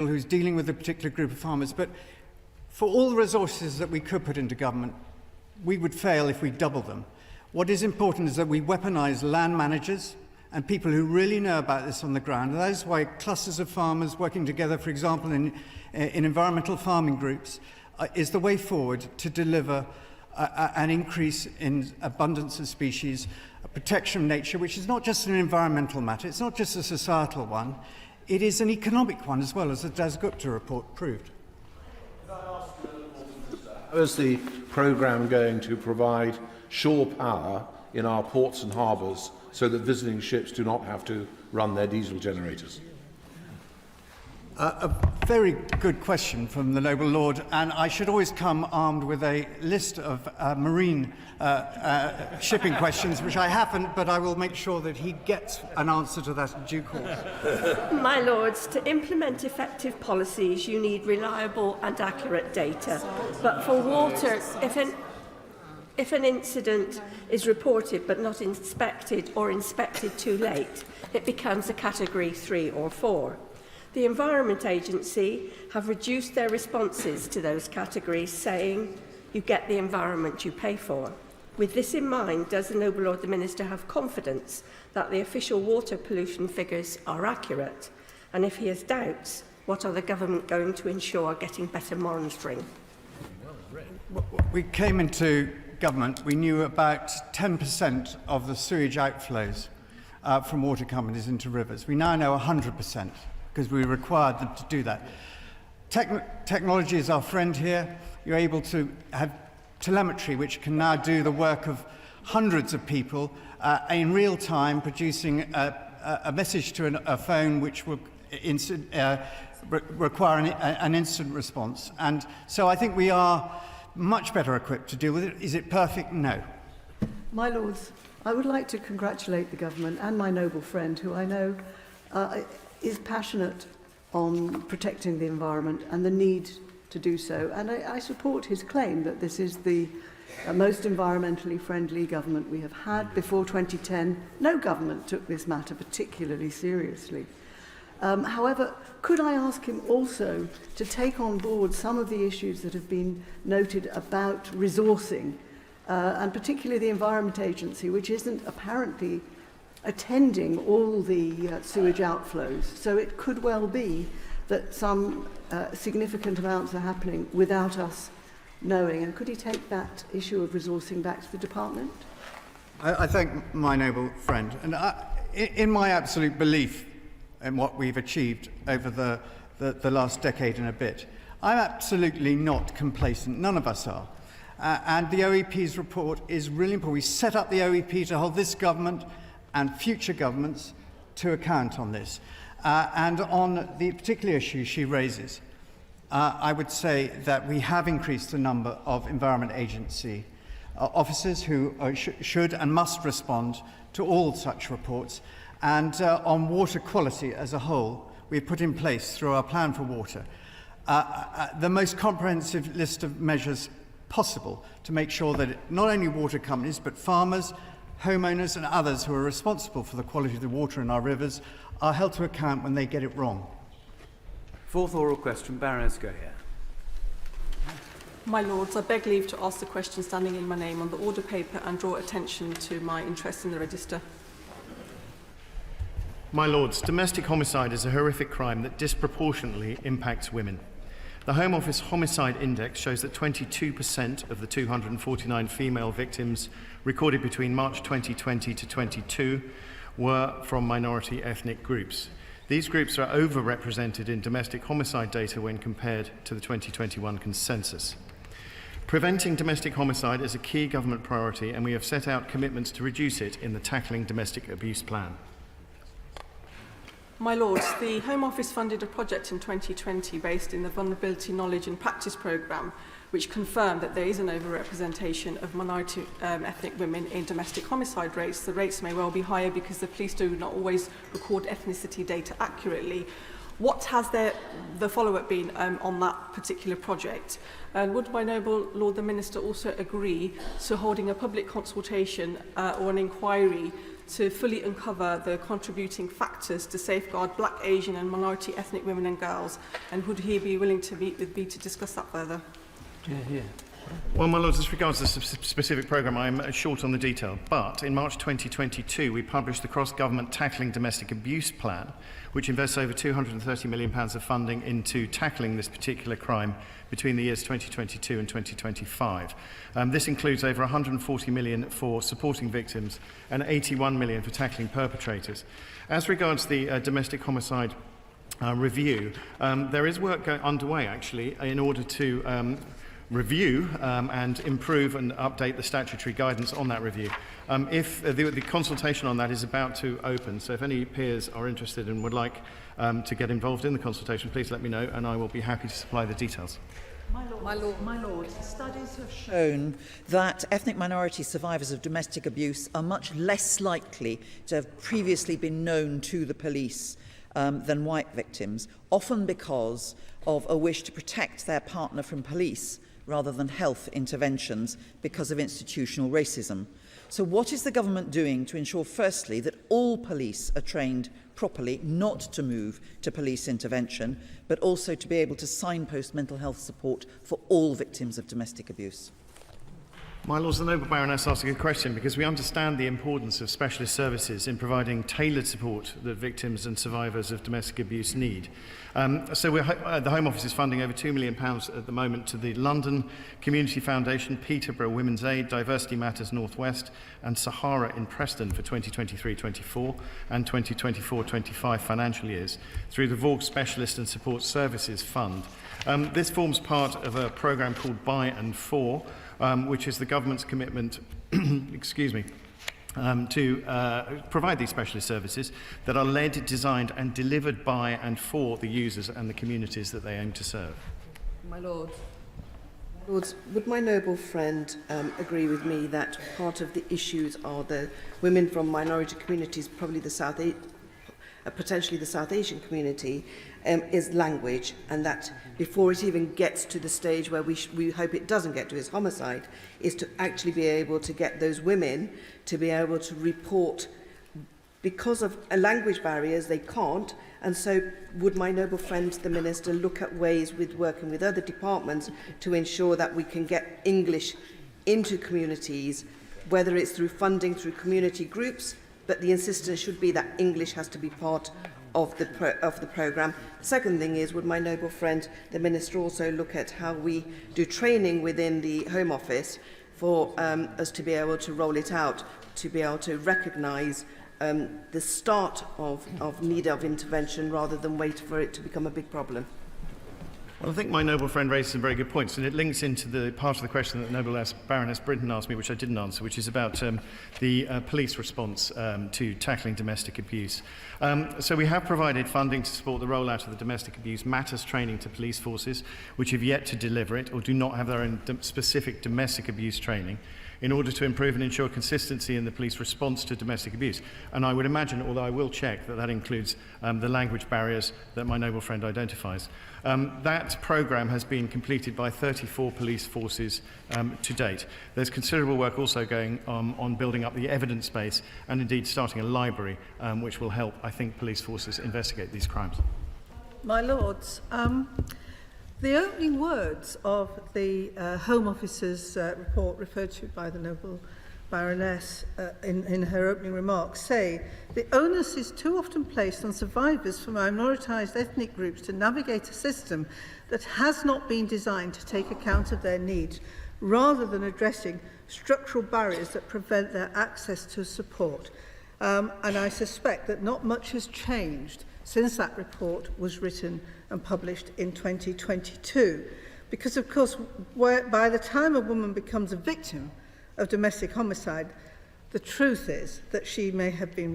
who's dealing with a particular group of farmers, but for all the resources that we could put into government, we would fail if we double them. What is important is that we weaponise land managers and people who really know about this on the ground. And that is why clusters of farmers working together, for example, in environmental farming groups, is the way forward to deliver an increase in abundance of species, a protection of nature, which is not just an environmental matter, it's not just a societal one, it is an economic one as well, as the Dasgupta report proved. How is the programme going to provide shore power in our ports and harbours so that visiting ships do not have to run their diesel generators? A very good question from the noble Lord, and I should always come armed with a list of marine shipping questions, which I haven't, but I will make sure that he gets an answer to that in due course. My Lords, to implement effective policies, you need reliable and accurate data. But for water, if an incident is reported but not inspected or inspected too late, it becomes a Category 3 or 4. The Environment Agency have reduced their responses to those categories, saying, you get the environment you pay for. With this in mind, does the Noble Lord the Minister have confidence that the official water pollution figures are accurate? And if he has doubts, what are the government going to ensure getting better monitoring? We came into government, we knew about 10% of the sewage outflows from water companies into rivers. We now know 100%. Because we required them to do that. Technology is our friend here. You're able to have telemetry, which can now do the work of hundreds of people in real time, producing a message to a phone which will require an instant response. And so I think we are much better equipped to deal with it. Is it perfect? No. My Lords, I would like to congratulate the government and my noble friend, who I know is passionate on protecting the environment and the need to do so. And I support his claim that this is the most environmentally friendly government we have had. Before 2010, no government took this matter particularly seriously. However, could I ask him also to take on board some of the issues that have been noted about resourcing, and particularly the Environment Agency, which isn't apparently attending all the sewage outflows. So it could well be that some significant amounts are happening without us knowing. And could he take that issue of resourcing back to the department? I thank my noble friend. And in my absolute belief in what we've achieved over the last decade and a bit, I'm absolutely not complacent. None of us are. And the OEP's report is really important. We set up the OEP to hold this government and future governments to account on this. And on the particular issue she raises, I would say that we have increased the number of Environment Agency officers who should and must respond to all such reports. And on water quality as a whole, we've put in place through our plan for water the most comprehensive list of measures possible to make sure that not only water companies but farmers, homeowners and others who are responsible for the quality of the water in our rivers are held to account when they get it wrong. Fourth oral question, Baroness Goyer. My Lords, I beg leave to ask the question standing in my name on the order paper and draw attention to my interest in the register. My Lords, domestic homicide is a horrific crime that disproportionately impacts women. The Home Office Homicide Index shows that 22% of the 249 female victims recorded between March 2020 to 22 were from minority ethnic groups. These groups are overrepresented in domestic homicide data when compared to the 2021 consensus. Preventing domestic homicide is a key government priority, and we have set out commitments to reduce it in the Tackling Domestic Abuse Plan. My Lords, the Home Office funded a project in 2020 based in the Vulnerability Knowledge and Practice Programme, which confirmed that there is an overrepresentation of minority ethnic women in domestic homicide rates. The rates may well be higher because the police do not always record ethnicity data accurately. What has the follow-up been on that particular project? And would my noble Lord the Minister also agree to holding a public consultation or an inquiry to fully uncover the contributing factors to safeguard Black, Asian and minority ethnic women and girls? And would he be willing to meet with me to discuss that further? Well, my lords, as regards the specific programme, I'm short on the detail. But in March 2022, we published the Cross-Government Tackling Domestic Abuse Plan, which invests over £230 million of funding into tackling this particular crime between the years 2022 and 2025. This includes over £140 million for supporting victims and £81 million for tackling perpetrators. As regards the domestic homicide review, there is work underway, actually, in order to review and improve and update the statutory guidance on that review. If the consultation on that is about to open, so if any peers are interested and would like to get involved in the consultation, please let me know and I will be happy to supply the details. My Lord, studies have shown that ethnic minority survivors of domestic abuse are much less likely to have previously been known to the police than white victims, often because of a wish to protect their partner from police rather than health interventions because of institutional racism. So what is the government doing to ensure, firstly, that all police are trained properly not to move to police intervention, but also to be able to signpost mental health support for all victims of domestic abuse? My Lords, the Noble Baroness asked a good question because we understand the importance of specialist services in providing tailored support that victims and survivors of domestic abuse need. So the Home Office is funding over £2 million at the moment to the London Community Foundation, Peterborough Women's Aid, Diversity Matters North West and Sahara in Preston for 2023-24 and 2024-25 financial years through the Vaughan Specialist and Support Services Fund. This forms part of a programme called By and For, which is the government's commitment to provide these specialist services that are led, designed and delivered by and for the users and the communities that they aim to serve. My Lords, would my noble friend agree with me that part of the issues are the women from minority communities, probably the potentially the South Asian community, is language, and that before it even gets to the stage where we hope it doesn't get to is homicide, is to actually be able to get those women to be able to report. Because of language barriers, they can't, and so would my noble friend, the Minister, look at ways with working with other departments to ensure that we can get English into communities, whether it's through funding, through community groups, but the insistence should be that English has to be part of the programme. The second thing is, would my noble friend, the Minister, also look at how we do training within the Home Office for us to be able to roll it out, to be able to recognise the start of need of intervention rather than wait for it to become a big problem? Well, I think my noble friend raised some very good points, and it links into the part of the question that Noble Baroness Brinton asked me, which I didn't answer, which is about the police response to tackling domestic abuse. So we have provided funding to support the rollout of the domestic abuse matters training to police forces, which have yet to deliver it or do not have their own specific domestic abuse training, in order to improve and ensure consistency in the police response to domestic abuse. And I would imagine, although I will check, that that includes the language barriers that my noble friend identifies. That programme has been completed by 34 police forces to date. There's considerable work also going on building up the evidence base and indeed starting a library which will help, I think, police forces investigate these crimes. My Lords, the opening words of the Home Office's report referred to by the Noble Baroness in her opening remarks say, the onus is too often placed on survivors from minoritised ethnic groups to navigate a system that has not been designed to take account of their needs, rather than addressing structural barriers that prevent their access to support. And I suspect that not much has changed since that report was written and published in 2022. Because, of course, by the time a woman becomes a victim of domestic homicide, the truth is that she may have been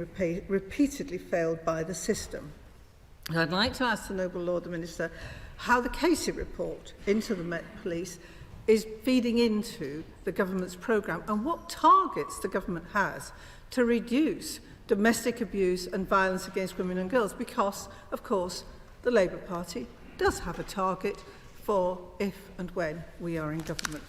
repeatedly failed by the system. And I'd like to ask the Noble Lord the Minister how the Casey report into the Met Police is feeding into the government's programme and what targets the government has to reduce domestic abuse and violence against women and girls, because, of course, the Labour Party does have a target for if and when we are in government.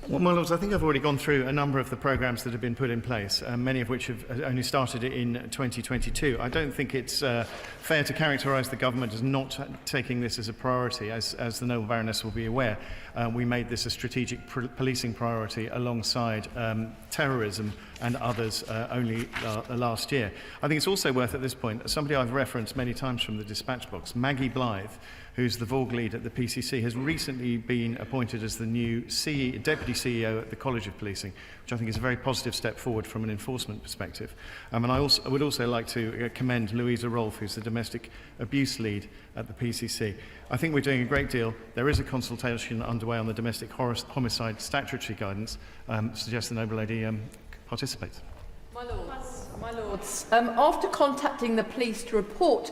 Well, my Lords, I think I've already gone through a number of the programmes that have been put in place, many of which have only started in 2022. I don't think it's fair to characterise the government as not taking this as a priority. As the Noble Baroness will be aware, we made this a strategic policing priority alongside terrorism and others only last year. I think it's also worth at this point, somebody I've referenced many times from the dispatch box, Maggie Blythe, who's the VORG lead at the PCC, has recently been appointed as the new Deputy CEO at the College of Policing, which I think is a very positive step forward from an enforcement perspective. And I would also like to commend Louisa Rolfe, who's the Domestic Abuse Lead at the PCC. I think we're doing a great deal. There is a consultation underway on the domestic homicide statutory guidance. Suggest the Noble Lady participates. My Lords, after contacting the police to report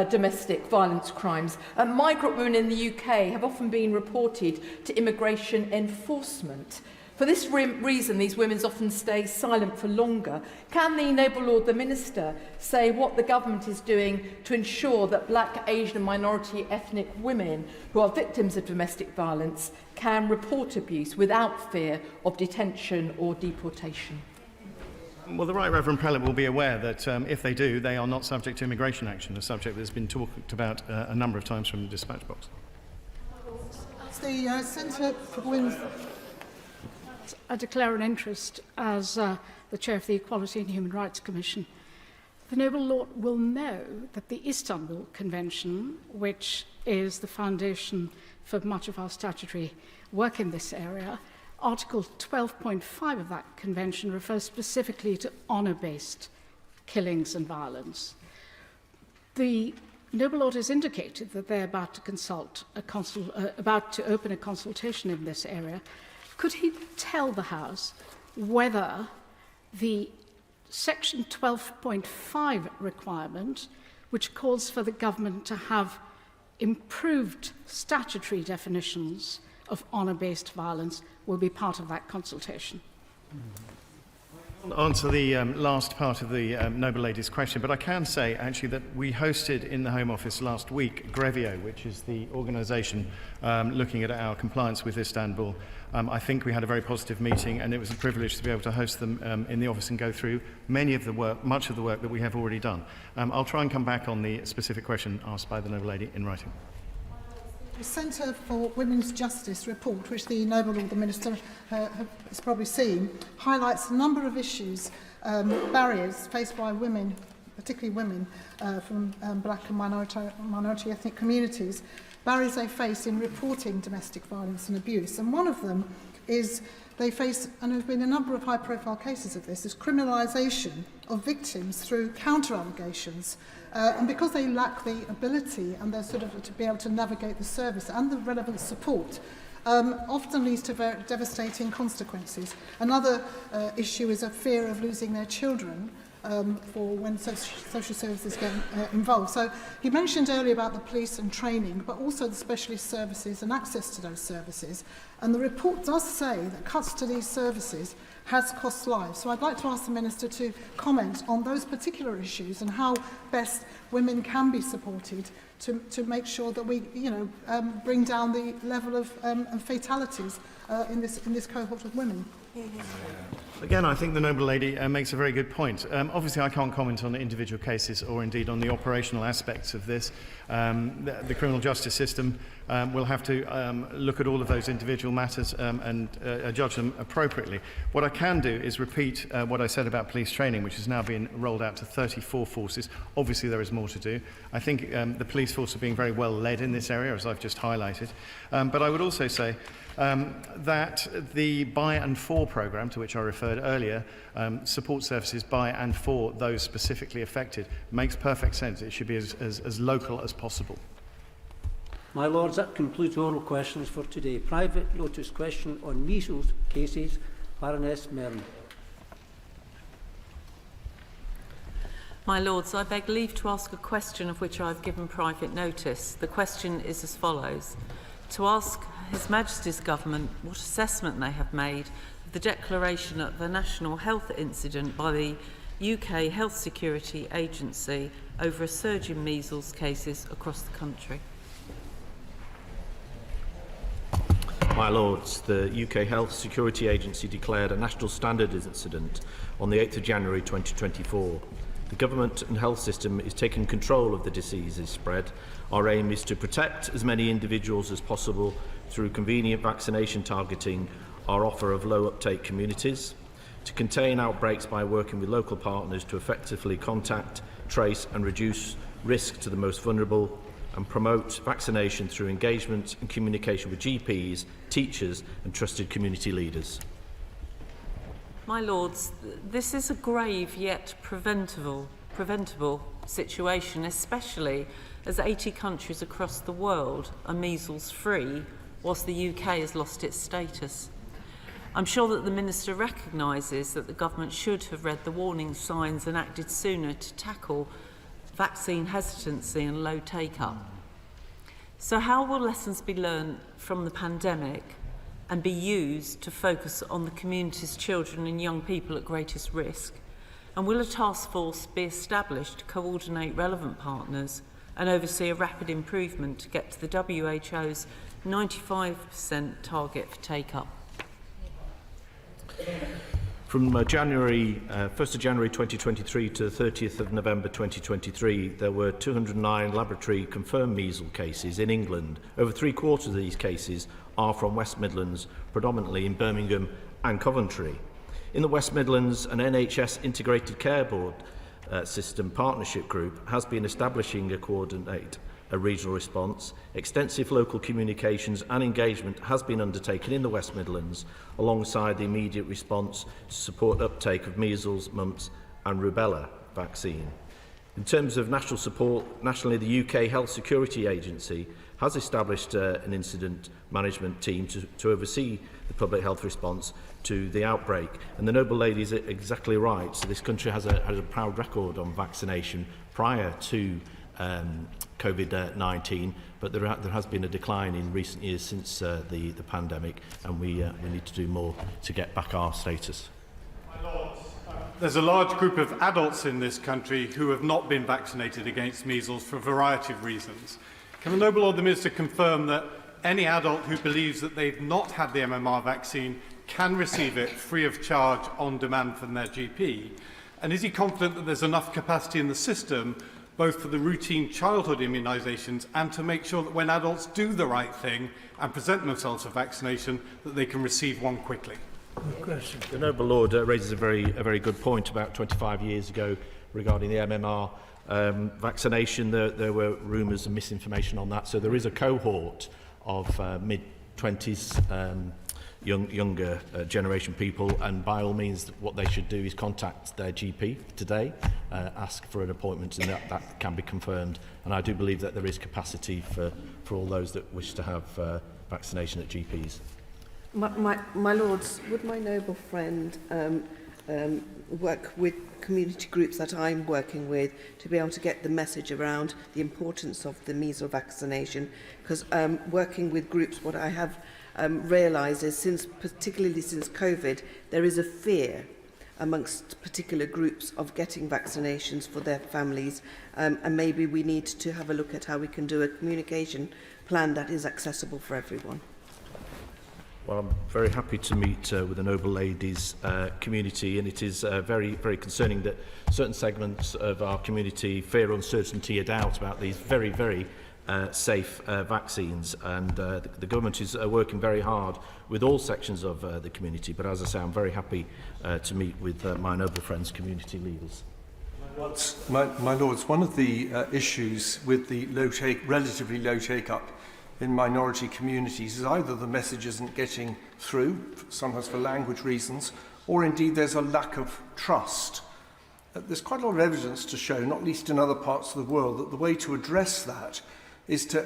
domestic violence crimes, migrant women in the UK have often been reported to immigration enforcement. For this reason, these women often stay silent for longer. Can the Noble Lord the Minister say what the government is doing to ensure that Black, Asian and minority ethnic women who are victims of domestic violence can report abuse without fear of detention or deportation? Well, the Right Reverend Prelate will be aware that if they do, they are not subject to immigration action, a subject that has been talked about a number of times from the dispatch box. The Centre for Women's... I declare an interest as the Chair of the Equality and Human Rights Commission. The Noble Lord will know that the Istanbul Convention, which is the foundation for much of our statutory work in this area, Article 12.5 of that convention refers specifically to honour-based killings and violence. The Noble Lord has indicated that they're about to open a consultation in this area. Could he tell the House whether the Section 12.5 requirement, which calls for the government to have improved statutory definitions of honour-based violence, will be part of that consultation? I'll answer the last part of the Noble Lady's question, but I can say actually that we hosted in the Home Office last week Grevio, which is the organisation looking at our compliance with Istanbul. I think we had a very positive meeting, and it was a privilege to be able to host them in the office and go through much of the work that we have already done. I'll try and come back on the specific question asked by the Noble Lady in writing. The Centre for Women's Justice report, which the Noble Lord the Minister has probably seen, highlights a number of issues, barriers faced by women, particularly women from black and minority ethnic communities, barriers they face in reporting domestic violence and abuse. And one of them is they face, and there have been a number of high-profile cases of this, is criminalisation of victims through counter-allegations. And because they lack the ability and they're sort of to be able to navigate the service and the relevant support, often leads to very devastating consequences. Another issue is a fear of losing their children for when social services get involved. So he mentioned earlier about the police and training, but also the specialist services and access to those services. And the report does say that cuts to these services has cost lives. So I'd like to ask the Minister to comment on those particular issues and how best women can be supported to make sure that we, bring down the level of fatalities in this cohort of women. Again, I think the Noble Lady makes a very good point. Obviously, I can't comment on the individual cases or indeed on the operational aspects of this. The criminal justice system will have to look at all of those individual matters and judge them appropriately. What I can do is repeat what I said about police training, which has now been rolled out to 34 forces. Obviously, there is more to do. I think the police force are being very well led in this area, as I've just highlighted. But I would also say that the by and for programme, to which I referred earlier, support services by and for those specifically affected, makes perfect sense. It should be as local as possible. My Lords, that concludes oral questions for today. Private notice question on measles cases. Baroness Merrin. My Lords, I beg leave to ask a question of which I have given private notice. The question is as follows. To ask His Majesty's Government what assessment they have made of the declaration of the national health incident by the UK Health Security Agency over a surge in measles cases across the country. My Lords, the UK Health Security Agency declared a national standard incident on the 8th of January 2024. The government and health system is taking control of the disease's spread. Our aim is to protect as many individuals as possible through convenient vaccination targeting our offer of low uptake communities, to contain outbreaks by working with local partners to effectively contact, trace and reduce risk to the most vulnerable, and promote vaccination through engagement and communication with GPs, teachers and trusted community leaders. My Lords, this is a grave yet preventable situation, especially as 80 countries across the world are measles-free, whilst the UK has lost its status. I'm sure that the Minister recognises that the government should have read the warning signs and acted sooner to tackle vaccine hesitancy and low take-up. So how will lessons be learned from the pandemic and be used to focus on the community's children and young people at greatest risk? And will a task force be established to coordinate relevant partners and oversee a rapid improvement to get to the WHO's 95% target for take-up? From 1st of January 2023 to 30th of November 2023, there were 209 laboratory confirmed measles cases in England. Over 3/4 of these cases are from West Midlands, predominantly in Birmingham and Coventry. In the West Midlands, an NHS Integrated Care Board System Partnership Group has been establishing a regional response. Extensive local communications and engagement has been undertaken in the West Midlands alongside the immediate response to support uptake of measles, mumps and rubella vaccine. In terms of national support, nationally the UK Health Security Agency has established an incident management team to oversee the public health response to the outbreak. And the noble lady is exactly right. So this country has a proud record on vaccination prior to COVID-19, but there has been a decline in recent years since the pandemic, and we need to do more to get back our status. My Lords, there's a large group of adults in this country who have not been vaccinated against measles for a variety of reasons. Can the Noble Lord the Minister confirm that any adult who believes that they've not had the MMR vaccine can receive it free of charge on demand from their GP? And is he confident that there's enough capacity in the system both for the routine childhood immunisations and to make sure that when adults do the right thing and present themselves for vaccination, that they can receive one quickly? The Noble Lord raises a very good point. About 25 years ago, regarding the MMR vaccination, there were rumours and misinformation on that. So there is a cohort of mid-20s younger generation people, and by all means what they should do is contact their GP today, ask for an appointment, and that can be confirmed. And I do believe that there is capacity for all those that wish to have vaccination at GPs. My Lords, would my noble friend work with community groups that I'm working with to be able to get the message around the importance of the measles vaccination? Because working with groups, what I have realised is, particularly since COVID, there is a fear amongst particular groups of getting vaccinations for their families, and maybe we need to have a look at how we can do a communication plan that is accessible for everyone. Well, I'm very happy to meet with the Noble Lady's community, and it is very concerning that certain segments of our community fear uncertainty and doubt about these very safe vaccines, and the government is working very hard with all sections of the community. But as I say, I'm very happy to meet with my noble friends, community leaders. My Lords, one of the issues with the relatively low take-up in minority communities is either the message isn't getting through, sometimes for language reasons, or indeed there's a lack of trust. There's quite a lot of evidence to show, not least in other parts of the world, that the way to address that is to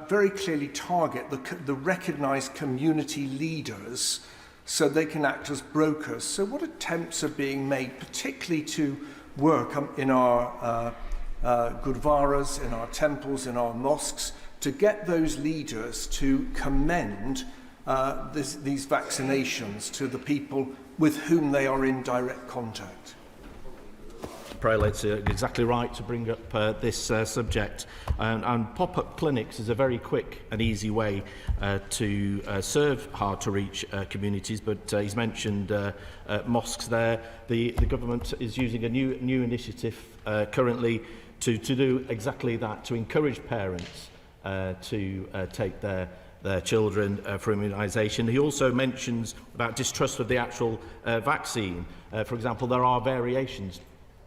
very clearly target the recognised community leaders so they can act as brokers. So what attempts are being made, particularly to work in our gurdwaras, in our temples, in our mosques, to get those leaders to commend these vaccinations to the people with whom they are in direct contact? Prelate's exactly right to bring up this subject. And pop-up clinics is a very quick and easy way to serve hard-to-reach communities, but he's mentioned mosques there. The government is using a new initiative currently to do exactly that, to encourage parents to take their children for immunisation. He also mentions about distrust of the actual vaccine. For example, there are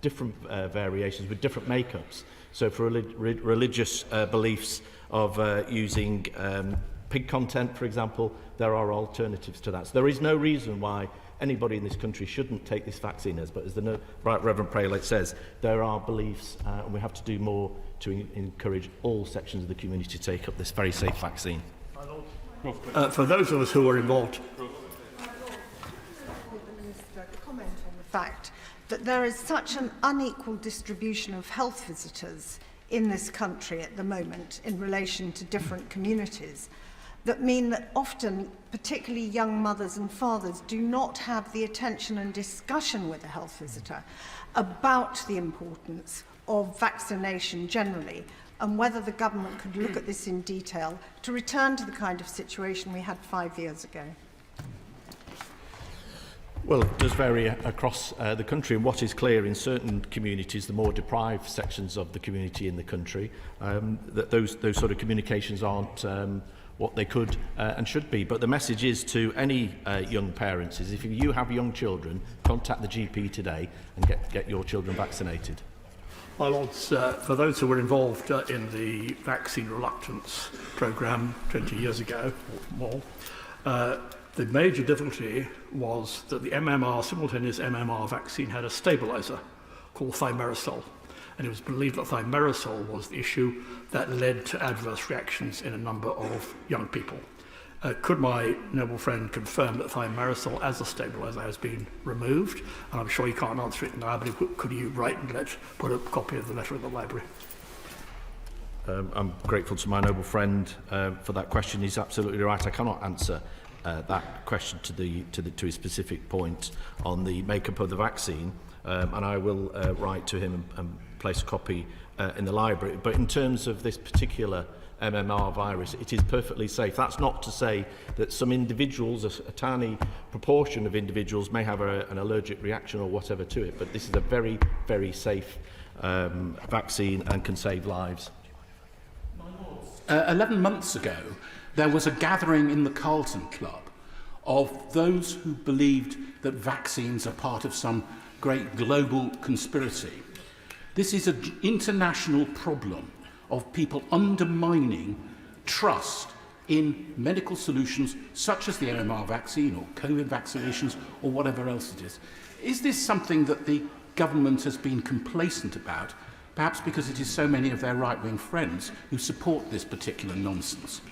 different variations with different makeups. So for religious beliefs of using pig content, for example, there are alternatives to that. So there is no reason why anybody in this country shouldn't take this vaccine, but as the Right Reverend Prelate says, there are beliefs and we have to do more to encourage all sections of the community to take up this very safe vaccine. For those of us who are involved, comment on the fact that there is such an unequal distribution of health visitors in this country at the moment in relation to different communities that mean that often, particularly young mothers and fathers, do not have the attention and discussion with a health visitor about the importance of vaccination generally, and whether the government could look at this in detail to return to the kind of situation we had 5 years ago. Well, it does vary across the country, and what is clear in certain communities, the more deprived sections of the community in the country, that those sort of communications aren't what they could and should be. But the message is to any young parents is if you have young children, contact the GP today and get your children vaccinated. my lords, for those who were involved in the vaccine reluctance programme 20 years ago or more, the major difficulty was that the simultaneous MMR vaccine had a stabiliser called thimerosal. And it was believed that thimerosal was the issue that led to adverse reactions in a number of young people. Could my noble friend confirm that thimerosal as a stabiliser has been removed? And I'm sure he can't answer it now, but could you write and put a copy of the letter in the library? I'm grateful to my noble friend for that question. He's absolutely right. I cannot answer that question to his specific point on the makeup of the vaccine, and I will write to him and place a copy in the library. But in terms of this particular MMR virus, it is perfectly safe. That's not to say that some individuals, a tiny proportion of individuals, may have an allergic reaction or whatever to it, but this is a very, very safe vaccine and can save lives. 11 months ago, there was a gathering in the Carlton Club of those who believed that vaccines are part of some great global conspiracy. This is an international problem of people undermining trust in medical solutions such as the MMR vaccine or COVID vaccinations or whatever else it is. Is this something that the government has been complacent about, perhaps because it is so many of their right-wing friends who support this particular nonsense?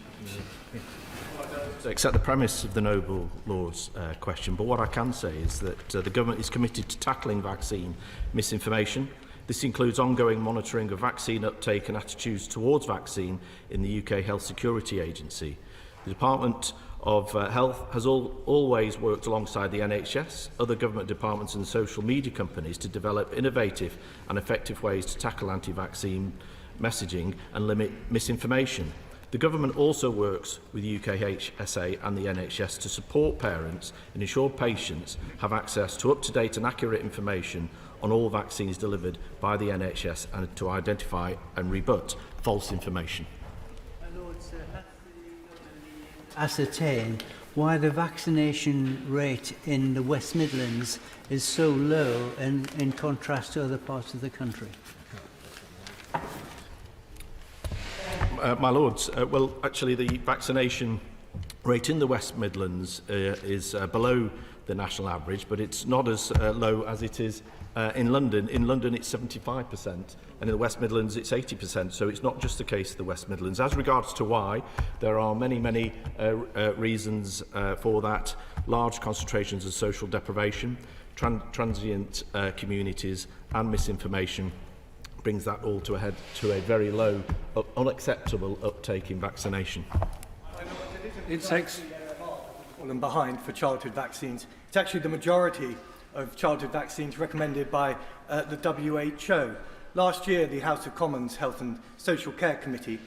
I accept the premise of the Noble Lord's question, but what I can say is that the government is committed to tackling vaccine misinformation. This includes ongoing monitoring of vaccine uptake and attitudes towards vaccine in the UK Health Security Agency. The Department of Health has always worked alongside the NHS, other government departments and social media companies to develop innovative and effective ways to tackle anti-vaccine messaging and limit misinformation. The government also works with UKHSA and the NHS to support parents and ensure patients have access to up-to-date and accurate information on all vaccines delivered by the NHS and to identify and rebut false information. Ascertain why the vaccination rate in the West Midlands is so low in contrast to other parts of the country. My Lords, well, actually the vaccination rate in the West Midlands is below the national average, but it's not as low as it is in London. In London it's 75%, and in the West Midlands it's 80%, so it's not just the case of the West Midlands. As regards to why, there are many reasons for that. Large concentrations of social deprivation, transient communities and misinformation brings that all to a head to a very low, unacceptable uptake in vaccination. It takes fallen behind for childhood vaccines. It's actually the majority of childhood vaccines recommended by the WHO. Last year, the House of Commons Health and Social Care Committee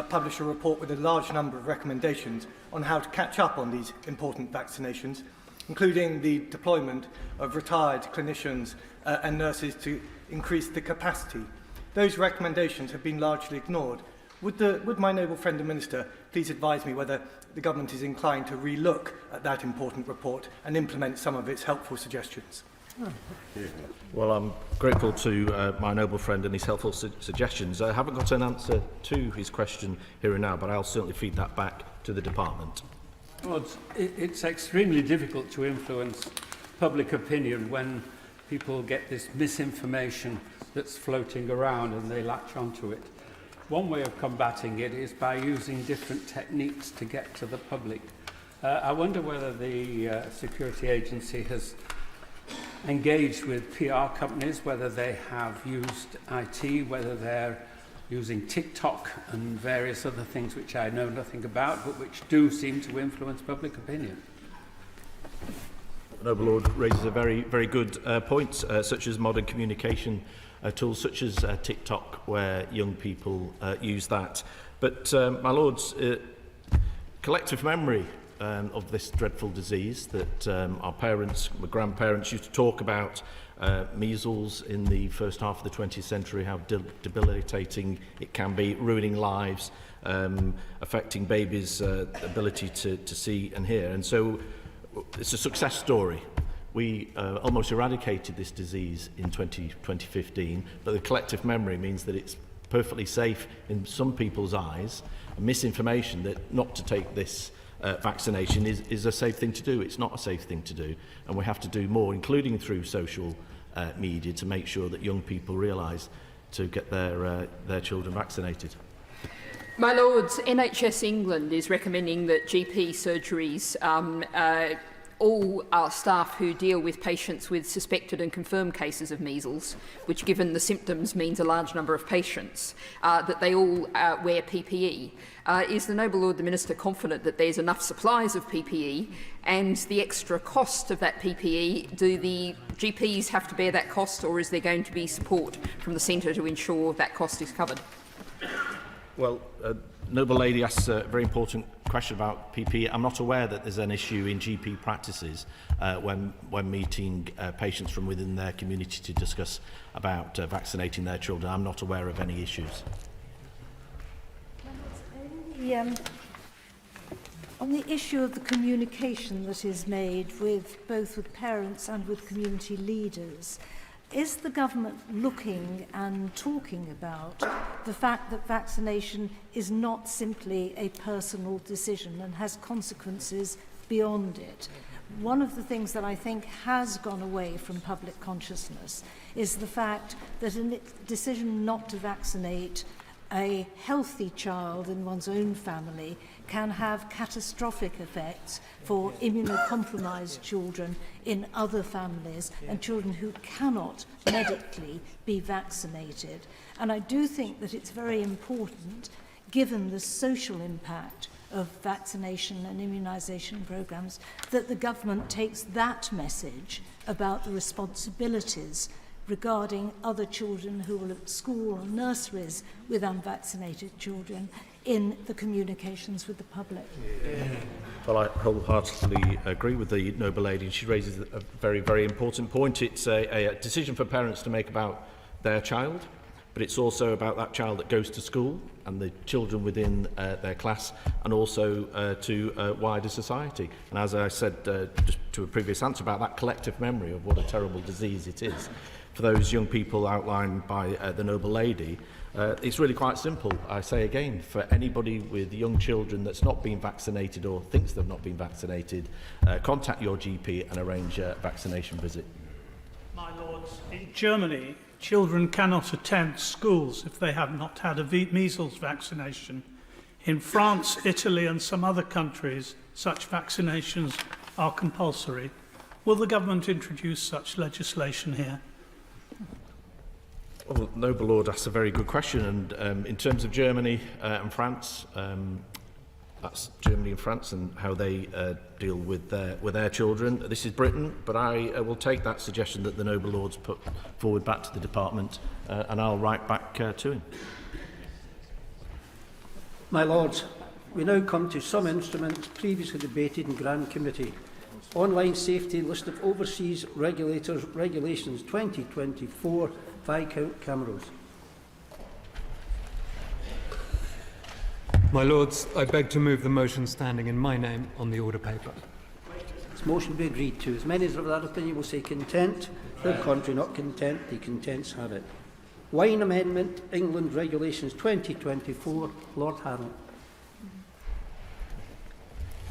published a report with a large number of recommendations on how to catch up on these important vaccinations, including the deployment of retired clinicians and nurses to increase the capacity. Those recommendations have been largely ignored. Would my noble friend the Minister please advise me whether the Government is inclined to re-look at that important report and implement some of its helpful suggestions? Well, I'm grateful to my noble friend and his helpful suggestions. I haven't got an answer to his question here and now, but I'll certainly feed that back to the department. Well, it's extremely difficult to influence public opinion when people get this misinformation that's floating around and they latch onto it. One way of combating it is by using different techniques to get to the public. I wonder whether the security agency has engaged with PR companies, whether they have used IT, whether they're using TikTok and various other things which I know nothing about, but which do seem to influence public opinion. The Noble Lord raises a very, very good point, such as modern communication tools, such as TikTok, where young people use that. But, my Lords, collective memory of this dreadful disease that our parents, my grandparents used to talk about, measles in the first half of the 20th century, how debilitating it can be, ruining lives, affecting babies' ability to see and hear. And so it's a success story. We almost eradicated this disease in 2015, but the collective memory means that it's perfectly safe in some people's eyes, misinformation that not to take this vaccination is a safe thing to do. It's not a safe thing to do, and we have to do more, including through social media, to make sure that young people realise to get their children vaccinated. My Lords, NHS England is recommending that GP surgeries, all our staff who deal with patients with suspected and confirmed cases of measles, which given the symptoms means a large number of patients, that they all wear PPE. Is the Noble Lord the Minister confident that there's enough supplies of PPE, and the extra cost of that PPE, do the GPs have to bear that cost, or is there going to be support from the centre to ensure that cost is covered? Well, Noble Lady asks a very important question about PPE. I'm not aware that there's an issue in GP practices when meeting patients from within their community to discuss about vaccinating their children. I'm not aware of any issues. On the issue of the communication that is made both with parents and with community leaders, is the government looking and talking about the fact that vaccination is not simply a personal decision and has consequences beyond it? One of the things that I think has gone away from public consciousness is the fact that a decision not to vaccinate a healthy child in one's own family can have catastrophic effects for immunocompromised children in other families and children who cannot medically be vaccinated. And I do think that it's very important, given the social impact of vaccination and immunisation programmes, that the government takes that message about the responsibilities regarding other children who are at school or nurseries with unvaccinated children in the communications with the public. Well, I wholeheartedly agree with the Noble Lady, and she raises a very, very important point. It's a decision for parents to make about their child, but it's also about that child that goes to school and the children within their class, and also to wider society. And as I said just to a previous answer about that collective memory of what a terrible disease it is, for those young people outlined by the Noble Lady, it's really quite simple. I say again, for anybody with young children that's not been vaccinated or thinks they've not been vaccinated, contact your GP and arrange a vaccination visit. My Lords, in Germany, children cannot attend schools if they have not had a measles vaccination. In France, Italy and some other countries, such vaccinations are compulsory. Will the government introduce such legislation here? Well, Noble Lord asks a very good question, and in terms of Germany and France, That's Germany and France and how they deal with their children. This is Britain, but I will take that suggestion that the Noble Lords put forward back to the Department, and I'll write back to him. My Lords, we now come to some instruments previously debated in Grand Committee. Online Safety List of Overseas Regulators Regulations 2024 Viscount cameras. My Lords, I beg to move the motion standing in my name on the order paper. This motion be agreed to. As many as of that opinion will say content. The contrary not content. The contents have it. Wine Amendment, England Regulations 2024. Lord Harold.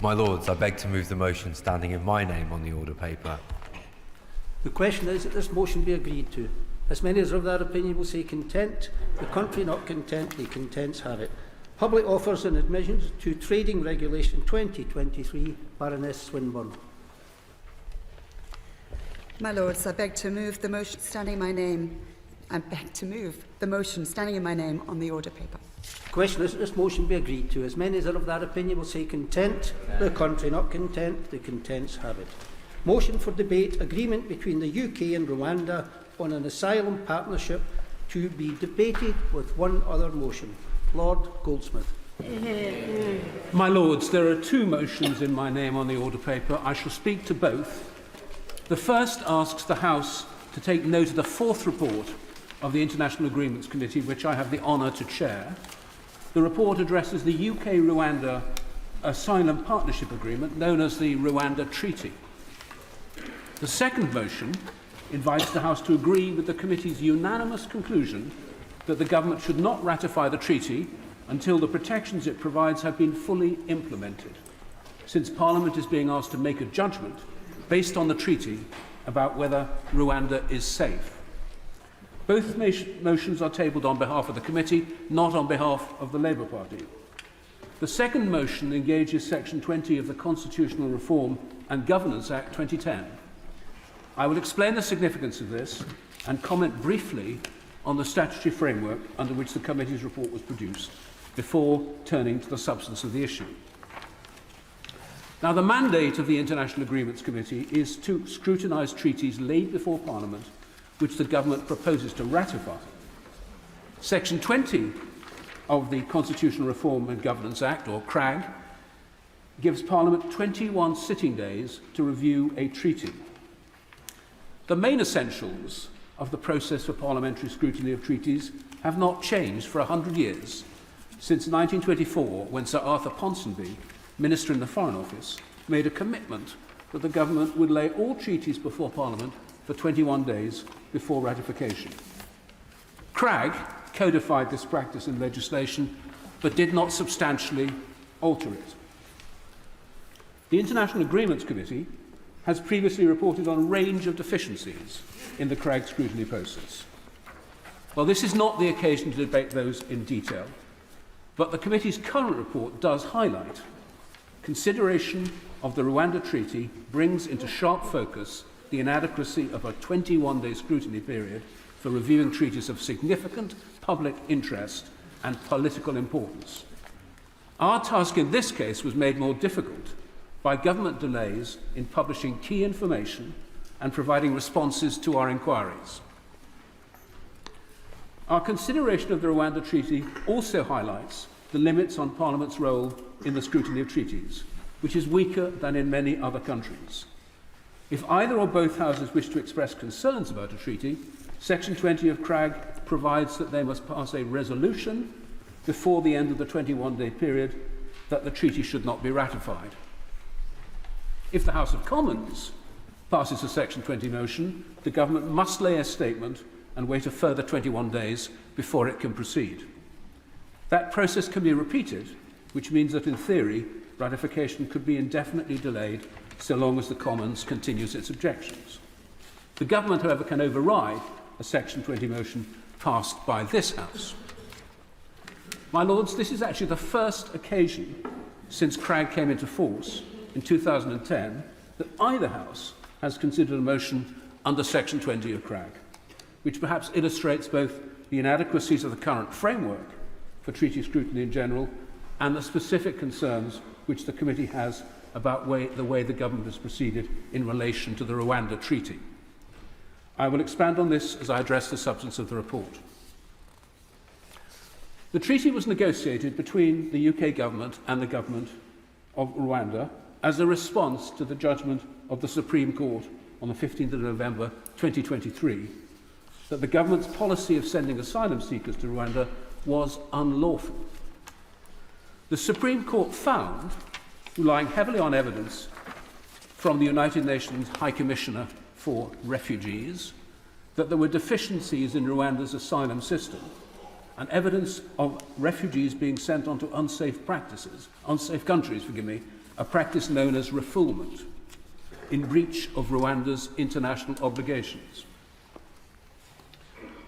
My Lords, I beg to move the motion standing in my name on the order paper. The question is that this motion be agreed to. As many as of that opinion will say content. The contrary not content. The contents have it. Public offers and admissions to Trading Regulation 2023, Baroness Swinburne. My Lords, I beg to move the motion standing in my name. I beg to move the motion standing in my name on the order paper. The question is that this motion be agreed to. As many as are of that opinion will say content. The contrary not content. The contents have it. Motion for debate, agreement between the UK and Rwanda on an asylum partnership to be debated with one other motion. Lord Goldsmith. My Lords, there are two motions in my name on the order paper. I shall speak to both. The first asks the House to take note of the fourth report of the International Agreements Committee, which I have the honour to chair. The report addresses the UK-Rwanda Asylum Partnership Agreement, known as the Rwanda Treaty. The second motion invites the House to agree with the Committee's unanimous conclusion that the Government should not ratify the treaty until the protections it provides have been fully implemented, since Parliament is being asked to make a judgment based on the treaty about whether Rwanda is safe. Both motions are tabled on behalf of the committee, not on behalf of the Labour Party. The second motion engages Section 20 of the Constitutional Reform and Governance Act 2010. I will explain the significance of this and comment briefly on the statutory framework under which the committee's report was produced, before turning to the substance of the issue. Now, the mandate of the International Agreements Committee is to scrutinise treaties laid before Parliament which the Government proposes to ratify. Section 20 of the Constitutional Reform and Governance Act, or CRAG, gives Parliament 21 sitting days to review a treaty. The main essentials of the process for parliamentary scrutiny of treaties have not changed for 100 years, since 1924, when Sir Arthur Ponsonby, Minister in the Foreign Office, made a commitment that the Government would lay all treaties before Parliament for 21 days before ratification. CRAG codified this practice in legislation, but did not substantially alter it. The International Agreements Committee has previously reported on a range of deficiencies in the CRAG scrutiny process. Well, this is not the occasion to debate those in detail, but the committee's current report does highlight consideration of the Rwanda Treaty brings into sharp focus the inadequacy of a 21-day scrutiny period for reviewing treaties of significant public interest and political importance. Our task in this case was made more difficult by government delays in publishing key information and providing responses to our inquiries. Our consideration of the Rwanda Treaty also highlights the limits on Parliament's role in the scrutiny of treaties, which is weaker than in many other countries. If either or both houses wish to express concerns about a treaty, Section 20 of CRAG provides that they must pass a resolution before the end of the 21-day period that the treaty should not be ratified. If the House of Commons passes a Section 20 motion, the Government must lay a statement and wait a further 21 days before it can proceed. That process can be repeated, which means that in theory, ratification could be indefinitely delayed so long as the Commons continues its objections. The Government, however, can override a Section 20 motion passed by this House. My Lords, this is actually the first occasion since CRAG came into force in 2010 that either House has considered a motion under Section 20 of CRAG, which perhaps illustrates both the inadequacies of the current framework for treaty scrutiny in general and the specific concerns which the committee has about the way the government has proceeded in relation to the Rwanda Treaty. I will expand on this as I address the substance of the report. The treaty was negotiated between the UK government and the government of Rwanda as a response to the judgment of the Supreme Court on the 15th of November 2023 that the government's policy of sending asylum seekers to Rwanda was unlawful. The Supreme Court found, relying heavily on evidence from the United Nations High Commissioner for Refugees, that there were deficiencies in Rwanda's asylum system and evidence of refugees being sent onto unsafe countries, a practice known as refoulement, in breach of Rwanda's international obligations.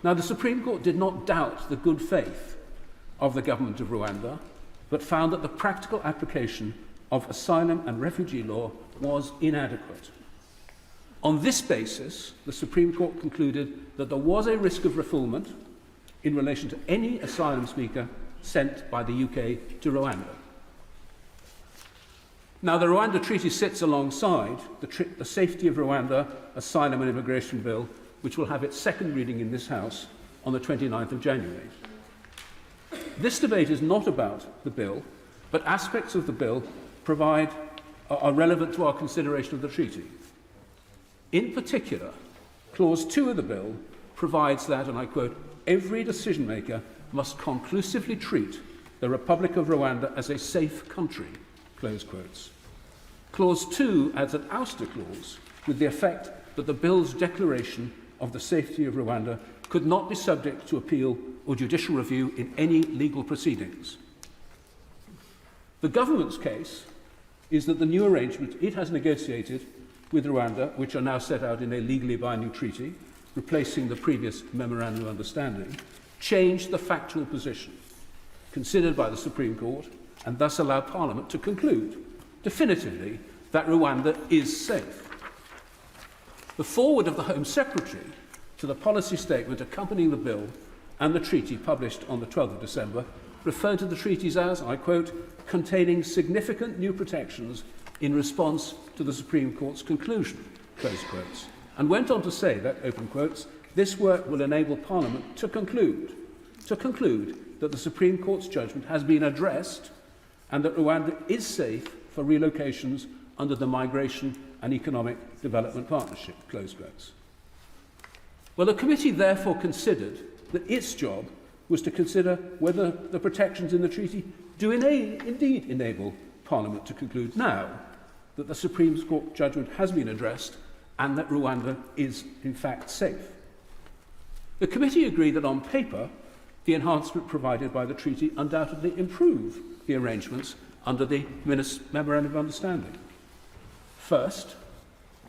Now, the Supreme Court did not doubt the good faith of the government of Rwanda, but found that the practical application of asylum and refugee law was inadequate. On this basis, the Supreme Court concluded that there was a risk of refoulement in relation to any asylum seeker sent by the UK to Rwanda. Now, the Rwanda Treaty sits alongside the Safety of Rwanda Asylum and Immigration Bill, which will have its second reading in this House on the 29th of January. This debate is not about the bill, but aspects of the bill are relevant to our consideration of the treaty. In particular, Clause 2 of the bill provides that, and I quote, every decision maker must conclusively treat the Republic of Rwanda as a safe country, close quotes. Clause 2 adds an ouster clause with the effect that the bill's declaration of the safety of Rwanda could not be subject to appeal or judicial review in any legal proceedings. The government's case is that the new arrangements it has negotiated with Rwanda, which are now set out in a legally binding treaty, replacing the previous memorandum of understanding, changed the factual position considered by the Supreme Court and thus allow Parliament to conclude definitively that Rwanda is safe. The foreword of the Home Secretary to the policy statement accompanying the bill and the treaty published on the 12th of December referred to the treaties as, I quote, containing significant new protections in response to the Supreme Court's conclusion, close quotes, and went on to say that, open quotes, this work will enable Parliament to conclude that the Supreme Court's judgment has been addressed and that Rwanda is safe for relocations under the Migration and Economic Development Partnership, close quotes. Well, the committee therefore considered that its job was to consider whether the protections in the treaty do indeed enable Parliament to conclude now that the Supreme Court judgment has been addressed and that Rwanda is in fact safe. The committee agreed that on paper, the enhancement provided by the treaty undoubtedly improve the arrangements under the Memorandum of Understanding. First,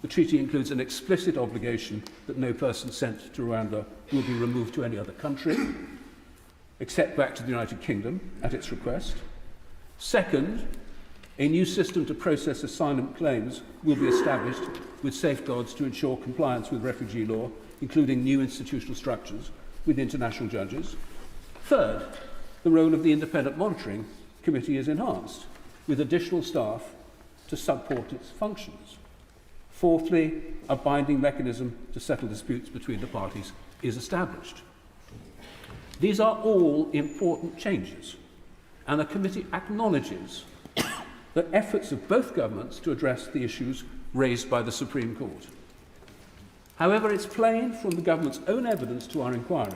the treaty includes an explicit obligation that no person sent to Rwanda will be removed to any other country, except back to the United Kingdom at its request. Second, a new system to process asylum claims will be established with safeguards to ensure compliance with refugee law, including new institutional structures with international judges. Third, the role of the Independent Monitoring Committee is enhanced, with additional staff to support its functions. Fourthly, a binding mechanism to settle disputes between the parties is established. These are all important changes, and the committee acknowledges that efforts of both governments to address the issues raised by the Supreme Court. However, it's plain from the government's own evidence to our inquiry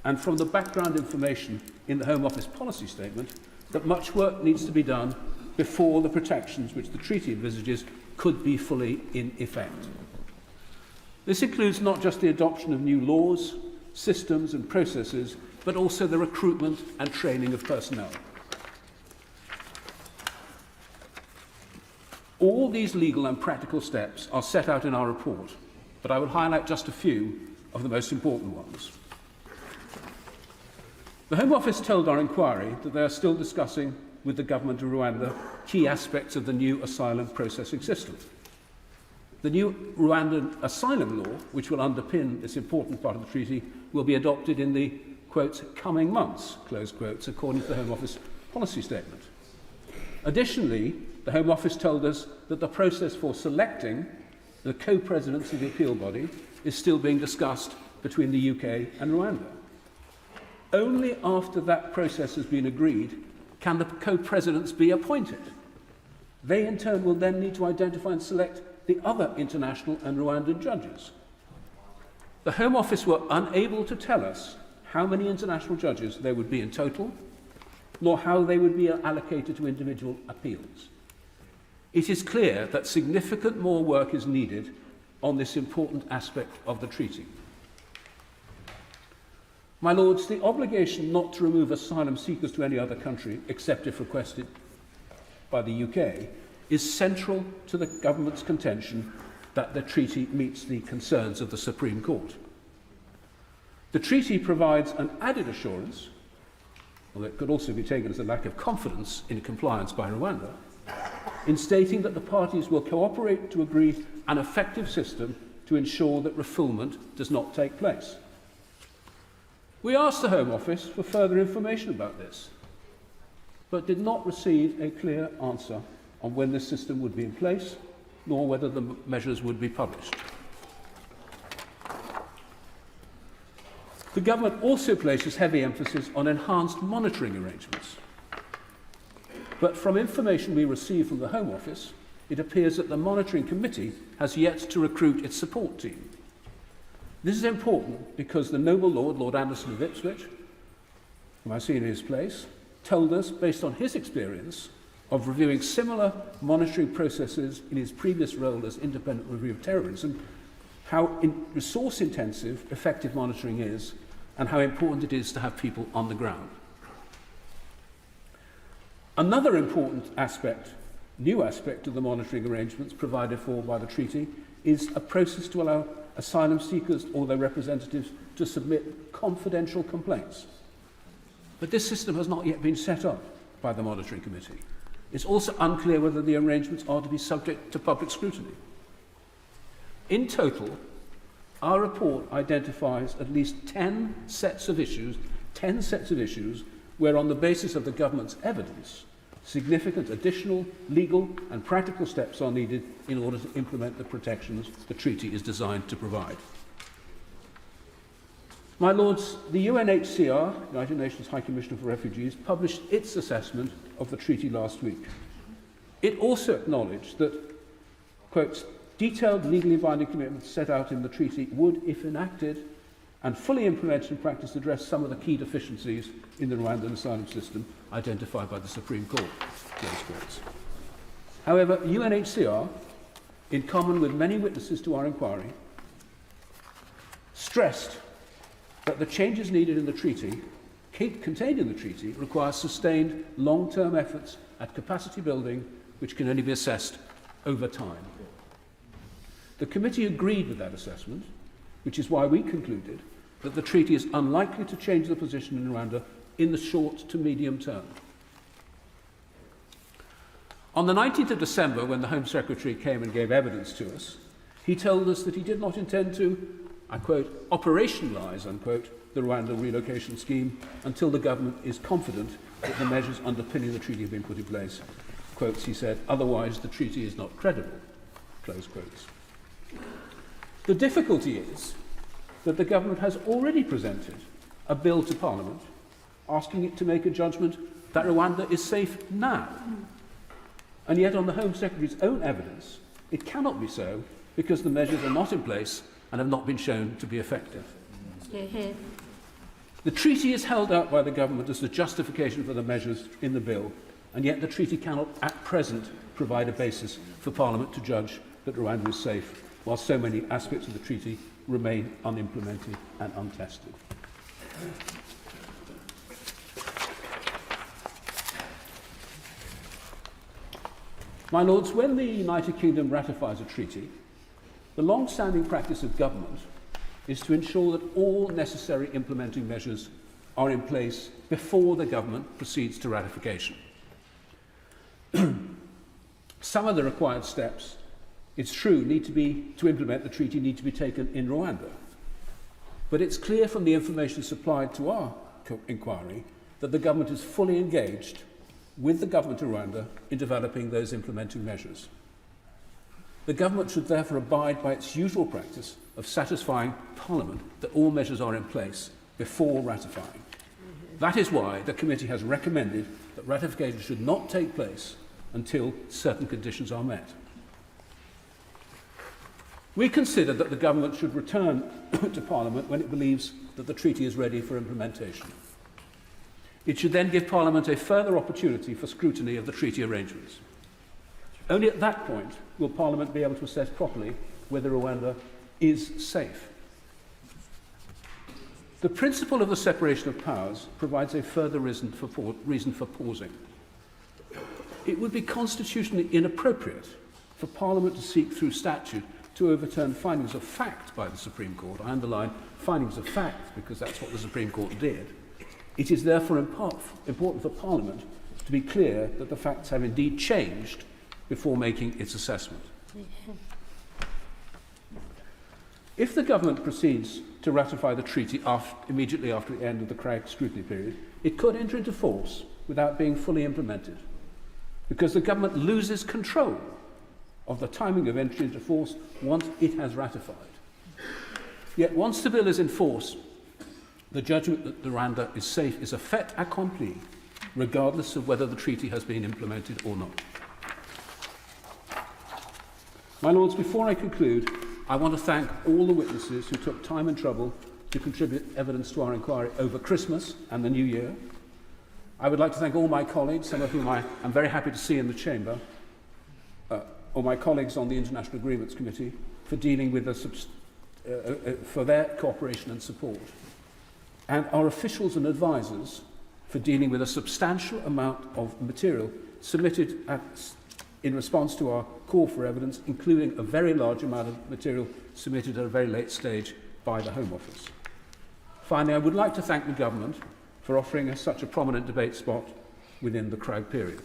and from the background information in the Home Office policy statement that much work needs to be done before the protections which the treaty envisages could be fully in effect. This includes not just the adoption of new laws, systems and processes, but also the recruitment and training of personnel. All these legal and practical steps are set out in our report, but I will highlight just a few of the most important ones. The Home Office told our inquiry that they are still discussing with the government of Rwanda key aspects of the new asylum processing system. The new Rwandan asylum law, which will underpin this important part of the treaty, will be adopted in the, quotes, coming months, close quotes, according to the Home Office policy statement. Additionally, the Home Office told us that the process for selecting the co-presidents of the appeal body is still being discussed between the UK and Rwanda. Only after that process has been agreed can the co-presidents be appointed. They in turn will then need to identify and select the other international and Rwandan judges. The Home Office were unable to tell us how many international judges there would be in total, nor how they would be allocated to individual appeals. It is clear that significant more work is needed on this important aspect of the treaty. My Lords, the obligation not to remove asylum seekers to any other country, except if requested by the UK, is central to the government's contention that the treaty meets the concerns of the Supreme Court. The treaty provides an added assurance, although it could also be taken as a lack of confidence in compliance by Rwanda, in stating that the parties will cooperate to agree an effective system to ensure that refoulement does not take place. We asked the Home Office for further information about this, but did not receive a clear answer on when this system would be in place, nor whether the measures would be published. The government also places heavy emphasis on enhanced monitoring arrangements. But from information we received from the Home Office, it appears that the Monitoring Committee has yet to recruit its support team. This is important because the noble Lord, Lord Anderson of Ipswich, whom I've seen in his place, told us, based on his experience of reviewing similar monitoring processes in his previous role as Independent Review of Terrorism, how resource-intensive effective monitoring is and how important it is to have people on the ground. Another important aspect, new aspect of the monitoring arrangements provided for by the treaty is a process to allow asylum seekers or their representatives to submit confidential complaints. But this system has not yet been set up by the Monitoring Committee. It's also unclear whether the arrangements are to be subject to public scrutiny. In total, our report identifies at least 10 sets of issues where, on the basis of the government's evidence, significant additional legal and practical steps are needed in order to implement the protections the treaty is designed to provide. My Lords, the UNHCR, United Nations High Commissioner for Refugees, published its assessment of the treaty last week. It also acknowledged that, quote, detailed legally binding commitments set out in the treaty would, if enacted and fully implemented in practice, address some of the key deficiencies in the Rwandan asylum system identified by the Supreme Court. However, UNHCR, in common with many witnesses to our inquiry, stressed that the changes needed in the treaty, contained in the treaty, require sustained long-term efforts at capacity building, which can only be assessed over time. The committee agreed with that assessment, which is why we concluded that the treaty is unlikely to change the position in Rwanda in the short to medium term. On the 19th of December, when the Home Secretary came and gave evidence to us, he told us that he did not intend to, I quote, operationalise, unquote, the Rwanda relocation scheme until the government is confident that the measures underpinning the treaty have been put in place. Quotes, he said, otherwise the treaty is not credible, close quotes. The difficulty is that the government has already presented a bill to Parliament asking it to make a judgment that Rwanda is safe now. And yet on the Home Secretary's own evidence, it cannot be so because the measures are not in place and have not been shown to be effective. The treaty is held out by the government as the justification for the measures in the bill, and yet the treaty cannot at present provide a basis for Parliament to judge that Rwanda is safe, while so many aspects of the treaty remain unimplemented and untested. My Lords, when the United Kingdom ratifies a treaty, the long-standing practice of government is to ensure that all necessary implementing measures are in place before the government proceeds to ratification. Some of the required steps, it's true, to implement the treaty need to be taken in Rwanda. But it's clear from the information supplied to our inquiry that the government is fully engaged with the government of Rwanda in developing those implementing measures. The government should therefore abide by its usual practice of satisfying Parliament that all measures are in place before ratifying. That is why the committee has recommended that ratification should not take place until certain conditions are met. We consider that the government should return to Parliament when it believes that the treaty is ready for implementation. It should then give Parliament a further opportunity for scrutiny of the treaty arrangements. Only at that point will Parliament be able to assess properly whether Rwanda is safe. The principle of the separation of powers provides a further reason for pausing. It would be constitutionally inappropriate for Parliament to seek through statute to overturn findings of fact by the Supreme Court. I underline findings of fact because that's what the Supreme Court did. It is therefore important for Parliament to be clear that the facts have indeed changed before making its assessment. If the government proceeds to ratify the treaty immediately after the end of the CRAG scrutiny period, it could enter into force without being fully implemented, because the government loses control of the timing of entry into force once it has ratified. Yet once the bill is in force, the judgment that Rwanda is safe is a fait accompli, regardless of whether the treaty has been implemented or not. My Lords, before I conclude, I want to thank all the witnesses who took time and trouble to contribute evidence to our inquiry over Christmas and the New Year. I would like to thank all my colleagues, some of whom I am very happy to see in the Chamber, or my colleagues on the International Agreements Committee for dealing with for their cooperation and support, and our officials and advisers for dealing with a substantial amount of material submitted in response to our call for evidence, including a very large amount of material submitted at a very late stage by the Home Office. Finally, I would like to thank the Government for offering us such a prominent debate spot within the CRAG period.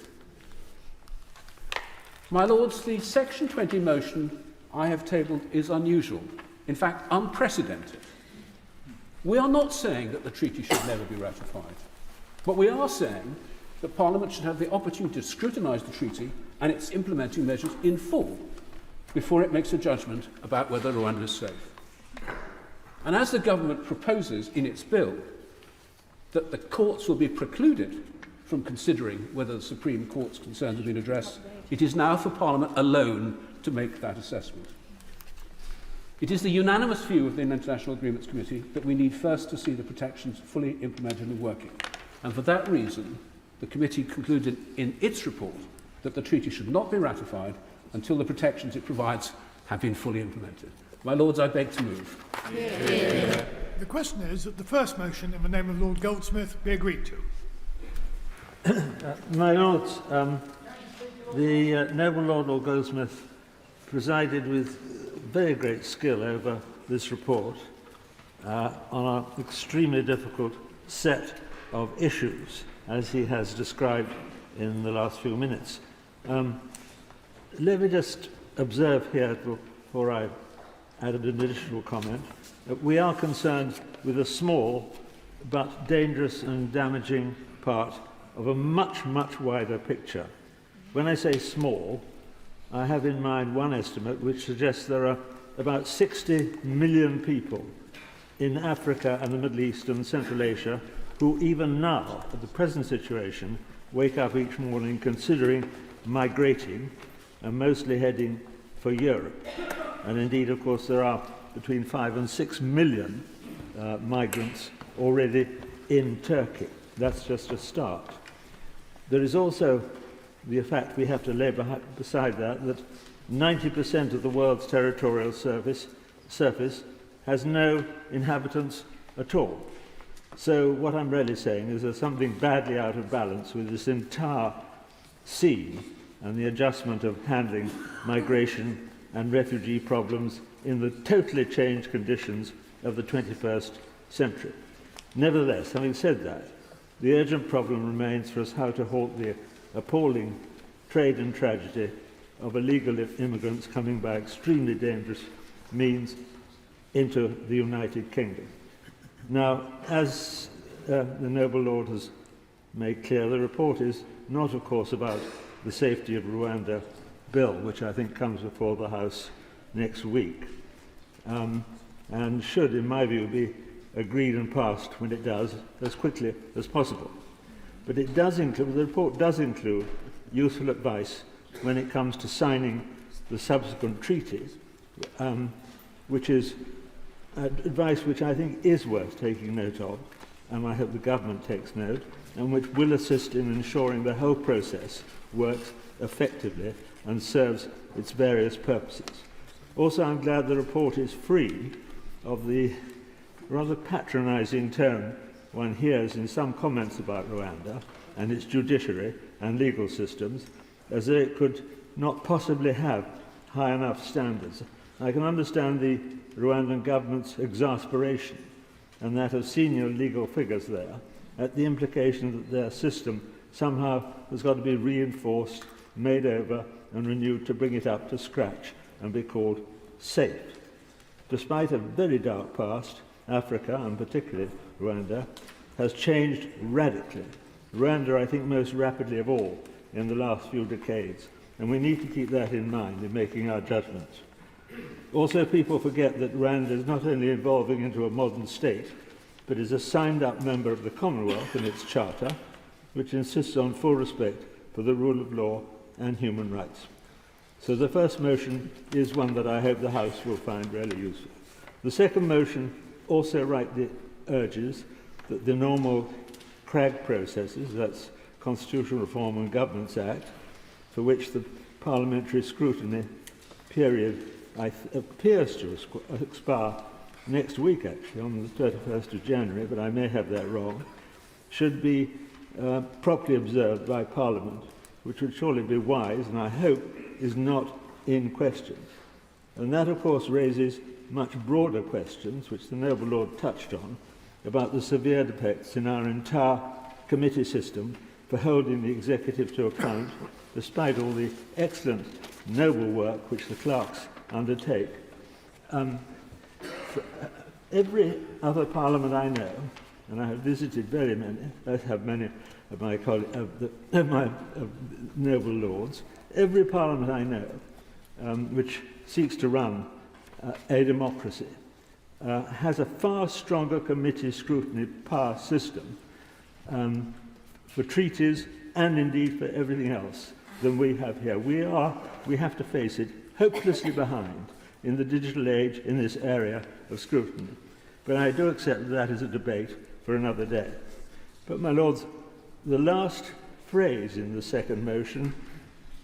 My Lords, the Section 20 motion I have tabled is unusual, in fact unprecedented. We are not saying that the treaty should never be ratified, but we are saying that Parliament should have the opportunity to scrutinise the treaty and its implementing measures in full before it makes a judgment about whether Rwanda is safe. And as the Government proposes in its bill that the courts will be precluded from considering whether the Supreme Court's concerns have been addressed, it is now for Parliament alone to make that assessment. It is the unanimous view of the International Agreements Committee that we need first to see the protections fully implemented and working. And for that reason, the committee concluded in its report that the treaty should not be ratified until the protections it provides have been fully implemented. My Lords, I beg to move. Yeah. The question is that the first motion in the name of Lord Goldsmith be agreed to. My Lords, the Noble Lord Goldsmith presided with very great skill over this report on an extremely difficult set of issues, as he has described in the last few minutes. Let me just observe here, before I add an additional comment, that we are concerned with a small but dangerous and damaging part of a much, much wider picture. When I say small, I have in mind one estimate which suggests there are about 60 million people in Africa and the Middle East and Central Asia who even now, at the present situation, wake up each morning considering migrating and mostly heading for Europe. And indeed, of course, there are between 5 and 6 million migrants already in Turkey. That's just a start. There is also the fact we have to lay beside that 90% of the world's territorial surface has no inhabitants at all. So what I'm really saying is there's something badly out of balance with this entire scene and the adjustment of handling migration and refugee problems in the totally changed conditions of the 21st century. Nevertheless, having said that, the urgent problem remains for us how to halt the appalling trade and tragedy of illegal immigrants coming by extremely dangerous means into the United Kingdom. Now, as the Noble Lord has made clear, the report is not, of course, about the safety of Rwanda bill, which I think comes before the House next week, and should, in my view, be agreed and passed when it does, as quickly as possible. But it does include, the report does include useful advice when it comes to signing the subsequent treaty, which is advice which I think is worth taking note of, and I hope the government takes note, and which will assist in ensuring the whole process works effectively and serves its various purposes. Also, I'm glad the report is free of the rather patronising tone one hears in some comments about Rwanda and its judiciary and legal systems, as though it could not possibly have high enough standards. I can understand the Rwandan government's exasperation, and that of senior legal figures there, at the implication that their system somehow has got to be reinforced, made over, and renewed to bring it up to scratch and be called safe. Despite a very dark past, Africa, and particularly Rwanda, has changed radically. Rwanda, I think, most rapidly of all in the last few decades, and we need to keep that in mind in making our judgments. Also, people forget that Rwanda is not only evolving into a modern state, but is a signed-up member of the Commonwealth in its charter, which insists on full respect for the rule of law and human rights. So the first motion is one that I hope the House will find really useful. The second motion also rightly urges that the normal CRAG processes, that's Constitutional Reform and Governance Act, for which the parliamentary scrutiny period appears to expire next week, actually, on the 31st of January, but I may have that wrong, should be properly observed by Parliament, which would surely be wise, and I hope is not in question. And that, of course, raises much broader questions, which the noble Lord touched on, about the severe defects in our entire committee system for holding the executive to account, despite all the excellent, noble work which the clerks undertake. Every other parliament I know, and I have visited very many, as have many of my colleagues, of noble lords, every parliament I know which seeks to run a democracy has a far stronger committee scrutiny power system for treaties and indeed for everything else than we have here. We have to face it, hopelessly behind in the digital age in this area of scrutiny. But I do accept that is a debate for another day. But, my lords, the last phrase in the second motion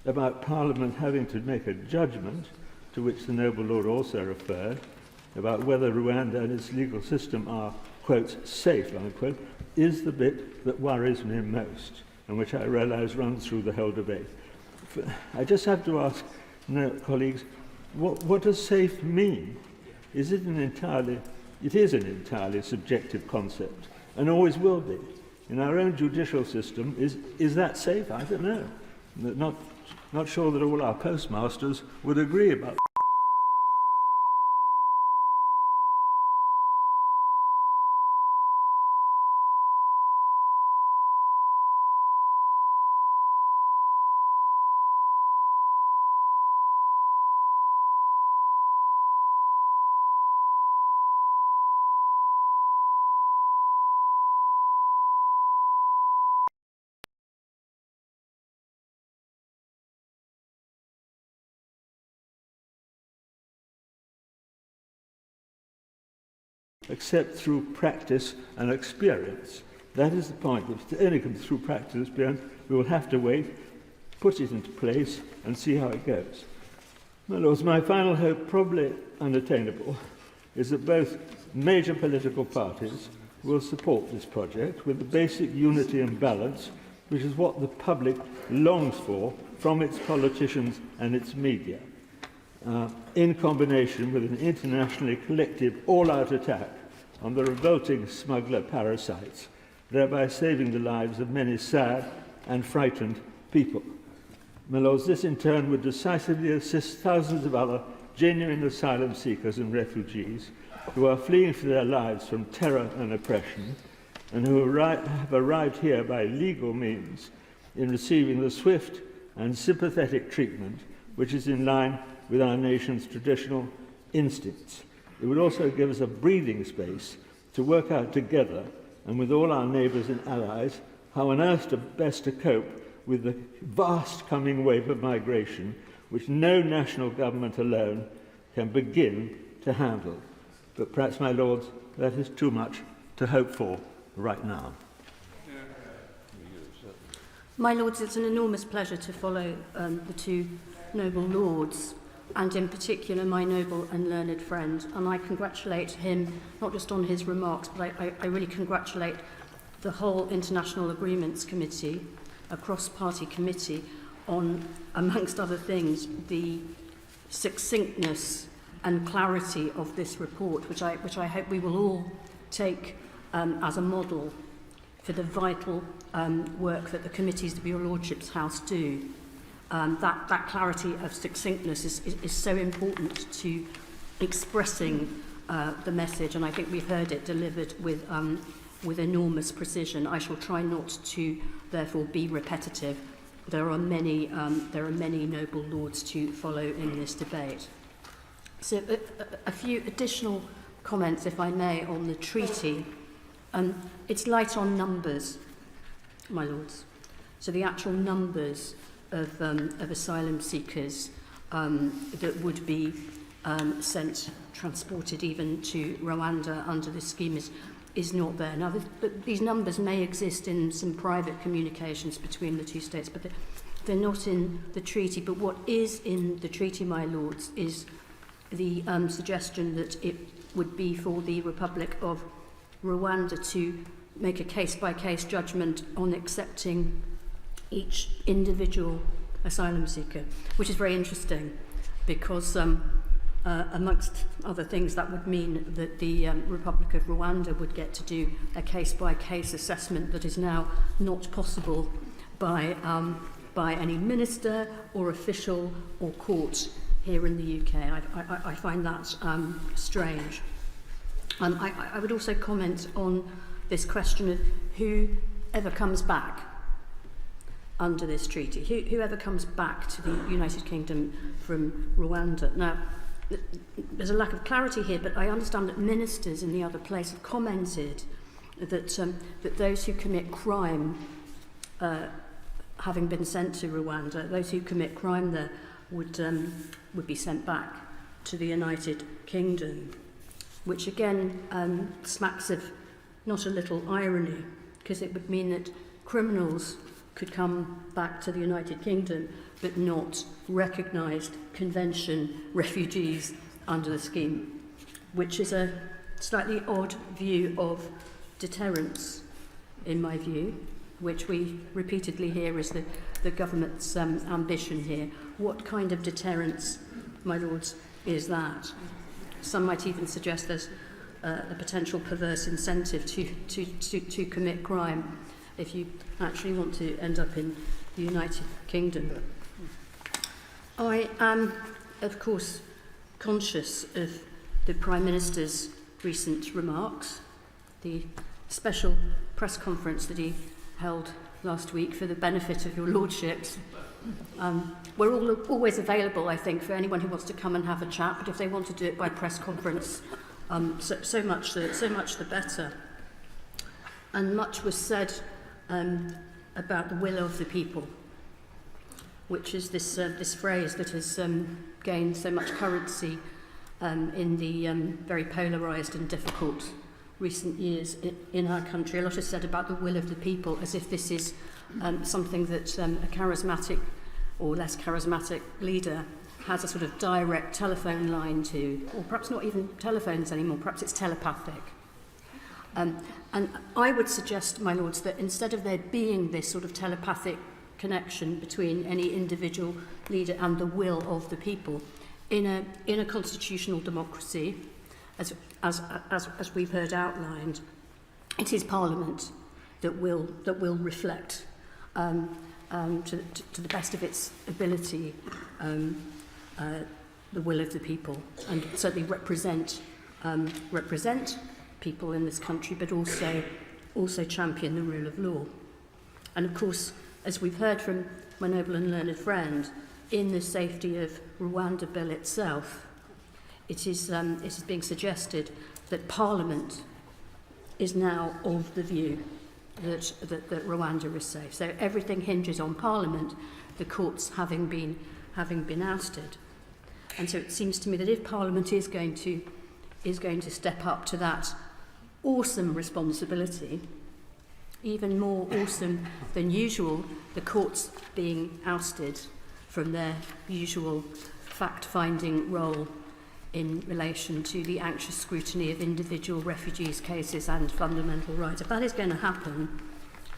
about Parliament having to make a judgment, to which the noble Lord also referred, about whether Rwanda and its legal system are, quote, safe, unquote, is the bit that worries me most, and which I realise runs through the whole debate. I just have to ask, colleagues, what does safe mean? Is it an entirely, it is an entirely subjective concept, and always will be. In our own judicial system, is that safe? I don't know. Not sure that all our postmasters would agree about. Except through practice and experience. That is the point. If it only comes through practice and experience, we will have to wait, put it into place, and see how it goes. My lords, my final hope, probably unattainable, is that both major political parties will support this project with the basic unity and balance, which is what the public longs for from its politicians and its media, in combination with an internationally collective all-out attack on the revolting smuggler parasites, thereby saving the lives of many sad and frightened people. My lords, this in turn would decisively assist thousands of other genuine asylum seekers and refugees who are fleeing for their lives from terror and oppression, and who have arrived here by legal means in receiving the swift and sympathetic treatment which is in line with our nation's traditional instincts. It would also give us a breathing space to work out together and with all our neighbours and allies how on earth best to cope with the vast coming wave of migration which no national government alone can begin to handle. But perhaps, my lords, that is too much to hope for right now. My lords, it's an enormous pleasure to follow the two noble lords, and in particular my noble and learned friend. And I congratulate him, not just on his remarks, but I really congratulate the whole International Agreements Committee, a cross-party committee, on, amongst other things, the succinctness and clarity of this report, which I hope we will all take as a model for the vital work that the committees of your Lordship's House do. That clarity of succinctness is so important to expressing the message, and I think we've heard it delivered with enormous precision. I shall try not to, therefore, be repetitive. There are many noble lords to follow in this debate. So a few additional comments, if I may, on the treaty. It's light on numbers, my lords. So the actual numbers of asylum seekers that would be transported even to Rwanda under this scheme is not there. Now, these numbers may exist in some private communications between the two states, but they're not in the treaty. But what is in the treaty, my lords, is the suggestion that it would be for the Republic of Rwanda to make a case-by-case judgment on accepting each individual asylum seeker, which is very interesting because amongst other things that would mean that the Republic of Rwanda would get to do a case-by-case assessment that is now not possible by any minister or official or court here in the UK. I find that strange. I would also comment on this question of whoever comes back under this treaty, whoever comes back to the United Kingdom from Rwanda. Now, there's a lack of clarity here, but I understand that ministers in the other place have commented that those who commit crime, having been sent to Rwanda, those who commit crime there would be sent back to the United Kingdom, which again smacks of not a little irony, because it would mean that criminals could come back to the United Kingdom but not recognised convention refugees under the scheme, which is a slightly odd view of deterrence, in my view, which we repeatedly hear is the government's ambition here. What kind of deterrence, my lords, is that? Some might even suggest there's a potential perverse incentive to commit crime if you actually want to end up in the United Kingdom. I am, of course, conscious of the Prime Minister's recent remarks, the special press conference that he held last week for the benefit of your lordships. We're always available, I think, for anyone who wants to come and have a chat, but if they want to do it by press conference, so much the better. And much was said about the will of the people, which is this phrase that has gained so much currency in the very polarised and difficult recent years in our country. A lot is said about the will of the people, as if this is something that a charismatic or less charismatic leader has a sort of direct telephone line to, or perhaps not even telephones anymore, perhaps it's telepathic. And I would suggest, my lords, that instead of there being this sort of telepathic connection between any individual leader and the will of the people, in a constitutional democracy, as we've heard outlined, it is Parliament that will reflect to the best of its ability the will of the people, and certainly represent people in this country, but also champion the rule of law. And of course, as we've heard from my noble and learned friend, in the Safety of Rwanda Bill itself, it is being suggested that Parliament is now of the view that Rwanda is safe. So everything hinges on Parliament, the courts having been ousted. And so it seems to me that if Parliament is going to step up to that awesome responsibility, even more awesome than usual, the courts being ousted from their usual fact-finding role in relation to the anxious scrutiny of individual refugees' cases and fundamental rights. If that is going to happen,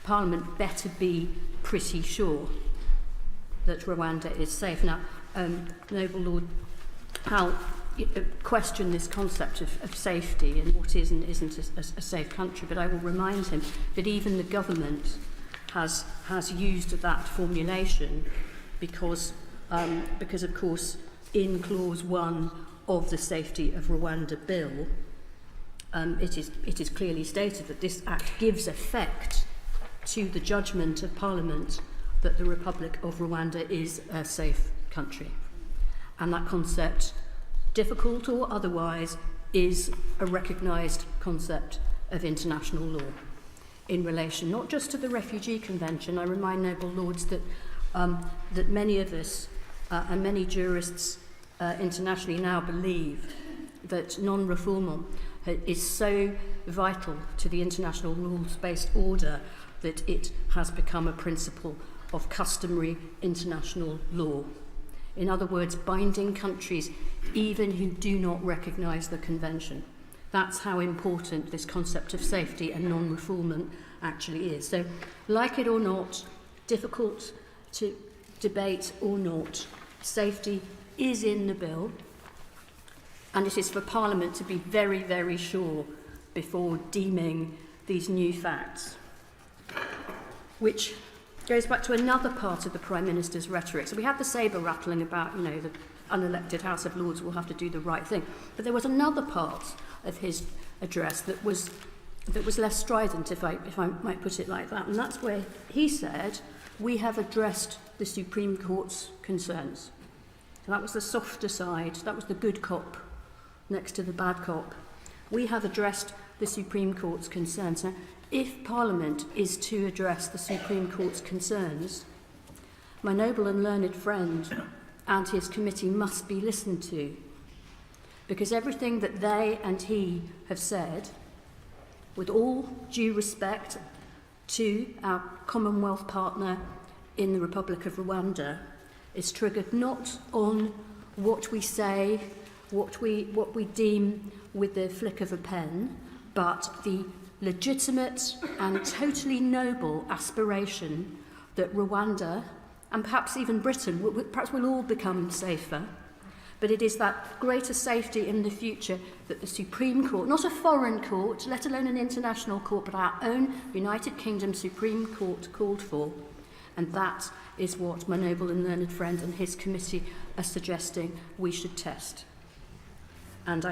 Parliament better be pretty sure that Rwanda is safe. Now, Noble Lord Howe question this concept of safety and what is and isn't a safe country, but I will remind him that even the government has used that formulation because of course, in Clause 1 of the Safety of Rwanda Bill, it is clearly stated that this Act gives effect to the judgment of Parliament that the Republic of Rwanda is a safe country. And that concept, difficult or otherwise, is a recognised concept of international law in relation not just to the Refugee Convention. I remind noble lords that many of us and many jurists internationally now believe that non-refoulement is so vital to the international rules-based order that it has become a principle of customary international law. In other words, binding countries even who do not recognise the convention. That's how important this concept of safety and non-refoulement actually is. So, like it or not, difficult to debate or not, safety is in the bill, and it is for Parliament to be very, very sure before deeming these new facts, which goes back to another part of the Prime Minister's rhetoric. So we had the sabre rattling about, the unelected House of Lords will have to do the right thing. But there was another part of his address that was less strident, if I might put it like that. And that's where he said, we have addressed the Supreme Court's concerns. So that was the softer side, that was the good cop next to the bad cop. We have addressed the Supreme Court's concerns. Now, if Parliament is to address the Supreme Court's concerns, my noble and learned friend and his committee must be listened to, because everything that they and he have said, with all due respect to our Commonwealth partner in the Republic of Rwanda, is triggered not on what we say, what we deem with the flick of a pen, but the legitimate and totally noble aspiration that Rwanda, and perhaps even Britain, perhaps we'll all become safer, but it is that greater safety in the future that the Supreme Court, not a foreign court, let alone an international court, but our own United Kingdom Supreme Court called for. And that is what my noble and learned friend and his committee are suggesting we should test. And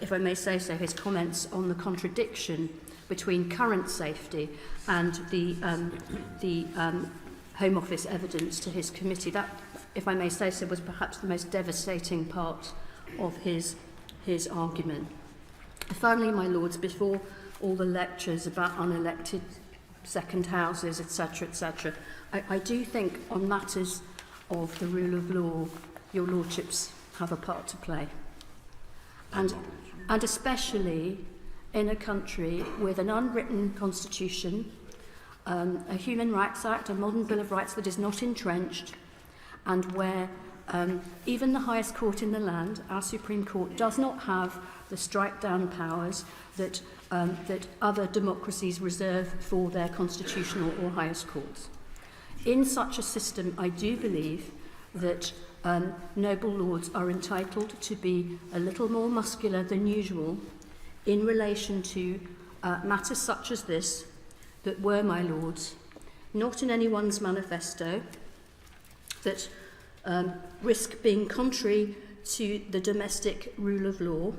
if I may say so, his comments on the contradiction between current safety and the Home Office evidence to his committee, that, if I may say so, was perhaps the most devastating part of his argument. Finally, my lords, before all the lectures about unelected second houses, etc., I do think on matters of the rule of law, your lordships have a part to play. And especially in a country with an unwritten constitution, a Human Rights Act, a modern Bill of Rights that is not entrenched, and where even the highest court in the land, our Supreme Court, does not have the strike-down powers that other democracies reserve for their constitutional or highest courts. In such a system, I do believe that noble lords are entitled to be a little more muscular than usual in relation to matters such as this, that were, my lords, not in anyone's manifesto, that risk being contrary to the domestic rule of law,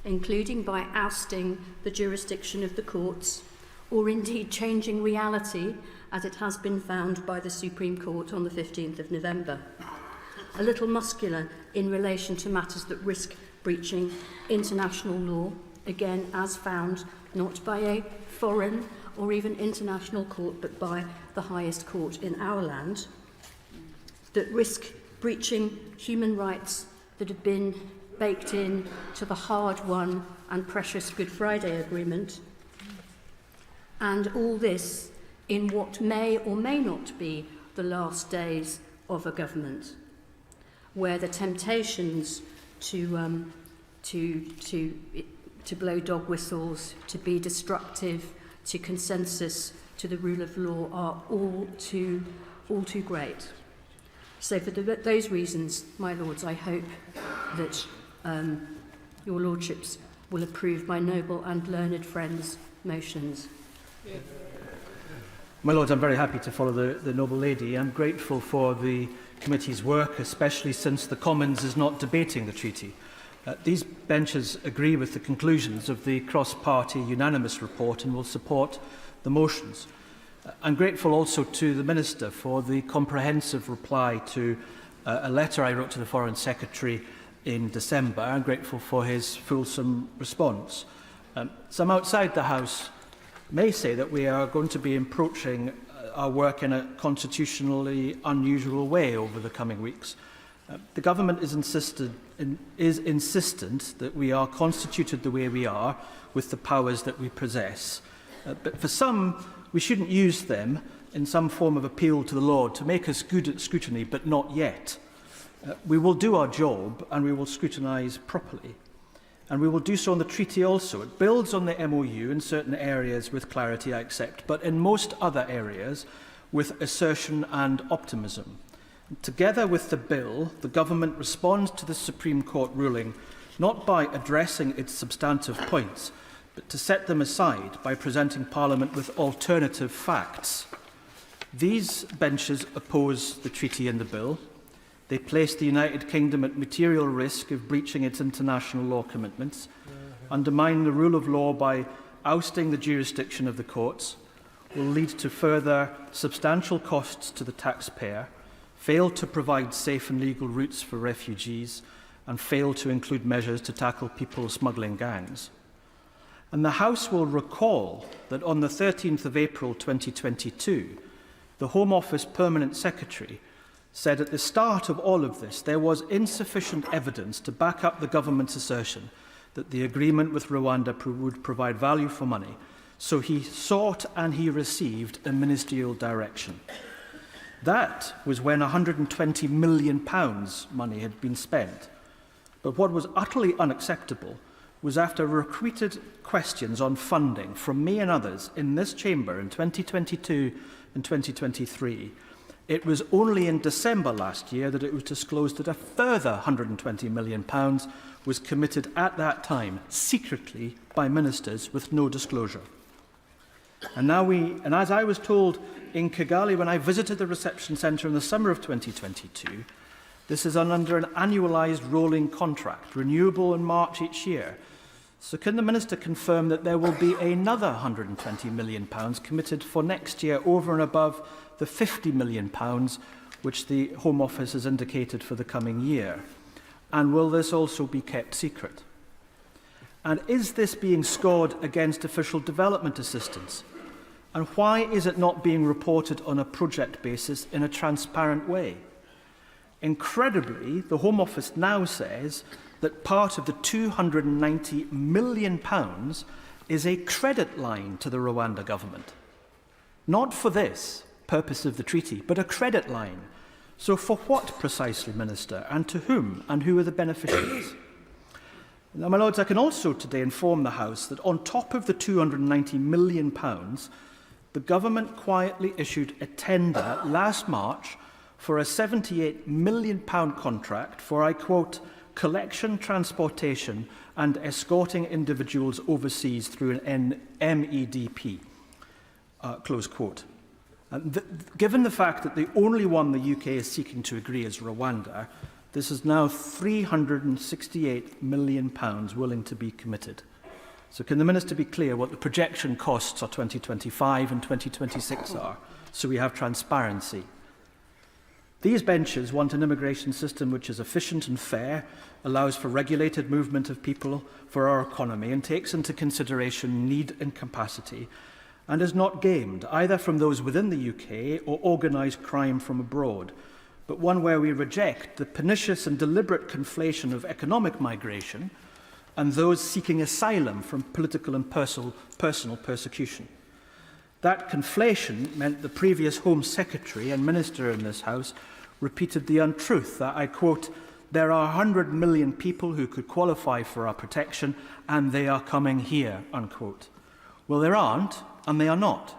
including by ousting the jurisdiction of the courts, or indeed changing reality as it has been found by the Supreme Court on the 15th of November. A little muscular in relation to matters that risk breaching international law, again as found not by a foreign or even international court but by the highest court in our land, that risk breaching human rights that have been baked in to the hard-won and precious Good Friday Agreement, and all this in what may or may not be the last days of a government, where the temptations to blow dog whistles, to be destructive, to consensus, to the rule of law are all too great. So for those reasons, my lords, I hope that your lordships will approve my noble and learned friends' motions. My lords, I'm very happy to follow the noble lady. I'm grateful for the committee's work, especially since the Commons is not debating the treaty. These benches agree with the conclusions of the cross-party unanimous report and will support the motions. I'm grateful also to the Minister for the comprehensive reply to a letter I wrote to the Foreign Secretary in December. I'm grateful for his fulsome response. Some outside the House may say that we are going to be approaching our work in a constitutionally unusual way over the coming weeks. The government is insistent that we are constituted the way we are with the powers that we possess. But for some, we shouldn't use them in some form of appeal to the Lord to make us good at scrutiny, but not yet. We will do our job and we will scrutinise properly. And we will do so on the treaty also. It builds on the MOU in certain areas with clarity, I accept, but in most other areas with assertion and optimism. Together with the bill, the government responds to the Supreme Court ruling not by addressing its substantive points, but to set them aside by presenting Parliament with alternative facts. These benches oppose the treaty and the bill. They place the United Kingdom at material risk of breaching its international law commitments, undermine the rule of law by ousting the jurisdiction of the courts, will lead to further substantial costs to the taxpayer, fail to provide safe and legal routes for refugees, and fail to include measures to tackle people smuggling gangs. And the House will recall that on the 13th of April 2022, the Home Office Permanent Secretary said at the start of all of this there was insufficient evidence to back up the government's assertion that the agreement with Rwanda would provide value for money, so he sought and he received a ministerial direction. That was when £120 million money had been spent. But what was utterly unacceptable was after repeated questions on funding from me and others in this chamber in 2022 and 2023, it was only in December last year that it was disclosed that a further £120 million was committed at that time, secretly by ministers with no disclosure. And as I was told in Kigali when I visited the reception centre in the summer of 2022, this is under an annualised rolling contract, renewable in March each year. So can the Minister confirm that there will be another £120 million committed for next year over and above the £50 million which the Home Office has indicated for the coming year? And will this also be kept secret? And is this being scored against official development assistance? And why is it not being reported on a project basis in a transparent way? Incredibly, the Home Office now says that part of the £290 million is a credit line to the Rwanda government. Not for this purpose of the treaty, but a credit line. So for what precisely, Minister, and to whom, and who are the beneficiaries? Now, my lords, I can also today inform the House that on top of the £290 million, the government quietly issued a tender last March for a £78 million contract for, I quote, collection, transportation and escorting individuals overseas through an MEDP, close quote. Given the fact that the only one the UK is seeking to agree is Rwanda, this is now £368 million willing to be committed. So can the Minister be clear what the projection costs for 2025 and 2026 are so we have transparency. These benches want an immigration system which is efficient and fair, allows for regulated movement of people for our economy, and takes into consideration need and capacity, and is not gamed either from those within the UK or organised crime from abroad, but one where we reject the pernicious and deliberate conflation of economic migration and those seeking asylum from political and personal persecution. That conflation meant the previous Home Secretary and Minister in this House repeated the untruth that, I quote, "There are 100 million people who could qualify for our protection and they are coming here," unquote. Well, there aren't, and they are not.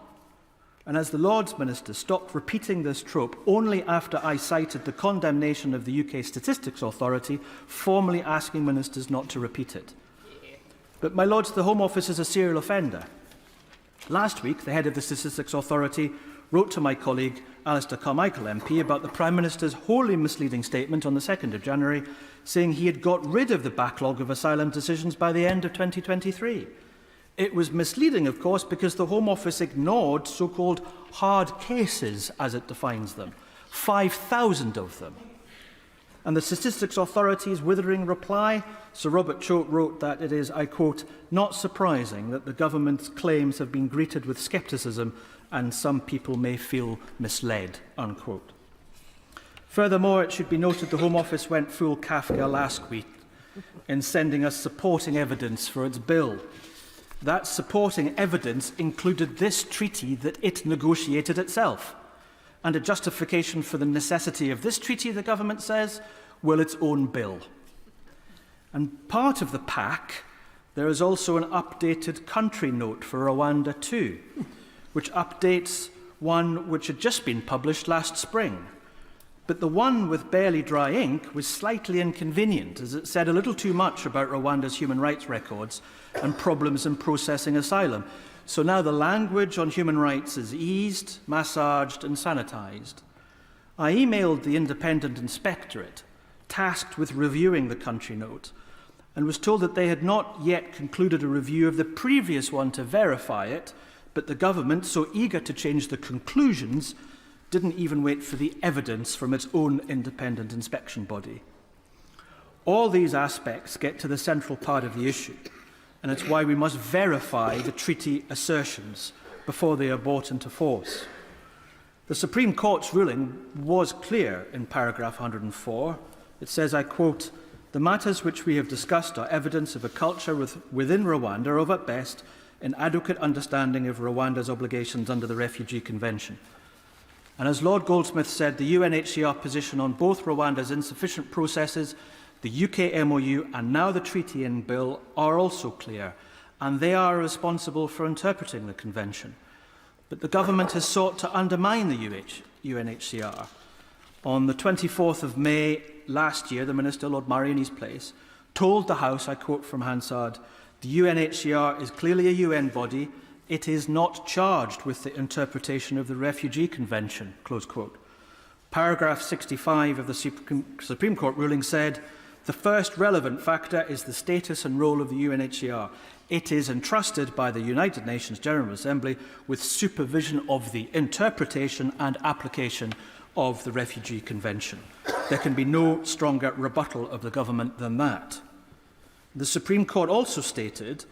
And as the Lords Minister stopped repeating this trope only after I cited the condemnation of the UK Statistics Authority, formally asking ministers not to repeat it. But, my Lords, the Home Office is a serial offender. Last week, the head of the Statistics Authority wrote to my colleague Alistair Carmichael MP about the Prime Minister's wholly misleading statement on the 2nd of January, saying he had got rid of the backlog of asylum decisions by the end of 2023. It was misleading, of course, because the Home Office ignored so-called hard cases, as it defines them, 5,000 of them. And the Statistics Authority's withering reply, Sir Robert Choate wrote that it is, I quote, "not surprising that the government's claims have been greeted with scepticism and some people may feel misled," unquote. Furthermore, it should be noted the Home Office went full Kafka last week in sending us supporting evidence for its bill. That supporting evidence included this treaty that it negotiated itself. And a justification for the necessity of this treaty, the government says, well, its own bill. And part of the pack, there is also an updated country note for Rwanda too, which updates one which had just been published last spring. But the one with barely dry ink was slightly inconvenient, as it said a little too much about Rwanda's human rights records and problems in processing asylum. So now the language on human rights is eased, massaged and sanitised. I emailed the Independent Inspectorate, tasked with reviewing the country note, and was told that they had not yet concluded a review of the previous one to verify it, but the government, so eager to change the conclusions, didn't even wait for the evidence from its own independent inspection body. All these aspects get to the central part of the issue, and it's why we must verify the treaty assertions before they are brought into force. The Supreme Court's ruling was clear in paragraph 104. It says, I quote, "The matters which we have discussed are evidence of a culture within Rwanda of, at best, an adequate understanding of Rwanda's obligations under the Refugee Convention." And as Lord Goldsmith said, the UNHCR position on both Rwanda's insufficient processes, the UK MOU and now the treaty in bill are also clear, and they are responsible for interpreting the Convention. But the government has sought to undermine the UNHCR. On the 24th of May last year, the Minister, Lord Murray, in his place, told the House, I quote from Hansard, "The UNHCR is clearly a UN body. It is not charged with the interpretation of the Refugee Convention," close quote. Paragraph 65 of the Supreme Court ruling said, "The first relevant factor is the status and role of the UNHCR. It is entrusted by the United Nations General Assembly with supervision of the interpretation and application of the Refugee Convention." There can be no stronger rebuttal of the government than that. The Supreme Court also stated,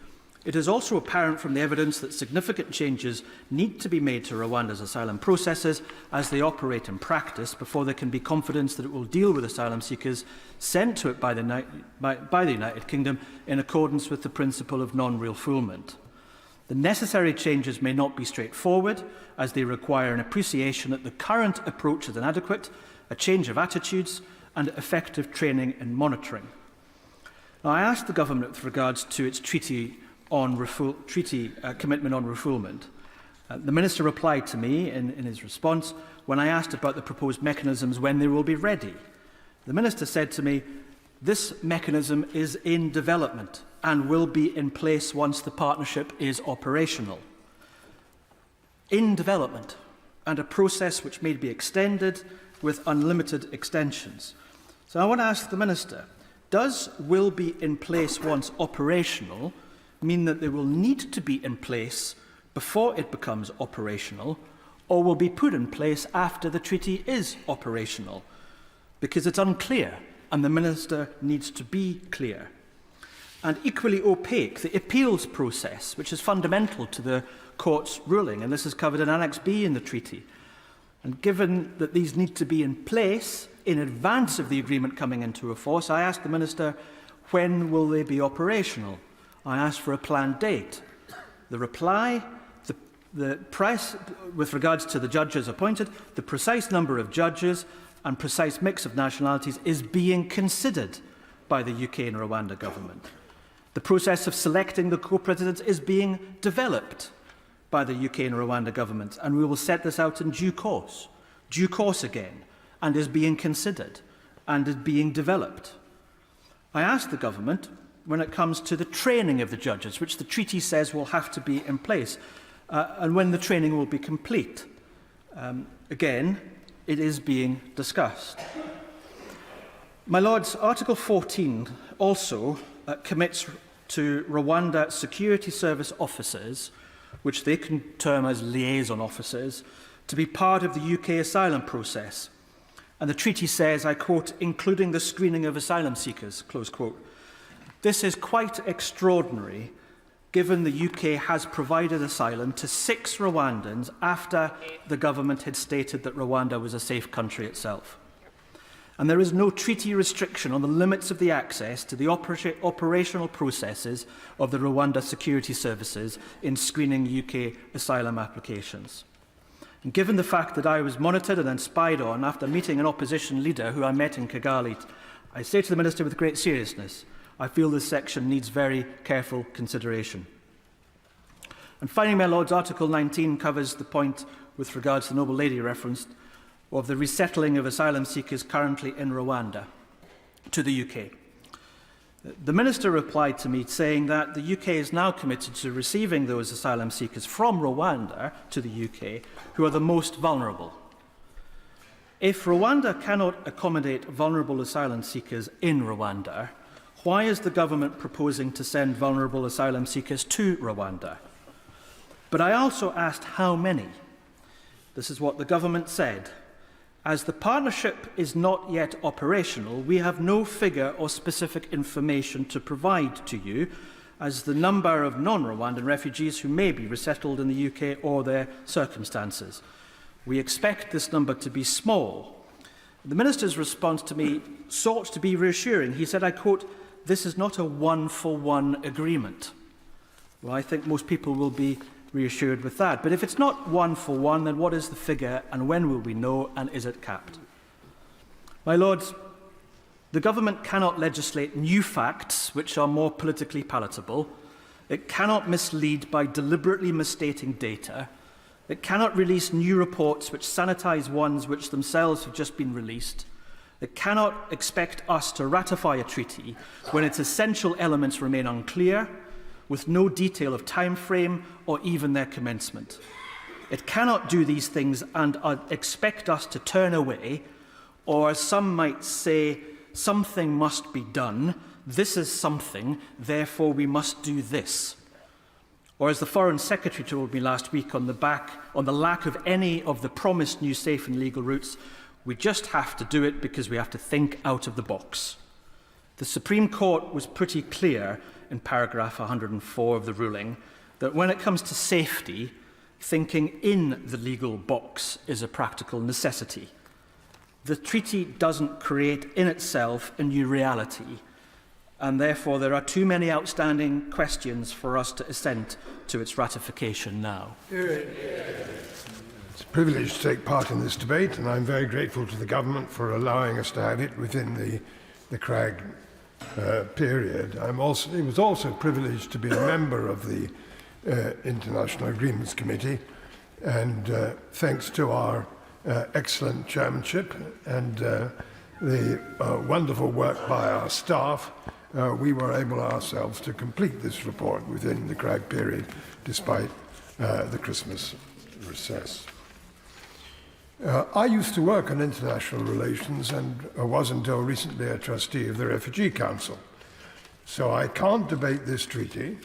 "It is also apparent from the evidence that significant changes need to be made to Rwanda's asylum processes as they operate in practice before there can be confidence that it will deal with asylum seekers sent to it by the United Kingdom in accordance with the principle of non-refoulement. The necessary changes may not be straightforward, as they require an appreciation that the current approach is inadequate, a change of attitudes, and effective training and monitoring." Now, I asked the government with regards to its treaty commitment on refoulement. The Minister replied to me in his response when I asked about the proposed mechanisms when they will be ready. The Minister said to me, "This mechanism is in development and will be in place once the partnership is operational." In development, and a process which may be extended with unlimited extensions. So I want to ask the Minister, does "will be in place once operational" mean that they will need to be in place before it becomes operational, or will be put in place after the treaty is operational? Because it's unclear, and the Minister needs to be clear. And equally opaque, the appeals process, which is fundamental to the court's ruling, and this is covered in Annex B in the treaty. And given that these need to be in place in advance of the agreement coming into force, I asked the Minister, when will they be operational? I asked for a planned date. The reply, the price, with regards to the judges appointed, the precise number of judges and precise mix of nationalities is being considered by the UK and Rwanda government. The process of selecting the co-presidents is being developed by the UK and Rwanda government, and we will set this out in due course again, and is being considered and is being developed. I asked the government, when it comes to the training of the judges, which the treaty says will have to be in place, and when the training will be complete. Again, it is being discussed. My Lords, Article 14 also commits to Rwanda Security Service officers, which they can term as liaison officers, to be part of the UK asylum process. And the treaty says, I quote, including the screening of asylum seekers, close quote. This is quite extraordinary, given the UK has provided asylum to 6 Rwandans after the government had stated that Rwanda was a safe country itself. And there is no treaty restriction on the limits of the access to the operational processes of the Rwanda Security Services in screening UK asylum applications. And given the fact that I was monitored and then spied on after meeting an opposition leader who I met in Kigali, I say to the Minister with great seriousness, I feel this section needs very careful consideration. And finally, my Lords, Article 19 covers the point with regards to the Noble Lady referenced of the resettling of asylum seekers currently in Rwanda to the UK. The Minister replied to me saying that the UK is now committed to receiving those asylum seekers from Rwanda to the UK who are the most vulnerable. If Rwanda cannot accommodate vulnerable asylum seekers in Rwanda, why is the government proposing to send vulnerable asylum seekers to Rwanda? But I also asked how many. This is what the government said. As the partnership is not yet operational, we have no figure or specific information to provide to you as the number of non-Rwandan refugees who may be resettled in the UK or their circumstances. We expect this number to be small. The Minister's response to me sought to be reassuring. He said, I quote, this is not a one-for-one agreement. Well, I think most people will be reassured with that. But if it's not one-for-one, then what is the figure and when will we know, and is it capped? My Lords, the government cannot legislate new facts which are more politically palatable. It cannot mislead by deliberately misstating data. It cannot release new reports which sanitise ones which themselves have just been released. It cannot expect us to ratify a treaty when its essential elements remain unclear, with no detail of time frame or even their commencement. It cannot do these things and expect us to turn away, or as some might say, something must be done, this is something, therefore we must do this. Or as the Foreign Secretary told me last week on the lack of any of the promised new safe and legal routes, we just have to do it because we have to think out of the box. The Supreme Court was pretty clear in paragraph 104 of the ruling that when it comes to safety, thinking in the legal box is a practical necessity. The treaty doesn't create in itself a new reality, and therefore there are too many outstanding questions for us to assent to its ratification now. It's a privilege to take part in this debate, and I'm very grateful to the government for allowing us to have it within the CRAG period. It was also a privilege to be a member of the International Agreements Committee, and thanks to our excellent chairmanship and the wonderful work by our staff, we were able ourselves to complete this report within the CRAG period, despite the Christmas recess. I used to work on international relations and was until recently a trustee of the Refugee Council. So I can't debate this treaty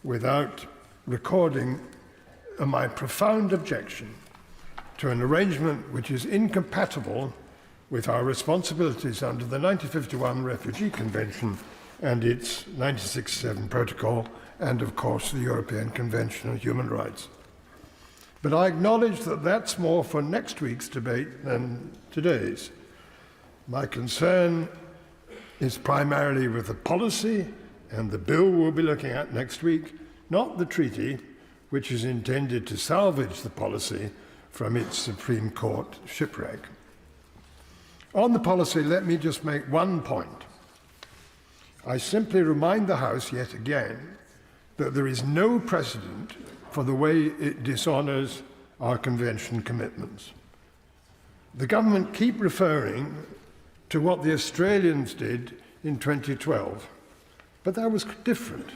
without recording my profound objection to an arrangement which is incompatible with our responsibilities under the 1951 Refugee Convention and its 1967 Protocol, and of course the European Convention on Human Rights. But I acknowledge that that's more for next week's debate than today's. My concern is primarily with the policy and the bill we'll be looking at next week, not the treaty, which is intended to salvage the policy from its Supreme Court shipwreck. On the policy, let me just make one point. I simply remind the House yet again that there is no precedent for the way it dishonours our convention commitments. The government keep referring to what the Australians did in 2012, but that was different.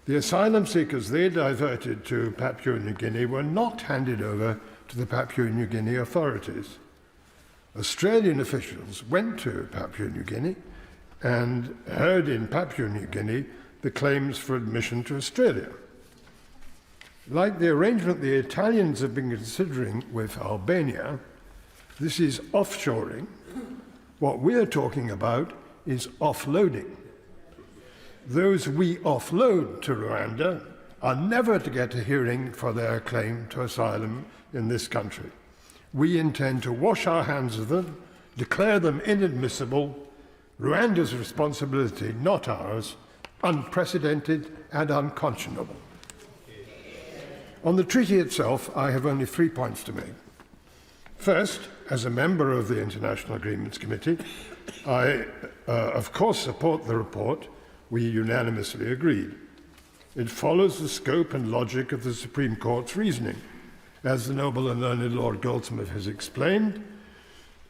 The asylum seekers they diverted to Papua New Guinea were not handed over to the Papua New Guinea authorities. Australian officials went to Papua New Guinea and heard in Papua New Guinea the claims for admission to Australia. Like the arrangement the Italians have been considering with Albania, this is offshoring. What we're talking about is offloading. Those we offload to Rwanda are never to get a hearing for their claim to asylum in this country. We intend to wash our hands of them, declare them inadmissible, Rwanda's responsibility, not ours, unprecedented and unconscionable. On the treaty itself, I have only 3 points to make. First, as a member of the International Agreements Committee, I, of course, support the report we unanimously agreed. It follows the scope and logic of the Supreme Court's reasoning. As the noble and learned Lord Goldsmith has explained,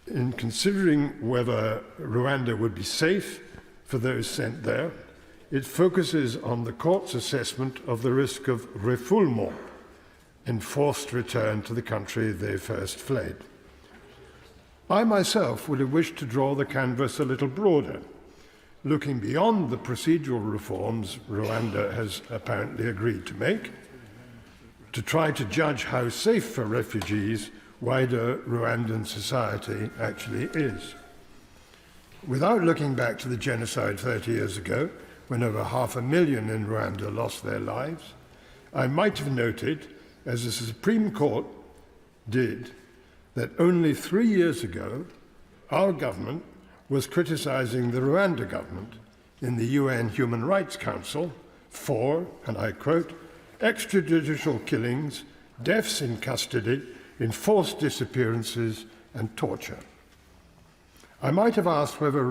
in considering whether Rwanda would be safe for those sent there, it focuses on the court's assessment of the risk of refoulement, enforced return to the country they first fled. I myself would have wished to draw the canvas a little broader, looking beyond the procedural reforms Rwanda has apparently agreed to make, to try to judge how safe for refugees wider Rwandan society actually is. Without looking back to the genocide 30 years ago, when over 500,000 in Rwanda lost their lives, I might have noted, as the Supreme Court did, that only 3 years ago, our government was criticizing the Rwanda government in the UN Human Rights Council for, and I quote, extrajudicial killings, deaths in custody, enforced disappearances, and torture. I might have asked whether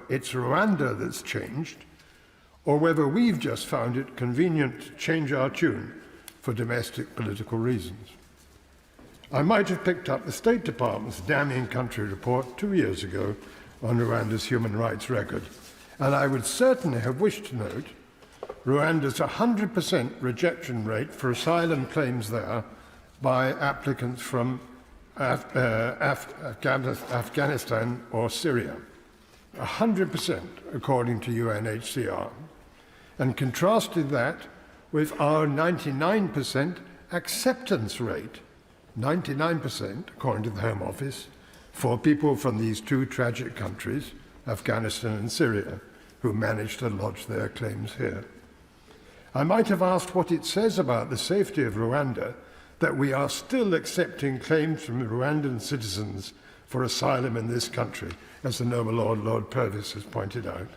it's Rwanda that's changed, or whether we've just found it convenient to change our tune for domestic political reasons. I might have picked up the State Department's damning country report 2 years ago on Rwanda's human rights record, and I would certainly have wished to note Rwanda's 100% rejection rate for asylum claims there by applicants from Afghanistan or Syria. 100% according to UNHCR, and contrasted that with our 99% acceptance rate, 99% according to the Home Office, for people from these two tragic countries, Afghanistan and Syria, who managed to lodge their claims here. I might have asked what it says about the safety of Rwanda that we are still accepting claims from Rwandan citizens for asylum in this country, as the noble Lord Purvis has pointed out.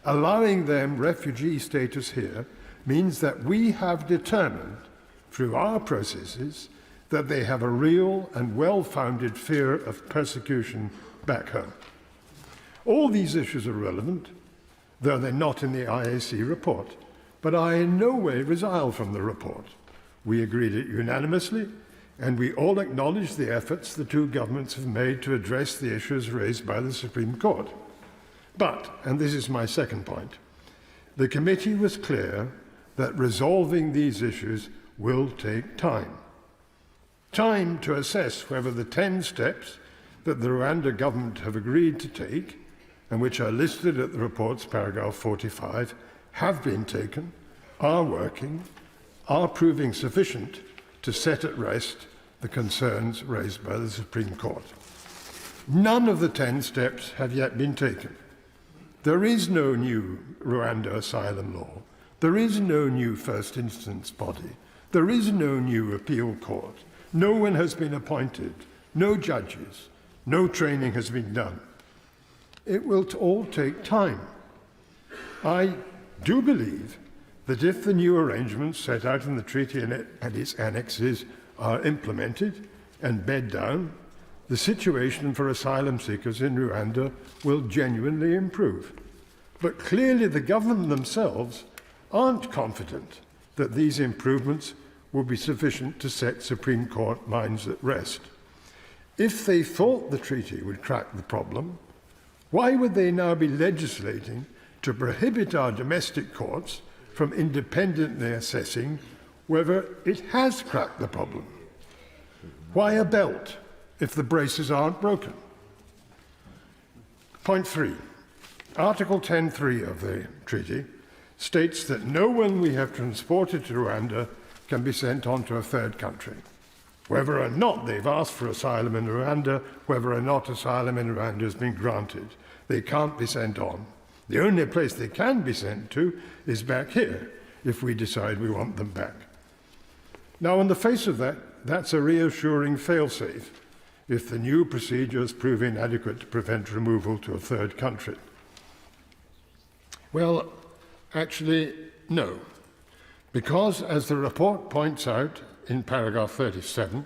Allowing them refugee status here means that we have determined, through our processes, that they have a real and well-founded fear of persecution back home. All these issues are relevant, though they're not in the IAC report, but I in no way resile from the report. We agreed it unanimously, and we all acknowledge the efforts the two governments have made to address the issues raised by the Supreme Court. But, and this is my second point, the committee was clear that resolving these issues will take time. Time to assess whether the 10 steps that the Rwanda government have agreed to take, and which are listed at the report's paragraph 45, have been taken, are working, are proving sufficient to set at rest the concerns raised by the Supreme Court. None of the 10 steps have yet been taken. There is no new Rwanda asylum law. There is no new first instance body. There is no new appeal court. No one has been appointed. No judges. No training has been done. It will all take time. I do believe that if the new arrangements set out in the treaty and its annexes are implemented and bed down, the situation for asylum seekers in Rwanda will genuinely improve. But clearly the government themselves aren't confident that these improvements will be sufficient to set Supreme Court minds at rest. If they thought the treaty would crack the problem, why would they now be legislating to prohibit our domestic courts from independently assessing whether it has cracked the problem? Why a belt if the braces aren't broken? Point 3. Article 10.3 of the treaty states that no one we have transported to Rwanda can be sent on to a third country. Whether or not they've asked for asylum in Rwanda, whether or not asylum in Rwanda has been granted, they can't be sent on. The only place they can be sent to is back here, if we decide we want them back. Now, on the face of that, that's a reassuring failsafe if the new procedures prove inadequate to prevent removal to a third country. Well, actually, no. Because, as the report points out in paragraph 37,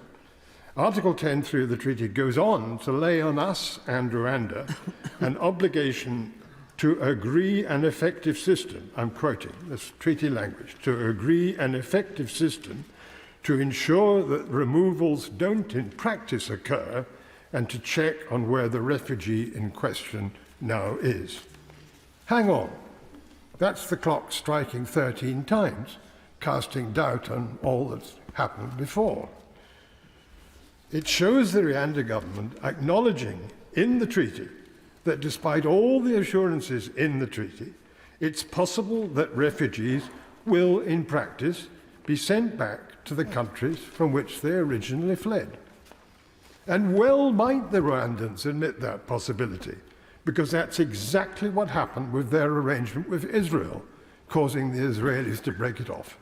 Article 10.3 of the treaty goes on to lay on us and Rwanda an obligation to agree an effective system, I'm quoting this treaty language, to agree an effective system to ensure that removals don't in practice occur and to check on where the refugee in question now is. Hang on. That's the clock striking 13 times, casting doubt on all that's happened before. It shows the Rwanda government acknowledging in the treaty that despite all the assurances in the treaty, it's possible that refugees will, in practice, be sent back to the countries from which they originally fled. And well might the Rwandans admit that possibility, because that's exactly what happened with their arrangement with Israel, causing the Israelis to break it off.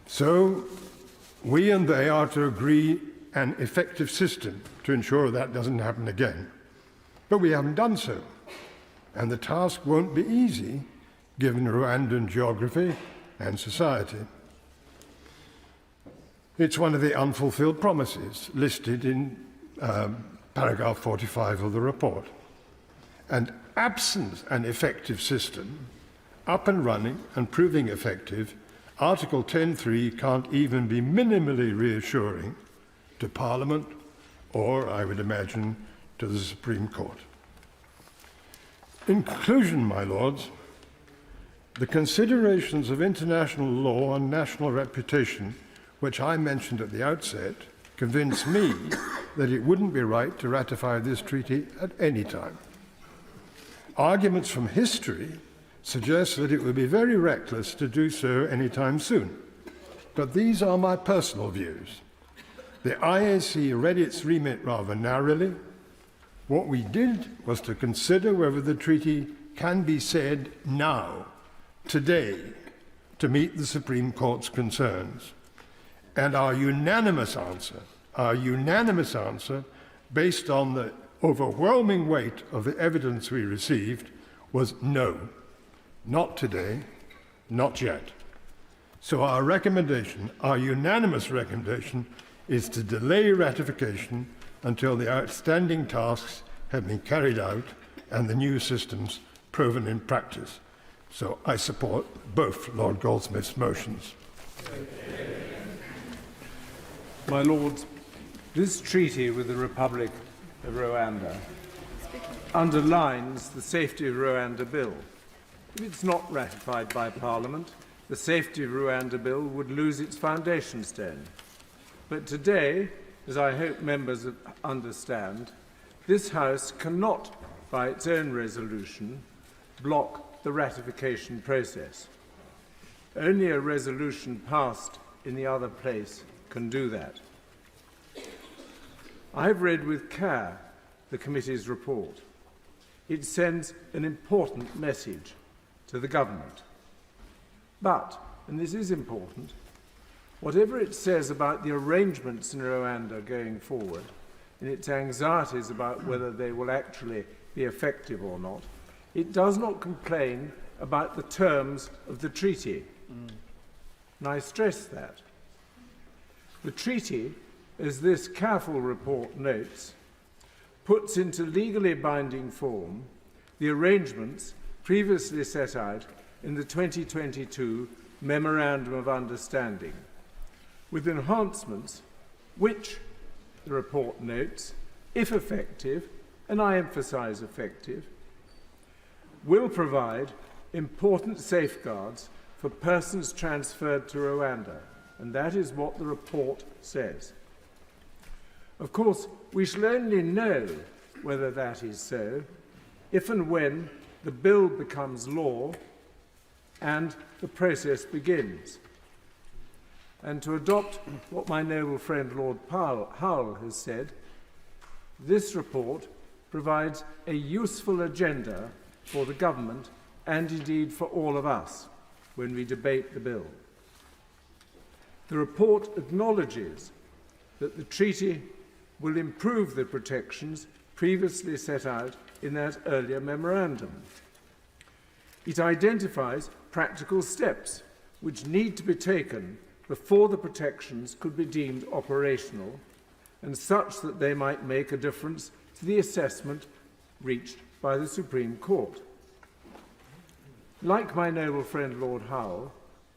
So, we and they are to agree an effective system to ensure that doesn't happen again. But we haven't done so, and the task won't be easy, given Rwandan geography and society. It's one of the unfulfilled promises listed in paragraph 45 of the report. And absent an effective system, up and running and proving effective, Article 10.3 can't even be minimally reassuring to Parliament or, I would imagine, to the Supreme Court. In conclusion, my Lords, the considerations of international law and national reputation, which I mentioned at the outset, convince me that it wouldn't be right to ratify this treaty at any time. Arguments from history suggest that it would be very reckless to do so anytime soon. But these are my personal views. The IAC read its remit rather narrowly. What we did was to consider whether the treaty can be said now, today, to meet the Supreme Court's concerns. And our unanimous answer, based on the overwhelming weight of the evidence we received, was no. Not today, not yet. So our recommendation, our unanimous recommendation, is to delay ratification until the outstanding tasks have been carried out and the new systems proven in practice. So I support both Lord Goldsmith's motions. My Lords, this treaty with the Republic of Rwanda underlines the Safety of Rwanda Bill. If it's not ratified by Parliament, the Safety of Rwanda Bill would lose its foundation stone. But today, as I hope members understand, this House cannot, by its own resolution, block the ratification process. Only a resolution passed in the other place can do that. I've read with care the committee's report. It sends an important message to the government. But, and this is important, whatever it says about the arrangements in Rwanda going forward, and its anxieties about whether they will actually be effective or not, it does not complain about the terms of the treaty. And I stress that. The treaty, as this careful report notes, puts into legally binding form the arrangements previously set out in the 2022 Memorandum of Understanding, with enhancements which, the report notes, if effective, and I emphasise effective, will provide important safeguards for persons transferred to Rwanda, and that is what the report says. Of course, we shall only know whether that is so if and when the bill becomes law and the process begins. And to adopt what my noble friend Lord Howell has said, this report provides a useful agenda for the government and indeed for all of us when we debate the bill. The report acknowledges that the treaty will improve the protections previously set out in that earlier memorandum. It identifies practical steps which need to be taken before the protections could be deemed operational and such that they might make a difference to the assessment reached by the Supreme Court. Like my noble friend Lord Howell,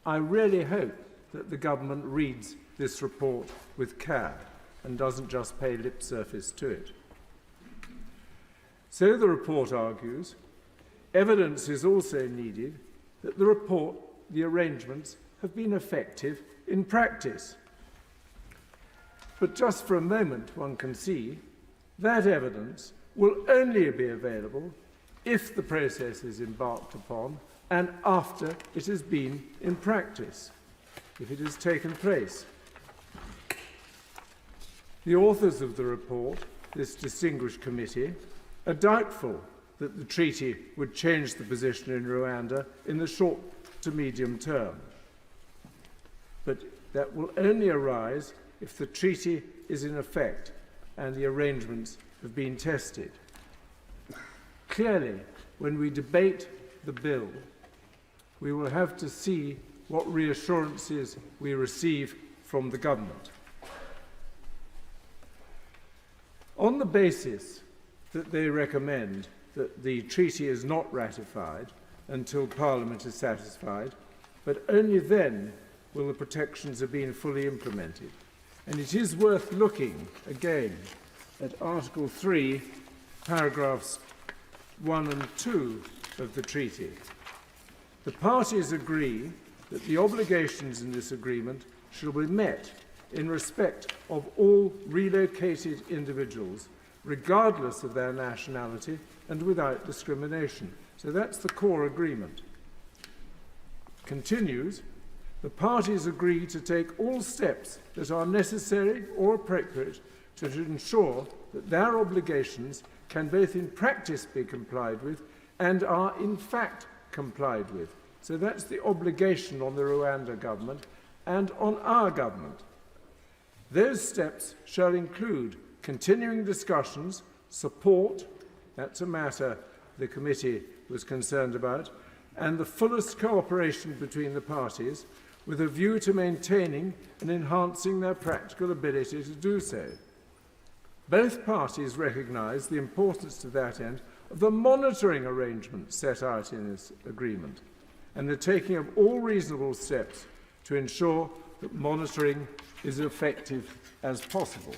I really hope that the government reads this report with care and doesn't just pay lip service to it. So the report argues, evidence is also needed that the arrangements have been effective in practice. But just for a moment, one can see that evidence will only be available if the process is embarked upon and after it has been in practice, if it has taken place. The authors of the report, this distinguished committee, are doubtful that the treaty would change the position in Rwanda in the short to medium term. But that will only arise if the treaty is in effect and the arrangements have been tested. Clearly, when we debate the bill, we will have to see what reassurances we receive from the government. On the basis that they recommend that the treaty is not ratified until Parliament is satisfied, but only then will the protections have been fully implemented. And it is worth looking again at Article 3, paragraphs 1 and 2 of the treaty. The parties agree that the obligations in this agreement shall be met in respect of all relocated individuals, regardless of their nationality and without discrimination. So that's the core agreement. Continues, the parties agree to take all steps that are necessary or appropriate to ensure that their obligations can both in practice be complied with and are in fact complied with. So that's the obligation on the Rwanda government and on our government. Those steps shall include continuing discussions, support, that's a matter the committee was concerned about, and the fullest cooperation between the parties with a view to maintaining and enhancing their practical ability to do so. Both parties recognise the importance to that end of the monitoring arrangements set out in this agreement and the taking of all reasonable steps to ensure that monitoring is as effective as possible.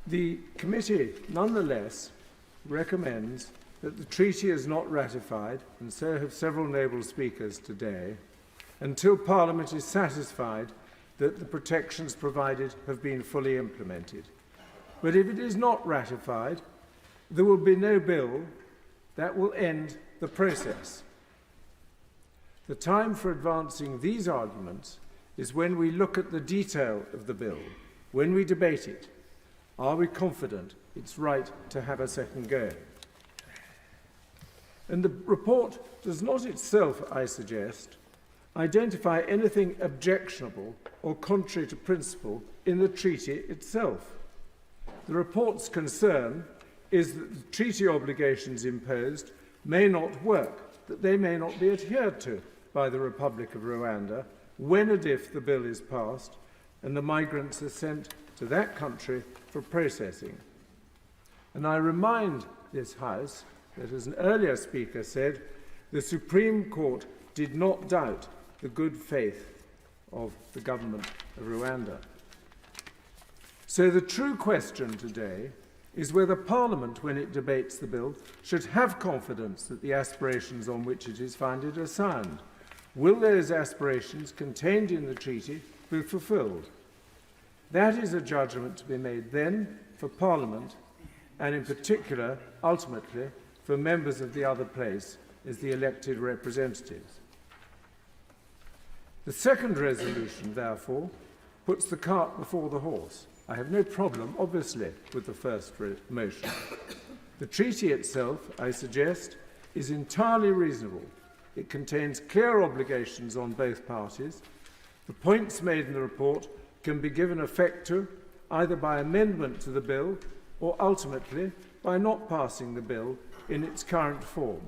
The committee, nonetheless, recommends that the treaty is not ratified, and so have several noble speakers today, until Parliament is satisfied that the protections provided have been fully implemented. But if it is not ratified, there will be no bill that will end the process. The time for advancing these arguments is when we look at the detail of the bill, when we debate it. Are we confident it's right to have a second go? And the report does not itself, I suggest, identify anything objectionable or contrary to principle in the treaty itself. The report's concern is that the treaty obligations imposed may not work, that they may not be adhered to by the Republic of Rwanda when and if the bill is passed and the migrants are sent to that country for processing. And I remind this House that, as an earlier speaker said, the Supreme Court did not doubt the good faith of the government of Rwanda. So the true question today is whether Parliament, when it debates the bill, should have confidence that the aspirations on which it is founded are sound. Will those aspirations contained in the treaty be fulfilled? That is a judgment to be made then for Parliament, and in particular, ultimately, for members of the other place as the elected representatives. The second resolution, therefore, puts the cart before the horse. I have no problem, obviously, with the first motion. The treaty itself, I suggest, is entirely reasonable. It contains clear obligations on both parties. The points made in the report can be given effect to either by amendment to the bill or ultimately by not passing the bill in its current form.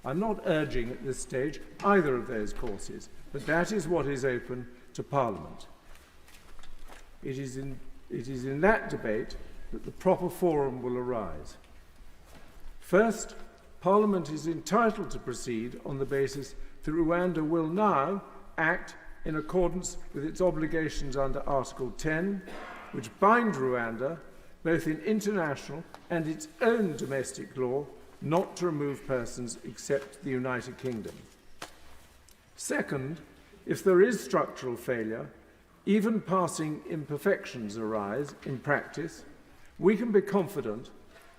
I'm not urging at this stage either of those courses, but that is what is open to Parliament. It is in that debate that the proper forum will arise. First, Parliament is entitled to proceed on the basis that Rwanda will now act in accordance with its obligations under Article 10, which bind Rwanda, both in international and its own domestic law, not to remove persons except the United Kingdom. Second, if there is structural failure, even passing imperfections arise in practice, we can be confident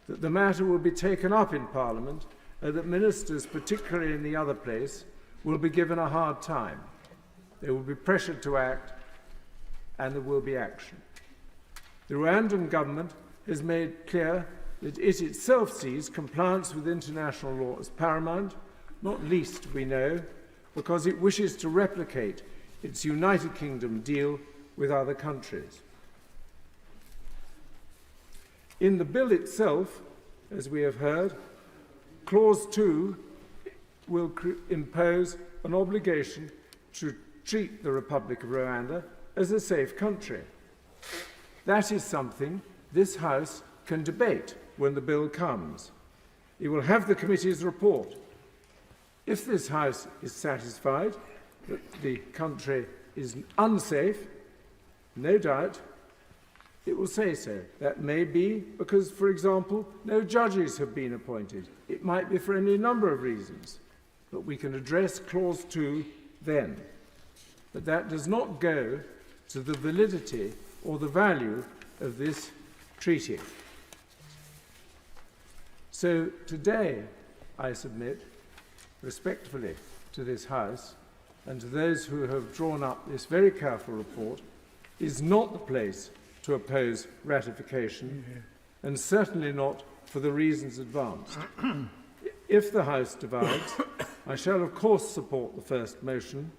that the matter will be taken up in Parliament and that ministers, particularly in the other place, will be given a hard time. They will be pressured to act, and there will be action. The Rwandan government has made clear that it itself sees compliance with international law as paramount, not least, we know, because it wishes to replicate its United Kingdom deal with other countries. In the bill itself, as we have heard, Clause 2 will impose an obligation to treat the Republic of Rwanda as a safe country. That is something this House can debate when the bill comes. It will have the committee's report. If this House is satisfied that the country is unsafe, no doubt it will say so. That may be because, for example, no judges have been appointed. It might be for any number of reasons. But we can address Clause 2 then. But that does not go to the validity or the value of this treaty. So today, I submit respectfully to this House and to those who have drawn up this very careful report, is not the place to oppose ratification, and certainly not for the reasons advanced. If the House divides, I shall of course support the first motion,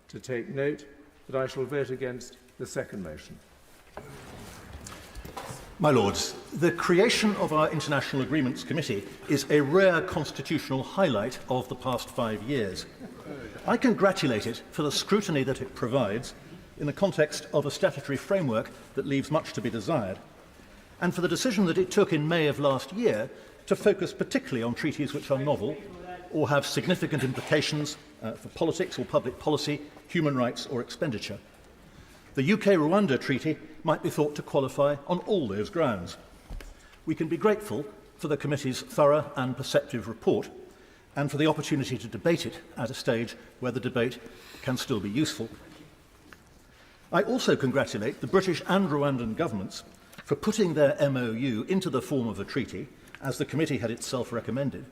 to take note that I shall vote against the second motion. My Lords, the creation of our International Agreements Committee is a rare constitutional highlight of the past 5 years. I congratulate it for the scrutiny that it provides in the context of a statutory framework that leaves much to be desired, and for the decision that it took in May of last year to focus particularly on treaties which are novel or have significant implications for politics or public policy, human rights or expenditure. The uk-Rwanda treaty might be thought to qualify on all those grounds. We can be grateful for the committee's thorough and perceptive report and for the opportunity to debate it at a stage where the debate can still be useful. I also congratulate the British and Rwandan governments for putting their MOU into the form of a treaty, as the committee had itself recommended,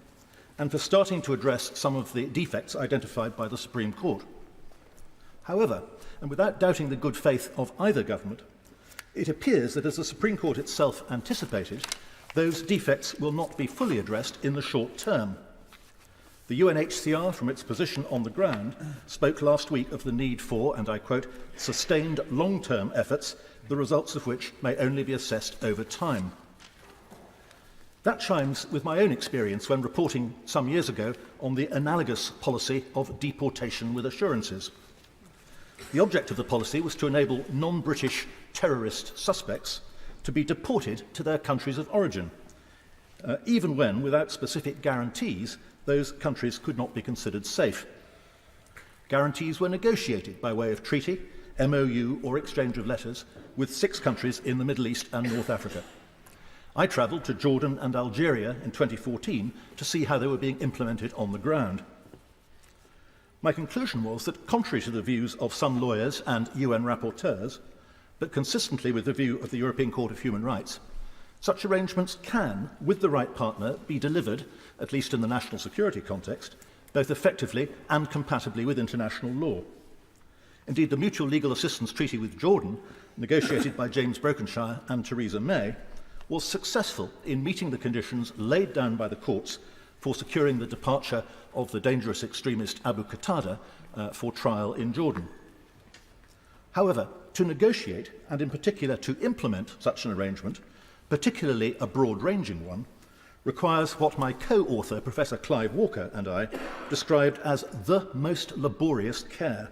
and for starting to address some of the defects identified by the Supreme Court. However, and without doubting the good faith of either government, it appears that, as the Supreme Court itself anticipated, those defects will not be fully addressed in the short term. The UNHCR, from its position on the ground, spoke last week of the need for, and I quote, sustained long-term efforts, the results of which may only be assessed over time. That chimes with my own experience when reporting some years ago on the analogous policy of deportation with assurances. The object of the policy was to enable non-British terrorist suspects to be deported to their countries of origin, even when, without specific guarantees, those countries could not be considered safe. Guarantees were negotiated by way of treaty, MOU or exchange of letters with 6 countries in the Middle East and North Africa. I travelled to Jordan and Algeria in 2014 to see how they were being implemented on the ground. My conclusion was that, contrary to the views of some lawyers and UN rapporteurs, but consistently with the view of the European Court of Human Rights, such arrangements can, with the right partner, be delivered, at least in the national security context, both effectively and compatibly with international law. Indeed, the Mutual Legal Assistance Treaty with Jordan, negotiated by James Brokenshire and Theresa May, was successful in meeting the conditions laid down by the courts for securing the departure of the dangerous extremist Abu Qatada for trial in Jordan. However, to negotiate, and in particular to implement such an arrangement, particularly a broad-ranging one, requires what my co-author, Professor Clive Walker, and I described as the most laborious care.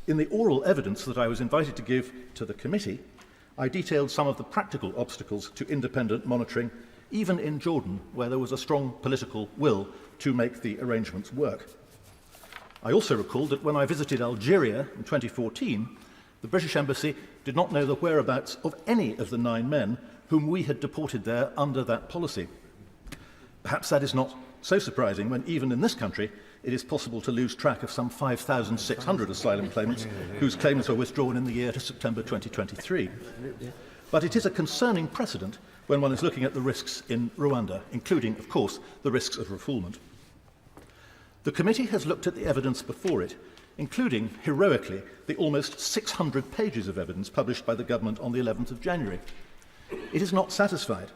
In the oral evidence that I was invited to give to the committee, I detailed some of the practical obstacles to independent monitoring, even in Jordan, where there was a strong political will to make the arrangements work. I also recalled that when I visited Algeria in 2014, the British Embassy did not know the whereabouts of any of the 9 men whom we had deported there under that policy. Perhaps that is not so surprising when, even in this country, it is possible to lose track of some 5,600 asylum claimants whose claims were withdrawn in the year to September 2023. But it is a concerning precedent when one is looking at the risks in Rwanda, including, of course, the risks of refoulement. The committee has looked at the evidence before it, including, heroically, the almost 600 pages of evidence published by the government on the 11th of January. It is not satisfied.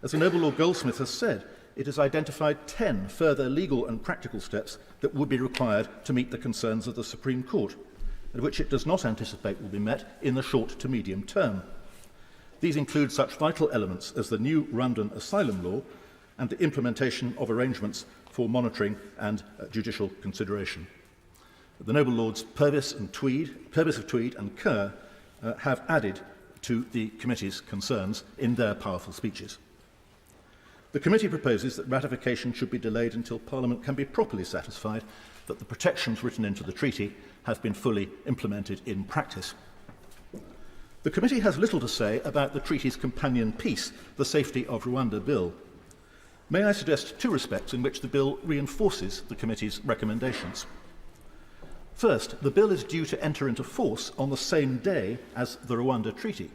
As the Noble Lord Goldsmith has said, it has identified 10 further legal and practical steps that would be required to meet the concerns of the Supreme Court, and which it does not anticipate will be met in the short to medium term. These include such vital elements as the new Rwandan asylum law and the implementation of arrangements for monitoring and judicial consideration. The Noble Lords Purvis of Tweed and Kerr have added to the committee's concerns in their powerful speeches. The committee proposes that ratification should be delayed until Parliament can be properly satisfied that the protections written into the treaty have been fully implemented in practice. The committee has little to say about the treaty's companion piece, the Safety of Rwanda Bill. May I suggest 2 respects in which the bill reinforces the committee's recommendations. First, the bill is due to enter into force on the same day as the Rwanda Treaty,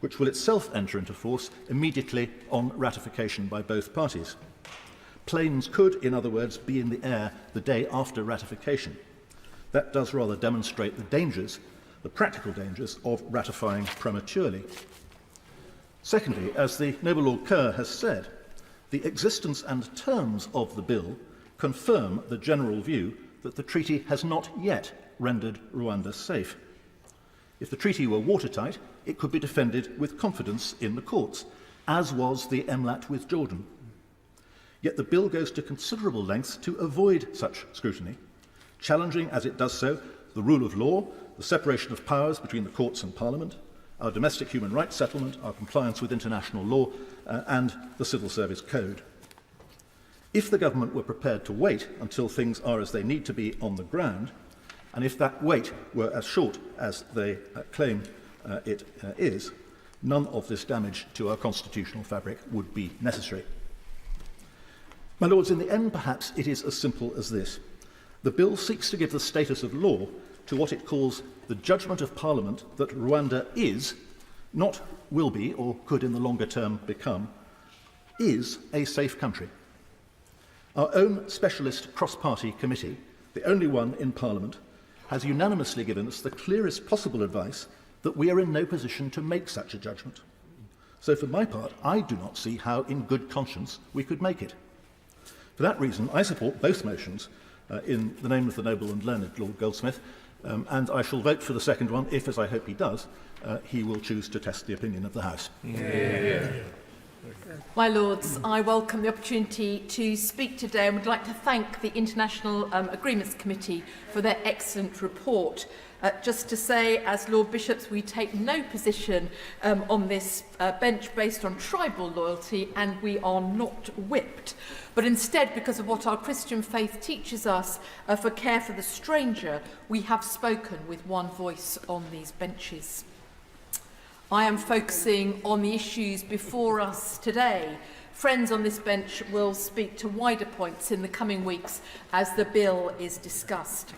which will itself enter into force immediately on ratification by both parties. Planes could, in other words, be in the air the day after ratification. That does rather demonstrate the dangers, the practical dangers, of ratifying prematurely. Secondly, as the Noble Lord Kerr has said, the existence and terms of the bill confirm the general view that the treaty has not yet rendered Rwanda safe. If the treaty were watertight, it could be defended with confidence in the courts, as was the MLAT with Jordan. Yet the bill goes to considerable lengths to avoid such scrutiny, challenging as it does so the rule of law, the separation of powers between the courts and Parliament, our domestic human rights settlement, our compliance with international law, and the Civil Service Code. If the government were prepared to wait until things are as they need to be on the ground, and if that wait were as short as they claim it is, none of this damage to our constitutional fabric would be necessary. My Lords, in the end, perhaps it is as simple as this. The bill seeks to give the status of law to what it calls the judgment of Parliament that Rwanda is, not will be or could in the longer term become, is a safe country. Our own specialist cross-party committee, the only one in Parliament, has unanimously given us the clearest possible advice that we are in no position to make such a judgment. So for my part, I do not see how in good conscience we could make it. For that reason, I support both motions in the name of the noble and learned Lord Goldsmith, and I shall vote for the second one if, as I hope he does, he will choose to test the opinion of the House. My Lords, I welcome the opportunity to speak today and would like to thank the International Agreements Committee for their excellent report. Just to say, as Lord Bishops, we take no position on this bench based on tribal loyalty, and we are not whipped. But instead, because of what our Christian faith teaches us for care for the stranger, we have spoken with one voice on these benches. I am focusing on the issues before us today. Friends on this bench will speak to wider points in the coming weeks as the bill is discussed.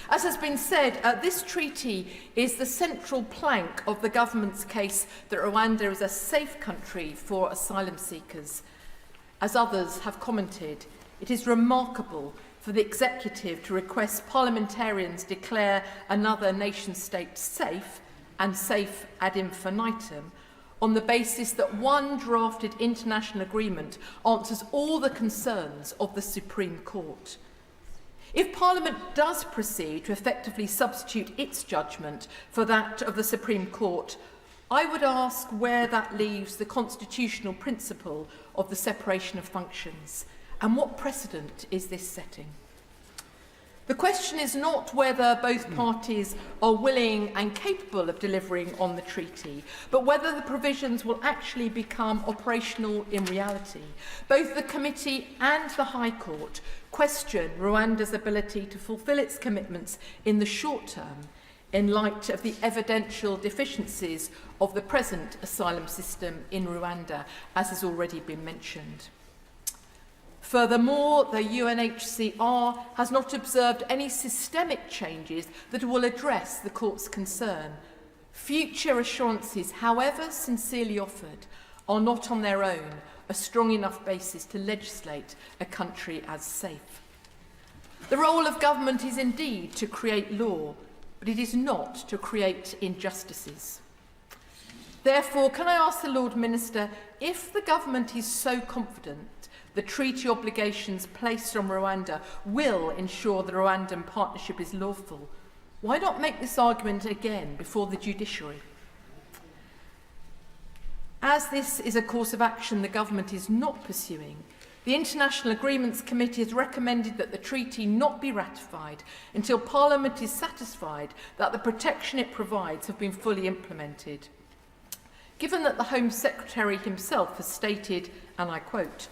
As has been said, this treaty is the central plank of the government's case that Rwanda is a safe country for asylum seekers. As others have commented, it is remarkable for the executive to request parliamentarians declare another nation-state safe and safe ad infinitum on the basis that one drafted international agreement answers all the concerns of the Supreme Court. If Parliament does proceed to effectively substitute its judgment for that of the Supreme Court, I would ask where that leaves the constitutional principle of the separation of functions, and what precedent is this setting? The question is not whether both parties are willing and capable of delivering on the treaty, but whether the provisions will actually become operational in reality. Both the committee and the High Court question Rwanda's ability to fulfil its commitments in the short term in light of the evidential deficiencies of the present asylum system in Rwanda, as has already been mentioned. Furthermore, the UNHCR has not observed any systemic changes that will address the court's concern. Future assurances, however sincerely offered, are not on their own a strong enough basis to legislate a country as safe. The role of government is indeed to create law, but it is not to create injustices. Therefore, can I ask the Lord Minister, if the government is so confident the treaty obligations placed on Rwanda will ensure the Rwandan partnership is lawful, why not make this argument again before the judiciary? As this is a course of action the government is not pursuing, the International Agreements Committee has recommended that the treaty not be ratified until Parliament is satisfied that the protection it provides have been fully implemented. Given that the Home Secretary himself has stated, and I quote,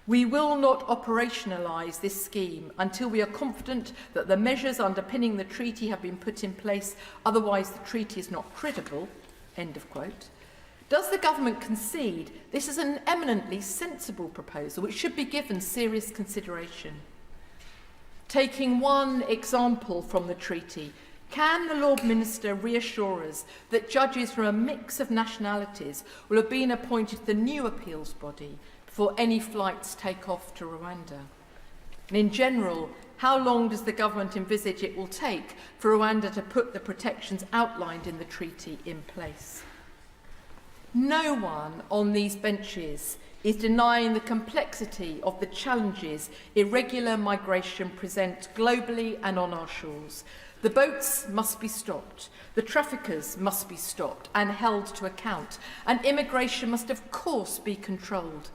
"We will not operationalise this scheme until we are confident that the measures underpinning the treaty have been put in place, otherwise the treaty is not credible," end of quote. Does the government concede this is an eminently sensible proposal which should be given serious consideration? Taking one example from the treaty, can the Lord Minister reassure us that judges from a mix of nationalities will have been appointed to the new appeals body before any flights take off to Rwanda? And in general, how long does the government envisage it will take for Rwanda to put the protections outlined in the treaty in place? No one on these benches is denying the complexity of the challenges irregular migration presents globally and on our shores. The boats must be stopped, the traffickers must be stopped and held to account, and immigration must of course be controlled.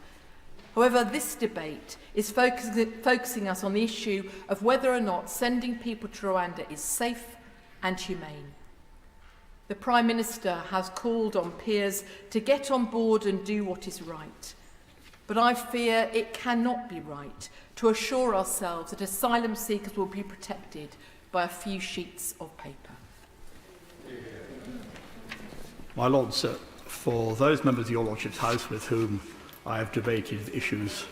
However, this debate is focusing us on the issue of whether or not sending people to Rwanda is safe and humane. The Prime Minister has called on peers to get on board and do what is right. But I fear it cannot be right to assure ourselves that asylum seekers will be protected by a few sheets of paper. My Lords, for those members of your Lordship's House with whom I have debated issues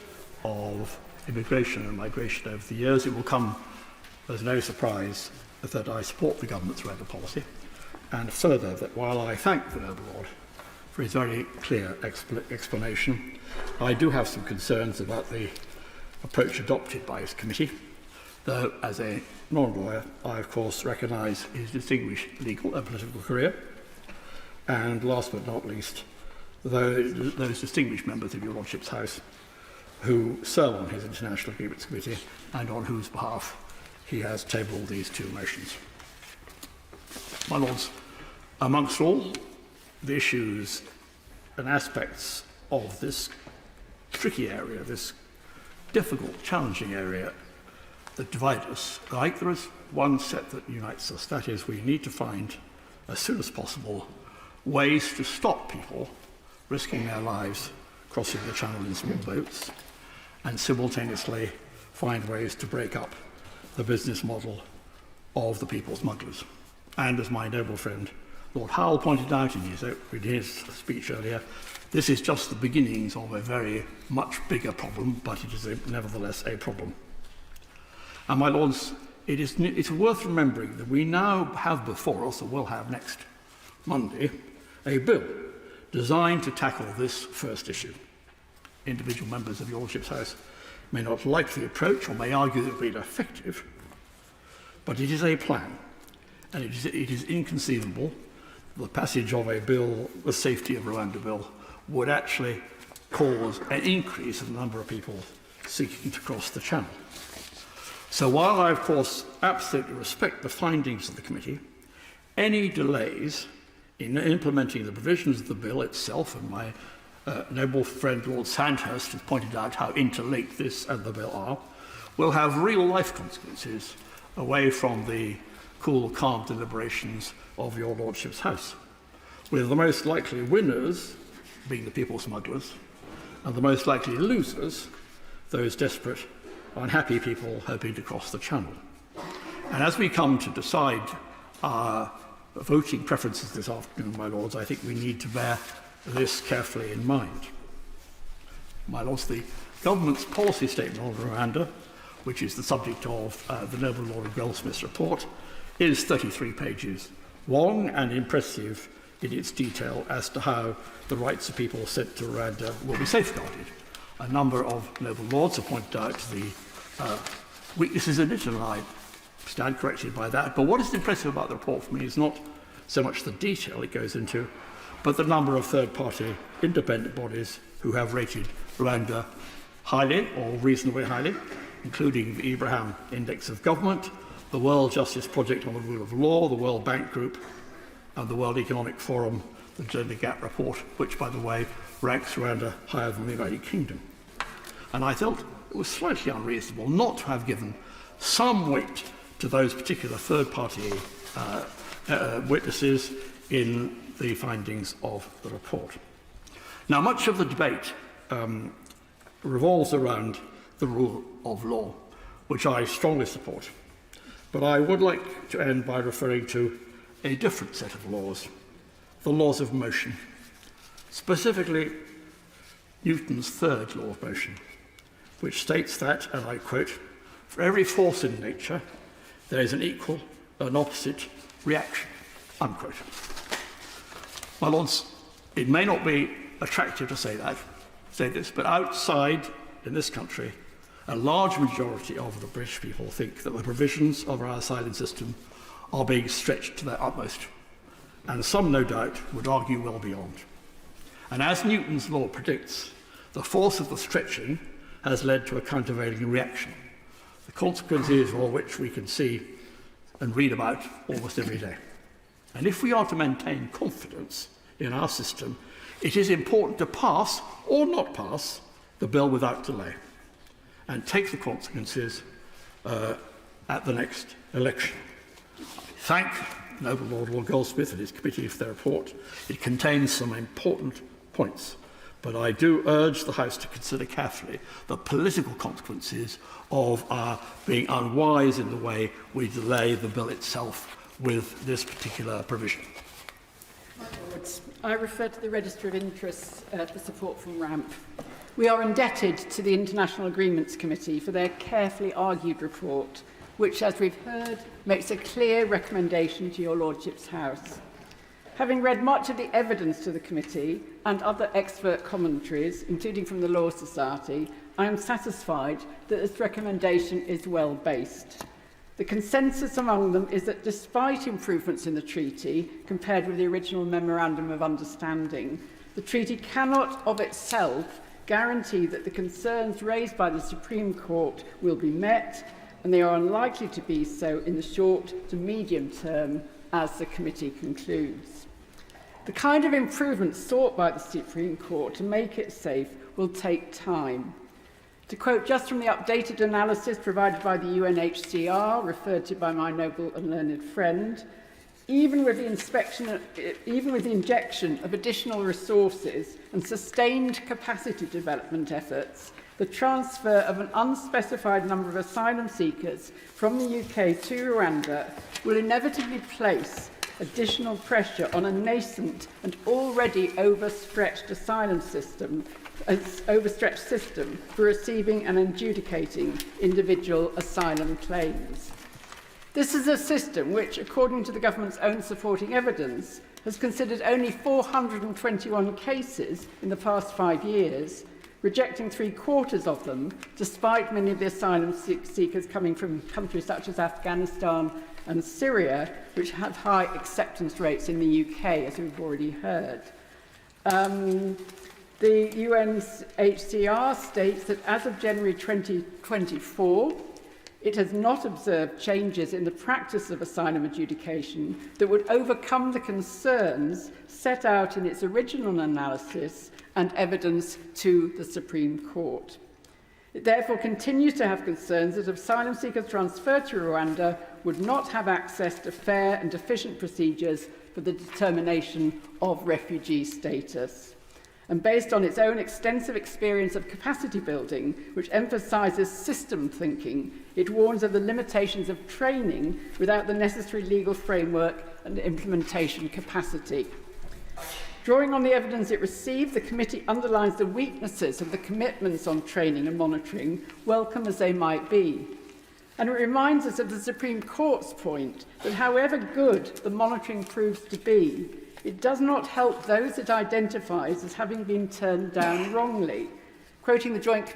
of immigration and migration over the years, it will come as no surprise that I support the government's Rwanda policy, and further that while I thank the noble Lord for his very clear explanation, I do have some concerns about the approach adopted by his committee, though as a non-lawyer, I of course recognise his distinguished legal and political career, and last but not least, those distinguished members of your Lordship's House who serve on his International Agreements Committee and on whose behalf he has tabled these two motions. My Lords, amongst all the issues and aspects of this tricky area, this difficult, challenging area that divide us, there is one set that unites us. That is, we need to find, as soon as possible, ways to stop people risking their lives crossing the channel in small boats, and simultaneously find ways to break up the business model of the people smugglers. And as my noble friend Lord Howell pointed out in his speech earlier, this is just the beginnings of a very much bigger problem, but it is nevertheless a problem. And my Lords, it's worth remembering that we now have before us, or will have next Monday, a bill designed to tackle this first issue. Individual members of your Lordship's House may not like the approach or may argue that it will be effective, but it is a plan, and it is inconceivable the passage of a bill, the Safety of Rwanda bill, would actually cause an increase in the number of people seeking to cross the channel. So while I, of course, absolutely respect the findings of the committee, any delays in implementing the provisions of the bill itself, and my noble friend Lord Sandhurst has pointed out how interlinked this and the bill are, will have real-life consequences away from the cool, calm deliberations of your Lordship's House, with the most likely winners being the people smugglers, and the most likely losers, those desperate, unhappy people hoping to cross the channel. And as we come to decide our voting preferences this afternoon, my Lords, I think we need to bear this carefully in mind. My Lords, the government's policy statement on Rwanda, which is the subject of the noble Lord Goldsmith's report, is 33 pages long and impressive in its detail as to how the rights of people sent to Rwanda will be safeguarded. A number of noble lords have pointed out the weaknesses in it, and I stand corrected by that. But what is impressive about the report for me is not so much the detail it goes into, but the number of third-party independent bodies who have rated Rwanda highly or reasonably highly, including the Abraham Index of Government, the World Justice Project on the Rule of Law, the World Bank Group, and the World Economic Forum, the Gender Gap Report, which, by the way, ranks Rwanda higher than the United Kingdom. And I felt it was slightly unreasonable not to have given some weight to those particular third-party witnesses in the findings of the report. Now, much of the debate revolves around the rule of law, which I strongly support. But I would like to end by referring to a different set of laws, the laws of motion, specifically Newton's third law of motion, which states that, and I quote, "For every force in nature, there is an equal and opposite reaction," unquote. My Lords, it may not be attractive to say this, but outside in this country, a large majority of the British people think that the provisions of our asylum system are being stretched to their utmost, and some, no doubt, would argue well beyond. And as Newton's law predicts, the force of the stretching has led to a countervailing reaction, the consequences of which we can see and read about almost every day. And if we are to maintain confidence in our system, it is important to pass or not pass the bill without delay and take the consequences at the next election. I thank noble Lord Goldsmith and his committee for their report. It contains some important points, but I do urge the House to consider carefully the political consequences of our being unwise in the way we delay the bill itself with this particular provision. My Lords, I refer to the Register of Interests for support from RAMP. We are indebted to the International Agreements Committee for their carefully argued report, which, as we've heard, makes a clear recommendation to your Lordship's House. Having read much of the evidence to the committee and other expert commentaries, including from the Law Society, I am satisfied that this recommendation is well based. The consensus among them is that despite improvements in the treaty compared with the original Memorandum of Understanding, the treaty cannot of itself guarantee that the concerns raised by the Supreme Court will be met, and they are unlikely to be so in the short to medium term, as the committee concludes. The kind of improvements sought by the Supreme Court to make it safe will take time. To quote just from the updated analysis provided by the UNHCR, referred to by my noble and learned friend, even with the injection of additional resources and sustained capacity development efforts, the transfer of an unspecified number of asylum seekers from the UK to Rwanda will inevitably place additional pressure on a nascent and already overstretched system for receiving and adjudicating individual asylum claims. This is a system which, according to the government's own supporting evidence, has considered only 421 cases in the past 5 years, rejecting 3/4 of them, despite many of the asylum seekers coming from countries such as Afghanistan and Syria, which have high acceptance rates in the UK, as we've already heard. The UNHCR states that as of January 2024, it has not observed changes in the practice of asylum adjudication that would overcome the concerns set out in its original analysis and evidence to the Supreme Court. It therefore continues to have concerns that asylum seekers transferred to Rwanda would not have access to fair and efficient procedures for the determination of refugee status. And based on its own extensive experience of capacity building, which emphasises system thinking, it warns of the limitations of training without the necessary legal framework and implementation capacity. Drawing on the evidence it received, the committee underlines the weaknesses of the commitments on training and monitoring, welcome as they might be. And it reminds us of the Supreme Court's point that however good the monitoring proves to be, it does not help those it identifies as having been turned down wrongly. Quoting the Joint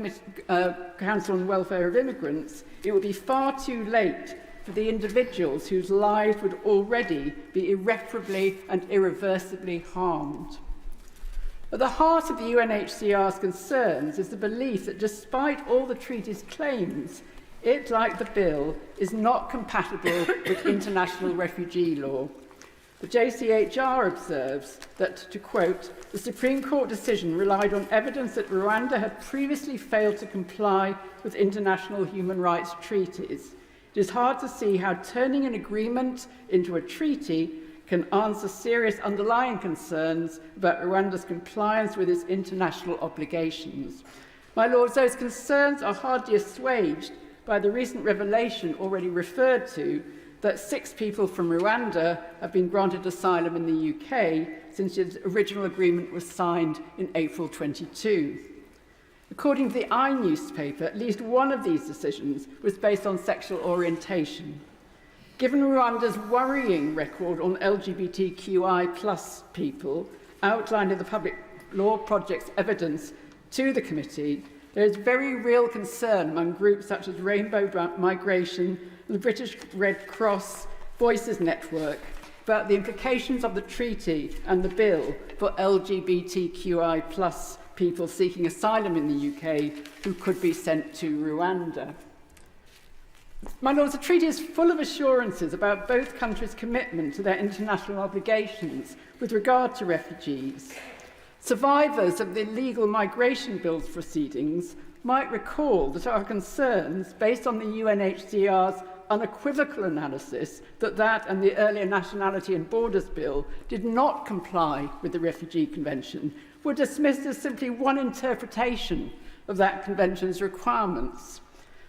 Council on the Welfare of Immigrants, it would be far too late for the individuals whose lives would already be irreparably and irreversibly harmed. At the heart of the UNHCR's concerns is the belief that despite all the treaty's claims, it, like the bill, is not compatible with international refugee law. The JCHR observes that, to quote, the Supreme Court decision relied on evidence that Rwanda had previously failed to comply with international human rights treaties. It is hard to see how turning an agreement into a treaty can answer serious underlying concerns about Rwanda's compliance with its international obligations. My Lords, those concerns are hardly assuaged by the recent revelation already referred to that 6 people from Rwanda have been granted asylum in the UK since the original agreement was signed in April 22. According to the I newspaper, at least one of these decisions was based on sexual orientation. Given Rwanda's worrying record on LGBTQI+ people, outlined in the Public Law Project's evidence to the committee, there is very real concern among groups such as Rainbow Migration, the British Red Cross, Voices Network, about the implications of the treaty and the bill for LGBTQI+ people seeking asylum in the UK who could be sent to Rwanda. My Lords, the treaty is full of assurances about both countries' commitment to their international obligations with regard to refugees. Survivors of the illegal migration bill's proceedings might recall that our concerns, based on the UNHCR's unequivocal analysis that and the earlier Nationality and Borders Bill did not comply with the Refugee Convention, were dismissed as simply one interpretation of that convention's requirements.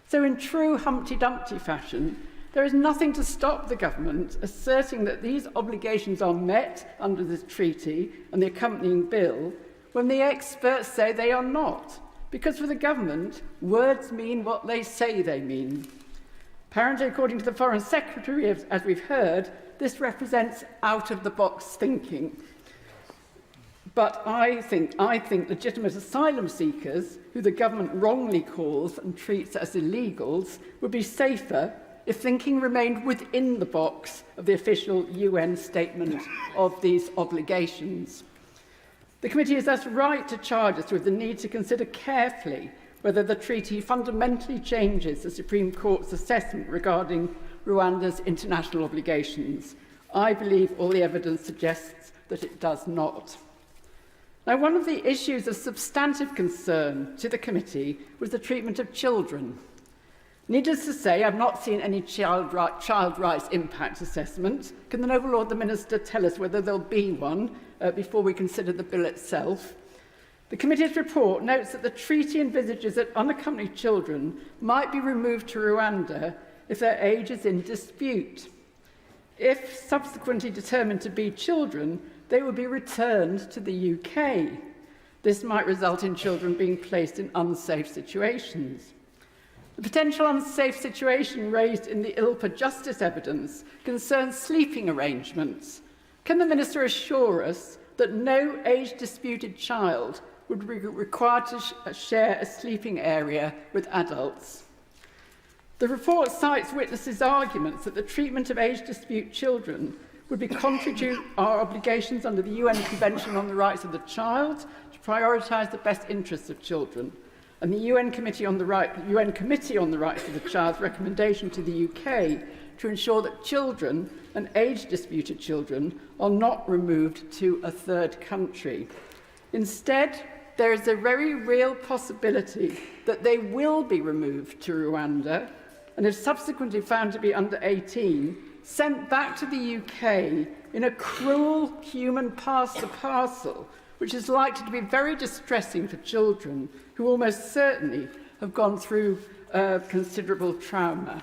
So in true Humpty Dumpty fashion, there is nothing to stop the government asserting that these obligations are met under this treaty and the accompanying bill when the experts say they are not. Because for the government, words mean what they say they mean. Apparently, according to the Foreign Secretary, as we've heard, this represents out-of-the-box thinking. But I think legitimate asylum seekers, who the government wrongly calls and treats as illegals, would be safer if thinking remained within the box of the official UN statement of these obligations. The committee is thus right to charge us with the need to consider carefully whether the treaty fundamentally changes the Supreme Court's assessment regarding Rwanda's international obligations. I believe all the evidence suggests that it does not. Now, one of the issues of substantive concern to the committee was the treatment of children. Needless to say, I've not seen any child rights impact assessment. Can the Noble Lord the Minister tell us whether there'll be one before we consider the bill itself? The committee's report notes that the treaty envisages that unaccompanied children might be removed to Rwanda if their age is in dispute. If subsequently determined to be children, they would be returned to the UK. This might result in children being placed in unsafe situations. The potential unsafe situation raised in the ILPA justice evidence concerns sleeping arrangements. Can the Minister assure us that no age-disputed child would be required to share a sleeping area with adults? The report cites witnesses' arguments that the treatment of age-dispute children would be contrary to our obligations under the UN Convention on the Rights of the Child to prioritise the best interests of children, and the UN Committee on the Rights of the Child's recommendation to the UK to ensure that children and age-disputed children are not removed to a third country. Instead, there is a very real possibility that they will be removed to Rwanda, and if subsequently found to be under 18, sent back to the UK in a cruel human pass-the-parcel, which is likely to be very distressing for children who almost certainly have gone through considerable trauma.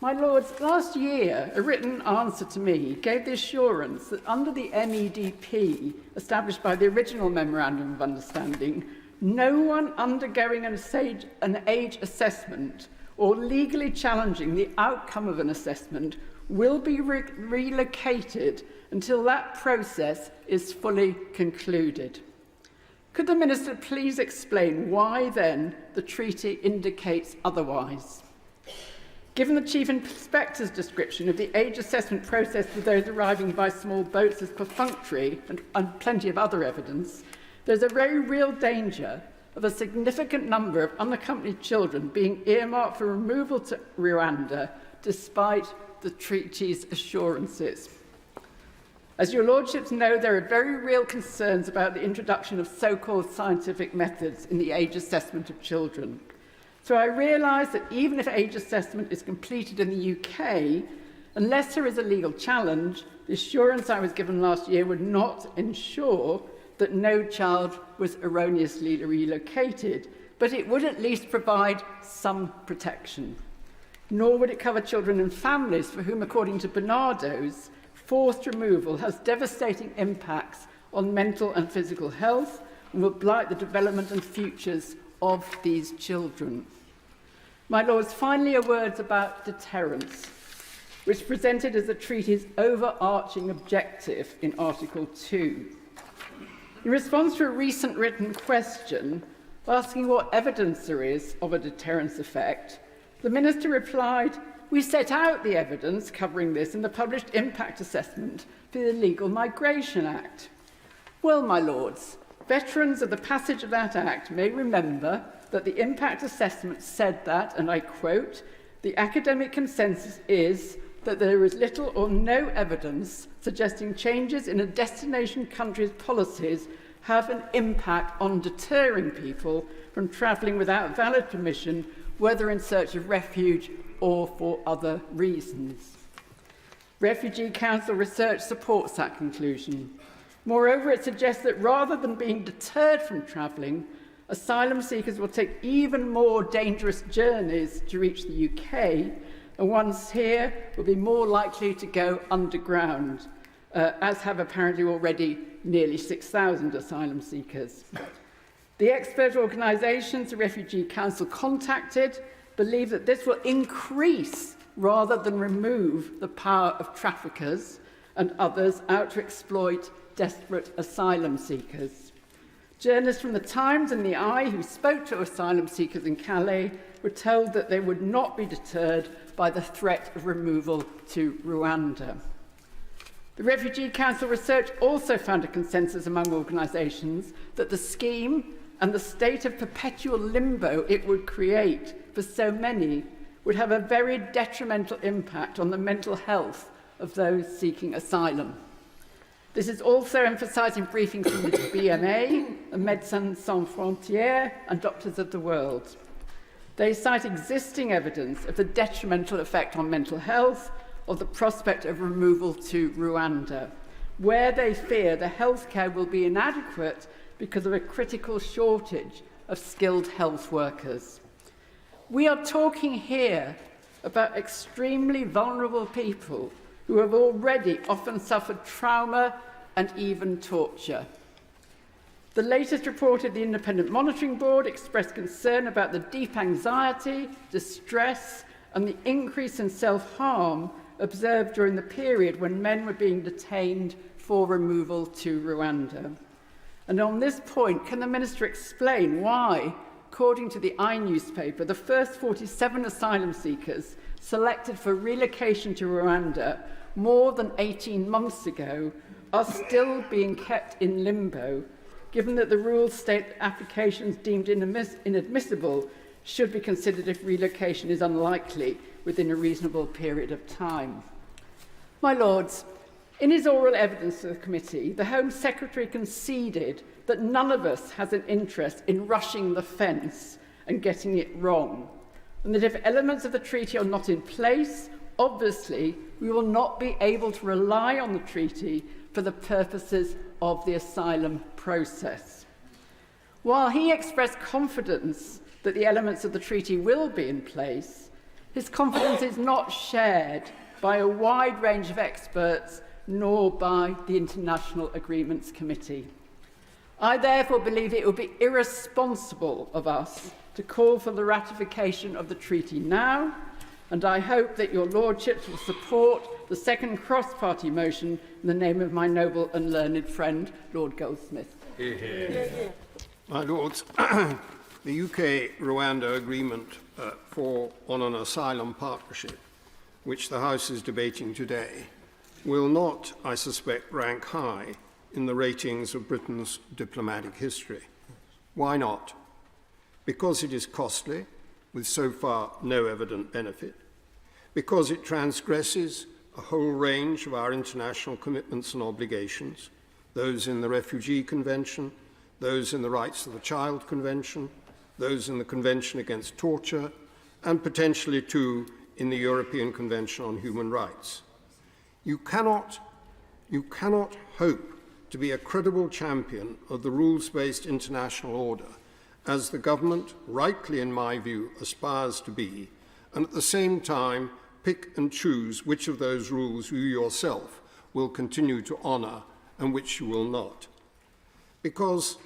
My Lords, last year, a written answer to me gave the assurance that under the MEDP established by the original Memorandum of Understanding, no one undergoing an age assessment or legally challenging the outcome of an assessment will be relocated until that process is fully concluded. Could the Minister please explain why then the treaty indicates otherwise? Given the Chief Inspector's description of the age assessment process for those arriving by small boats as perfunctory and plenty of other evidence, there's a very real danger of a significant number of unaccompanied children being earmarked for removal to Rwanda despite the treaty's assurances. As your Lordships know, there are very real concerns about the introduction of so-called scientific methods in the age assessment of children. So I realise that even if age assessment is completed in the UK, unless there is a legal challenge, the assurance I was given last year would not ensure that no child was erroneously relocated, but it would at least provide some protection. Nor would it cover children and families for whom, according to Bernardo's, forced removal has devastating impacts on mental and physical health and will blight the development and futures of these children. My Lords, finally a word about deterrence, which is presented as the treaty's overarching objective in Article 2. In response to a recent written question asking what evidence there is of a deterrence effect, the Minister replied, "We set out the evidence covering this in the published impact assessment for the Illegal Migration Act." Well, my Lords, veterans of the passage of that Act may remember that the impact assessment said that, and I quote, "The academic consensus is that there is little or no evidence suggesting changes in a destination country's policies have an impact on deterring people from travelling without valid permission, whether in search of refuge or for other reasons." Refugee Council research supports that conclusion. Moreover, it suggests that rather than being deterred from travelling, asylum seekers will take even more dangerous journeys to reach the UK, and once here will be more likely to go underground, as have apparently already nearly 6,000 asylum seekers. The expert organisations the Refugee Council contacted believe that this will increase rather than remove the power of traffickers and others out to exploit desperate asylum seekers. Journalists from The Times and The Eye who spoke to asylum seekers in Calais were told that they would not be deterred by the threat of removal to Rwanda. The Refugee Council research also found a consensus among organisations that the scheme and the state of perpetual limbo it would create for so many would have a very detrimental impact on the mental health of those seeking asylum. This is also emphasised in briefings from the BMA, Médecins Sans Frontières and Doctors of the World. They cite existing evidence of the detrimental effect on mental health of the prospect of removal to Rwanda, where they fear the healthcare will be inadequate because of a critical shortage of skilled health workers. We are talking here about extremely vulnerable people who have already often suffered trauma and even torture. The latest report of the Independent Monitoring Board expressed concern about the deep anxiety, distress, and the increase in self-harm observed during the period when men were being detained for removal to Rwanda. And on this point, can the Minister explain why, according to the I newspaper, the first 47 asylum seekers selected for relocation to Rwanda more than 18 months ago are still being kept in limbo, given that the rules state applications deemed inadmissible should be considered if relocation is unlikely within a reasonable period of time. My Lords, in his oral evidence to the committee, the Home Secretary conceded that none of us has an interest in rushing the fence and getting it wrong, and that if elements of the treaty are not in place, obviously we will not be able to rely on the treaty for the purposes of the asylum process. While he expressed confidence that the elements of the treaty will be in place, his confidence is not shared by a wide range of experts nor by the International Agreements Committee. I therefore believe it would be irresponsible of us to call for the ratification of the treaty now, and I hope that your lordships will support the second cross-party motion in the name of my noble and learned friend, Lord Goldsmith. My Lords, the uk-Rwanda agreement on an asylum partnership, which the House is debating today, will not, I suspect, rank high in the ratings of Britain's diplomatic history. Why not? Because it is costly, with so far no evident benefit, because it transgresses a whole range of our international commitments and obligations, those in the Refugee Convention, those in the Rights of the Child Convention, those in the Convention Against Torture, and potentially too in the European Convention on Human Rights. You cannot hope to be a credible champion of the rules-based international order, as the government, rightly in my view, aspires to be, and at the same time pick and choose which of those rules you yourself will continue to honour and which you will not. Because,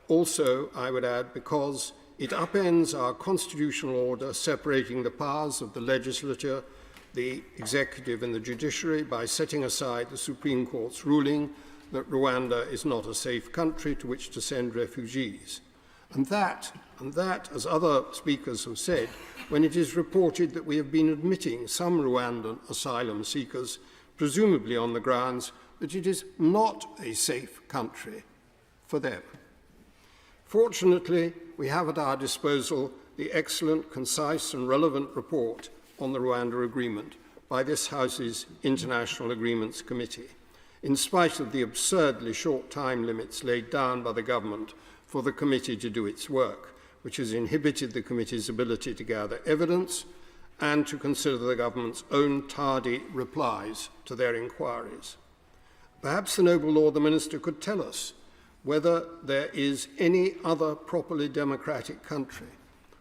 also, I would add, because it upends our constitutional order separating the powers of the legislature, the executive and the judiciary by setting aside the Supreme Court's ruling that Rwanda is not a safe country to which to send refugees. And that, as other speakers have said, when it is reported that we have been admitting some Rwandan asylum seekers, presumably on the grounds that it is not a safe country for them. Fortunately, we have at our disposal the excellent, concise and relevant report on the Rwanda Agreement by this House's International Agreements Committee, in spite of the absurdly short time limits laid down by the government for the committee to do its work, which has inhibited the committee's ability to gather evidence and to consider the government's own tardy replies to their inquiries. Perhaps the noble Lord the Minister could tell us whether there is any other properly democratic country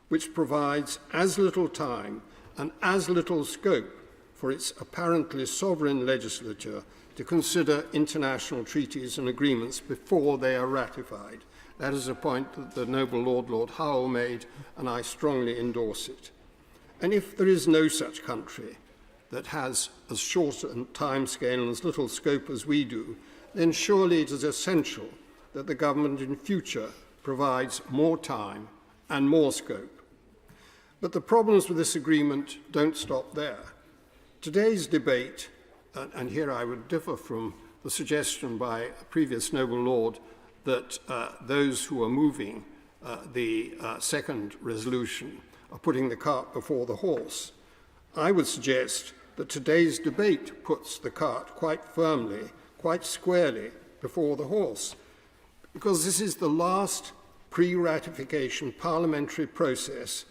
which provides as little time and as little scope for its apparently sovereign legislature to consider international treaties and agreements before they are ratified. That is a point that the noble Lord Howell made, and I strongly endorse it. And if there is no such country that has as short a timescale and as little scope as we do, then surely it is essential that the government in future provides more time and more scope. But the problems with this agreement don't stop there. Today's debate, and here I would differ from the suggestion by a previous noble lord that those who are moving the second resolution are putting the cart before the horse. I would suggest that today's debate puts the cart quite firmly, quite squarely before the horse, because this is the last pre-ratification parliamentary process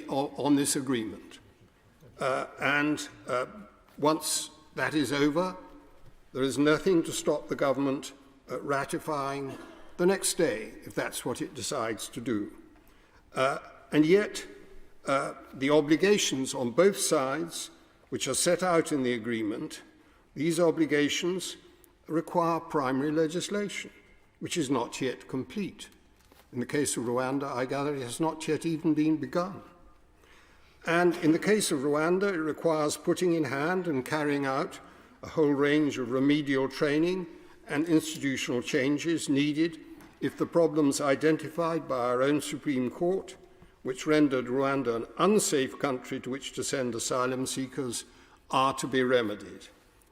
on this agreement. Once that is over, there is nothing to stop the government ratifying the next day, if that's what it decides to do. And yet, the obligations on both sides, which are set out in the agreement, these obligations require primary legislation, which is not yet complete. In the case of Rwanda, I gather it has not yet even been begun. And in the case of Rwanda, it requires putting in hand and carrying out a whole range of remedial training and institutional changes needed if the problems identified by our own Supreme Court, which rendered Rwanda an unsafe country to which to send asylum seekers, are to be remedied.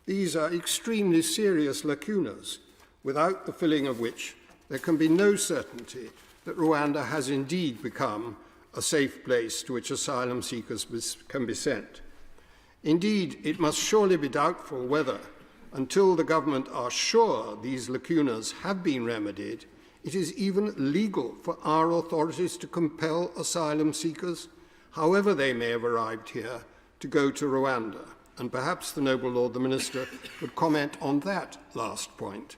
These are extremely serious lacunas, without the filling of which there can be no certainty that Rwanda has indeed become a safe place to which asylum seekers can be sent. Indeed, it must surely be doubtful whether, until the government are sure these lacunas have been remedied, it is even legal for our authorities to compel asylum seekers, however they may have arrived here, to go to Rwanda. And perhaps the noble Lord the Minister would comment on that last point.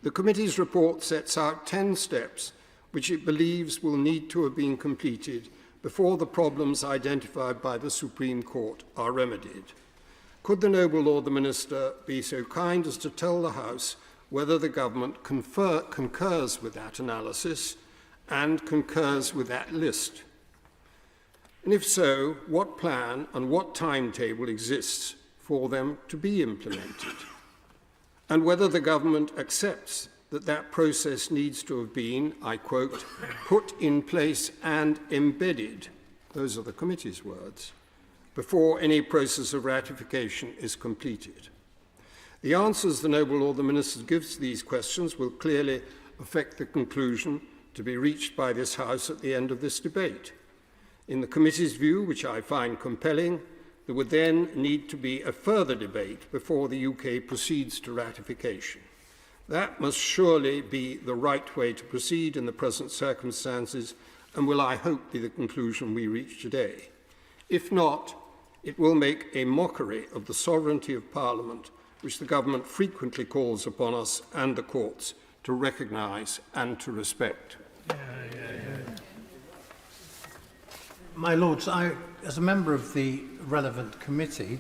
The committee's report sets out 10 steps which it believes will need to have been completed before the problems identified by the Supreme Court are remedied. Could the noble Lord the Minister be so kind as to tell the House whether the government concurs with that analysis and concurs with that list? And if so, what plan and what timetable exists for them to be implemented? And whether the government accepts that that process needs to have been, I quote, put in place and embedded, those are the committee's words, before any process of ratification is completed. The answers the noble Lord the Minister gives to these questions will clearly affect the conclusion to be reached by this House at the end of this debate. In the committee's view, which I find compelling, there would then need to be a further debate before the UK proceeds to ratification. That must surely be the right way to proceed in the present circumstances and will, I hope, be the conclusion we reach today. If not, it will make a mockery of the sovereignty of Parliament, which the government frequently calls upon us and the courts to recognise and to respect. My Lords, as a member of the relevant committee,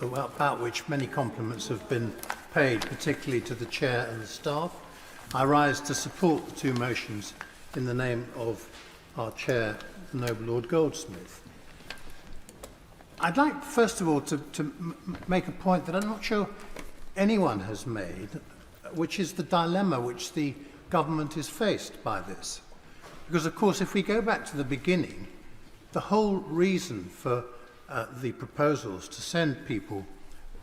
about which many compliments have been paid, particularly to the Chair and the staff, I rise to support the two motions in the name of our Chair, the noble Lord Goldsmith. I'd like, first of all, to make a point that I'm not sure anyone has made, which is the dilemma which the government is faced by this. Because, of course, if we go back to the beginning, the whole reason for the proposals to send people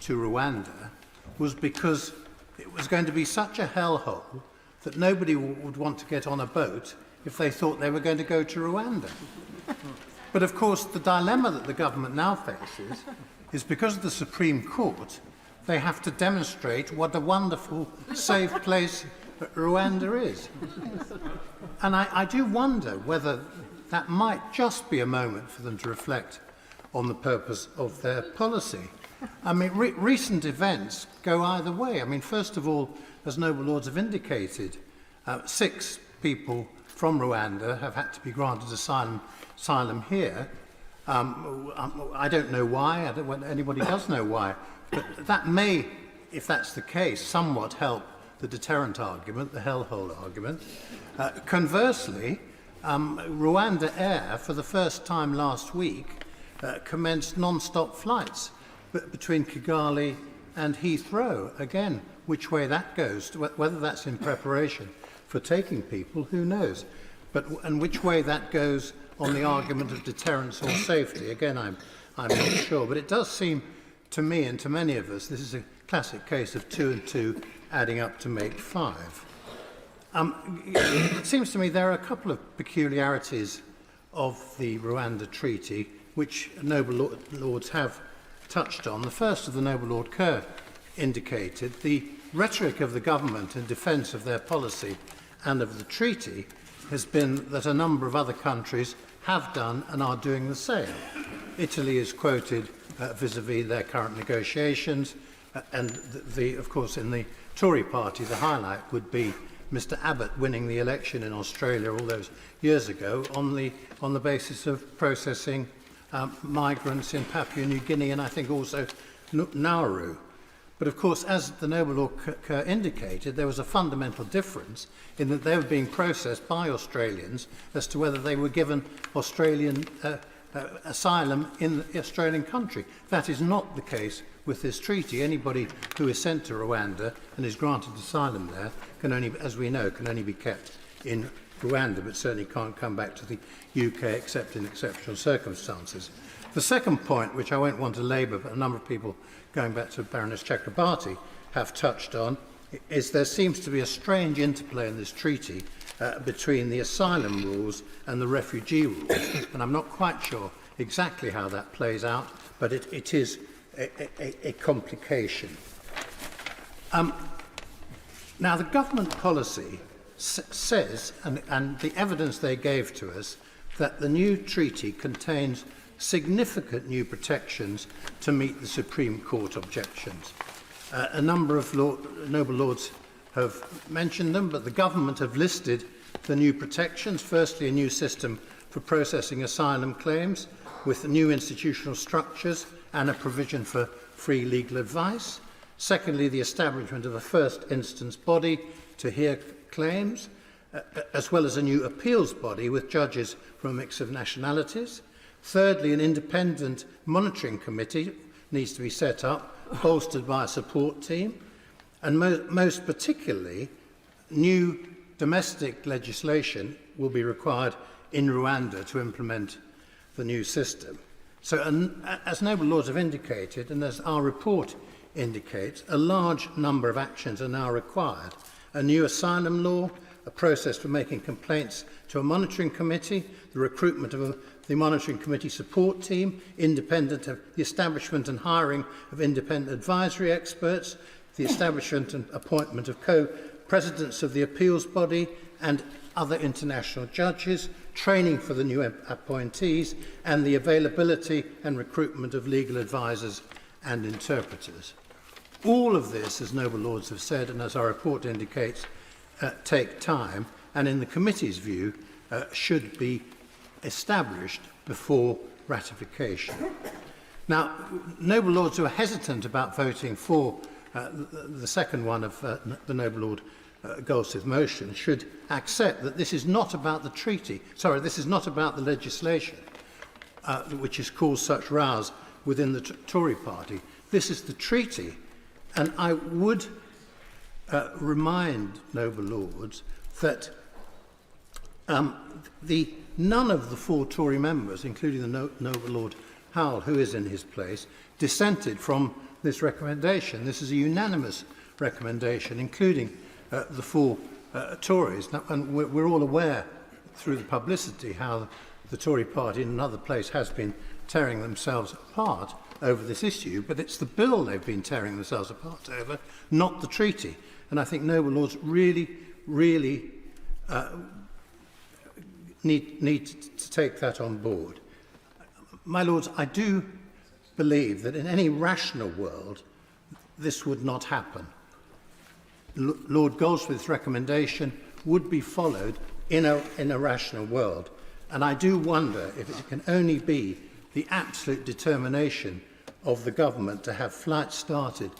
to Rwanda was because it was going to be such a hellhole that nobody would want to get on a boat if they thought they were going to go to Rwanda. But of course, the dilemma that the government now faces is because of the Supreme Court, they have to demonstrate what a wonderful, safe place Rwanda is. And I do wonder whether that might just be a moment for them to reflect on the purpose of their policy. I mean, recent events go either way. I mean, first of all, as noble lords have indicated, 6 people from Rwanda have had to be granted asylum here. I don't know why. I don't know whether anybody does know why. But that may, if that's the case, somewhat help the deterrent argument, the hellhole argument. Conversely, Rwanda Air, for the first time last week, commenced non-stop flights between Kigali and Heathrow. Again, which way that goes, whether that's in preparation for taking people, who knows? And which way that goes on the argument of deterrence or safety, again, I'm not sure. But it does seem to me and to many of us, this is a classic case of 2 and 2 adding up to make 5. It seems to me there are a couple of peculiarities of the Rwanda Treaty which noble lords have touched on. The first of the noble Lord Kerr indicated, the rhetoric of the government in defence of their policy and of the treaty has been that a number of other countries have done and are doing the same. Italy is quoted vis-à-vis their current negotiations, and of course in the Tory party the highlight would be Mr Abbott winning the election in Australia all those years ago on the basis of processing migrants in Papua New Guinea and I think also Nauru. But of course, as the noble Lord Kerr indicated, there was a fundamental difference in that they were being processed by Australians as to whether they were given Australian asylum in the Australian country. That is not the case with this treaty. Anybody who is sent to Rwanda and is granted asylum there can only, as we know, can only be kept in Rwanda, but certainly can't come back to the UK except in exceptional circumstances. The second point, which I won't want to labour, but a number of people going back to Baroness Chakrabarty have touched on, is there seems to be a strange interplay in this treaty between the asylum rules and the refugee rules. And I'm not quite sure exactly how that plays out, but it is a complication. Now, the government policy says, and the evidence they gave to us, that the new treaty contains significant new protections to meet the Supreme Court objections. A number of noble lords have mentioned them, but the government have listed the new protections. Firstly, a new system for processing asylum claims with new institutional structures and a provision for free legal advice. Secondly, the establishment of a first instance body to hear claims, as well as a new appeals body with judges from a mix of nationalities. Thirdly, an independent monitoring committee needs to be set up, bolstered by a support team. And most particularly, new domestic legislation will be required in Rwanda to implement the new system. So, as noble lords have indicated, and as our report indicates, a large number of actions are now required. A new asylum law, a process for making complaints to a monitoring committee, the recruitment of the monitoring committee support team, independent of the establishment and hiring of independent advisory experts, the establishment and appointment of co-presidents of the appeals body and other international judges, training for the new appointees, and the availability and recruitment of legal advisors and interpreters. All of this, as noble lords have said, and as our report indicates, take time, and in the committee's view, should be established before ratification. Now, noble lords who are hesitant about voting for the second one of the noble Lord Goldsmith's motion should accept that this is not about the treaty, this is not about the legislation which has caused such rows within the Tory party. This is the treaty, and I would remind noble lords that none of the 4 Tory members, including the noble Lord Howell, who is in his place, dissented from this recommendation. This is a unanimous recommendation, including the 4 Tories. Now, and we're all aware through the publicity how the Tory party in another place has been tearing themselves apart over this issue, but it's the bill they've been tearing themselves apart over, not the treaty. And I think noble lords really need to take that on board. My lords, I do believe that in any rational world, this would not happen. Lord Goldsmith's recommendation would be followed in a rational world. And I do wonder if it can only be the absolute determination of the government to have flights started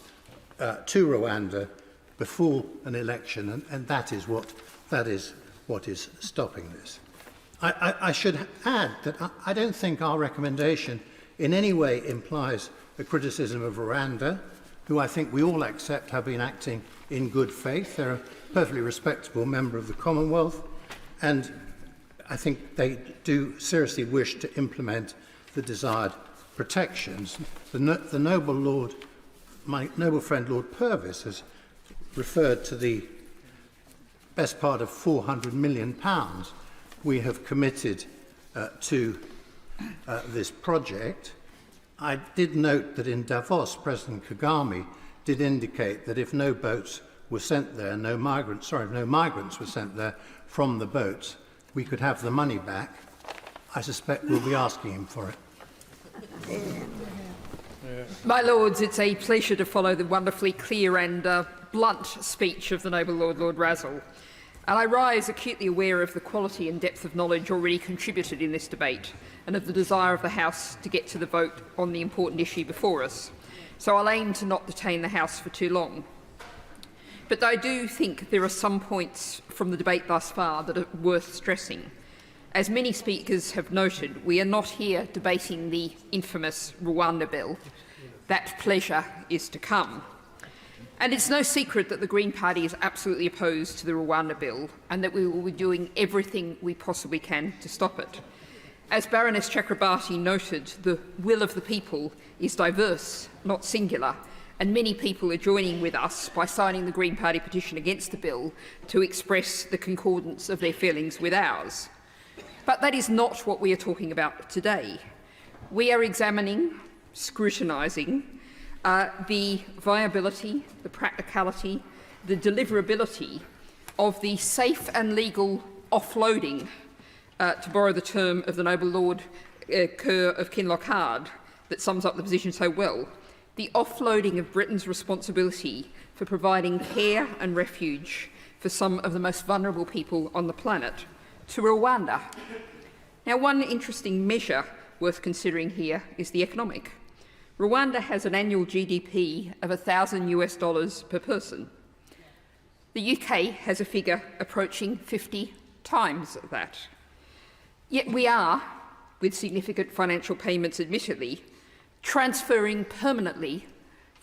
to Rwanda before an election, and that is what is stopping this. I should add that I don't think our recommendation in any way implies a criticism of Rwanda, who I think we all accept have been acting in good faith. They're a perfectly respectable member of the Commonwealth, and I think they do seriously wish to implement the desired protections. The noble Lord, my noble friend Lord Purvis, has referred to the best part of £400 million we have committed to this project. I did note that in Davos, President Kagame did indicate that if no boats were sent there, no migrants were sent there from the boats, we could have the money back. I suspect we'll be asking him for it. My Lords, it's a pleasure to follow the wonderfully clear and blunt speech of the noble Lord, Lord Razzle. And I rise acutely aware of the quality and depth of knowledge already contributed in this debate and of the desire of the House to get to the vote on the important issue before us. So I'll aim to not detain the House for too long. But I do think there are some points from the debate thus far that are worth stressing. As many speakers have noted, we are not here debating the infamous Rwanda bill. That pleasure is to come. And it's no secret that the Green Party is absolutely opposed to the Rwanda bill and that we will be doing everything we possibly can to stop it. As Baroness Chakrabarti noted, the will of the people is diverse, not singular, and many people are joining with us by signing the Green Party petition against the bill to express the concordance of their feelings with ours. But that is not what we are talking about today. We are examining, scrutinising, the viability, the practicality, the deliverability of the safe and legal offloading, to borrow the term of the noble Lord Kerr of Kinlochard that sums up the position so well, the offloading of Britain's responsibility for providing care and refuge for some of the most vulnerable people on the planet to Rwanda. Now, one interesting measure worth considering here is the economic. Rwanda has an annual GDP of $1,000 per person. The UK has a figure approaching 50 times that. Yet we are, with significant financial payments admittedly, transferring permanently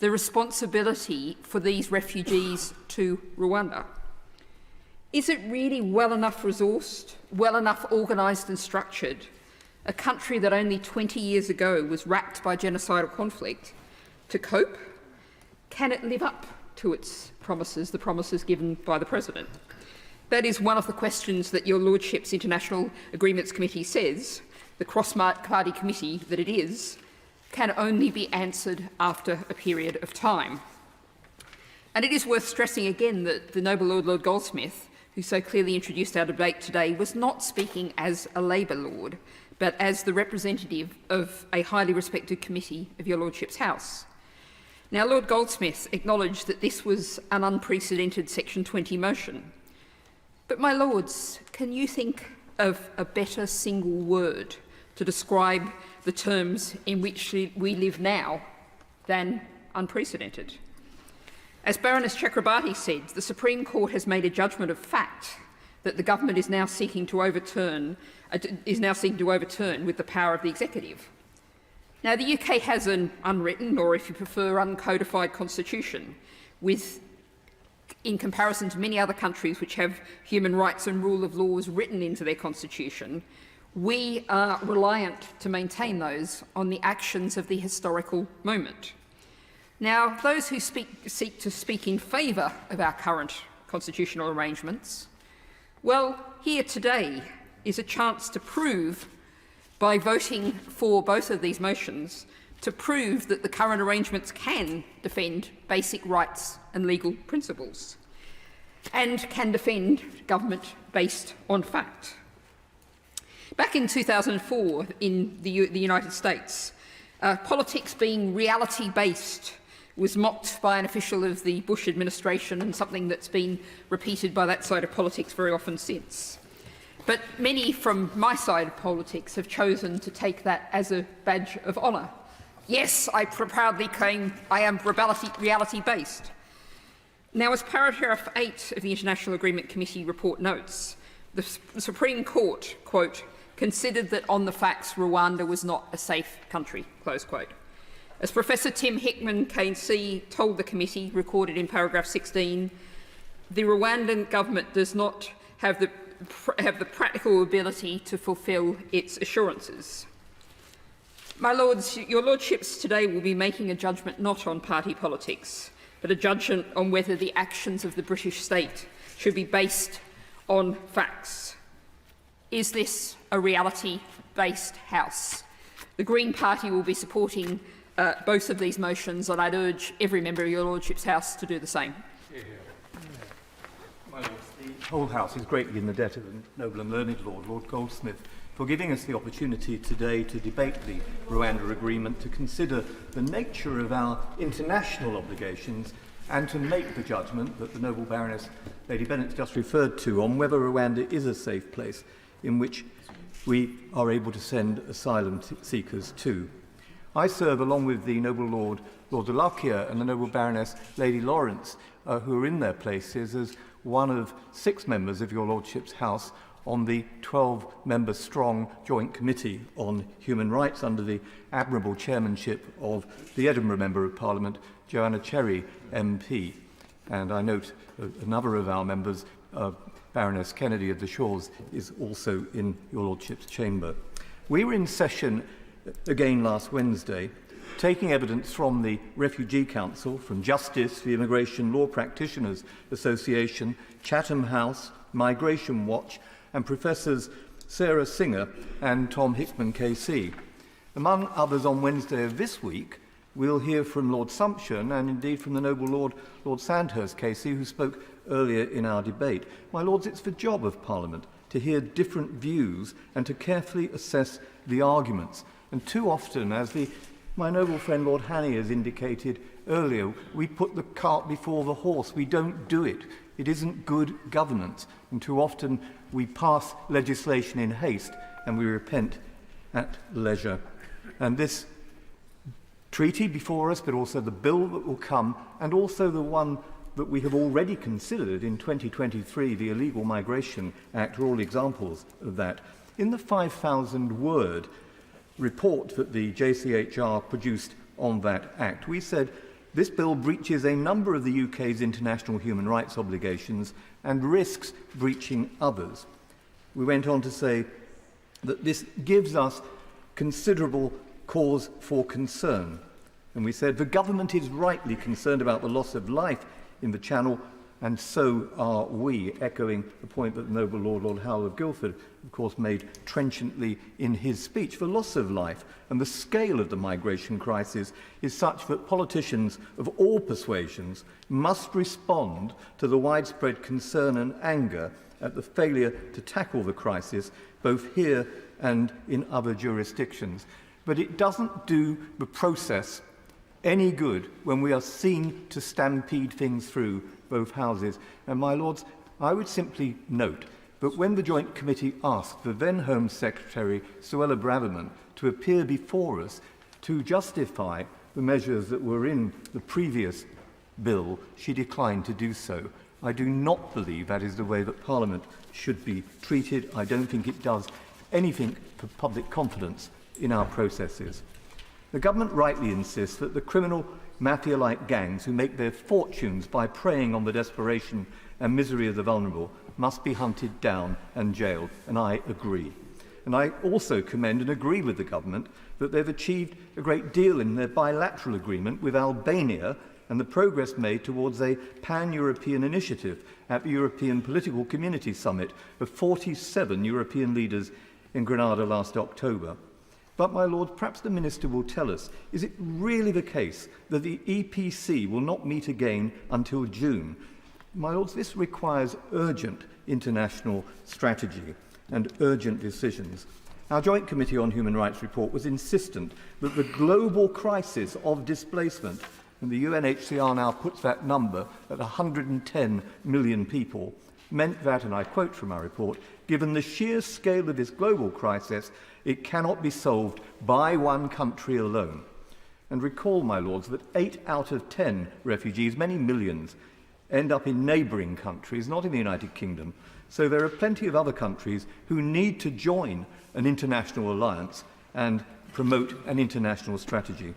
the responsibility for these refugees to Rwanda. Is it really well enough resourced, well enough organised and structured, a country that only 20 years ago was racked by genocidal conflict, to cope? Can it live up to its promises, the promises given by the President? That is one of the questions that Your Lordship's International Agreements Committee says, the cross-party committee that it is, can only be answered after a period of time. And it is worth stressing again that the noble Lord Goldsmith, who so clearly introduced our debate today, was not speaking as a Labour Lord, but as the representative of a highly respected committee of Your Lordship's House. Now, Lord Goldsmith acknowledged that this was an unprecedented Section 20 motion. But, my Lords, can you think of a better single word to describe the terms in which we live now than unprecedented? As Baroness Chakrabarti said, the Supreme Court has made a judgment of fact that the government is now seeking to overturn with the power of the executive. Now, the UK has an unwritten, or if you prefer, uncodified constitution, in comparison to many other countries which have human rights and rule of laws written into their constitution. We are reliant to maintain those on the actions of the historical moment. Now, those who seek to speak in favour of our current constitutional arrangements, well, here today is a chance to prove, by voting for both of these motions, to prove that the current arrangements can defend basic rights and legal principles, and can defend government based on fact. Back in 2004, in the United States, politics being reality-based was mocked by an official of the Bush administration, and something that's been repeated by that side of politics very often since. But many from my side of politics have chosen to take that as a badge of honour. Yes, I proudly claim I am reality-based. Now, as paragraph 8 of the International Agreement Committee report notes, The Supreme Court, quote, considered that on the facts Rwanda was not a safe country, close quote. As Professor Tim Hickman, KC, told the committee, recorded in paragraph 16, the Rwandan government does not have the practical ability to fulfil its assurances. My Lords, your Lordships today will be making a judgment not on party politics, but a judgment on whether the actions of the British state should be based on facts. Is this a reality-based House? The Green Party will be supporting both of these motions, and I'd urge every member of your Lordship's House to do the same. My Lords, the whole House is greatly in the debt of the noble and learned Lord Goldsmith, for giving us the opportunity today to debate the Rwanda Agreement, to consider the nature of our international obligations, and to make the judgment that the noble Baroness Lady Bennet just referred to on whether Rwanda is a safe place in which we are able to send asylum seekers to. I serve along with the noble Lord Delakia and the noble Baroness Lady Lawrence, who are in their places, as one of 6 members of your Lordship's House on the 12-member strong Joint Committee on Human Rights under the admirable chairmanship of the Edinburgh Member of Parliament, Joanna Cherry, MP. And I note another of our members, Baroness Kennedy of the Shores, is also in your Lordship's chamber. We were in session again last Wednesday, taking evidence from the Refugee Council, from Justice, the Immigration Law Practitioners Association, Chatham House, Migration Watch, and Professors Sarah Singer and Tom Hickman KC. Among others, on Wednesday of this week, we'll hear from Lord Sumption and indeed from the noble Lord Sandhurst KC, who spoke earlier in our debate. My Lords, it's the job of Parliament to hear different views and to carefully assess the arguments. And too often, as my noble friend Lord Hannay has indicated earlier, we put the cart before the horse. We don't do it. It isn't good governance. And too often we pass legislation in haste and we repent at leisure. And this treaty before us, but also the bill that will come, and also the one that we have already considered in 2023, the Illegal Migration Act, are all examples of that. In the 5,000-word report that the JCHR produced on that act, we said this bill breaches a number of the UK's international human rights obligations and risks breaching others. We went on to say that this gives us considerable cause for concern. And we said the government is rightly concerned about the loss of life in the Channel, and so are we, echoing the point that the noble Lord Howell of Guildford, of course, made trenchantly in his speech. The loss of life and the scale of the migration crisis is such that politicians of all persuasions must respond to the widespread concern and anger at the failure to tackle the crisis, both here and in other jurisdictions. But it doesn't do the process any good when we are seen to stampede things through both houses. And, my Lords, I would simply note that when the Joint Committee asked the then Home Secretary, Suella Braverman, to appear before us to justify the measures that were in the previous bill, she declined to do so. I do not believe that is the way that Parliament should be treated. I don't think it does anything for public confidence in our processes. The government rightly insists that the criminal mafia-like gangs who make their fortunes by preying on the desperation and misery of the vulnerable must be hunted down and jailed, and I agree. And I also commend and agree with the government that they've achieved a great deal in their bilateral agreement with Albania and the progress made towards a pan-European initiative at the European Political Community Summit of 47 European leaders in Grenada last October. But, my Lord, perhaps the Minister will tell us, is it really the case that the EPC will not meet again until June? My Lords, this requires urgent international strategy and urgent decisions. Our Joint Committee on Human Rights report was insistent that the global crisis of displacement, and the UNHCR now puts that number at 110 million people, meant that, and I quote from our report, given the sheer scale of this global crisis, it cannot be solved by one country alone. And recall, my Lords, that 8 out of 10 refugees, many millions, end up in neighbouring countries, not in the United Kingdom, So there are plenty of other countries who need to join an international alliance and promote an international strategy.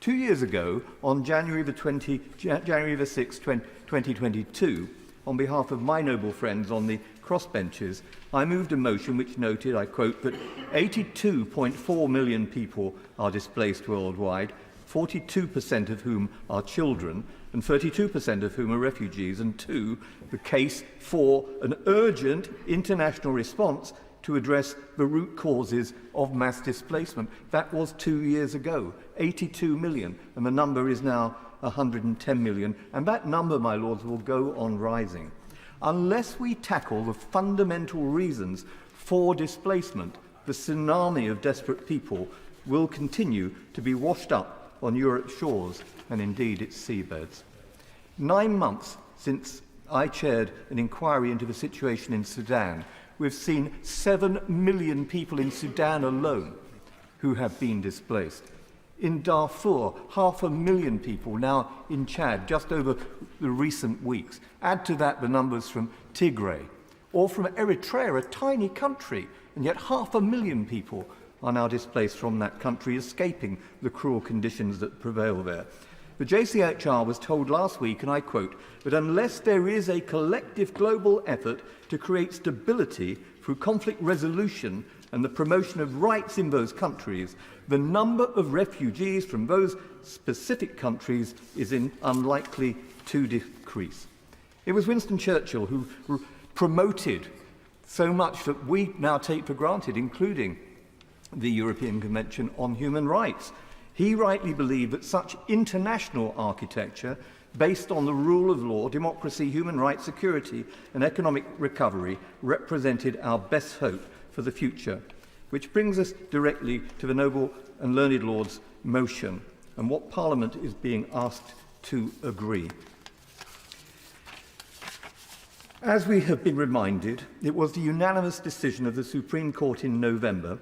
2 years ago, on January the 6th, 2022, on behalf of my noble friends on the crossbenches, I moved a motion which noted, I quote, that 82.4 million people are displaced worldwide, 42% of whom are children, and 32% of whom are refugees, and two, the case for an urgent international response to address the root causes of mass displacement. That was 2 years ago, 82 million, and the number is now 110 million, and that number, my lords, will go on rising. Unless we tackle the fundamental reasons for displacement, the tsunami of desperate people will continue to be washed up on Europe's shores and indeed its seabeds. 9 months since I chaired an inquiry into the situation in Sudan, we've seen 7 million people in Sudan alone who have been displaced. In Darfur, 500,000 people now in Chad, just over the recent weeks. Add to that the numbers from Tigray, or from Eritrea, a tiny country, and yet 500,000 people are now displaced from that country, escaping the cruel conditions that prevail there. The JCHR was told last week, and I quote, that unless there is a collective global effort to create stability through conflict resolution and the promotion of rights in those countries, the number of refugees from those specific countries is unlikely to decrease. It was Winston Churchill who promoted so much that we now take for granted, including the European Convention on Human Rights. He rightly believed that such international architecture, based on the rule of law, democracy, human rights, security, and economic recovery, represented our best hope for the future. Which brings us directly to the noble and learned Lord's motion and what Parliament is being asked to agree. As we have been reminded, it was the unanimous decision of the Supreme Court in November,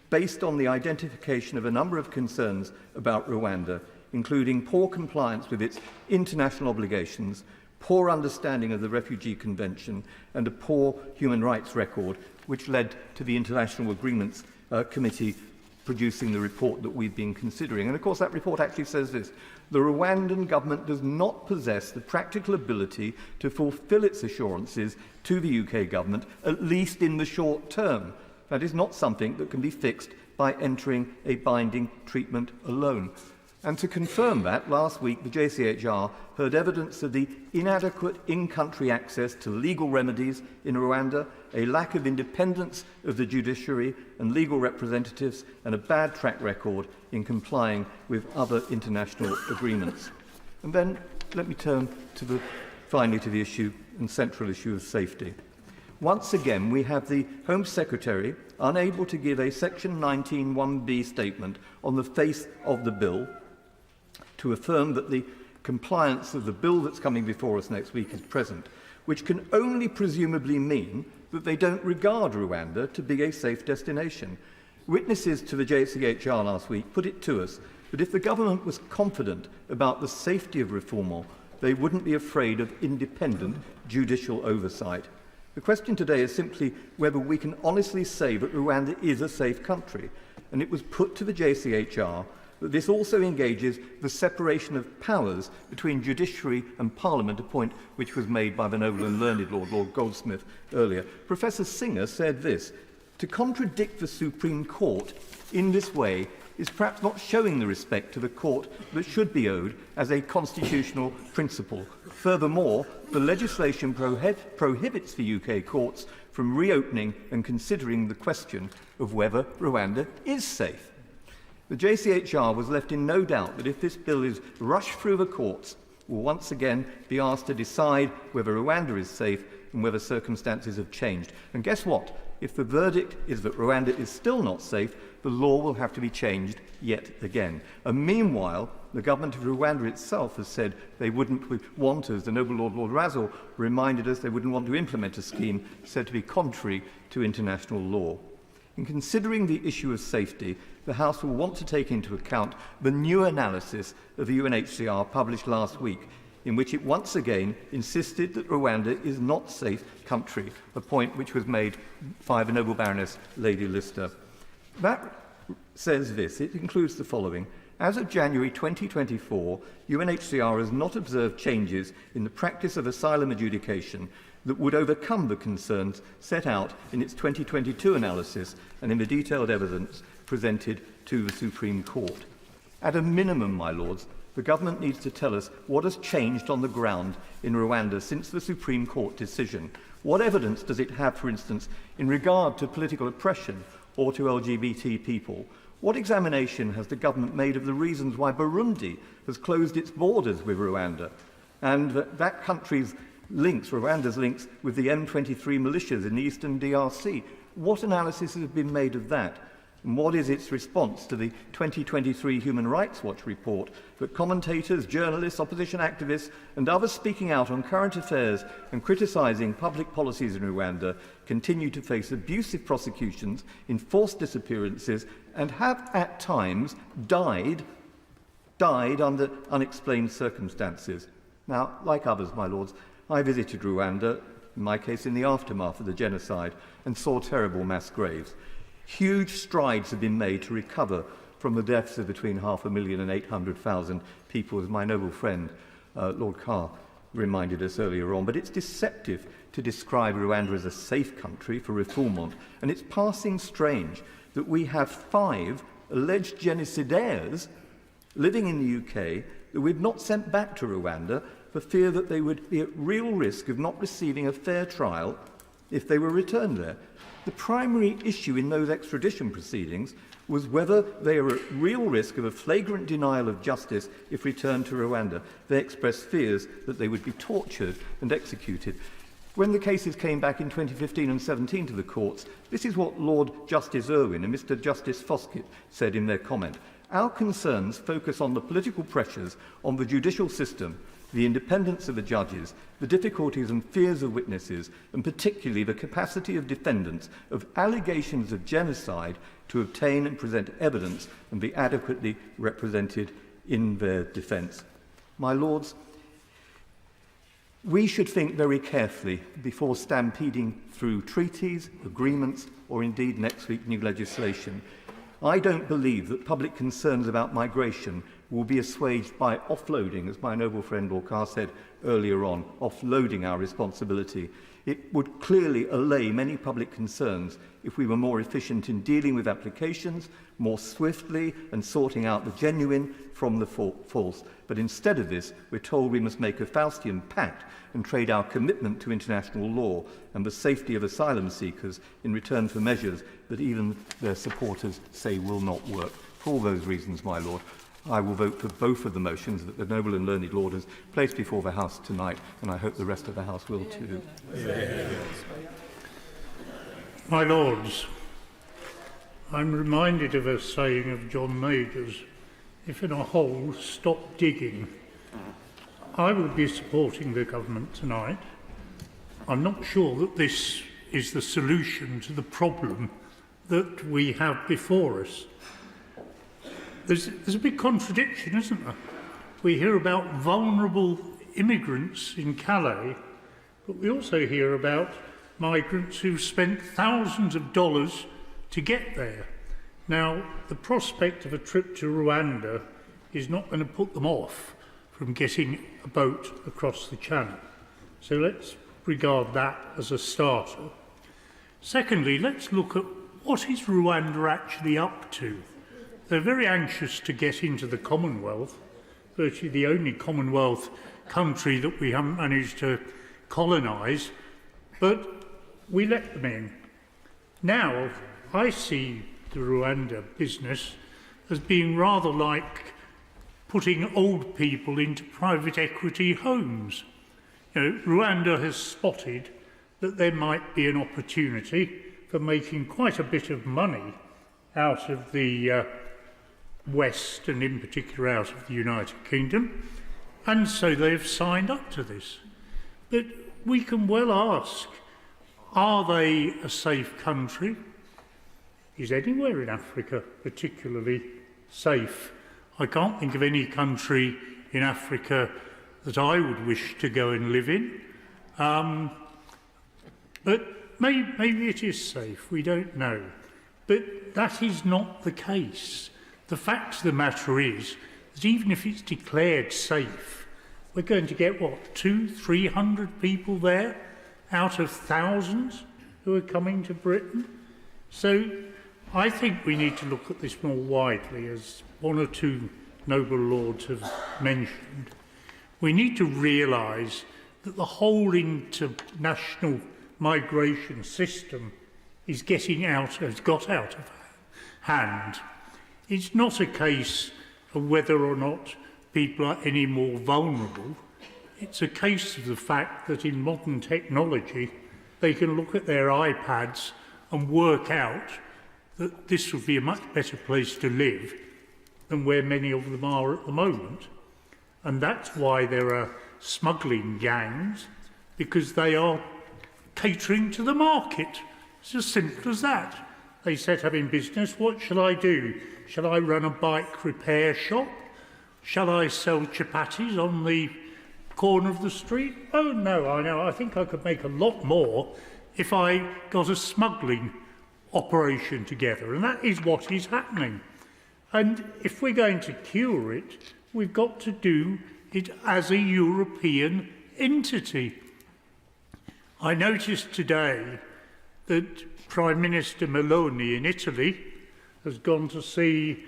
based on the identification of a number of concerns about Rwanda, including poor compliance with its international obligations, poor understanding of the Refugee Convention, and a poor human rights record, which led to the International Agreements Committee producing the report that we've been considering. And of course that report actually says this: the Rwandan government does not possess the practical ability to fulfil its assurances to the UK government, at least in the short term. That is not something that can be fixed by entering a binding treatment alone. And to confirm that, last week the JCHR heard evidence of the inadequate in-country access to legal remedies in Rwanda, a lack of independence of the judiciary and legal representatives, and a bad track record in complying with other international agreements. And then let me turn finally to the issue and central issue of safety. Once again, we have the Home Secretary unable to give a Section 19(1)(b) statement on the face of the bill to affirm that the compliance of the bill that's coming before us next week is present, which can only presumably mean that they don't regard Rwanda to be a safe destination. Witnesses to the JCHR last week put it to us that if the government was confident about the safety of Reformor, they wouldn't be afraid of independent judicial oversight. The question today is simply whether we can honestly say that Rwanda is a safe country, and it was put to the JCHR that this also engages the separation of powers between judiciary and parliament, a point which was made by the noble and learned Lord Goldsmith earlier. Professor Singer said this: to contradict the Supreme Court in this way is perhaps not showing the respect to the court that should be owed as a constitutional principle. Furthermore, the legislation prohibits the UK courts from reopening and considering the question of whether Rwanda is safe. The JCHR was left in no doubt that if this bill is rushed through the courts, will once again be asked to decide whether Rwanda is safe and whether circumstances have changed. And guess what? If the verdict is that Rwanda is still not safe, the law will have to be changed yet again. And meanwhile, the government of Rwanda itself has said they wouldn't want, as the noble Lord Razzle reminded us, they wouldn't want to implement a scheme said to be contrary to international law. In considering the issue of safety, the House will want to take into account the new analysis of the UNHCR published last week, in which it once again insisted that Rwanda is not a safe country, a point which was made by the Noble Baroness Lady Lister. That says this. It includes the following. As of January 2024, UNHCR has not observed changes in the practice of asylum adjudication that would overcome the concerns set out in its 2022 analysis and in the detailed evidence presented to the Supreme Court. At a minimum, my lords, the government needs to tell us what has changed on the ground in Rwanda since the Supreme Court decision. What evidence does it have, for instance, in regard to political oppression or to LGBT people? What examination has the government made of the reasons why Burundi has closed its borders with Rwanda and that country's links, Rwanda's links with the M23 militias in the eastern DRC? What analysis has been made of that? And what is its response to the 2023 Human Rights Watch report that commentators, journalists, opposition activists and others speaking out on current affairs and criticising public policies in Rwanda continue to face abusive prosecutions, enforced disappearances and have at times died under unexplained circumstances? Now, like others, my lords, I visited Rwanda, in my case in the aftermath of the genocide, and saw terrible mass graves. Huge strides have been made to recover from the deaths of between 500,000 and 800,000 people, as my noble friend Lord Carr reminded us earlier on. But it's deceptive to describe Rwanda as a safe country for refoulement, and it's passing strange that we have 5 alleged genocidaires living in the UK that we've not sent back to Rwanda for fear that they would be at real risk of not receiving a fair trial if they were returned there. The primary issue in those extradition proceedings was whether they are at real risk of a flagrant denial of justice if returned to Rwanda. They expressed fears that they would be tortured and executed. When the cases came back in 2015 and 17 to the courts, this is what Lord Justice Irwin and Mr Justice Foskett said in their comment. Our concerns focus on the political pressures on the judicial system, the independence of the judges, the difficulties and fears of witnesses, and particularly the capacity of defendants of allegations of genocide to obtain and present evidence and be adequately represented in their defence. My lords, we should think very carefully before stampeding through treaties, agreements, or indeed next week new legislation. I don't believe that public concerns about migration will be assuaged by offloading, as my noble friend Lord Carr said earlier on, offloading our responsibility. It would clearly allay many public concerns if we were more efficient in dealing with applications, more swiftly and sorting out the genuine from the false. But instead of this, we're told we must make a Faustian pact and trade our commitment to international law and the safety of asylum seekers in return for measures that even their supporters say will not work. For all those reasons, my lord, I will vote for both of the motions that the noble and learned Lord has placed before the House tonight, and I hope the rest of the House will too. My Lords, I'm reminded of a saying of John Major's, if in a hole, stop digging. I will be supporting the government tonight. I'm not sure that this is the solution to the problem that we have before us. There's a big contradiction, isn't there? We hear about vulnerable immigrants in Calais, but we also hear about migrants who've spent thousands of dollars to get there. Now, the prospect of a trip to Rwanda is not going to put them off from getting a boat across the channel. So let's regard that as a starter. Secondly, let's look at what is Rwanda actually up to. They're very anxious to get into the Commonwealth, virtually the only Commonwealth country that we haven't managed to colonise, but we let them in. Now, I see the Rwanda business as being rather like putting old people into private equity homes. You know, Rwanda has spotted that there might be an opportunity for making quite a bit of money out of the West, and in particular out of the United Kingdom, and so they've signed up to this. But we can well ask, are they a safe country? Is anywhere in Africa particularly safe? I can't think of any country in Africa that I would wish to go and live in. But maybe it is safe, we don't know. But that is not the case. The fact of the matter is that even if it's declared safe, we're going to get, what, 200-300 people there out of thousands who are coming to Britain? So I think we need to look at this more widely, as one or two noble lords have mentioned. We need to realise that the whole international migration system has got out of hand. It's not a case of whether or not people are any more vulnerable. It's a case of the fact that in modern technology, they can look at their iPads and work out that this would be a much better place to live than where many of them are at the moment. And that's why there are smuggling gangs, because they are catering to the market. It's as simple as that. They set up in business, what shall I do? Shall I run a bike repair shop? Shall I sell chapatis on the corner of the street? Oh no, I think I could make a lot more if I got a smuggling operation together, and that is what is happening. And if we're going to cure it, we've got to do it as a European entity. I noticed today that Prime Minister Meloni in Italy has gone to see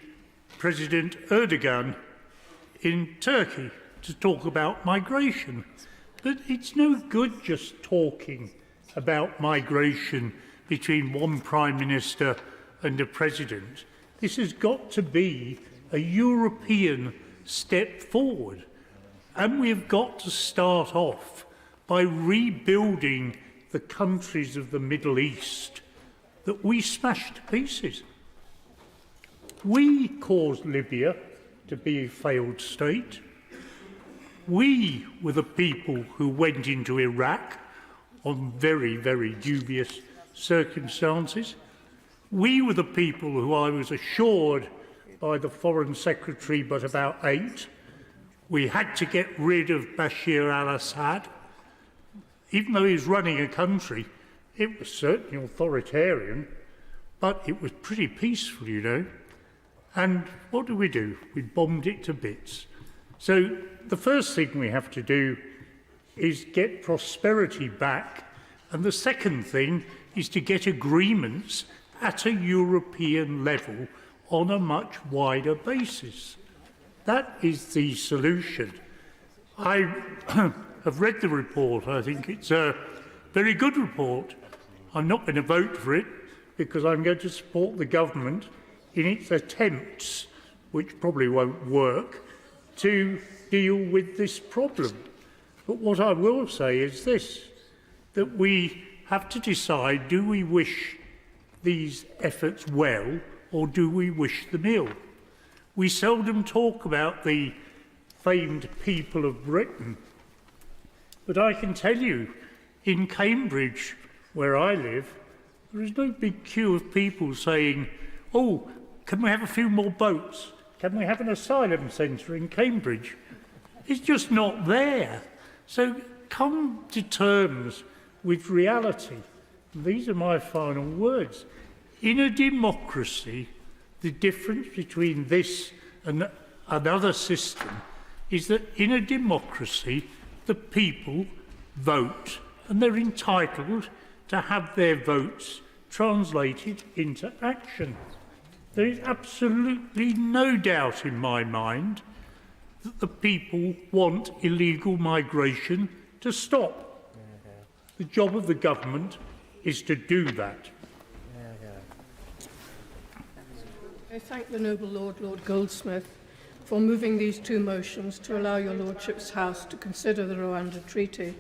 President Erdogan in Turkey to talk about migration. But it's no good just talking about migration between one Prime Minister and a President. This has got to be a European step forward. And we've got to start off by rebuilding the countries of the Middle East that we smashed to pieces. We caused Libya to be a failed state. We were the people who went into Iraq on very, very dubious circumstances. We were the people who I was assured by the Foreign Secretary, but about 8, we had to get rid of Bashir al-Assad. Even though he was running a country, it was certainly authoritarian, but it was pretty peaceful, you know. And what do? We bombed it to bits. So the first thing we have to do is get prosperity back, and the second thing is to get agreements at a European level on a much wider basis. That is the solution. I have read the report. I think it's a very good report. I'm not going to vote for it because I'm going to support the government in its attempts, which probably won't work, to deal with this problem. But what I will say is this, that we have to decide, do we wish these efforts well or do we wish them ill? We seldom talk about the famed people of Britain, but I can tell you, in Cambridge, where I live, there is no big queue of people saying, oh, can we have a few more boats? Can we have an asylum centre in Cambridge? It's just not there. So come to terms with reality. These are my final words. In a democracy, the difference between this and another system is that in a democracy, the people vote and they're entitled to have their votes translated into action. There is absolutely no doubt in my mind that the people want illegal migration to stop. The job of the government is to do that. I thank the noble Lord Goldsmith, for moving these two motions to allow your Lordship's House to consider the Rwanda Treaty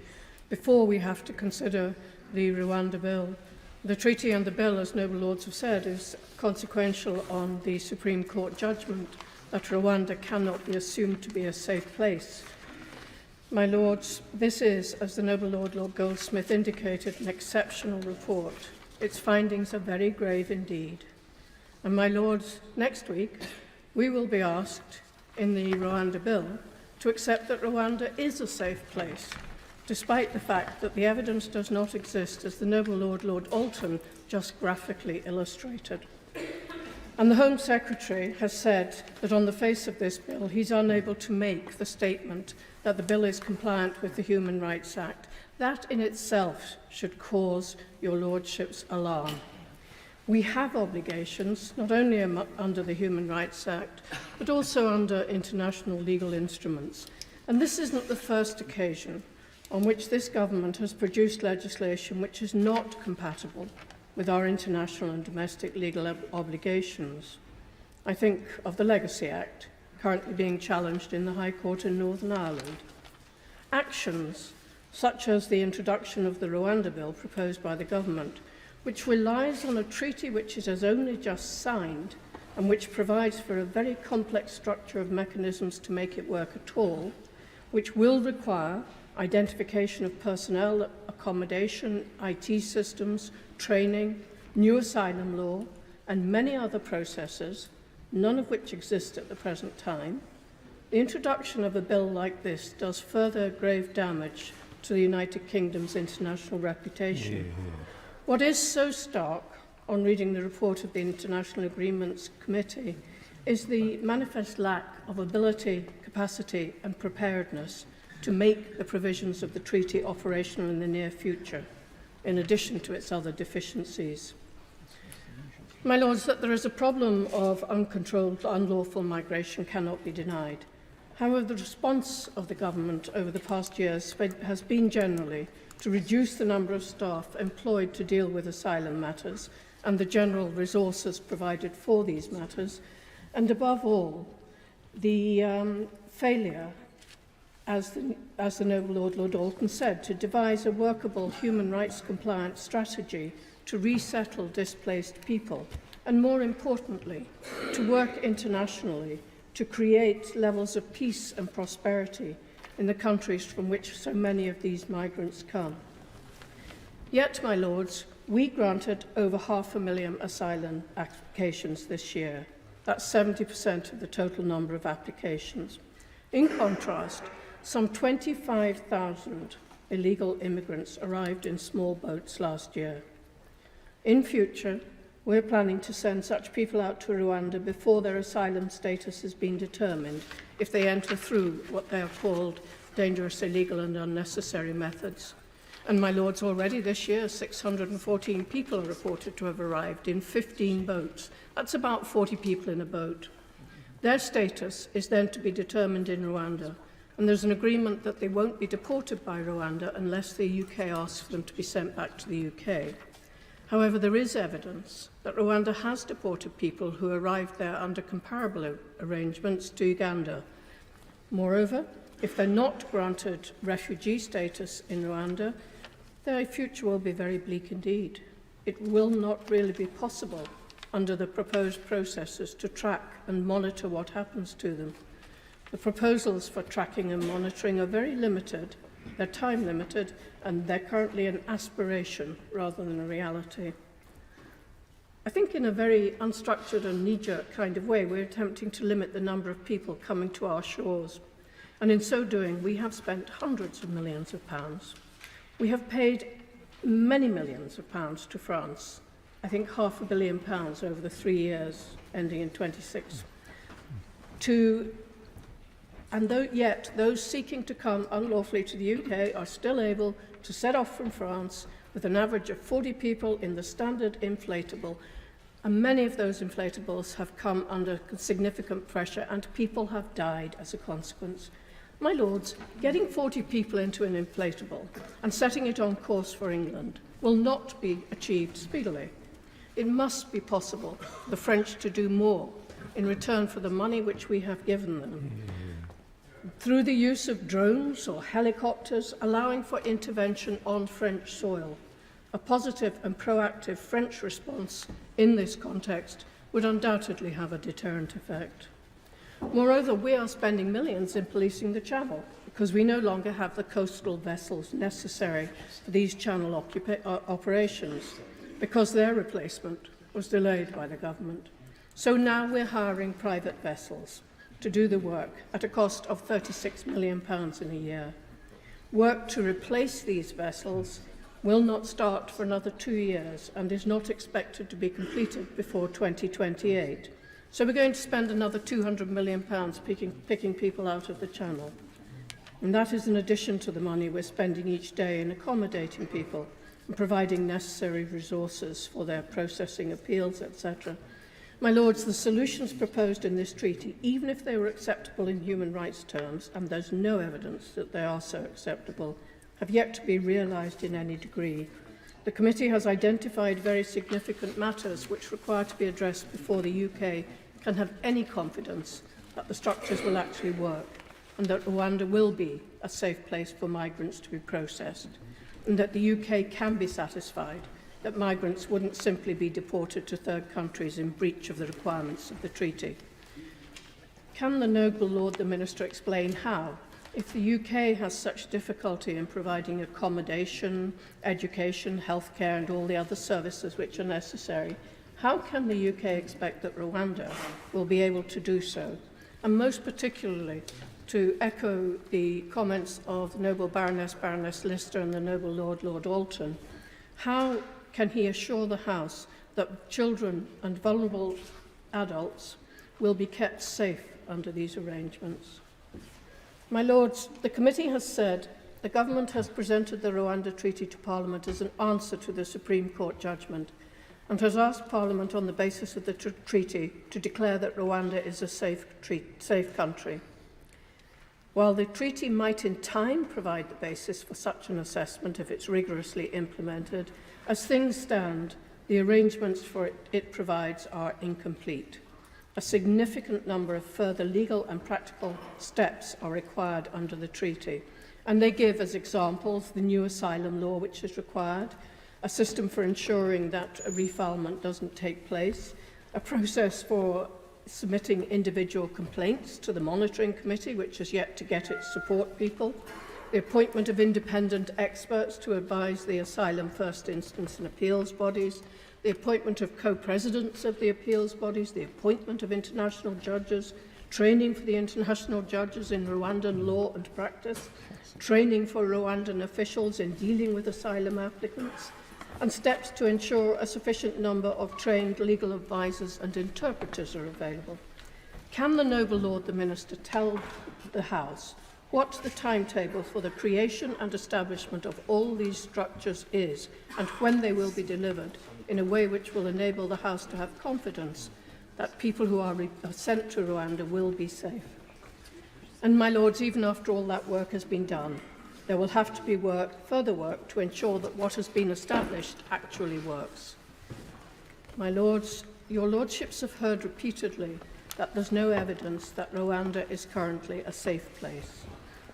before we have to consider the Rwanda Bill. The treaty and the bill, as noble lords have said, is consequential on the Supreme Court judgment that Rwanda cannot be assumed to be a safe place. My lords, this is, as the noble Lord Goldsmith indicated, an exceptional report. Its findings are very grave indeed. And my lords, next week we will be asked in the Rwanda Bill to accept that Rwanda is a safe place, despite the fact that the evidence does not exist, as the noble Lord Alton just graphically illustrated. And the Home Secretary has said that on the face of this bill, he's unable to make the statement that the bill is compliant with the Human Rights Act. That in itself should cause your Lordship's alarm. We have obligations, not only under the Human Rights Act, but also under international legal instruments. And this isn't the first occasion on which this government has produced legislation which is not compatible with our international and domestic legal obligations. I think of the Legacy Act, currently being challenged in the High Court in Northern Ireland. Actions such as the introduction of the Rwanda Bill proposed by the government, which relies on a treaty which it has only just signed and which provides for a very complex structure of mechanisms to make it work at all, which will require identification of personnel, accommodation, IT systems, training, new asylum law, and many other processes, none of which exist at the present time. The introduction of a bill like this does further grave damage to the United Kingdom's international reputation. What is so stark on reading the report of the International Agreements Committee is the manifest lack of ability, capacity and preparedness to make the provisions of the treaty operational in the near future, in addition to its other deficiencies. My Lords, that there is a problem of uncontrolled, unlawful migration cannot be denied. However, the response of the government over the past years has been generally to reduce the number of staff employed to deal with asylum matters and the general resources provided for these matters, and above all, the failure, as the noble Lord Alton said, to devise a workable human rights compliant strategy to resettle displaced people, and more importantly, to work internationally to create levels of peace and prosperity in the countries from which so many of these migrants come. Yet, my Lords, we granted over 500,000 asylum applications this year. That's 70% of the total number of applications. In contrast, some 25,000 illegal immigrants arrived in small boats last year. In future, we're planning to send such people out to Rwanda before their asylum status has been determined, if they enter through what they are called dangerous, illegal and unnecessary methods. And my Lords, already this year, 614 people are reported to have arrived in 15 boats. That's about 40 people in a boat. Their status is then to be determined in Rwanda, and there's an agreement that they won't be deported by Rwanda unless the UK asks for them to be sent back to the UK. However, there is evidence that Rwanda has deported people who arrived there under comparable arrangements to Uganda. Moreover, if they're not granted refugee status in Rwanda, their future will be very bleak indeed. It will not really be possible under the proposed processes to track and monitor what happens to them. The proposals for tracking and monitoring are very limited, they're time limited, and they're currently an aspiration rather than a reality. I think in a very unstructured and knee-jerk kind of way, we're attempting to limit the number of people coming to our shores. And in so doing, we have spent hundreds of millions of pounds. We have paid many millions of pounds to France. I think £500 million over the 3 years ending in 26. Yet those seeking to come unlawfully to the UK are still able to set off from France with an average of 40 people in the standard inflatable, and many of those inflatables have come under significant pressure and people have died as a consequence. My Lords, getting 40 people into an inflatable and setting it on course for England will not be achieved speedily. It must be possible for the French to do more in return for the money which we have given them, through the use of drones or helicopters, allowing for intervention on French soil. A positive and proactive French response in this context would undoubtedly have a deterrent effect. Moreover, we are spending millions in policing the channel because we no longer have the coastal vessels necessary for these channel operations because their replacement was delayed by the government. So now we're hiring private vessels. to do the work at a cost of £36 million in a year. Work to replace these vessels will not start for another 2 years and is not expected to be completed before 2028. So we're going to spend another £200 million picking people out of the Channel. And that is in addition to the money we're spending each day in accommodating people and providing necessary resources for their processing appeals, etc. My Lords, the solutions proposed in this treaty, even if they were acceptable in human rights terms, and there's no evidence that they are so acceptable, have yet to be realised in any degree. The committee has identified very significant matters which require to be addressed before the UK can have any confidence that the structures will actually work and that Rwanda will be a safe place for migrants to be processed, and that the UK can be satisfied that migrants wouldn't simply be deported to third countries in breach of the requirements of the treaty. Can the noble Lord the Minister explain how, if the UK has such difficulty in providing accommodation, education, healthcare and all the other services which are necessary, how can the UK expect that Rwanda will be able to do so? And most particularly, to echo the comments of the noble Baroness Lister and the noble Lord Alton, how can he assure the House that children and vulnerable adults will be kept safe under these arrangements? My Lords, the committee has said the government has presented the Rwanda Treaty to Parliament as an answer to the Supreme Court judgment and has asked Parliament on the basis of the treaty to declare that Rwanda is a safe country. While the treaty might in time provide the basis for such an assessment if it's rigorously implemented, as things stand, the arrangements for it provides are incomplete. A significant number of further legal and practical steps are required under the treaty, and they give as examples the new asylum law which is required, a system for ensuring that a refoulement doesn't take place, a process for submitting individual complaints to the monitoring committee which has yet to get its support people, the appointment of independent experts to advise the asylum first instance and appeals bodies, the appointment of co-presidents of the appeals bodies, the appointment of international judges, training for the international judges in Rwandan law and practice, training for Rwandan officials in dealing with asylum applicants, and steps to ensure a sufficient number of trained legal advisors and interpreters are available. Can the noble Lord the Minister tell the House what the timetable for the creation and establishment of all these structures is and when they will be delivered in a way which will enable the House to have confidence that people who are sent to Rwanda will be safe? And, my Lords, even after all that work has been done, there will have to be further work to ensure that what has been established actually works. My Lords, your Lordships have heard repeatedly that there's no evidence that Rwanda is currently a safe place.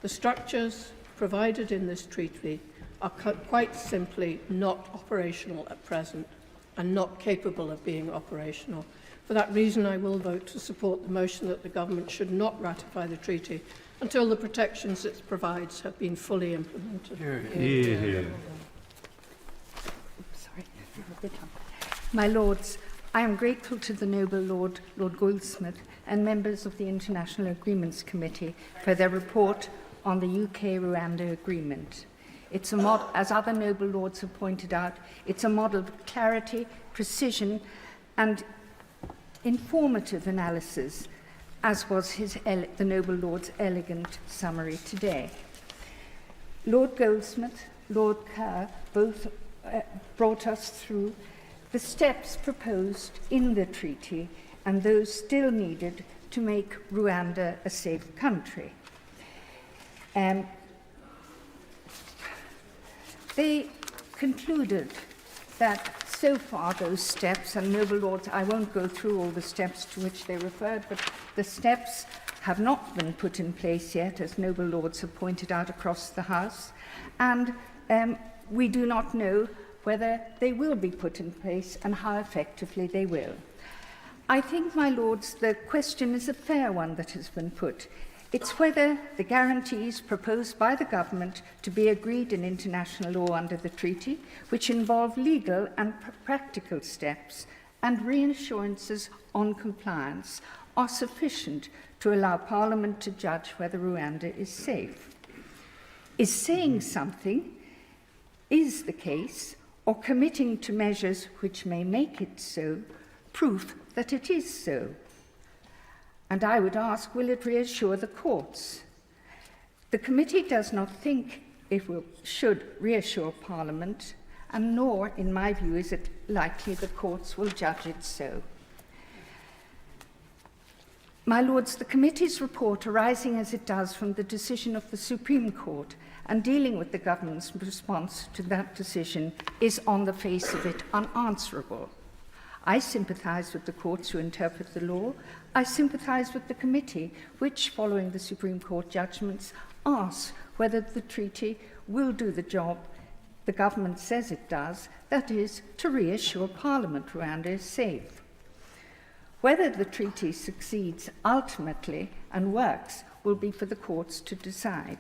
The structures provided in this treaty are quite simply not operational at present and not capable of being operational. For that reason, I will vote to support the motion that the government should not ratify the treaty until the protections it provides have been fully implemented. My Lords, I am grateful to the noble Lord Goldsmith and members of the International Agreements Committee for their report on the UK-Rwanda agreement. It's a as other noble lords have pointed out, it's a model of clarity, precision and informative analysis, as was the noble Lord's elegant summary today. Lord Goldsmith, Lord Kerr both brought us through the steps proposed in the treaty and those still needed to make Rwanda a safe country. They concluded that so far those steps, and noble lords, I won't go through all the steps to which they referred, but the steps have not been put in place yet, as noble lords have pointed out across the House, and we do not know whether they will be put in place and how effectively they will. I think, my lords, the question is a fair one that has been put. It's whether the guarantees proposed by the government to be agreed in international law under the treaty, which involve legal and practical steps and reassurances on compliance, are sufficient to allow Parliament to judge whether Rwanda is safe. Is saying something is the case, or committing to measures which may make it so, proof that it is so? And I would ask, will it reassure the courts? The committee does not think it should reassure Parliament, and nor, in my view, is it likely the courts will judge it so. My Lords, the committee's report, arising as it does from the decision of the Supreme Court and dealing with the government's response to that decision, is on the face of it unanswerable. I sympathise with the courts who interpret the law. I sympathise with the committee, which, following the Supreme Court judgments, asks whether the treaty will do the job the government says it does, that is, to reassure Parliament Rwanda is safe. Whether the treaty succeeds ultimately and works will be for the courts to decide.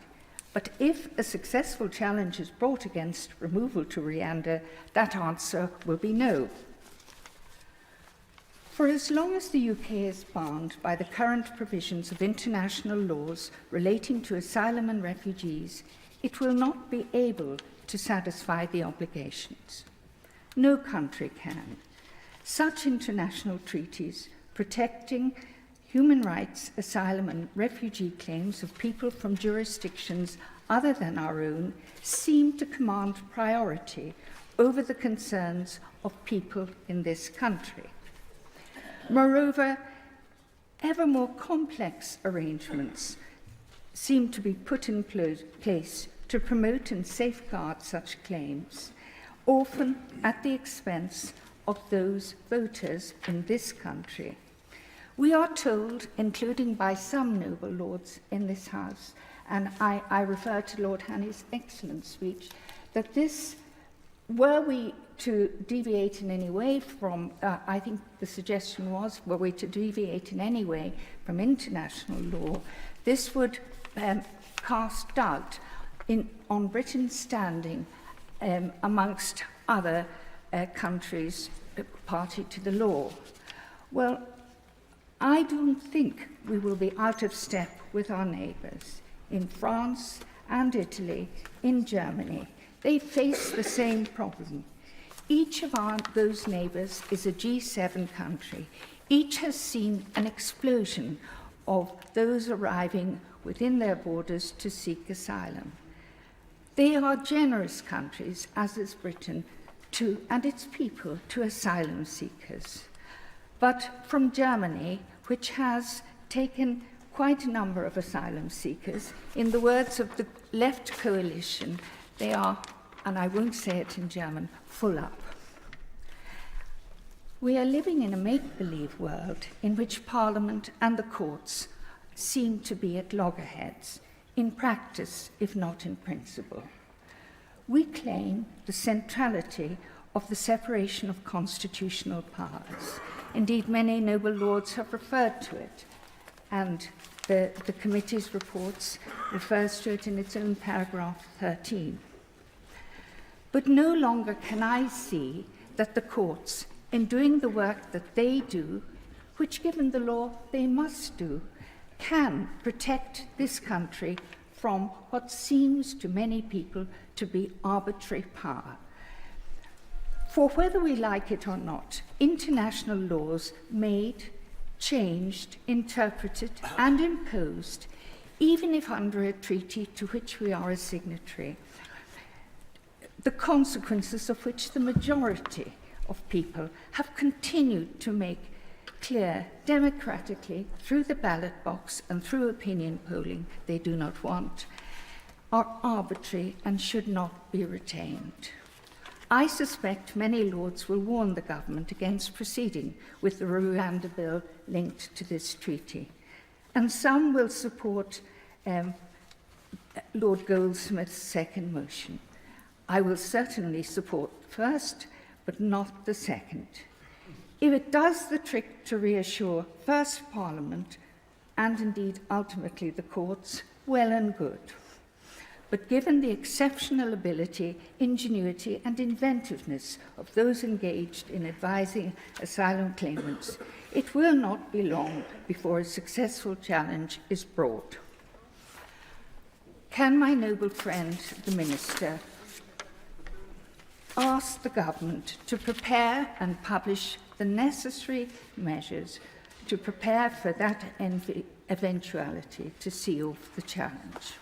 But if a successful challenge is brought against removal to Rwanda, that answer will be no. For as long as the UK is bound by the current provisions of international laws relating to asylum and refugees, it will not be able to satisfy the obligations. No country can. Such international treaties protecting human rights, asylum and refugee claims of people from jurisdictions other than our own seem to command priority over the concerns of people in this country. Moreover, ever more complex arrangements seem to be put in place to promote and safeguard such claims, often at the expense of those voters in this country. We are told, including by some noble lords in this House, and I refer to Lord Haney's excellent speech, that this, were we to deviate in any way from, I think the suggestion was, were we to deviate in any way from international law, this would cast doubt on Britain's standing amongst other countries party to the law. Well, I don't think we will be out of step with our neighbours. In France and Italy, in Germany, they face the same problem. Each of those neighbours is a G7 country. Each has seen an explosion of those arriving within their borders to seek asylum. They are generous countries, as is Britain, and its people, to asylum seekers. But from Germany, which has taken quite a number of asylum seekers, in the words of the left coalition, they are, and I won't say it in German, full up. We are living in a make-believe world in which Parliament and the courts seem to be at loggerheads, in practice, if not in principle. We claim the centrality of the separation of constitutional powers. Indeed, many noble lords have referred to it, and the committee's reports refers to it in its own paragraph 13. But no longer can I see that the courts, in doing the work that they do, which given the law they must do, can protect this country from what seems to many people to be arbitrary power. For whether we like it or not, international laws made, changed, interpreted, and imposed, even if under a treaty to which we are a signatory, the consequences of which the majority of people have continued to make clear democratically through the ballot box and through opinion polling they do not want, are arbitrary and should not be retained. I suspect many lords will warn the government against proceeding with the Rwanda bill linked to this treaty, and some will support Lord Goldsmith's second motion. I will certainly support the first, but not the second. If it does the trick to reassure first Parliament, and indeed ultimately the courts, well and good. but given the exceptional ability, ingenuity and inventiveness of those engaged in advising asylum claimants, it will not be long before a successful challenge is brought. Can my noble friend, the Minister, ask the Government to prepare and publish the necessary measures to prepare for that eventuality to seal the challenge?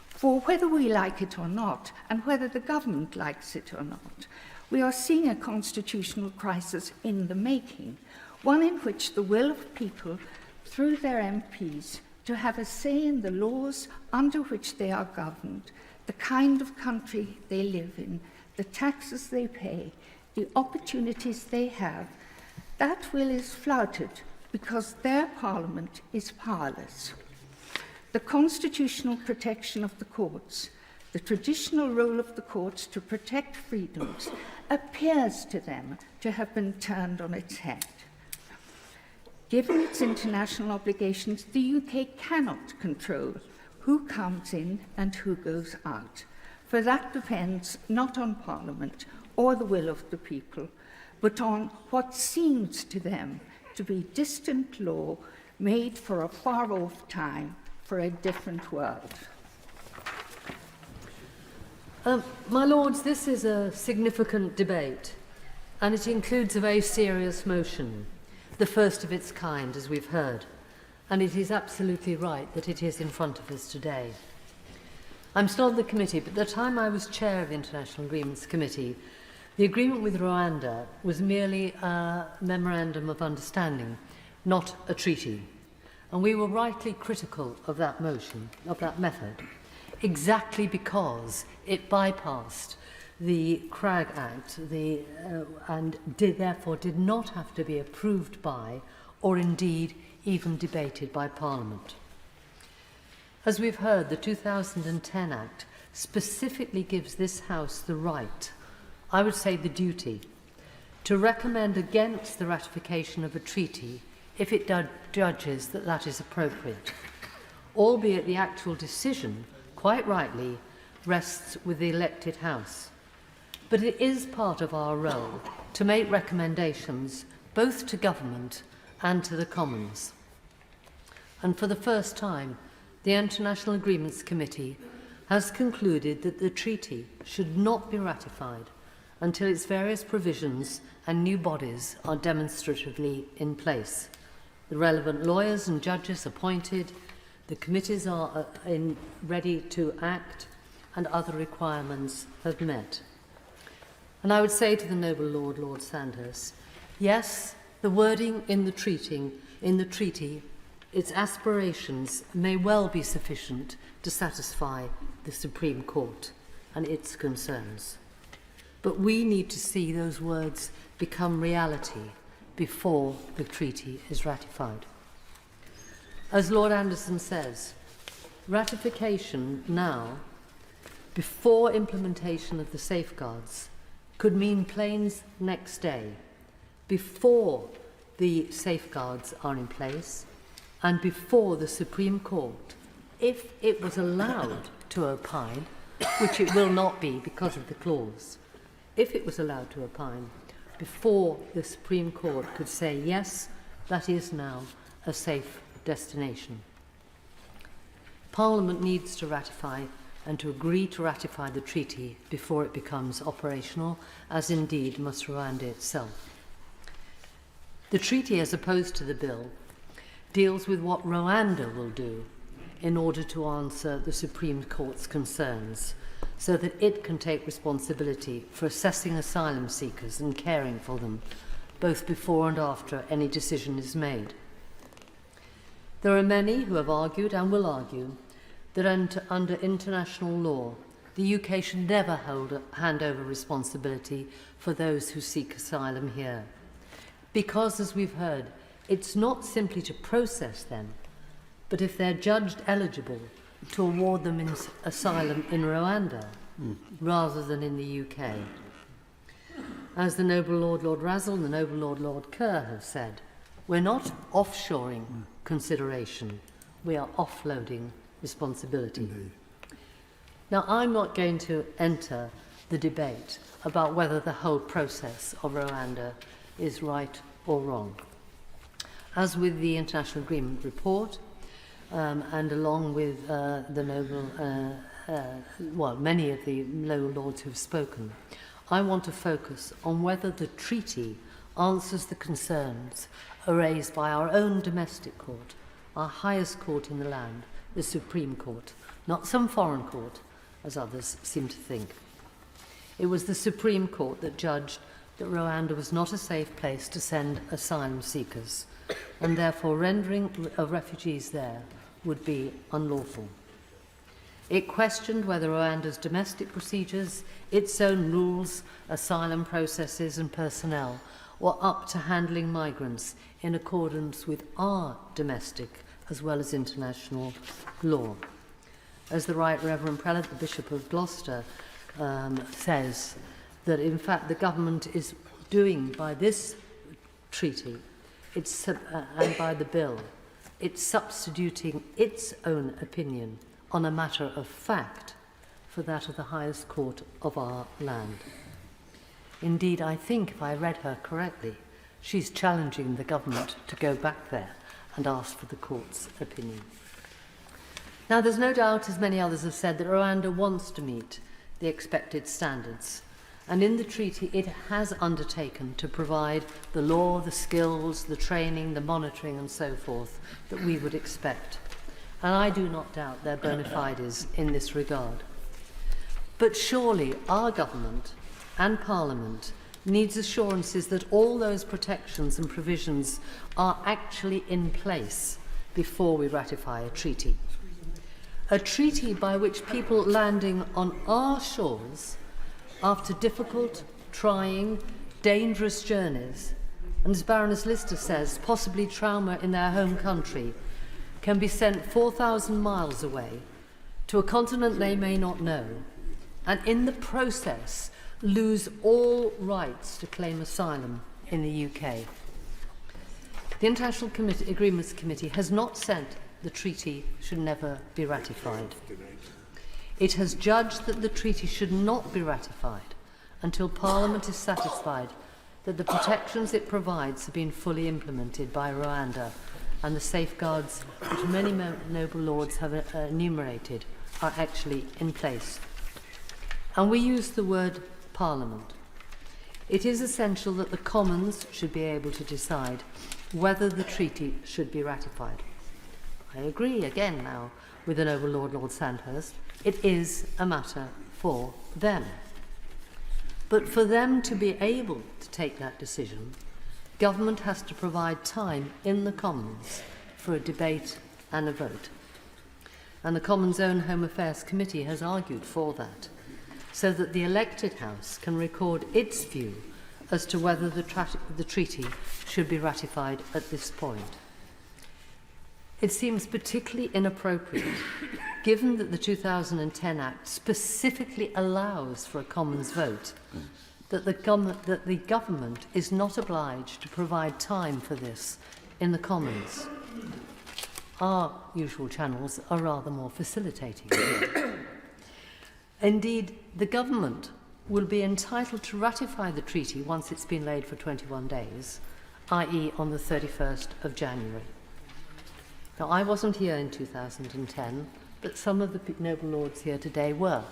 For whether we like it or not, and whether the Government likes it or not, we are seeing a constitutional crisis in the making, one in which the will of people, through their MPs, to have a say in the laws under which they are governed, the kind of country they live in, the taxes they pay, the opportunities they have, that will is flouted because their parliament is powerless. The constitutional protection of the courts, the traditional role of the courts to protect freedoms, appears to them to have been turned on its head. Given its international obligations, the UK cannot control who comes in and who goes out, for that depends not on Parliament or the will of the people, but on what seems to them to be distant law made for a far-off time, for a different world. My Lords, this is a significant debate, and it includes a very serious motion, the first of its kind, as we've heard, and it is absolutely right that it is in front of us today. I'm still on the committee, but at the time I was chair of the International Agreements Committee, the agreement with Rwanda was merely a memorandum of understanding, not a treaty. And we were rightly critical of that motion, of that method, exactly because it bypassed the Cragg Act and therefore did not have to be approved by, or indeed even debated by, Parliament. As we've heard, the 2010 Act specifically gives this House the right, I would say the duty, to recommend against the ratification of a treaty if it judges that that is appropriate, albeit the actual decision, quite rightly, rests with the elected House. But it is part of our role to make recommendations both to government and to the Commons. And for the first time, the International Agreements Committee has concluded that the treaty should not be ratified until its various provisions and new bodies are demonstratively in place. The relevant lawyers and judges appointed, the committees are ready to act, and other requirements have met. And I would say to the noble Lord, Lord Sandhurst, yes, the wording in the treaty, its aspirations may well be sufficient to satisfy the Supreme Court and its concerns. But we need to see those words become reality before the treaty is ratified. As Lord Anderson says, ratification now, before implementation of the safeguards, could mean planes next day, before the safeguards are in place, and before the Supreme Court, if it was allowed to opine, which it will not be because of the clause, if it was allowed to opine, before the Supreme Court could say, yes, that is now a safe destination. Parliament needs to ratify and to agree to ratify the treaty before it becomes operational, as indeed must Rwanda itself. The treaty, as opposed to the bill, deals with what Rwanda will do in order to answer the Supreme Court's concerns, so that it can take responsibility for assessing asylum seekers and caring for them, both before and after any decision is made. There are many who have argued and will argue that under international law, the UK should never hand over responsibility for those who seek asylum here. Because, as we've heard, it's not simply to process them, but if they're judged eligible, to award them asylum in Rwanda rather than in the UK. As the noble Lord, Lord Razzle and the noble Lord, Lord Kerr have said, we're not offshoring consideration, we are offloading responsibility. Now, I'm not going to enter the debate about whether the whole process of Rwanda is right or wrong. As with the International Agreement report, and along with the many of the Noble Lords who have spoken, I want to focus on whether the treaty answers the concerns raised by our own domestic court, our highest court in the land, the Supreme Court, not some foreign court, as others seem to think. It was the Supreme Court that judged that Rwanda was not a safe place to send asylum seekers, and therefore rendering of refugees there would be unlawful. It questioned whether Rwanda's domestic procedures, its own rules, asylum processes and personnel were up to handling migrants in accordance with our domestic as well as international law. As the Right Reverend Prelate, the Bishop of Gloucester, says, that in fact the government is doing by this treaty and by the bill, it's substituting its own opinion on a matter of fact for that of the highest court of our land. Indeed, I think, if I read her correctly, she's challenging the government to go back there and ask for the court's opinion. Now, there's no doubt, as many others have said, that Rwanda wants to meet the expected standards. And in the treaty, it has undertaken to provide the law, the skills, the training, the monitoring, and so forth that we would expect. And I do not doubt their bona fides in this regard. But surely our government and Parliament needs assurances that all those protections and provisions are actually in place before we ratify a treaty. A treaty by which people landing on our shores after difficult, trying, dangerous journeys, and as Baroness Lister says, possibly trauma in their home country, can be sent 4,000 miles away to a continent they may not know, and in the process lose all rights to claim asylum in the UK. The International Agreements Committee has not said the treaty should never be ratified. It has judged that the treaty should not be ratified until Parliament is satisfied that the protections it provides have been fully implemented by Rwanda and the safeguards which many noble lords have enumerated are actually in place. And we use the word Parliament. It is essential that the Commons should be able to decide whether the treaty should be ratified. I agree again now with the noble Lord Sandhurst. It is a matter for them. But for them to be able to take that decision, government has to provide time in the Commons for a debate and a vote. And the Commons' own Home Affairs Committee has argued for that, so that the elected House can record its view as to whether the treaty should be ratified at this point. It seems particularly inappropriate, given that the 2010 Act specifically allows for a Commons vote, that the government is not obliged to provide time for this in the Commons. Our usual channels are rather more facilitating. Indeed, the government will be entitled to ratify the treaty once it's been laid for 21 days, i.e. on the 31st of January. Now, I wasn't here in 2010, but some of the noble lords here today were.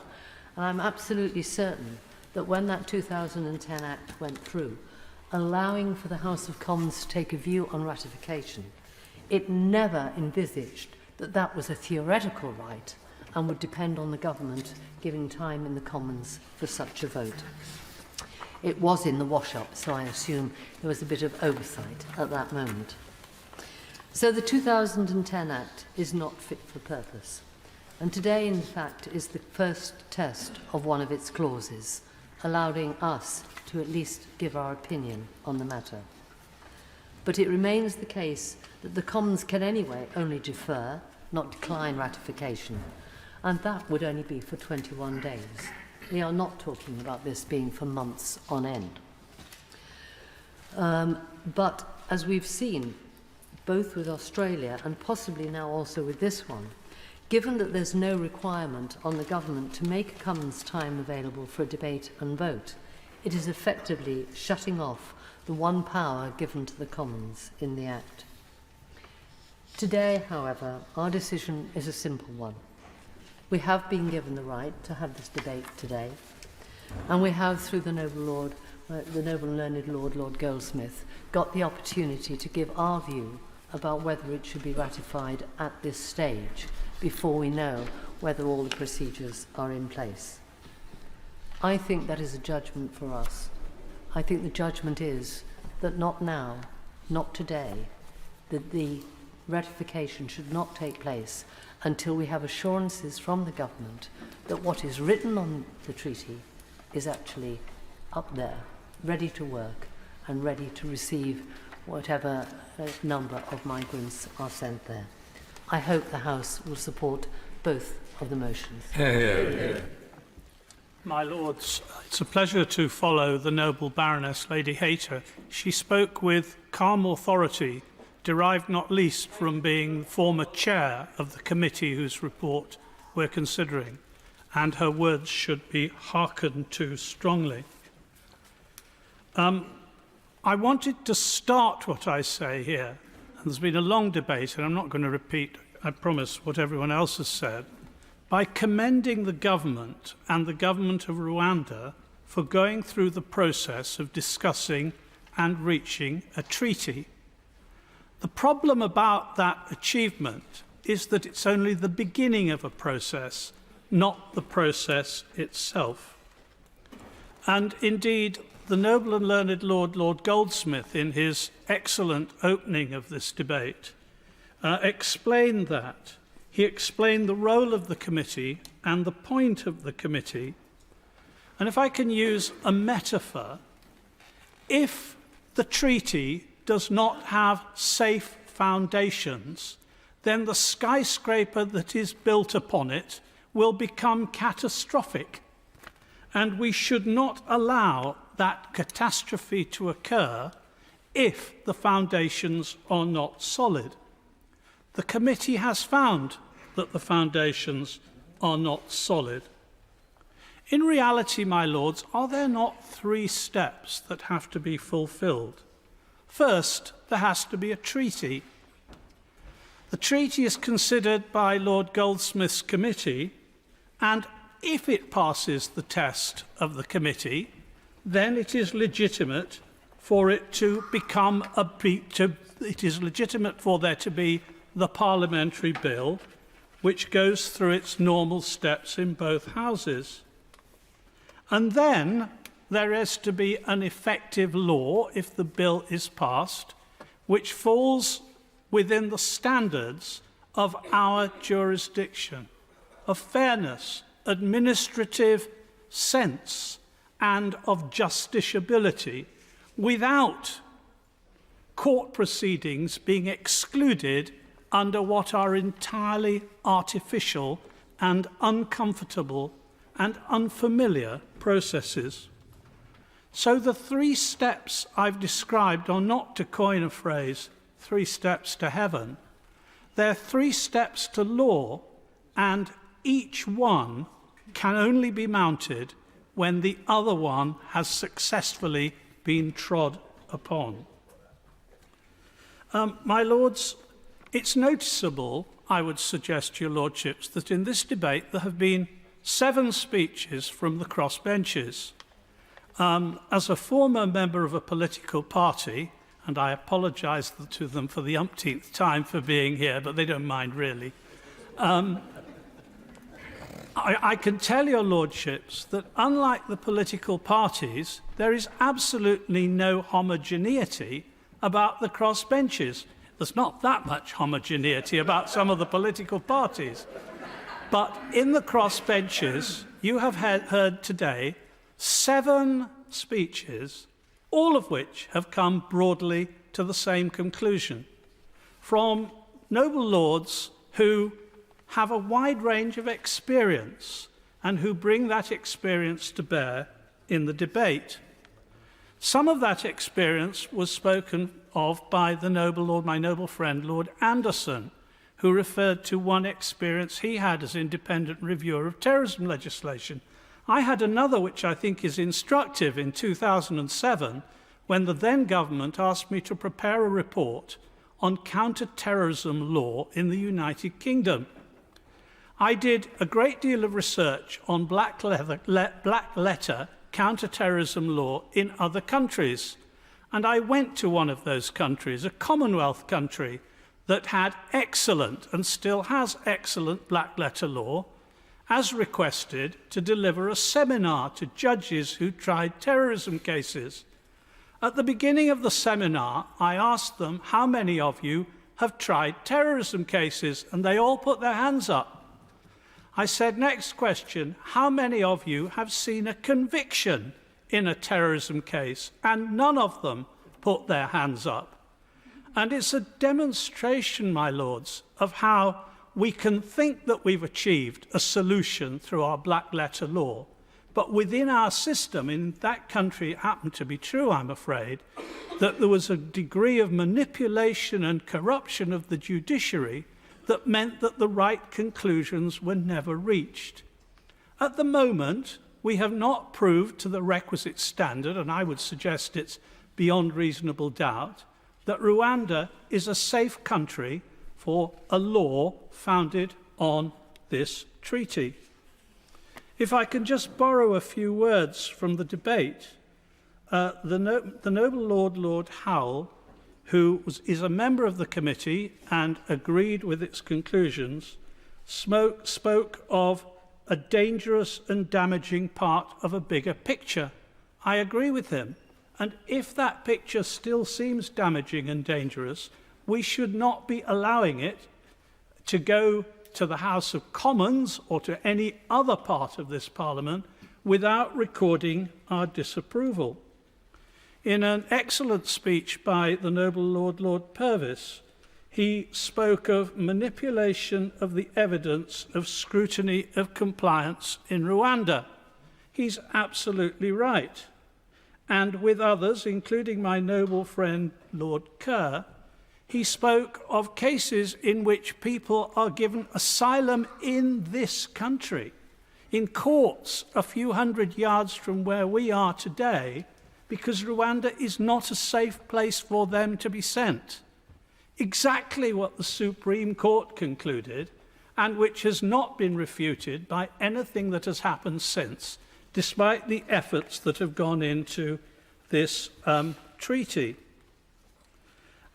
And I'm absolutely certain that when that 2010 Act went through, allowing for the House of Commons to take a view on ratification, it never envisaged that that was a theoretical right and would depend on the government giving time in the Commons for such a vote. It was in the wash-up, so I assume there was a bit of oversight at that moment. So the 2010 Act is not fit for purpose, and today, in fact, is the first test of one of its clauses, allowing us to at least give our opinion on the matter. But it remains the case that the Commons can anyway only defer, not decline ratification, and that would only be for 21 days. We are not talking about this being for months on end. But as we've seen, both with Australia and possibly now also with this one, Given that there's no requirement on the government to make a Commons time available for a debate and vote, it is effectively shutting off the one power given to the Commons in the Act. Today, however, our decision is a simple one. We have been given the right to have this debate today, and we have, through the noble and learned Lord, Lord Goldsmith, got the opportunity to give our view about whether it should be ratified at this stage before we know whether all the procedures are in place. I think that is a judgment for us. I think the judgment is that not now, not today, that the ratification should not take place until we have assurances from the government that what is written on the treaty is actually up there, ready to work and ready to receive whatever number of migrants are sent there. I hope the House will support both of the motions. My Lords, it's a pleasure to follow the noble Baroness Lady Hayter. She spoke with calm authority, derived not least from being former chair of the committee whose report we're considering, and her words should be hearkened to strongly. I wanted to start what I say here, and there's been a long debate, and I'm not going to repeat, I promise, what everyone else has said, by commending the government and the government of Rwanda for going through the process of discussing and reaching a treaty. The problem about that achievement is that it's only the beginning of a process, not the process itself. And indeed, the noble and learned Lord Goldsmith, in his excellent opening of this debate, explained that. He explained the role of the committee and the point of the committee. And if I can use a metaphor, if the treaty does not have safe foundations, then the skyscraper that is built upon it will become catastrophic. And we should not allow that catastrophe to occur if the foundations are not solid. The committee has found that the foundations are not solid. In reality, my lords, are there not 3 steps that have to be fulfilled? First, there has to be a treaty. The treaty is considered by Lord Goldsmith's committee, and if it passes the test of the committee, then it is legitimate for it to become it is legitimate for there to be the parliamentary bill, which goes through its normal steps in both houses. And then there is to be an effective law, if the bill is passed, which falls within the standards of our jurisdiction, of fairness, administrative sense, and of justiciability, without court proceedings being excluded under what are entirely artificial and uncomfortable and unfamiliar processes. So the 3 steps I've described are not, to coin a phrase, 3 steps to heaven. They're 3 steps to law, and each one can only be mounted when the other one has successfully been trod upon. My lords, it's noticeable, I would suggest to your lordships, that in this debate there have been 7 speeches from the crossbenches. As a former member of a political party, and I apologise to them for the umpteenth time for being here, but they don't mind really, I can tell your lordships that unlike the political parties, there is absolutely no homogeneity about the crossbenches. There's not that much homogeneity about some of the political parties. But in the crossbenches, you have heard today 7 speeches, all of which have come broadly to the same conclusion, from noble lords who have a wide range of experience and who bring that experience to bear in the debate. Some of that experience was spoken of by the noble lord, my noble friend, Lord Anderson, who referred to one experience he had as independent reviewer of terrorism legislation. I had another which I think is instructive in 2007, when the then government asked me to prepare a report on counter-terrorism law in the United Kingdom. I did a great deal of research on black letter counter-terrorism law in other countries. And I went to one of those countries, a Commonwealth country, that had excellent and still has excellent black letter law, as requested to deliver a seminar to judges who tried terrorism cases. At the beginning of the seminar, I asked them, how many of you have tried terrorism cases? And they all put their hands up. I said, next question, how many of you have seen a conviction in a terrorism case? And none of them put their hands up. And it's a demonstration, my lords, of how we can think that we've achieved a solution through our black letter law, but within our system, in that country it happened to be true, I'm afraid, that there was a degree of manipulation and corruption of the judiciary that meant that the right conclusions were never reached. At the moment, we have not proved to the requisite standard, and I would suggest it's beyond reasonable doubt, that Rwanda is a safe country for a law founded on this treaty. If I can just borrow a few words from the debate, the noble Lord Howell, who is a member of the committee and agreed with its conclusions, spoke of a dangerous and damaging part of a bigger picture. I agree with him. And if that picture still seems damaging and dangerous, we should not be allowing it to go to the House of Commons or to any other part of this Parliament without recording our disapproval. In an excellent speech by the noble Lord Purvis, he spoke of manipulation of the evidence of scrutiny of compliance in Rwanda. He's absolutely right. And with others, including my noble friend Lord Kerr, he spoke of cases in which people are given asylum in this country, in courts a few hundred yards from where we are today, because Rwanda is not a safe place for them to be sent. Exactly what the Supreme Court concluded, and which has not been refuted by anything that has happened since, despite the efforts that have gone into this treaty.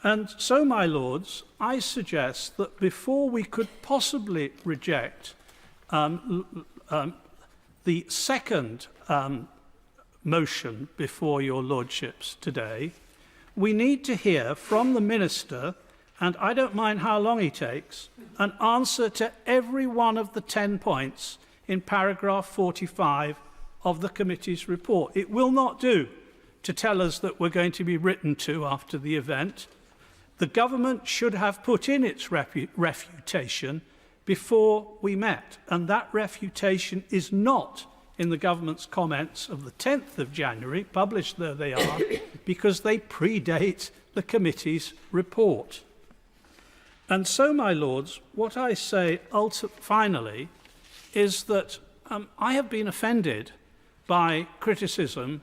And so, my lords, I suggest that before we could possibly reject the second motion before your lordships today, we need to hear from the minister, and I don't mind how long he takes, an answer to every one of the 10 points in paragraph 45 of the committee's report. It will not do to tell us that we're going to be written to after the event. The government should have put in its refutation before we met, and that refutation is not in the government's comments of the 10th of January, published though they are, because they predate the committee's report. And so, my lords, what I say finally is that I have been offended by criticism,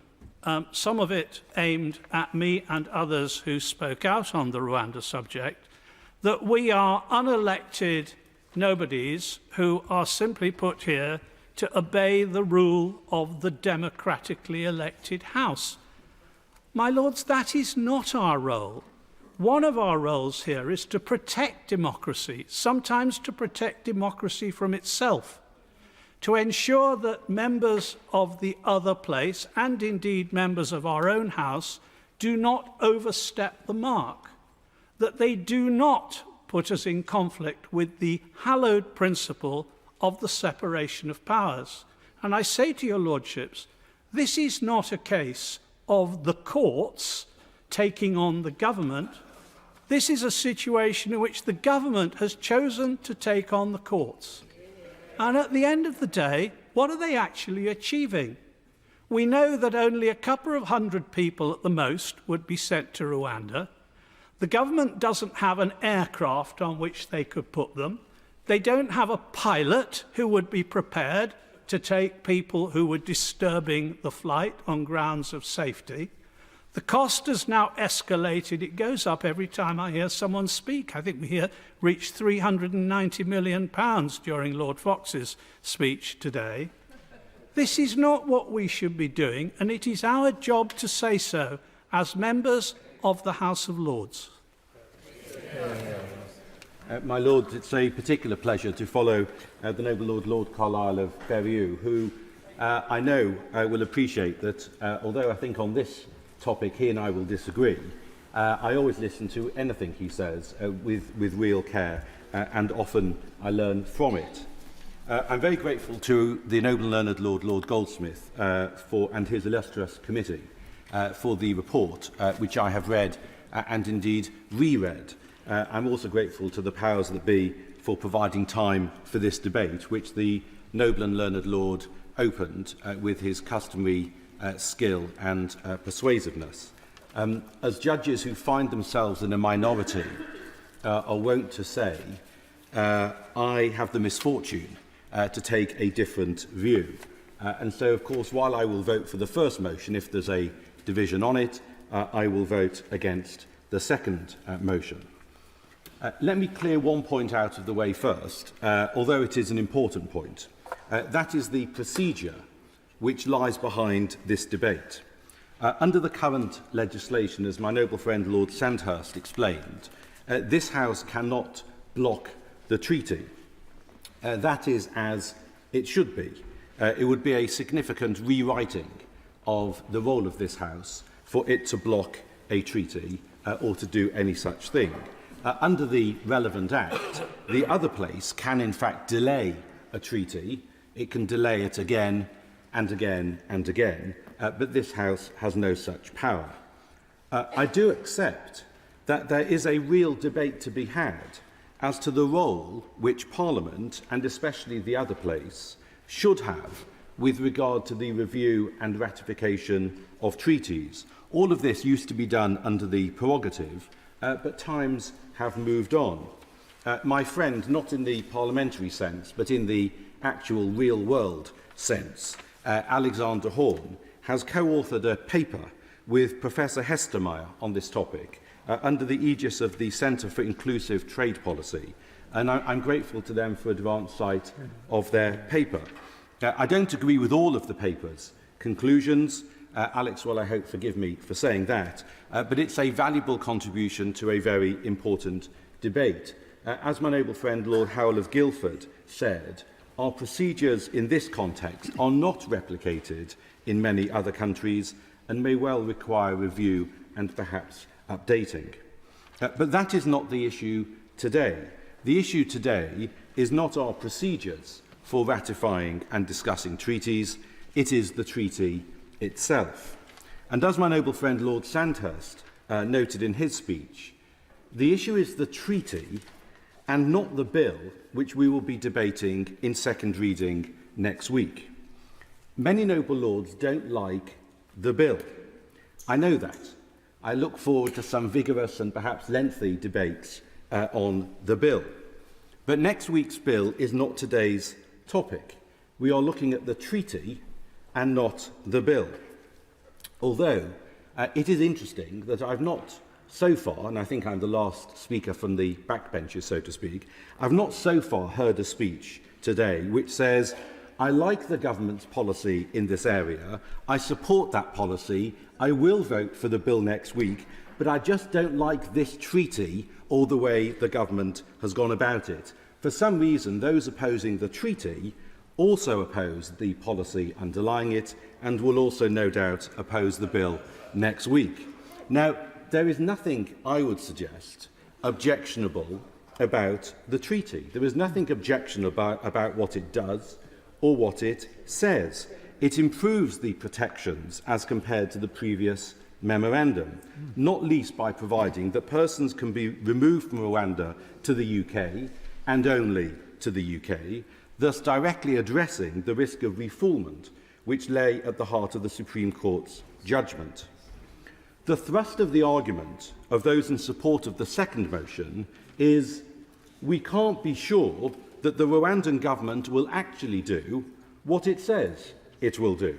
some of it aimed at me and others who spoke out on the Rwanda subject, that we are unelected nobodies who are simply put here to obey the rule of the democratically elected House. My lords, that is not our role. One of our roles here is to protect democracy, sometimes to protect democracy from itself, to ensure that members of the other place, and indeed members of our own House, do not overstep the mark, that they do not put us in conflict with the hallowed principle of the separation of powers. And I say to your lordships, this is not a case of the courts taking on the government. This is a situation in which the government has chosen to take on the courts. And at the end of the day, what are they actually achieving? We know that only a couple of hundred people at the most would be sent to Rwanda, The government doesn't have an aircraft on which they could put them. They don't have a pilot who would be prepared to take people who were disturbing the flight on grounds of safety. The cost has now escalated. It goes up every time I hear someone speak. I think we reached £390 million during Lord Fox's speech today. This is not what we should be doing, and it is our job to say so as members of the House of Lords. My Lords, it's a particular pleasure to follow the noble Lord Carlisle of Berriew, who I know will appreciate that, although I think on this topic he and I will disagree, I always listen to anything he says with real care, and often I learn from it. I'm very grateful to the noble and learned Lord Goldsmith and his illustrious committee for the report, which I have read and indeed reread. I'm also grateful to the powers that be for providing time for this debate, which the noble and learned Lord opened with his customary skill and persuasiveness. As judges who find themselves in a minority are wont to say, I have the misfortune to take a different view. And so, of course, while I will vote for the first motion, if there's a division on it, I will vote against the second motion. Let me clear one point out of the way first, although it is an important point. That is the procedure which lies behind this debate. Under the current legislation, as my noble friend Lord Sandhurst explained, this House cannot block the treaty. That is as it should be. It would be a significant rewriting of the role of this House for it to block a treaty or to do any such thing. Under the relevant Act, the other place can in fact delay a treaty. It can delay it again and again and again, but this House has no such power. I do accept that there is a real debate to be had as to the role which Parliament, and especially the other place, should have with regard to the review and ratification of treaties. All of this used to be done under the prerogative, but times have moved on. My friend, not in the parliamentary sense, but in the actual real-world sense, Alexander Horn, has co-authored a paper with Professor Hestermeyer on this topic, under the aegis of the Centre for Inclusive Trade Policy, and I'm grateful to them for advance sight of their paper. I don't agree with all of the paper's conclusions. Alex will, I hope, forgive me for saying that, but it's a valuable contribution to a very important debate. As my noble friend Lord Howell of Guildford said, our procedures in this context are not replicated in many other countries and may well require review and perhaps updating. But that is not the issue today. The issue today is not our procedures for ratifying and discussing treaties, it is the treaty itself. And as my noble friend Lord Sandhurst noted in his speech, the issue is the treaty and not the bill which we will be debating in second reading next week. Many noble lords don't like the bill. I know that. I look forward to some vigorous and perhaps lengthy debates on the bill. But next week's bill is not today's topic. We are looking at the treaty and not the bill. Although it is interesting that I've not so far, and I think I'm the last speaker from the backbenches, so to speak, I've not so far heard a speech today which says, I like the government's policy in this area, I support that policy, I will vote for the bill next week, but I just don't like this treaty or the way the government has gone about it. For some reason, those opposing the treaty also oppose the policy underlying it and will also no doubt oppose the bill next week. Now, there is nothing, I would suggest, objectionable about the treaty. There is nothing objectionable about what it does or what it says. It improves the protections as compared to the previous memorandum, not least by providing that persons can be removed from Rwanda to the UK and only to the UK, thus directly addressing the risk of refoulement, which lay at the heart of the Supreme Court's judgment. The thrust of the argument of those in support of the second motion is we can't be sure that the Rwandan government will actually do what it says it will do.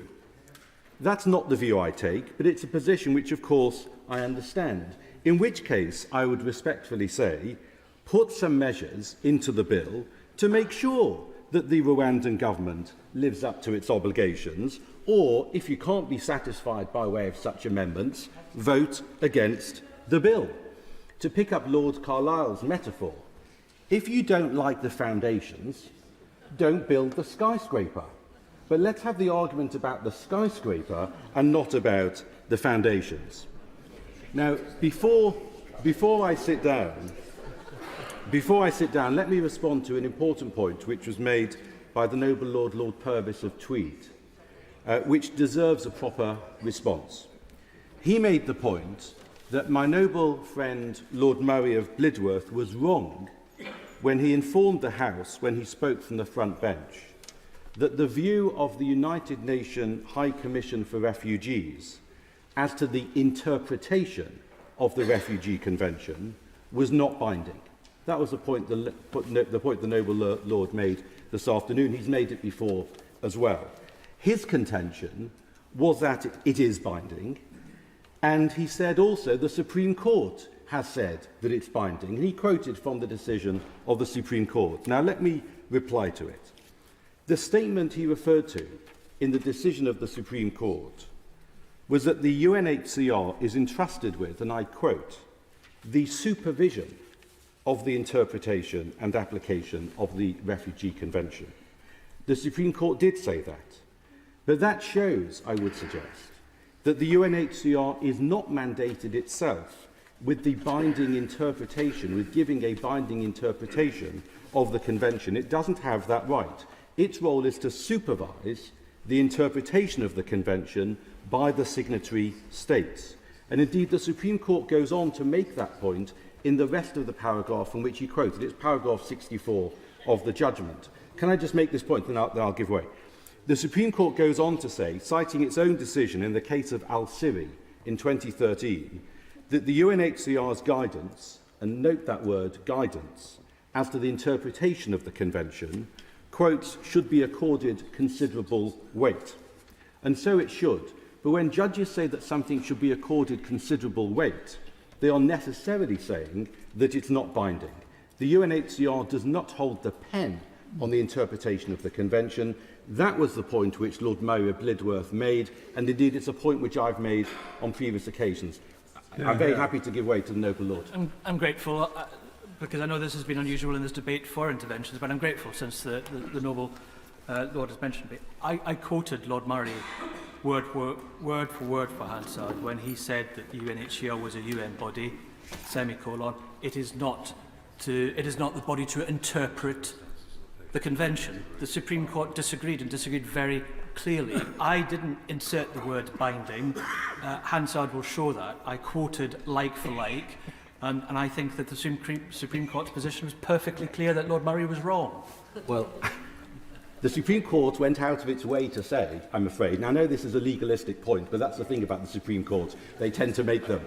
That's not the view I take, but it's a position which, of course, I understand. In which case, I would respectfully say, put some measures into the bill to make sure that the Rwandan government lives up to its obligations, or, if you can't be satisfied by way of such amendments, vote against the bill. To pick up Lord Carlisle's metaphor, if you don't like the foundations, don't build the skyscraper. But let's have the argument about the skyscraper and not about the foundations. Now, before I sit down, let me respond to an important point which was made by the noble Lord Purvis of Tweed, which deserves a proper response. He made the point that my noble friend Lord Murray of Blidworth was wrong when he informed the House, when he spoke from the front bench, that the view of the United Nations High Commission for Refugees as to the interpretation of the Refugee Convention was not binding. That was the point the noble Lord made this afternoon. He's made it before as well. His contention was that it is binding, and he said also the Supreme Court has said that it's binding. And he quoted from the decision of the Supreme Court. Now let me reply to it. The statement he referred to in the decision of the Supreme Court was that the UNHCR is entrusted with, and I quote, the supervision of the interpretation and application of the Refugee Convention. The Supreme Court did say that, but that shows, I would suggest, that the UNHCR is not mandated itself with the binding interpretation, with giving a binding interpretation of the Convention. It doesn't have that right. Its role is to supervise the interpretation of the Convention by the signatory states. And indeed, the Supreme Court goes on to make that point in the rest of the paragraph from which he quoted. It's paragraph 64 of the judgment. Can I just make this point, then I'll give way. The Supreme Court goes on to say, citing its own decision in the case of Al-Siri in 2013, that the UNHCR's guidance, and note that word, guidance, as to the interpretation of the Convention, quotes, should be accorded considerable weight. And so it should. But when judges say that something should be accorded considerable weight, they are necessarily saying that it's not binding. The UNHCR does not hold the pen on the interpretation of the Convention. That was the point which Lord Murray of Blidworth made, and indeed it's a point which I've made on previous occasions. I'm very happy to give way to the noble Lord. I'm grateful, because I know this has been unusual in this debate for interventions, but I'm grateful since the noble Lord has mentioned it. I quoted Lord Murray word for word for Hansard when he said that the UNHCR was a UN body, semicolon, it is not the body to interpret the Convention. The Supreme Court disagreed, and disagreed very clearly. I didn't insert the word binding. Hansard will show that. I quoted like for like, and I think that the Supreme Court's position was perfectly clear that Lord Murray was wrong. Well, the Supreme Court went out of its way to say, I'm afraid, and I know this is a legalistic point, but that's the thing about the Supreme Court. They tend to make them.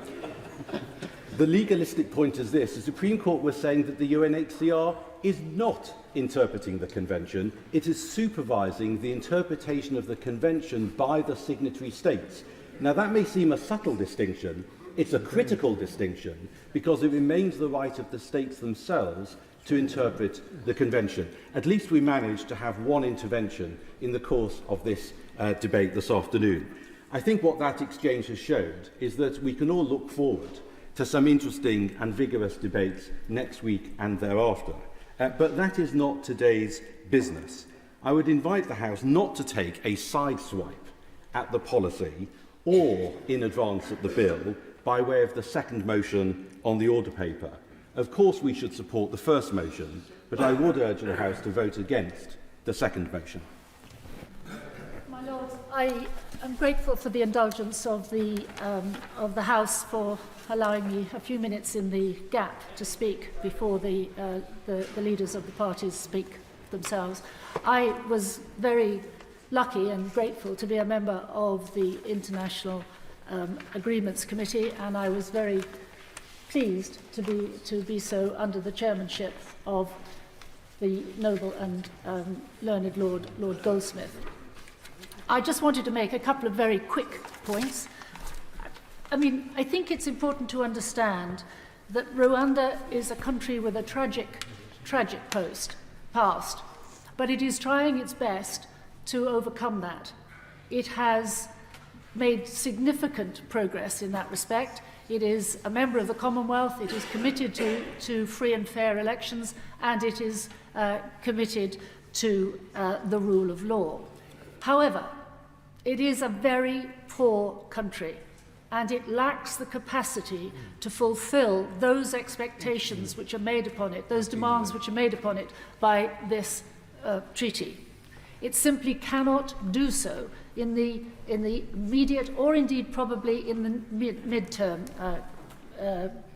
The legalistic point is this. The Supreme Court was saying that the UNHCR is not interpreting the Convention. It is supervising the interpretation of the Convention by the signatory states. Now, that may seem a subtle distinction. It's a critical distinction because it remains the right of the states themselves to interpret the Convention. At least we managed to have one intervention in the course of this debate this afternoon. I think what that exchange has showed is that we can all look forward to some interesting and vigorous debates next week and thereafter. But that is not today's business. I would invite the House not to take a sideswipe at the policy or in advance at the bill by way of the second motion on the order paper. Of course we should support the first motion, but I would urge the House to vote against the second motion. My Lords, I am grateful for the indulgence of the House for allowing me a few minutes in the gap to speak before the leaders of the parties speak themselves. I was very lucky and grateful to be a member of the International Agreements Committee, and I was very pleased to be so under the chairmanship of the noble and learned Lord Goldsmith. I just wanted to make a couple of very quick points. I mean, I think it's important to understand that Rwanda is a country with a tragic past, but it is trying its best to overcome that. It has made significant progress in that respect. It is a member of the Commonwealth, it is committed to free and fair elections, and it is committed to the rule of law. However, it is a very poor country, and it lacks the capacity to fulfill those expectations which are made upon it, those demands which are made upon it by this treaty. It simply cannot do so in the immediate, or indeed probably in the midterm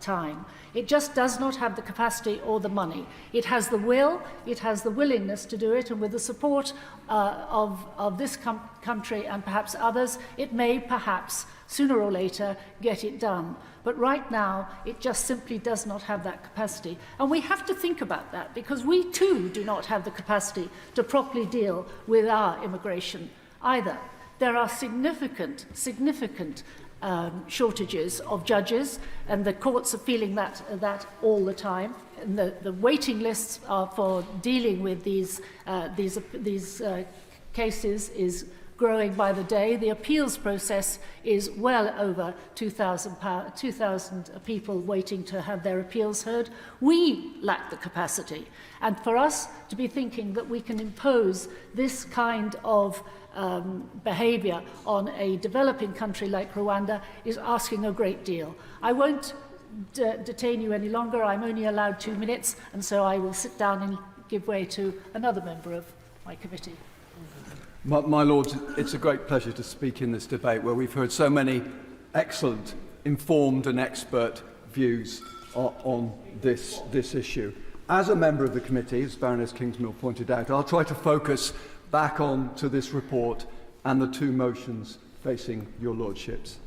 time. It just does not have the capacity or the money. It has the will, it has the willingness to do it, and with the support of this country and perhaps others, it may perhaps sooner or later get it done. But right now, it just simply does not have that capacity. And we have to think about that, because we too do not have the capacity to properly deal with our immigration either. There are significant shortages of judges, and the courts are feeling that all the time. And the waiting lists for dealing with these cases is growing by the day. The appeals process is well over 2,000 people waiting to have their appeals heard. We lack the capacity. And for us to be thinking that we can impose this kind of behaviour on a developing country like Rwanda is asking a great deal. I won't detain you any longer. I'm only allowed 2 minutes, and so I will sit down and give way to another member of my committee. My Lords, it's a great pleasure to speak in this debate where we've heard so many excellent, informed and expert views on this issue. As a member of the committee, as Baroness Kingsmill pointed out, I'll try to focus back on to this report and the two motions facing your Lordships.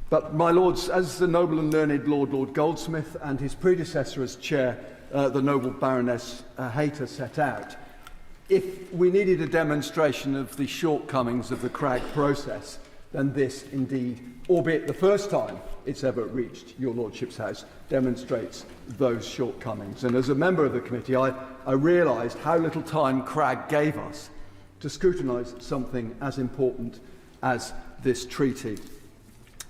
But, my Lords, as the noble and learned Lord Goldsmith and his predecessor as chair, the noble Baroness Hayter, set out, if we needed a demonstration of the shortcomings of the CRAG process, then this indeed, albeit the first time it's ever reached your Lordship's house, demonstrates those shortcomings. And as a member of the committee, I realised how little time CRAG gave us to scrutinise something as important as this treaty.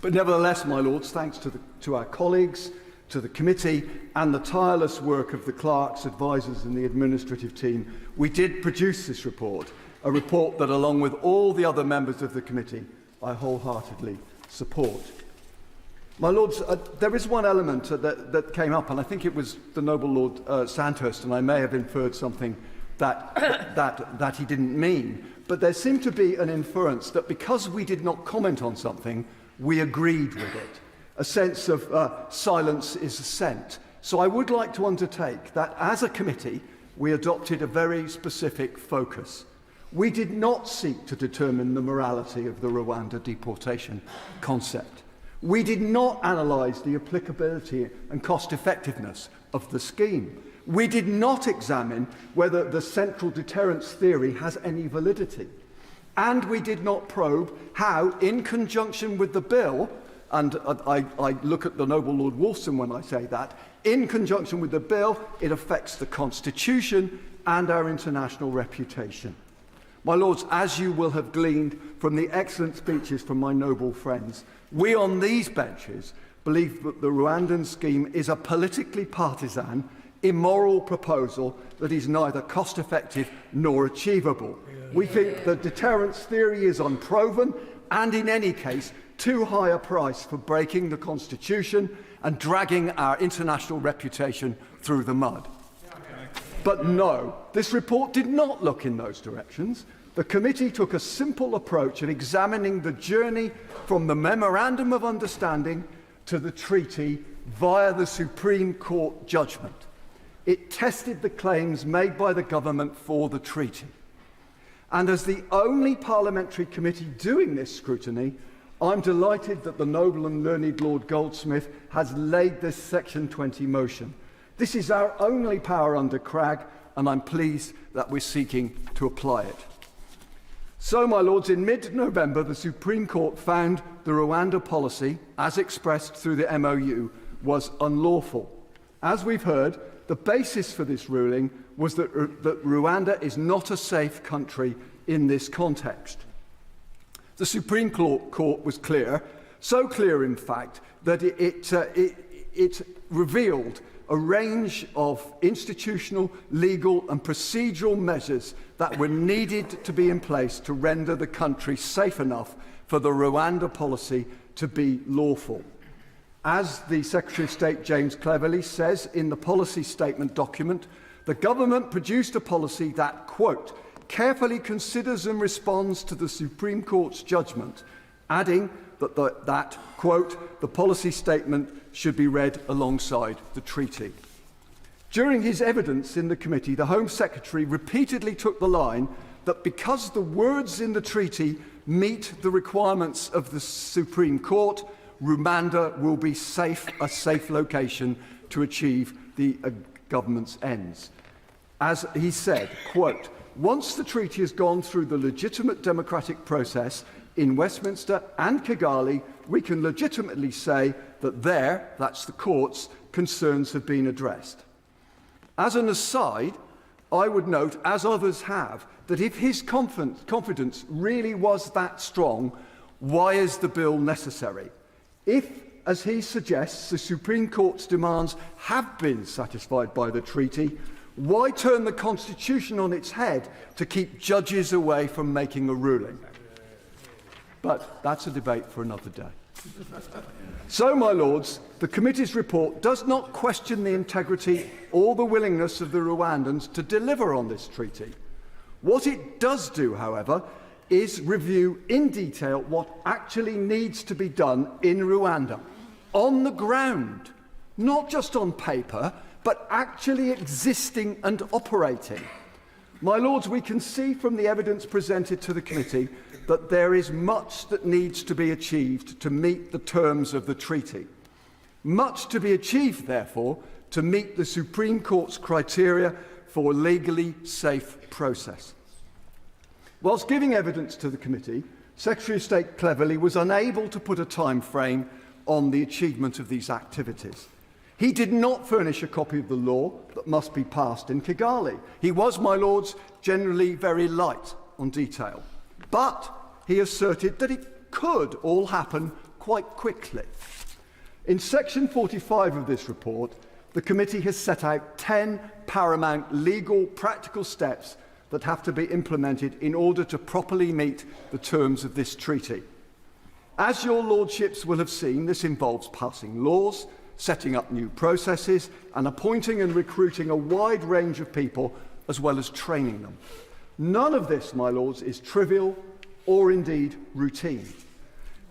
But nevertheless, my Lords, thanks to our colleagues, to the committee and the tireless work of the clerks, advisers and the administrative team, we did produce this report, a report that, along with all the other members of the committee, I wholeheartedly support. My Lords, there is one element that came up, and I think it was the noble Lord Sandhurst, and I may have inferred something that he didn't mean, but there seemed to be an inference that because we did not comment on something, we agreed with it. A sense of silence is assent. So I would like to undertake that as a committee, we adopted a very specific focus. We did not seek to determine the morality of the Rwanda deportation concept. We did not analyse the applicability and cost-effectiveness of the scheme. We did not examine whether the central deterrence theory has any validity. And we did not probe how, in conjunction with the bill, and I look at the noble Lord Wolfson when I say that, in conjunction with the bill, it affects the Constitution and our international reputation. My Lords, as you will have gleaned from the excellent speeches from my noble friends, we on these benches believe that the Rwandan scheme is a politically partisan, immoral proposal that is neither cost-effective nor achievable. We think the deterrence theory is unproven and, in any case, too high a price for breaking the Constitution and dragging our international reputation through the mud. But no, this report did not look in those directions. The committee took a simple approach in examining the journey from the Memorandum of Understanding to the treaty via the Supreme Court judgment. It tested the claims made by the government for the treaty. And as the only parliamentary committee doing this scrutiny, I'm delighted that the noble and learned Lord Goldsmith has laid this Section 20 motion. This is our only power under CRAG, and I'm pleased that we're seeking to apply it. So, my lords, in mid-November, the Supreme Court found the Rwanda policy, as expressed through the MOU, was unlawful. As we've heard, the basis for this ruling was that Rwanda is not a safe country in this context. The Supreme Court was clear, so clear in fact that it revealed a range of institutional, legal and procedural measures that were needed to be in place to render the country safe enough for the Rwanda policy to be lawful. As the Secretary of State James Cleverly says in the policy statement document, the government produced a policy that, quote, carefully considers and responds to the Supreme Court's judgment, adding that, quote, the policy statement should be read alongside the treaty. During his evidence in the committee, the Home Secretary repeatedly took the line that because the words in the treaty meet the requirements of the Supreme Court, Rwanda will be a safe location to achieve the government's ends. As he said, quote, once the treaty has gone through the legitimate democratic process in Westminster and Kigali, we can legitimately say that that's the court's, concerns have been addressed. As an aside, I would note, as others have, that if his confidence really was that strong, why is the bill necessary? If, as he suggests, the Supreme Court's demands have been satisfied by the treaty, why turn the Constitution on its head to keep judges away from making a ruling? But that's a debate for another day. So, my lords, the committee's report does not question the integrity or the willingness of the Rwandans to deliver on this treaty. What it does do, however, is review in detail what actually needs to be done in Rwanda, on the ground, not just on paper, but actually existing and operating. My lords, we can see from the evidence presented to the committee that there is much that needs to be achieved to meet the terms of the treaty. Much to be achieved, therefore, to meet the Supreme Court's criteria for legally safe process. Whilst giving evidence to the committee, Secretary of State Cleverly was unable to put a time frame on the achievement of these activities. He did not furnish a copy of the law that must be passed in Kigali. He was, my lords, generally very light on detail. But he asserted that it could all happen quite quickly. In section 45 of this report, the committee has set out 10 paramount legal practical steps that have to be implemented in order to properly meet the terms of this treaty. As your lordships will have seen, this involves passing laws, setting up new processes, and appointing and recruiting a wide range of people, as well as training them. None of this, my lords, is trivial or indeed routine.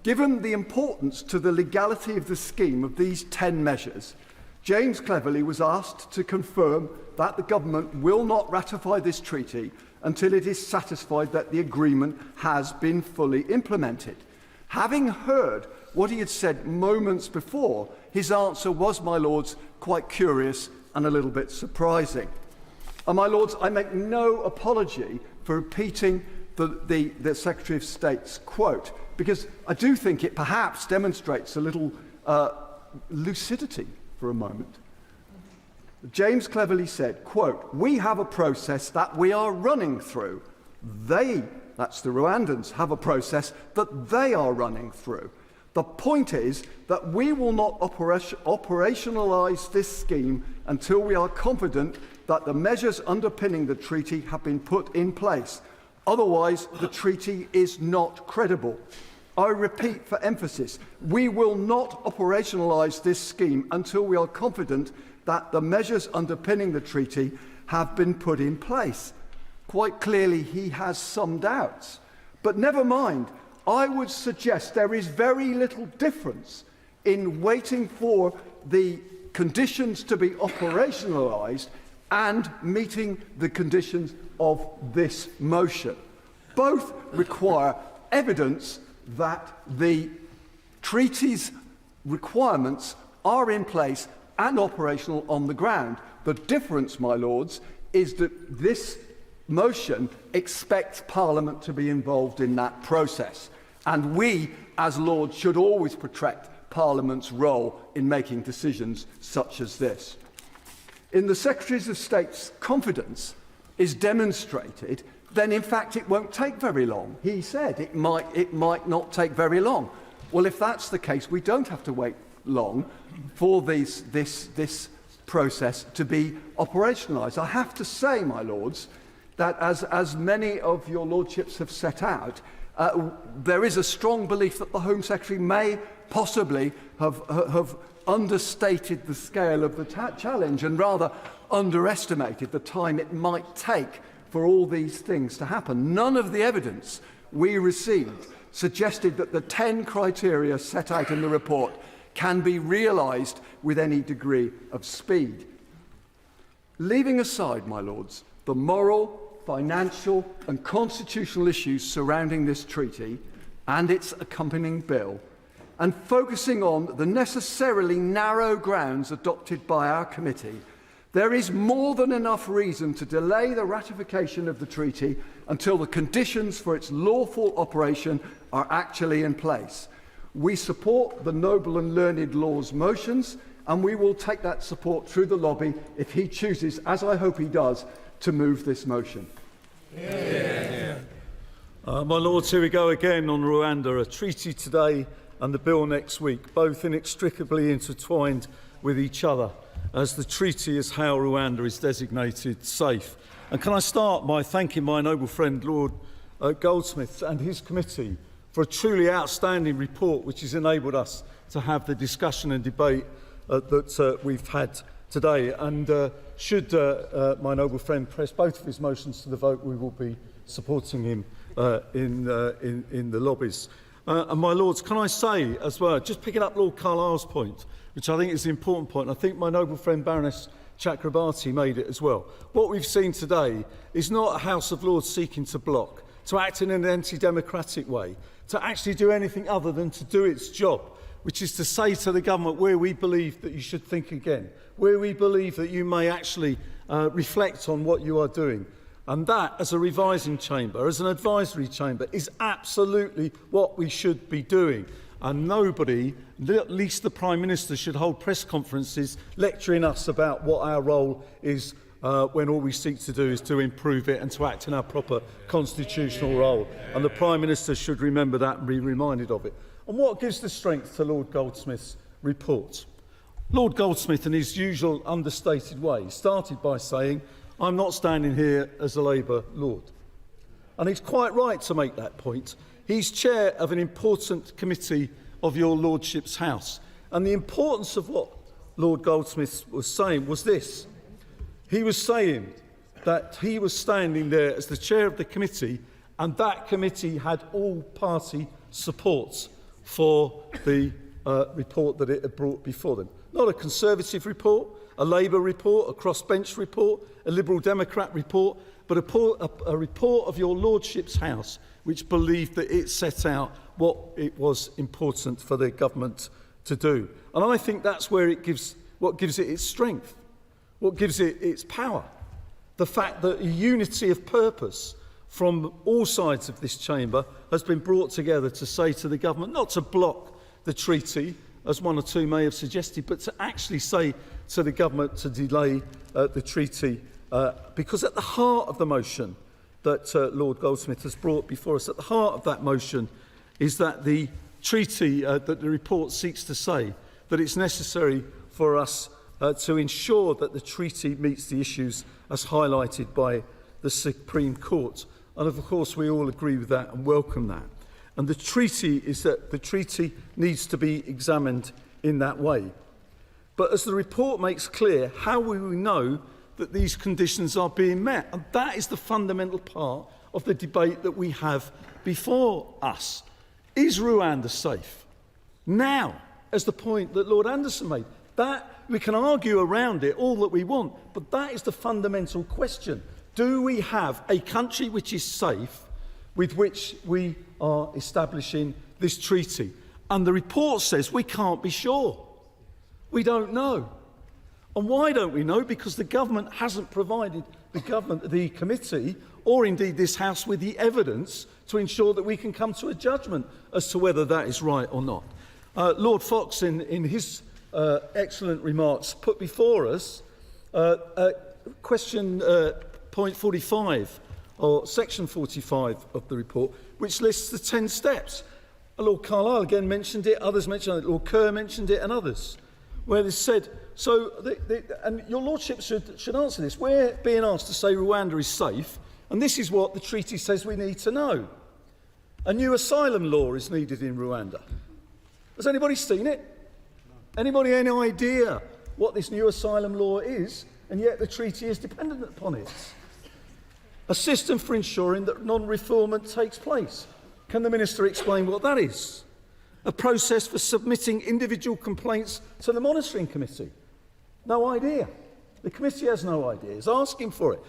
Given the importance to the legality of the scheme of these 10 measures, James Cleverly was asked to confirm that the government will not ratify this treaty until it is satisfied that the agreement has been fully implemented. Having heard what he had said moments before, his answer was, my lords, quite curious and a little bit surprising. And my lords, I make no apology for repeating the Secretary of State's quote, because I do think it perhaps demonstrates a little lucidity for a moment. James Cleverly said, quote, we have a process that we are running through. They, that's the Rwandans, have a process that they are running through. The point is that we will not operationalise this scheme until we are confident that the measures underpinning the treaty have been put in place. Otherwise, the treaty is not credible. I repeat for emphasis, we will not operationalise this scheme until we are confident that the measures underpinning the treaty have been put in place. Quite clearly, he has some doubts. But never mind, I would suggest there is very little difference in waiting for the conditions to be operationalised and meeting the conditions of this motion. Both require evidence that the treaty's requirements are in place and operational on the ground. The difference, my lords, is that this motion expects Parliament to be involved in that process. And we, as Lords, should always protect Parliament's role in making decisions such as this. In the Secretaries of State's confidence is demonstrated, then in fact it won't take very long. He said it might not take very long. Well, if that's the case, we don't have to wait long for this process to be operationalised. I have to say, my lords, that as many of your lordships have set out, there is a strong belief that the Home Secretary may possibly have understated the scale of the challenge and rather underestimated the time it might take for all these things to happen. None of the evidence we received suggested that the 10 criteria set out in the report can be realised with any degree of speed. Leaving aside, my lords, the moral, financial and constitutional issues surrounding this treaty and its accompanying bill, and focusing on the necessarily narrow grounds adopted by our committee, there is more than enough reason to delay the ratification of the treaty until the conditions for its lawful operation are actually in place. We support the noble and learned Law's motions, and we will take that support through the lobby if he chooses, as I hope he does, to move this motion. My lords, here we go again on Rwanda, a treaty today and the bill next week, both inextricably intertwined with each other, as the treaty is how Rwanda is designated safe. And can I start by thanking my noble friend Lord Goldsmith and his committee for a truly outstanding report which has enabled us to have the discussion and debate that we've had today. And should my noble friend press both of his motions to the vote, we will be supporting him in the lobbies. And my lords, can I say as well, just picking up Lord Carlisle's point, which I think is an important point, I think my noble friend Baroness Chakrabarti made it as well. What we've seen today is not a House of Lords seeking to block, to act in an anti-democratic way, to actually do anything other than to do its job, which is to say to the government where we believe that you should think again, where we believe that you may actually reflect on what you are doing. And that, as a revising chamber, as an advisory chamber, is absolutely what we should be doing. And nobody, at least the Prime Minister, should hold press conferences lecturing us about what our role is when all we seek to do is to improve it and to act in our proper constitutional role. And the Prime Minister should remember that and be reminded of it. And what gives the strength to Lord Goldsmith's report? Lord Goldsmith, in his usual understated way, started by saying, I'm not standing here as a Labour Lord. And he's quite right to make that point. He's chair of an important committee of your Lordship's House. And the importance of what Lord Goldsmith was saying was this. He was saying that he was standing there as the chair of the committee, and that committee had all party support for the report that it had brought before them. Not a Conservative report, a Labour report, a crossbench report, a Liberal Democrat report, but a report of your Lordship's House which believed that it set out what it was important for the government to do. And I think that's where what gives it its strength, what gives it its power. The fact that a unity of purpose from all sides of this chamber has been brought together to say to the government, not to block the treaty, as one or two may have suggested, but to actually say to the government to delay the treaty, because at the heart of the motion that Lord Goldsmith has brought before us, at the heart of that motion is that the treaty, that the report seeks to say that it's necessary for us to ensure that the treaty meets the issues as highlighted by the Supreme Court. And of course we all agree with that and welcome that. And the treaty is that the treaty needs to be examined in that way. But as the report makes clear, how will we know that these conditions are being met? And that is the fundamental part of the debate that we have before us. Is Rwanda safe? Now, as the point that Lord Anderson made, that we can argue around it all that we want, but that is the fundamental question. Do we have a country which is safe, with which we are establishing this treaty. And the report says we can't be sure. We don't know. And why don't we know? Because the government hasn't provided the committee, or indeed this House, with the evidence to ensure that we can come to a judgment as to whether that is right or not. Lord Fox, in his excellent remarks, put before us question point 45, or section 45 of the report, which lists the 10 steps. Lord Carlyle again mentioned it, others mentioned it, Lord Kerr mentioned it, and others, where they said, and your Lordship should answer this. We're being asked to say Rwanda is safe, and this is what the treaty says we need to know. A new asylum law is needed in Rwanda. Has anybody seen it? Anybody any idea what this new asylum law is? And yet the treaty is dependent upon it. A system for ensuring that non-refoulement takes place. Can the Minister explain what that is? A process for submitting individual complaints to the monitoring committee. No idea. The committee has no idea. It's asking for it.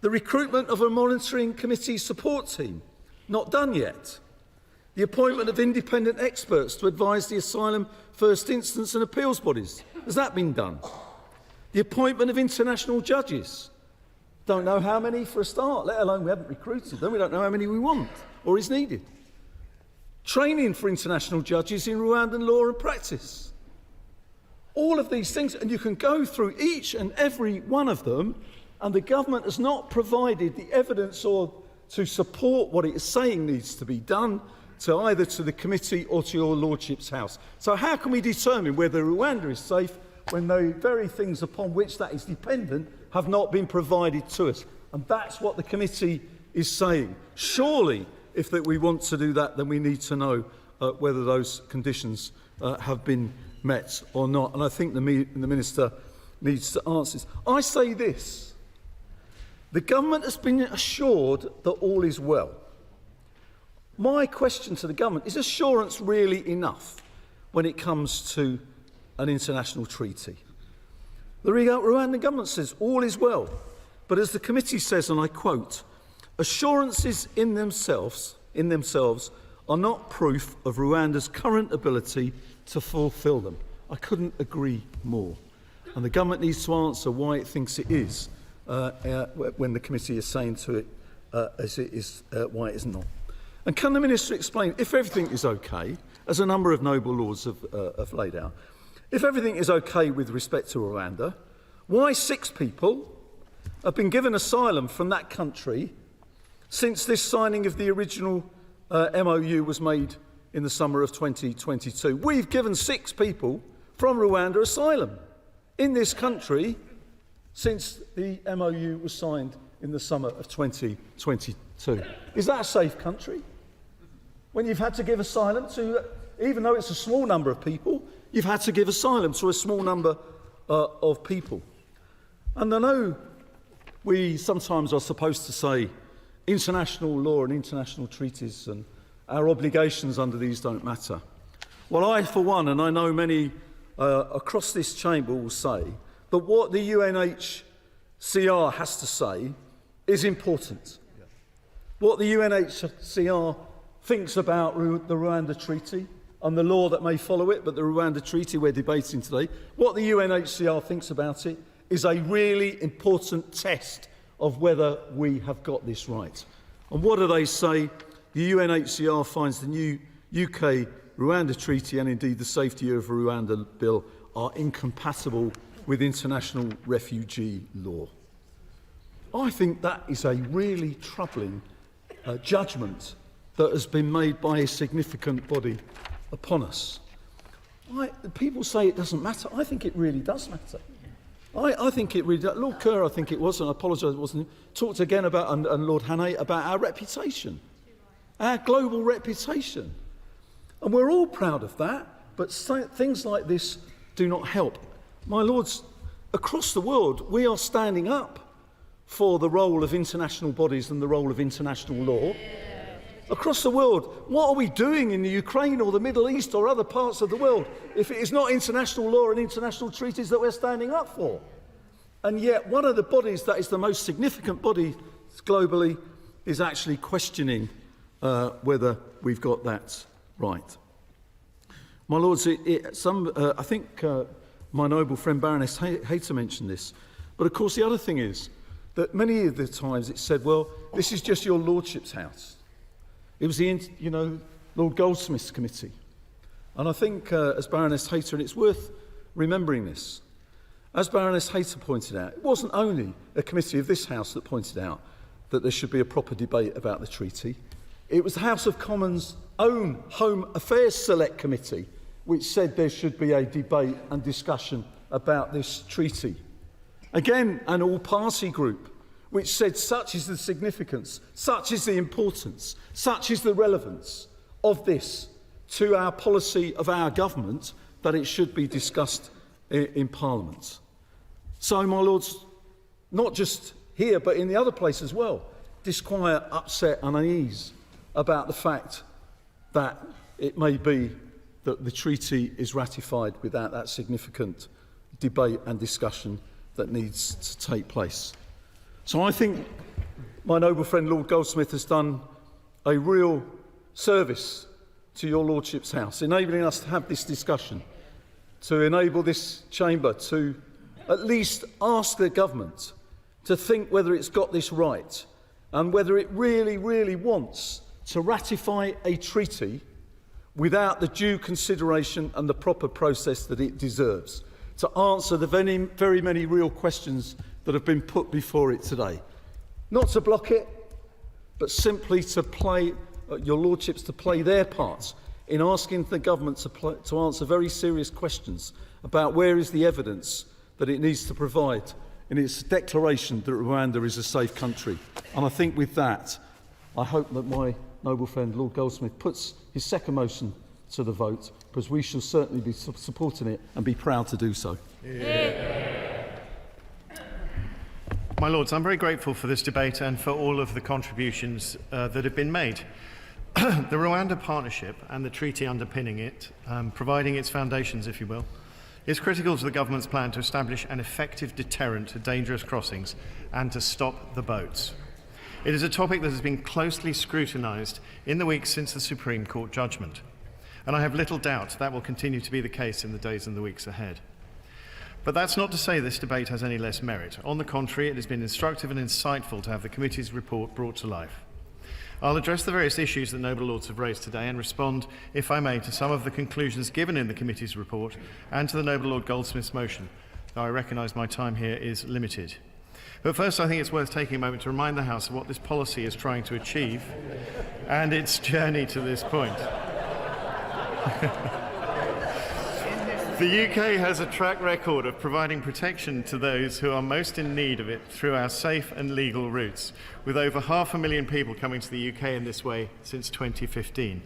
The recruitment of a monitoring committee support team. Not done yet. The appointment of independent experts to advise the asylum first instance and appeals bodies. Has that been done? The appointment of international judges. Don't know how many for a start, let alone we haven't recruited them. We don't know how many we want or is needed. Training for international judges in Rwandan law and practice. All of these things, and you can go through each and every one of them, and the government has not provided the evidence or to support what it is saying needs to be done to either to the committee or to your Lordship's House. So how can we determine whether Rwanda is safe when the very things upon which that is dependent have not been provided to us? And that's what the committee is saying. Surely, if we want to do that, then we need to know whether those conditions have been met or not. And I think the Minister needs to answer this. I say this. The government has been assured that all is well. My question to the government, is assurance really enough when it comes to an international treaty? The Rwandan government says all is well, but as the committee says, and I quote, assurances in themselves are not proof of Rwanda's current ability to fulfil them. I couldn't agree more. And the government needs to answer why it thinks it is when the committee is saying to it as it is why it is not. And can the Minister explain, if everything is okay, as a number of noble lords have laid out, if everything is okay with respect to Rwanda, why 6 people have been given asylum from that country since this signing of the original MOU was made in the summer of 2022? We've given 6 people from Rwanda asylum in this country since the MOU was signed in the summer of 2022. Is that a safe country? When you've had to give asylum to, even though it's a small number of people, you've had to give asylum to a small number of people. And I know we sometimes are supposed to say international law and international treaties and our obligations under these don't matter. Well, I, for one, and I know many across this chamber will say that what the UNHCR has to say is important. What the UNHCR thinks about the Rwanda Treaty and the law that may follow it, but the Rwanda Treaty we're debating today, what the UNHCR thinks about it is a really important test of whether we have got this right. And what do they say? The UNHCR finds the new uk-Rwanda Treaty and indeed the Safety of Rwanda Bill are incompatible with international refugee law. I think that is a really troubling judgment that has been made by a significant body upon us. People say it doesn't matter. I think it really does matter. I think it really does. Lord Kerr, I think it was, and I apologise it wasn't, talked again about, and Lord Hannay, about our reputation, our global reputation. And we're all proud of that, but things like this do not help. My lords, across the world, we are standing up for the role of international bodies and the role of international law. Across the world, what are we doing in the Ukraine or the Middle East or other parts of the world if it is not international law and international treaties that we're standing up for? And yet one of the bodies that is the most significant body globally is actually questioning whether we've got that right. My Lords, I think my noble friend Baroness Hayter mentioned this, but of course the other thing is that many of the times it's said, well, this is just your Lordship's house. It was the, Lord Goldsmith's committee. And I think, as Baroness Hayter, and it's worth remembering this, as Baroness Hayter pointed out, it wasn't only a committee of this House that pointed out that there should be a proper debate about the treaty. It was the House of Commons' own Home Affairs Select Committee which said there should be a debate and discussion about this treaty. Again, an all-party group which said such is the significance, such is the importance, such is the relevance of this to our policy of our government that it should be discussed in Parliament. So, my Lords, not just here but in the other place as well, disquiet, upset and unease about the fact that it may be that the treaty is ratified without that significant debate and discussion that needs to take place. So I think my noble friend Lord Goldsmith has done a real service to your Lordship's House, enabling us to have this discussion, to enable this chamber to at least ask the government to think whether it's got this right and whether it really, really wants to ratify a treaty without the due consideration and the proper process that it deserves, to answer the very many real questions that have been put before it today. Not to block it, but simply to play, your Lordships to play their parts in asking the government to answer very serious questions about where is the evidence that it needs to provide in its declaration that Rwanda is a safe country. And I think with that, I hope that my noble friend Lord Goldsmith puts his second motion to the vote, because we shall certainly be supporting it and be proud to do so. Yeah. My Lords, I'm very grateful for this debate and for all of the contributions that have been made. The Rwanda Partnership and the treaty underpinning it, providing its foundations, if you will, is critical to the government's plan to establish an effective deterrent to dangerous crossings and to stop the boats. It is a topic that has been closely scrutinised in the weeks since the Supreme Court judgment, and I have little doubt that will continue to be the case in the days and the weeks ahead. But that's not to say this debate has any less merit. On the contrary, it has been instructive and insightful to have the committee's report brought to life. I'll address the various issues that noble lords have raised today and respond, if I may, to some of the conclusions given in the committee's report and to the noble Lord Goldsmith's motion, though I recognise my time here is limited. But first, I think it's worth taking a moment to remind the House of what this policy is trying to achieve and its journey to this point. The UK has a track record of providing protection to those who are most in need of it through our safe and legal routes, with over 500,000 people coming to the UK in this way since 2015.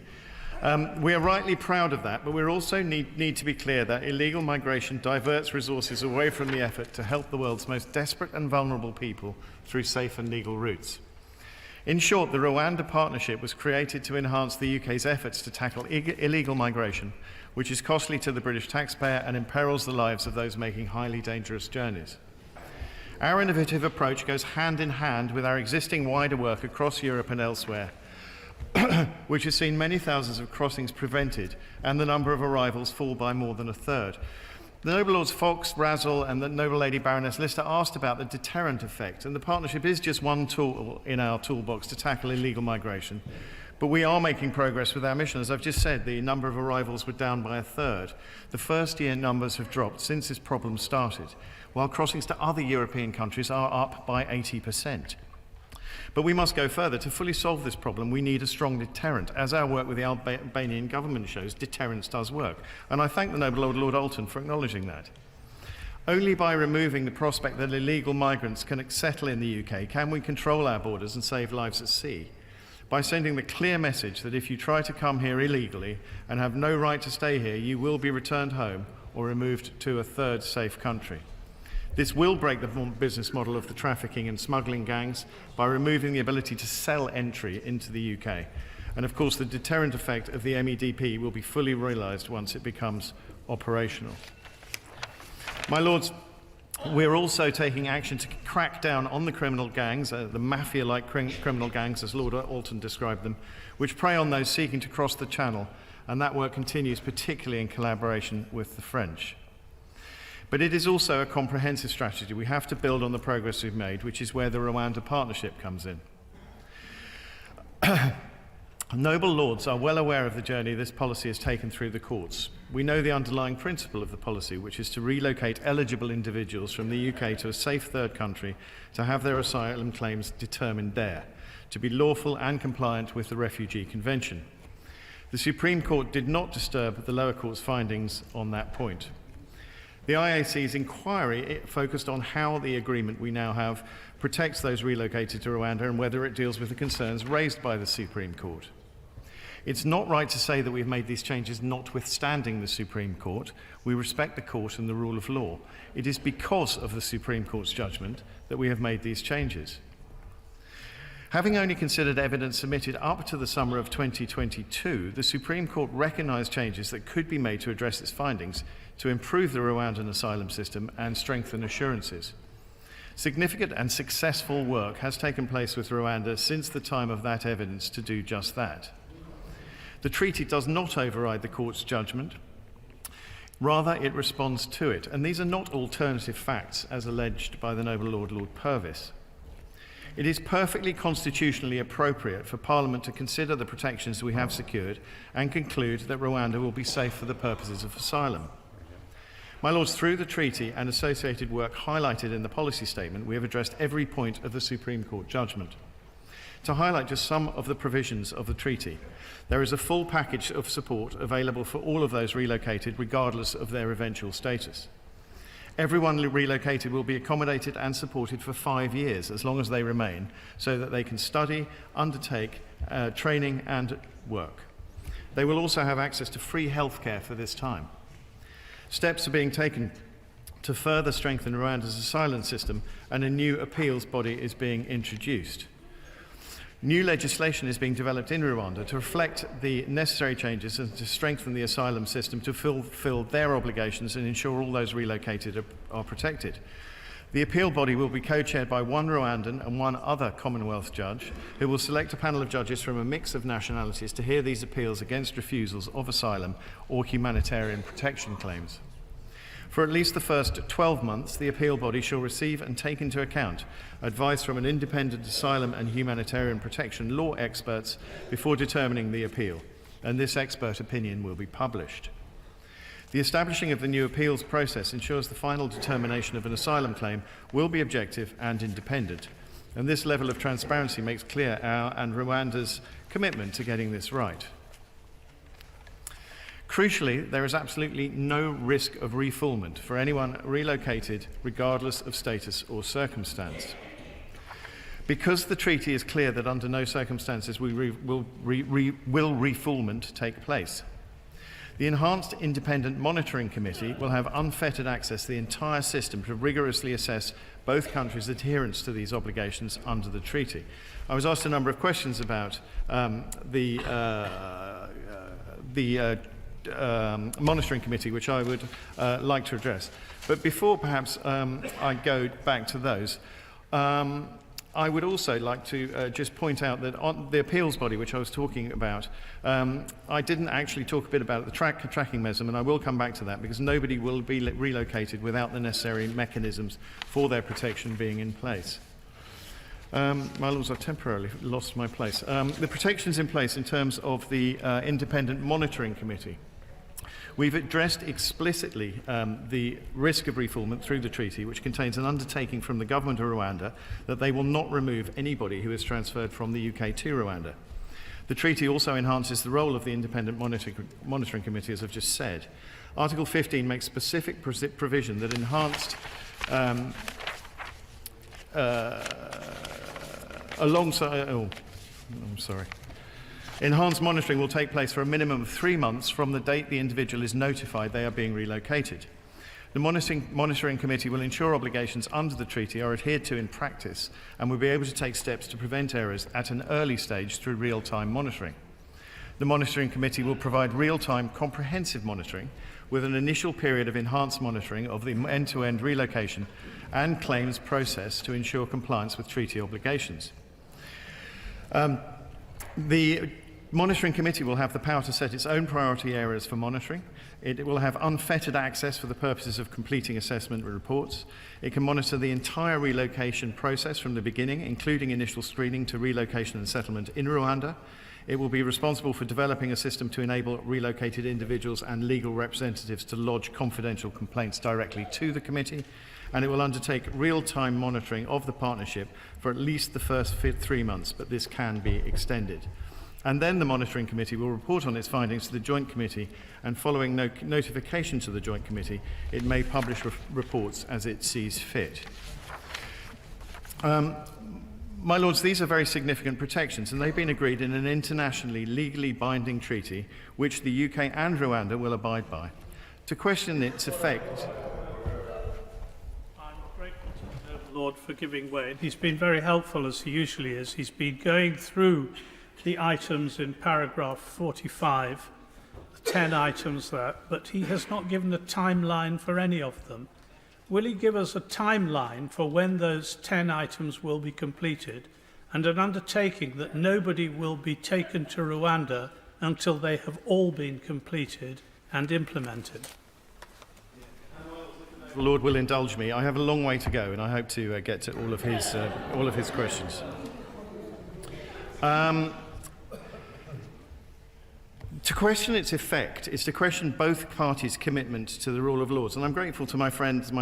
We are rightly proud of that, but we also need to be clear that illegal migration diverts resources away from the effort to help the world's most desperate and vulnerable people through safe and legal routes. In short, the Rwanda Partnership was created to enhance the UK's efforts to tackle illegal migration, which is costly to the British taxpayer and imperils the lives of those making highly dangerous journeys. Our innovative approach goes hand in hand with our existing wider work across Europe and elsewhere, which has seen many thousands of crossings prevented and the number of arrivals fall by more than a third. The noble Lords Fox, Razzle and the noble Lady Baroness Lister asked about the deterrent effect, and the partnership is just one tool in our toolbox to tackle illegal migration. But we are making progress with our mission. As I've just said, the number of arrivals were down by a third. The first year numbers have dropped since this problem started, while crossings to other European countries are up by 80%. But we must go further. To fully solve this problem, we need a strong deterrent. As our work with the Albanian government shows, deterrence does work. And I thank the noble Lord Alton for acknowledging that. Only by removing the prospect that illegal migrants can settle in the UK can we control our borders and save lives at sea. By sending the clear message that if you try to come here illegally and have no right to stay here, you will be returned home or removed to a third safe country. This will break the business model of the trafficking and smuggling gangs by removing the ability to sell entry into the UK. And of course, the deterrent effect of the MEDP will be fully realised once it becomes operational. My Lords, We're also taking action to crack down on the criminal gangs, the mafia-like criminal gangs, as Lord Alton described them, which prey on those seeking to cross the Channel, and that work continues particularly in collaboration with the French. But it is also a comprehensive strategy. We have to build on the progress we've made, which is where the Rwanda Partnership comes in. Noble Lords are well aware of the journey this policy has taken through the courts. We know the underlying principle of the policy, which is to relocate eligible individuals from the UK to a safe third country to have their asylum claims determined there, to be lawful and compliant with the Refugee Convention. The Supreme Court did not disturb the lower court's findings on that point. The IAC's inquiry focused on how the agreement we now have protects those relocated to Rwanda and whether it deals with the concerns raised by the Supreme Court. It's not right to say that we've made these changes notwithstanding the Supreme Court. We respect the court and the rule of law. It is because of the Supreme Court's judgment that we have made these changes. Having only considered evidence submitted up to the summer of 2022, the Supreme Court recognised changes that could be made to address its findings to improve the Rwandan asylum system and strengthen assurances. Significant and successful work has taken place with Rwanda since the time of that evidence to do just that. The treaty does not override the court's judgment. Rather, it responds to it. And these are not alternative facts, as alleged by the Noble Lord, Lord Purvis. It is perfectly constitutionally appropriate for Parliament to consider the protections we have secured and conclude that Rwanda will be safe for the purposes of asylum. My Lords, through the treaty and associated work highlighted in the policy statement, we have addressed every point of the Supreme Court judgment. To highlight just some of the provisions of the treaty, there is a full package of support available for all of those relocated, regardless of their eventual status. Everyone relocated will be accommodated and supported for 5 years, as long as they remain, so that they can study, undertake training and work. They will also have access to free healthcare for this time. Steps are being taken to further strengthen Rwanda's asylum system, and a new appeals body is being introduced. New legislation is being developed in Rwanda to reflect the necessary changes and to strengthen the asylum system to fulfill their obligations and ensure all those relocated are protected. The appeal body will be co-chaired by one Rwandan and one other Commonwealth judge, who will select a panel of judges from a mix of nationalities to hear these appeals against refusals of asylum or humanitarian protection claims. For at least the first 12 months, the appeal body shall receive and take into account advice from an independent asylum and humanitarian protection law experts before determining the appeal, and this expert opinion will be published. The establishing of the new appeals process ensures the final determination of an asylum claim will be objective and independent, and this level of transparency makes clear our and Rwanda's commitment to getting this right. Crucially, there is absolutely no risk of refoulement for anyone relocated, regardless of status or circumstance. Because the treaty is clear that under no circumstances will refoulement take place. The Enhanced Independent Monitoring Committee will have unfettered access to the entire system to rigorously assess both countries' adherence to these obligations under the treaty. I was asked a number of questions about the monitoring committee, which I would like to address. But before perhaps I go back to those, I would also like to just point out that on the appeals body, which I was talking about, I didn't actually talk a bit about the tracking mechanism, and I will come back to that, because nobody will be relocated without the necessary mechanisms for their protection being in place. My Lords, I've temporarily lost my place. The protections in place in terms of the Independent Monitoring Committee. We've addressed explicitly the risk of refoulement through the treaty, which contains an undertaking from the government of Rwanda that they will not remove anybody who is transferred from the UK to Rwanda. The treaty also enhances the role of the Independent Monitoring Committee, as I've just said. Article 15 makes specific provision that enhanced Enhanced monitoring will take place for a minimum of 3 months from the date the individual is notified they are being relocated. The monitoring committee will ensure obligations under the treaty are adhered to in practice and will be able to take steps to prevent errors at an early stage through real-time monitoring. The monitoring committee will provide real-time comprehensive monitoring with an initial period of enhanced monitoring of the end-to-end relocation and claims process to ensure compliance with treaty obligations. The Monitoring Committee will have the power to set its own priority areas for monitoring. It will have unfettered access for the purposes of completing assessment reports. It can monitor the entire relocation process from the beginning, including initial screening to relocation and settlement in Rwanda. It will be responsible for developing a system to enable relocated individuals and legal representatives to lodge confidential complaints directly to the committee. And it will undertake real-time monitoring of the partnership for at least the first 3 months, but this can be extended. And then the Monitoring Committee will report on its findings to the Joint Committee, and following notification to the Joint Committee, it may publish reports as it sees fit. My Lords, these are very significant protections, and they've been agreed in an internationally legally binding treaty which the UK and Rwanda will abide by. To question its effect... I'm grateful to the noble Lord for giving way, and he's been very helpful, as he usually is. He's been going through the items in paragraph 45, the 10 items there, but he has not given a timeline for any of them. Will he give us a timeline for when those 10 items will be completed, and an undertaking that nobody will be taken to Rwanda until they have all been completed and implemented? The Lord will indulge me. I have a long way to go, and I hope to get to all of his questions. To question its effect is to question both parties' commitment to the rule of law. And I'm grateful to my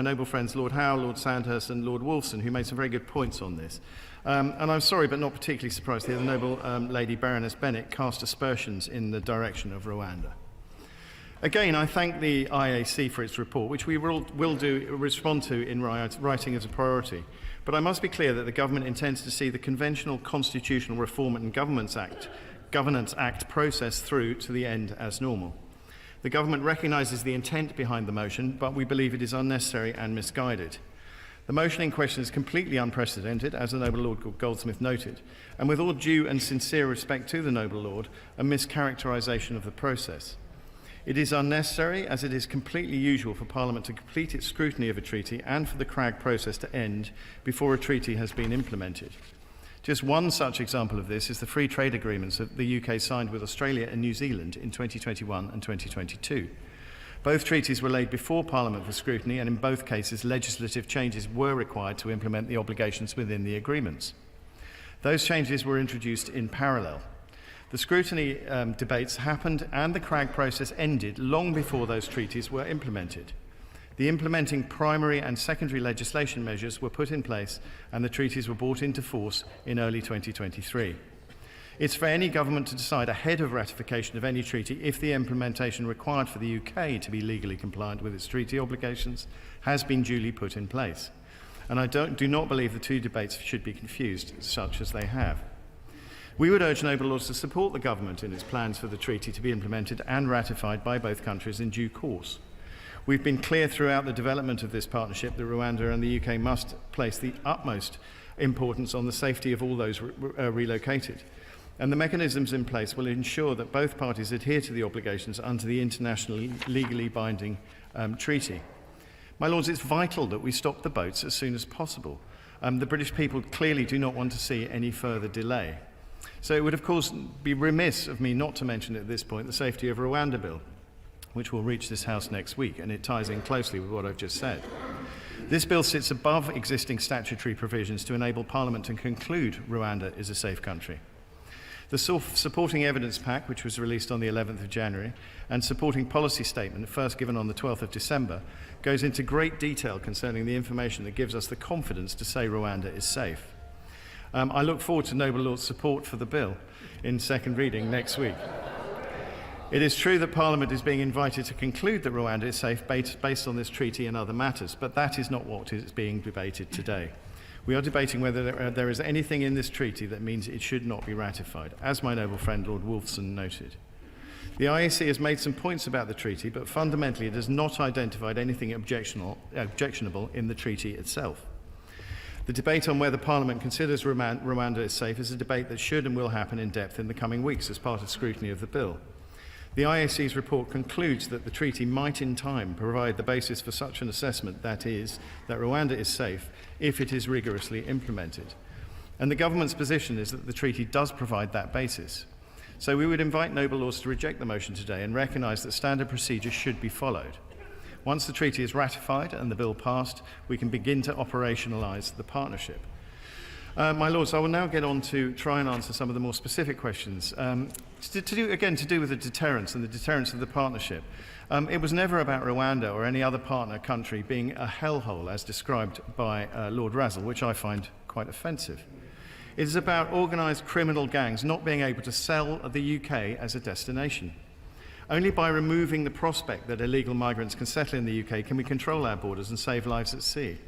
noble friends, Lord Howe, Lord Sandhurst and Lord Wolfson, who made some very good points on this. And I'm sorry, but not particularly surprised to hear the noble Lady Baroness Bennett cast aspersions in the direction of Rwanda. Again, I thank the IAC for its report, which we will respond to in writing as a priority. But I must be clear that the government intends to see the conventional Constitutional Reform and Governance Act process through to the end as normal. The government recognises the intent behind the motion, but we believe it is unnecessary and misguided. The motion in question is completely unprecedented, as the noble Lord Goldsmith noted, and with all due and sincere respect to the noble Lord, a mischaracterisation of the process. It is unnecessary, as it is completely usual for Parliament to complete its scrutiny of a treaty and for the CRAG process to end before a treaty has been implemented. Just one such example of this is the free trade agreements that the UK signed with Australia and New Zealand in 2021 and 2022. Both treaties were laid before Parliament for scrutiny, and in both cases legislative changes were required to implement the obligations within the agreements. Those changes were introduced in parallel. The scrutiny debates happened and the CRAG process ended long before those treaties were implemented. The implementing primary and secondary legislation measures were put in place and the treaties were brought into force in early 2023. It's for any government to decide ahead of ratification of any treaty if the implementation required for the UK to be legally compliant with its treaty obligations has been duly put in place. And I do not believe the two debates should be confused, such as they have. We would urge noble lords to support the government in its plans for the treaty to be implemented and ratified by both countries in due course. We've been clear throughout the development of this partnership that Rwanda and the UK must place the utmost importance on the safety of all those relocated. And the mechanisms in place will ensure that both parties adhere to the obligations under the internationally legally binding treaty. My lords, it's vital that we stop the boats as soon as possible. The British people clearly do not want to see any further delay. So it would, of course, be remiss of me not to mention at this point the Safety of Rwanda Bill, which will reach this House next week, and it ties in closely with what I've just said. This bill sits above existing statutory provisions to enable Parliament to conclude Rwanda is a safe country. The supporting evidence pack, which was released on the 11th of January, and supporting policy statement, first given on the 12th of December, goes into great detail concerning the information that gives us the confidence to say Rwanda is safe. I look forward to noble lord's support for the bill in second reading next week. It is true that Parliament is being invited to conclude that Rwanda is safe based on this treaty and other matters, but that is not what is being debated today. We are debating whether there is anything in this treaty that means it should not be ratified, as my noble friend Lord Wolfson noted. The IAC has made some points about the treaty, but fundamentally it has not identified anything objectionable in the treaty itself. The debate on whether Parliament considers Rwanda is safe is a debate that should and will happen in depth in the coming weeks as part of scrutiny of the bill. The IAC's report concludes that the treaty might in time provide the basis for such an assessment, that is, that Rwanda is safe if it is rigorously implemented. And the government's position is that the treaty does provide that basis. So we would invite Noble Lords to reject the motion today and recognise that standard procedure should be followed. Once the treaty is ratified and the bill passed, we can begin to operationalise the partnership. My Lords, I will now get on to try and answer some of the more specific questions. To do with the deterrence and the deterrence of the partnership. It was never about Rwanda or any other partner country being a hellhole as described by Lord Razzle, which I find quite offensive. It is about organised criminal gangs not being able to sell the UK as a destination. Only by removing the prospect that illegal migrants can settle in the UK can we control our borders and save lives at sea.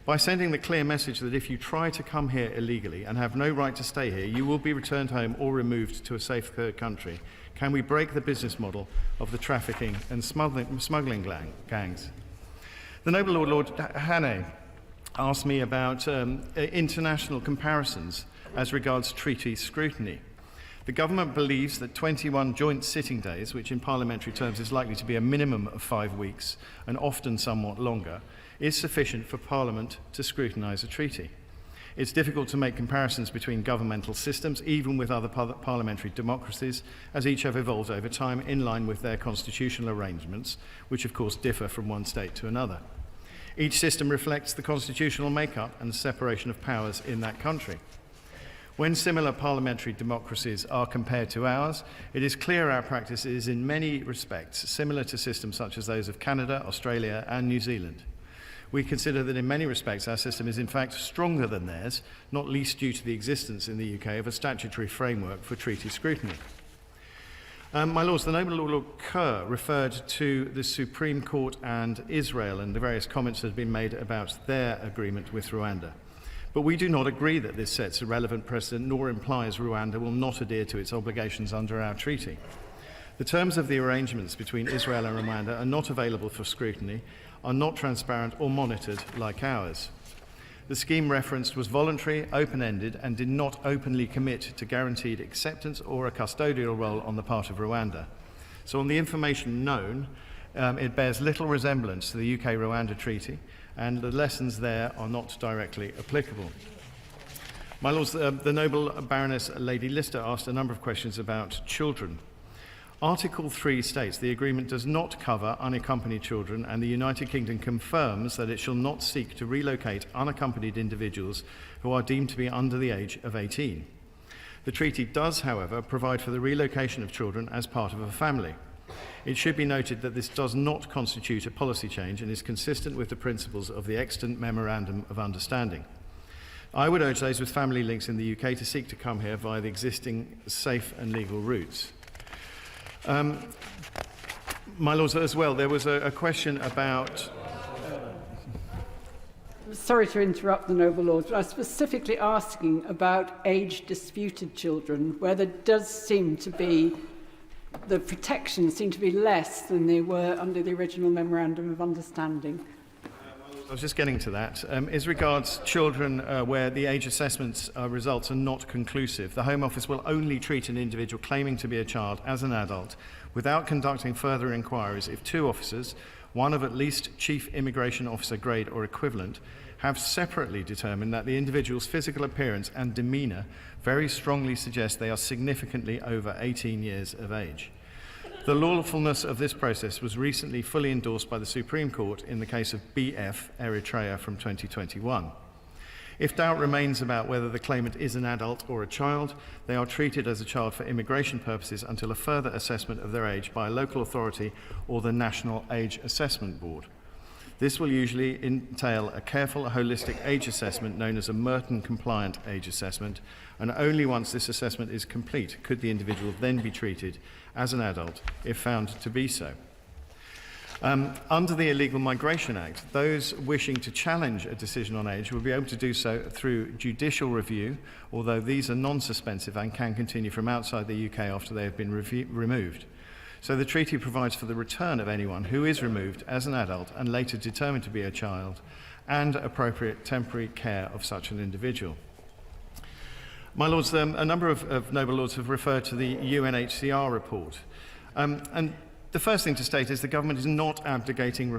By sending the clear message that if you try to come here illegally and have no right to stay here, you will be returned home or removed to a safe third country, can we break the business model of the trafficking and smuggling gangs? The Noble Lord Hannay asked me about international comparisons as regards treaty scrutiny. The government believes that 21 joint sitting days, which in parliamentary terms is likely to be a minimum of 5 weeks and often somewhat longer, is sufficient for Parliament to scrutinise a treaty. It's difficult to make comparisons between governmental systems, even with other parliamentary democracies, as each have evolved over time in line with their constitutional arrangements, which of course differ from one state to another. Each system reflects the constitutional makeup and separation of powers in that country. When similar parliamentary democracies are compared to ours, it is clear our practice is in many respects similar to systems such as those of Canada, Australia and New Zealand. We consider that in many respects our system is in fact stronger than theirs, not least due to the existence in the UK of a statutory framework for treaty scrutiny. My Lords, the Noble Lord Kerr referred to the Supreme Court and Israel and the various comments that have been made about their agreement with Rwanda. But we do not agree that this sets a relevant precedent, nor implies Rwanda will not adhere to its obligations under our treaty. The terms of the arrangements between Israel and Rwanda are not available for scrutiny, are not transparent or monitored like ours. The scheme referenced was voluntary, open-ended, and did not openly commit to guaranteed acceptance or a custodial role on the part of Rwanda. So on the information known, it bears little resemblance to the UK-Rwanda treaty, and the lessons there are not directly applicable. My Lords, the Noble Baroness Lady Lister asked a number of questions about children. Article 3 states the agreement does not cover unaccompanied children, and the United Kingdom confirms that it shall not seek to relocate unaccompanied individuals who are deemed to be under the age of 18. The treaty does, however, provide for the relocation of children as part of a family. It should be noted that this does not constitute a policy change and is consistent with the principles of the extant Memorandum of Understanding. I would urge those with family links in the UK to seek to come here via the existing safe and legal routes. My Lords, as well, there was a question about... Sorry to interrupt the Noble Lords, but I was specifically asking about age-disputed children, where there does seem to be, the protections seem to be less than they were under the original Memorandum of Understanding. I was just getting to that. As regards children where the age assessments results are not conclusive, the Home Office will only treat an individual claiming to be a child as an adult without conducting further inquiries if two officers, one of at least Chief Immigration Officer grade or equivalent, have separately determined that the individual's physical appearance and demeanour very strongly suggest they are significantly over 18 years of age. The lawfulness of this process was recently fully endorsed by the Supreme Court in the case of BF Eritrea from 2021. If doubt remains about whether the claimant is an adult or a child, they are treated as a child for immigration purposes until a further assessment of their age by a local authority or the National Age Assessment Board. This will usually entail a careful, holistic age assessment known as a Merton-compliant age assessment, and only once this assessment is complete could the individual then be treated as an adult if found to be so. Under the Illegal Migration Act, those wishing to challenge a decision on age will be able to do so through judicial review, although these are non-suspensive and can continue from outside the UK after they have been removed. So the treaty provides for the return of anyone who is removed as an adult and later determined to be a child, and appropriate temporary care of such an individual. My Lords, a number of Noble Lords have referred to the UNHCR report. And the first thing to state is the government is not abdicating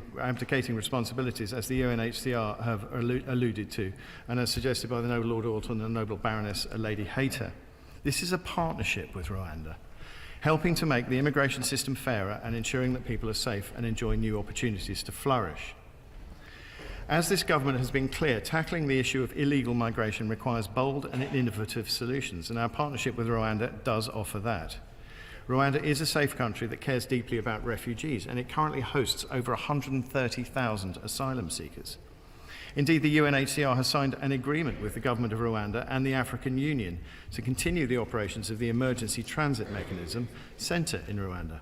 responsibilities, as the UNHCR have alluded to, and as suggested by the Noble Lord Alton and the Noble Baroness Lady Hayter. This is a partnership with Rwanda, helping to make the immigration system fairer and ensuring that people are safe and enjoy new opportunities to flourish. As this government has been clear, tackling the issue of illegal migration requires bold and innovative solutions, and our partnership with Rwanda does offer that. Rwanda is a safe country that cares deeply about refugees, and it currently hosts over 130,000 asylum seekers. Indeed, the UNHCR has signed an agreement with the government of Rwanda and the African Union to continue the operations of the Emergency Transit Mechanism Centre in Rwanda.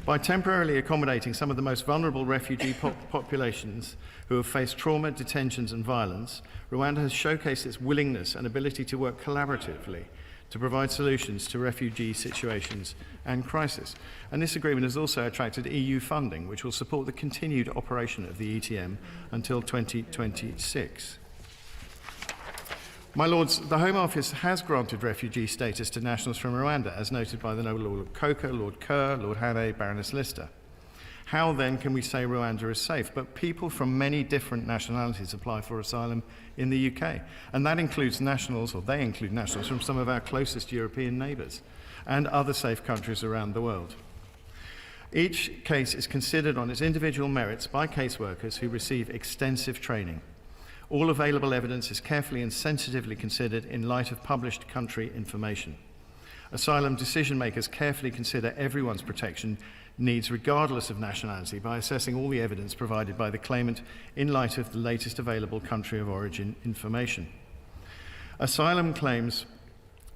By temporarily accommodating some of the most vulnerable refugee populations who have faced trauma, detentions and violence, Rwanda has showcased its willingness and ability to work collaboratively to provide solutions to refugee situations and crisis. And this agreement has also attracted EU funding, which will support the continued operation of the ETM until 2026. My Lords, the Home Office has granted refugee status to nationals from Rwanda, as noted by the Noble Lord Coker, Lord Kerr, Lord Hannay, Baroness Lister. How then can we say Rwanda is safe? But people from many different nationalities apply for asylum in the UK, and that includes nationals, or they include nationals, from some of our closest European neighbours and other safe countries around the world. Each case is considered on its individual merits by caseworkers who receive extensive training. All available evidence is carefully and sensitively considered in light of published country information. Asylum decision makers carefully consider everyone's protection needs regardless of nationality by assessing all the evidence provided by the claimant in light of the latest available country of origin information. Asylum claims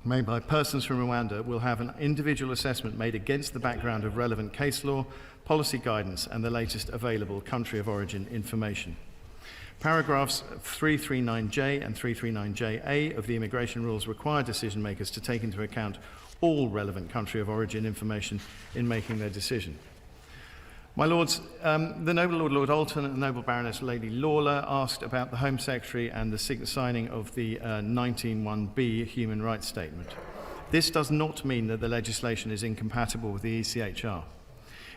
made by persons from Rwanda will have an individual assessment made against the background of relevant case law, policy guidance and the latest available country of origin information. Paragraphs 339J and 339JA of the immigration rules require decision makers to take into account all relevant country of origin information in making their decision. My Lords, the Noble Lord Alton and the Noble Baroness Lady Lawler asked about the Home Secretary and the signing of the 19.1b Human Rights Statement. This does not mean that the legislation is incompatible with the ECHR.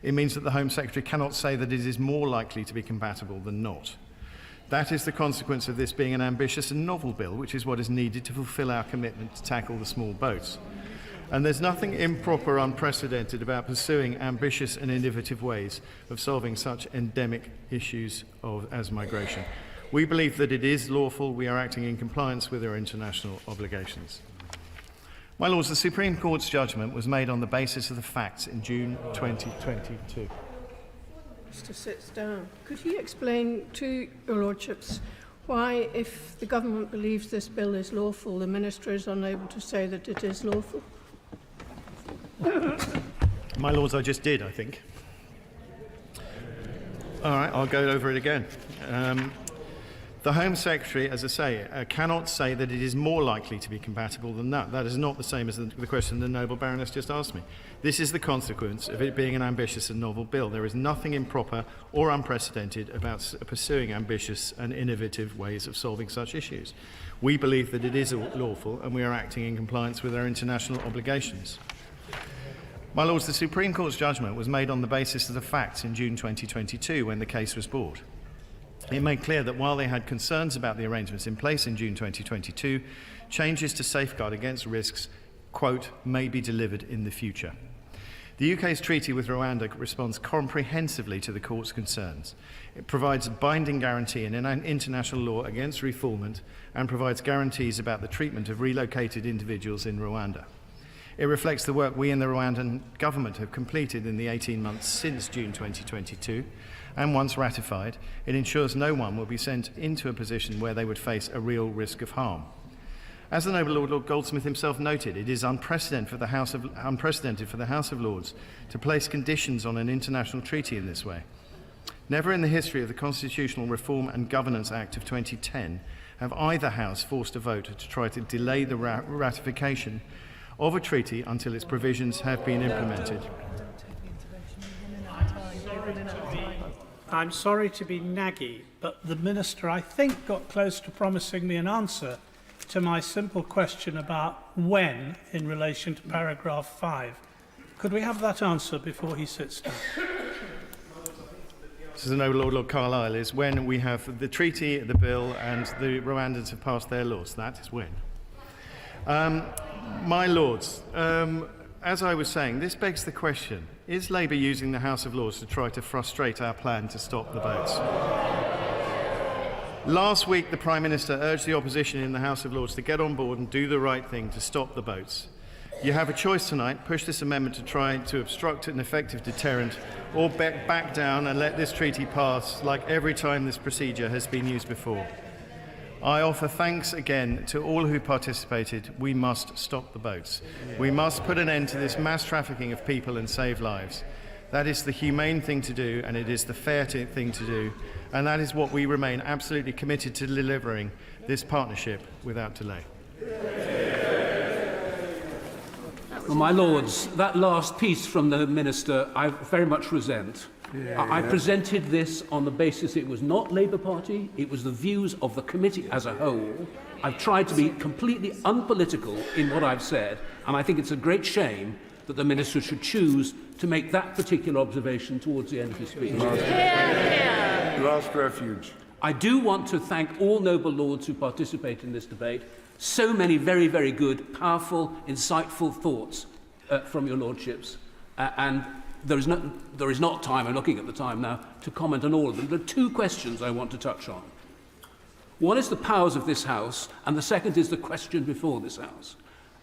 It means that the Home Secretary cannot say that it is more likely to be compatible than not. That is the consequence of this being an ambitious and novel bill, which is what is needed to fulfil our commitment to tackle the small boats. And there's nothing improper or unprecedented about pursuing ambitious and innovative ways of solving such endemic issues as migration. We believe that it is lawful. We are acting in compliance with our international obligations. My Lords, the Supreme Court's judgment was made on the basis of the facts in June 2022. Mr. sits down. Could he explain to your lordships why, if the government believes this bill is lawful, the minister is unable to say that it is lawful? My Lords, I just did, I think. All right, I'll go over it again. The Home Secretary, as I say, cannot say that it is more likely to be compatible than that. That is not the same as the question the Noble Baroness just asked me. This is the consequence of it being an ambitious and novel bill. There is nothing improper or unprecedented about pursuing ambitious and innovative ways of solving such issues. We believe that it is lawful and we are acting in compliance with our international obligations. My Lords, the Supreme Court's judgment was made on the basis of the facts in June 2022 when the case was brought. It made clear that while they had concerns about the arrangements in place in June 2022, changes to safeguard against risks, quote, may be delivered in the future. The UK's treaty with Rwanda responds comprehensively to the court's concerns. It provides a binding guarantee in international law against refoulement and provides guarantees about the treatment of relocated individuals in Rwanda. It reflects the work we in the Rwandan government have completed in the 18 months since June 2022, and once ratified, it ensures no one will be sent into a position where they would face a real risk of harm. As the Noble Lord Goldsmith himself noted, it is unprecedented for the House of Lords to place conditions on an international treaty in this way. Never in the history of the Constitutional Reform and Governance Act of 2010 have either House forced a vote to try to delay the ratification of a treaty until its provisions have been implemented. I'm sorry to be naggy, but the Minister, I think, got close to promising me an answer to my simple question about when, in relation to paragraph 5. Could we have that answer before he sits down? This is the Noble Lord Carlisle, is when we have the treaty, the bill, and the Rwandans have passed their laws. That is when. My Lords, as I was saying, this begs the question, is Labour using the House of Lords to try to frustrate our plan to stop the boats? Last week, the Prime Minister urged the opposition in the House of Lords to get on board and do the right thing to stop the boats. You have a choice tonight: push this amendment to try to obstruct an effective deterrent, or back down and let this treaty pass like every time this procedure has been used before. I offer thanks again to all who participated. We must stop the boats. We must put an end to this mass trafficking of people and save lives. That is the humane thing to do, and it is the fair thing to do, and that is what we remain absolutely committed to delivering, this partnership without delay. Well, my Lords, that last piece from the Minister I very much resent. I presented this on the basis it was not Labour Party, it was the views of the committee as a whole. I've tried to be completely unpolitical in what I've said, and I think it's a great shame that the Minister should choose to make that particular observation towards the end of his speech. Last refuge. I do want to thank all noble lords who participate in this debate. So many very, very good, powerful, insightful thoughts from your lordships. And there is not time, I'm looking at the time now, to comment on all of them. There are two questions I want to touch on. One is the powers of this House, and the second is the question before this House.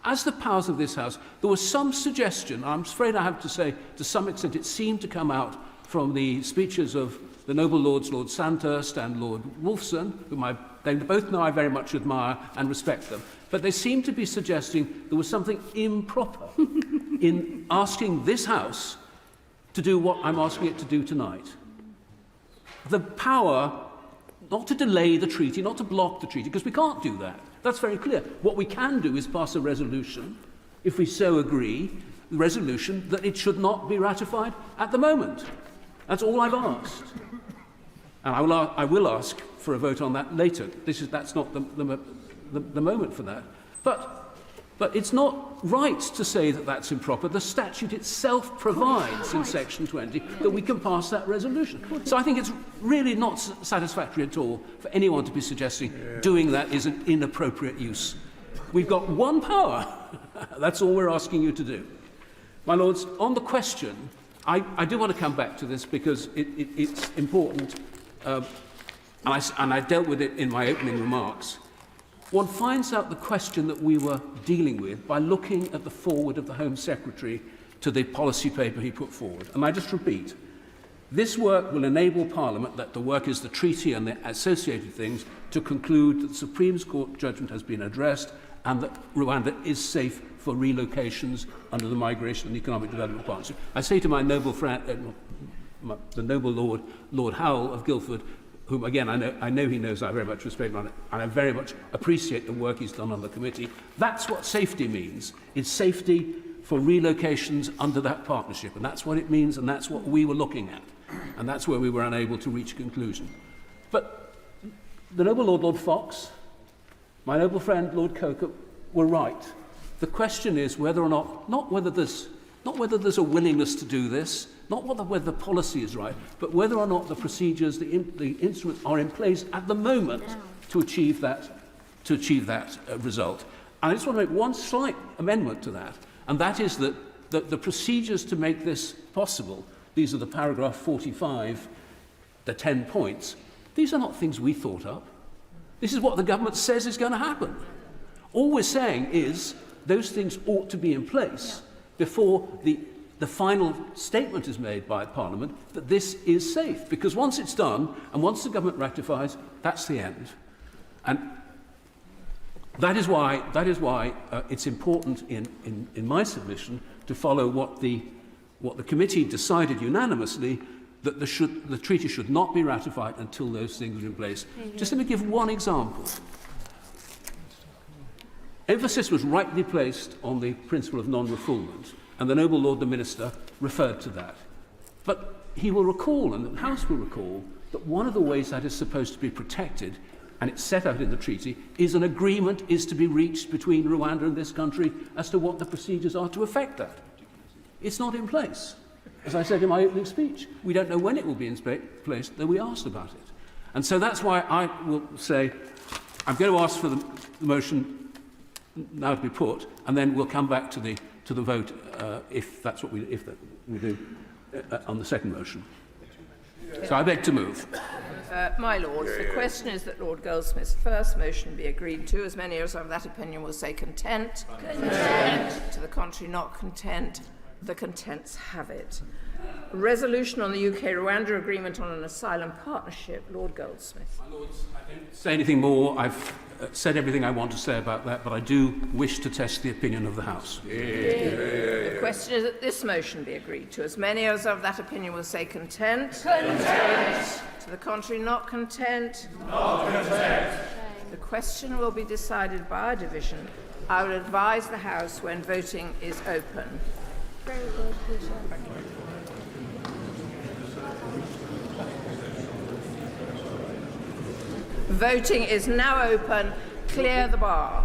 As the powers of this House, there was some suggestion, I'm afraid I have to say, to some extent it seemed to come out from the speeches of the noble lords, Lord Sandhurst and Lord Wolfson, whom they both know I very much admire and respect them, but they seemed to be suggesting there was something improper in asking this House to do what I'm asking it to do tonight. The power not to delay the treaty, not to block the treaty, because we can't do that. That's very clear. What we can do is pass a resolution, if we so agree, the resolution that it should not be ratified at the moment. That's all I've asked. And I will ask for a vote on that later. That's not the moment for that. But it's not right to say that that's improper. The statute itself provides in section 20 that we can pass that resolution. So I think it's really not satisfactory at all for anyone to be suggesting doing that is an inappropriate use. We've got one power. That's all we're asking you to do. My Lords, on the question, I do want to come back to this because it's important, and I dealt with it in my opening remarks. One finds out the question that we were dealing with by looking at the forward of the Home Secretary to the policy paper he put forward. And I just repeat, this work will enable Parliament, that the work is the treaty and the associated things, to conclude that the Supreme Court judgment has been addressed and that Rwanda is safe for relocations under the Migration and Economic Development Partnership. I say to my noble friend, the noble Lord, Lord Howell of Guildford, whom, again, I know he knows I very much respect and I very much appreciate the work he's done on the committee. That's what safety means. It's safety for relocations under that partnership, and that's what it means, and that's what we were looking at, and that's where we were unable to reach a conclusion. But the noble Lord, Lord Fox, my noble friend, Lord Coker, were right. The question is whether or not whether there's a willingness to do this, not whether the policy is right, but whether or not the procedures, the instruments are in place at the moment to achieve that result. And I just want to make one slight amendment to that, and that is that the procedures to make this possible, these are the paragraph 45, the 10 points, these are not things we thought up. This is what the government says is going to happen. All we're saying is those things ought to be in place before the final statement is made by Parliament that this is safe. Because once it's done, and once the government ratifies, that's the end. And that is why it's important in my submission to follow what the committee decided unanimously, that the treaty should not be ratified until those things are in place. Just let me give one example. Emphasis was rightly placed on the principle of non-refoulement, and the noble Lord the Minister referred to that. But he will recall, and the House will recall, that one of the ways that is supposed to be protected, and it's set out in the treaty, is an agreement is to be reached between Rwanda and this country as to what the procedures are to effect that. It's not in place. As I said in my opening speech, we don't know when it will be in place, though we asked about it. And so that's why I will say I'm going to ask for the motion now to be put, and then we'll come back to the vote if that's what we do on the second motion. So I beg to move. My Lords, the question is that Lord Goldsmith's first motion be agreed to. As many as are of that opinion will say content. Content. To the contrary, not content. The contents have it. Resolution on the UK-Rwanda agreement on an asylum partnership. Lord Goldsmith. My Lords, I don't say anything more. I've said everything I want to say about that, but I do wish to test the opinion of the House. The question is that this motion be agreed to. As many as of that opinion will say content. Content. To the contrary, not content. Not content. The question will be decided by a division. I will advise the House when voting is open. Very good, Peter. Voting is now open. Clear the bar.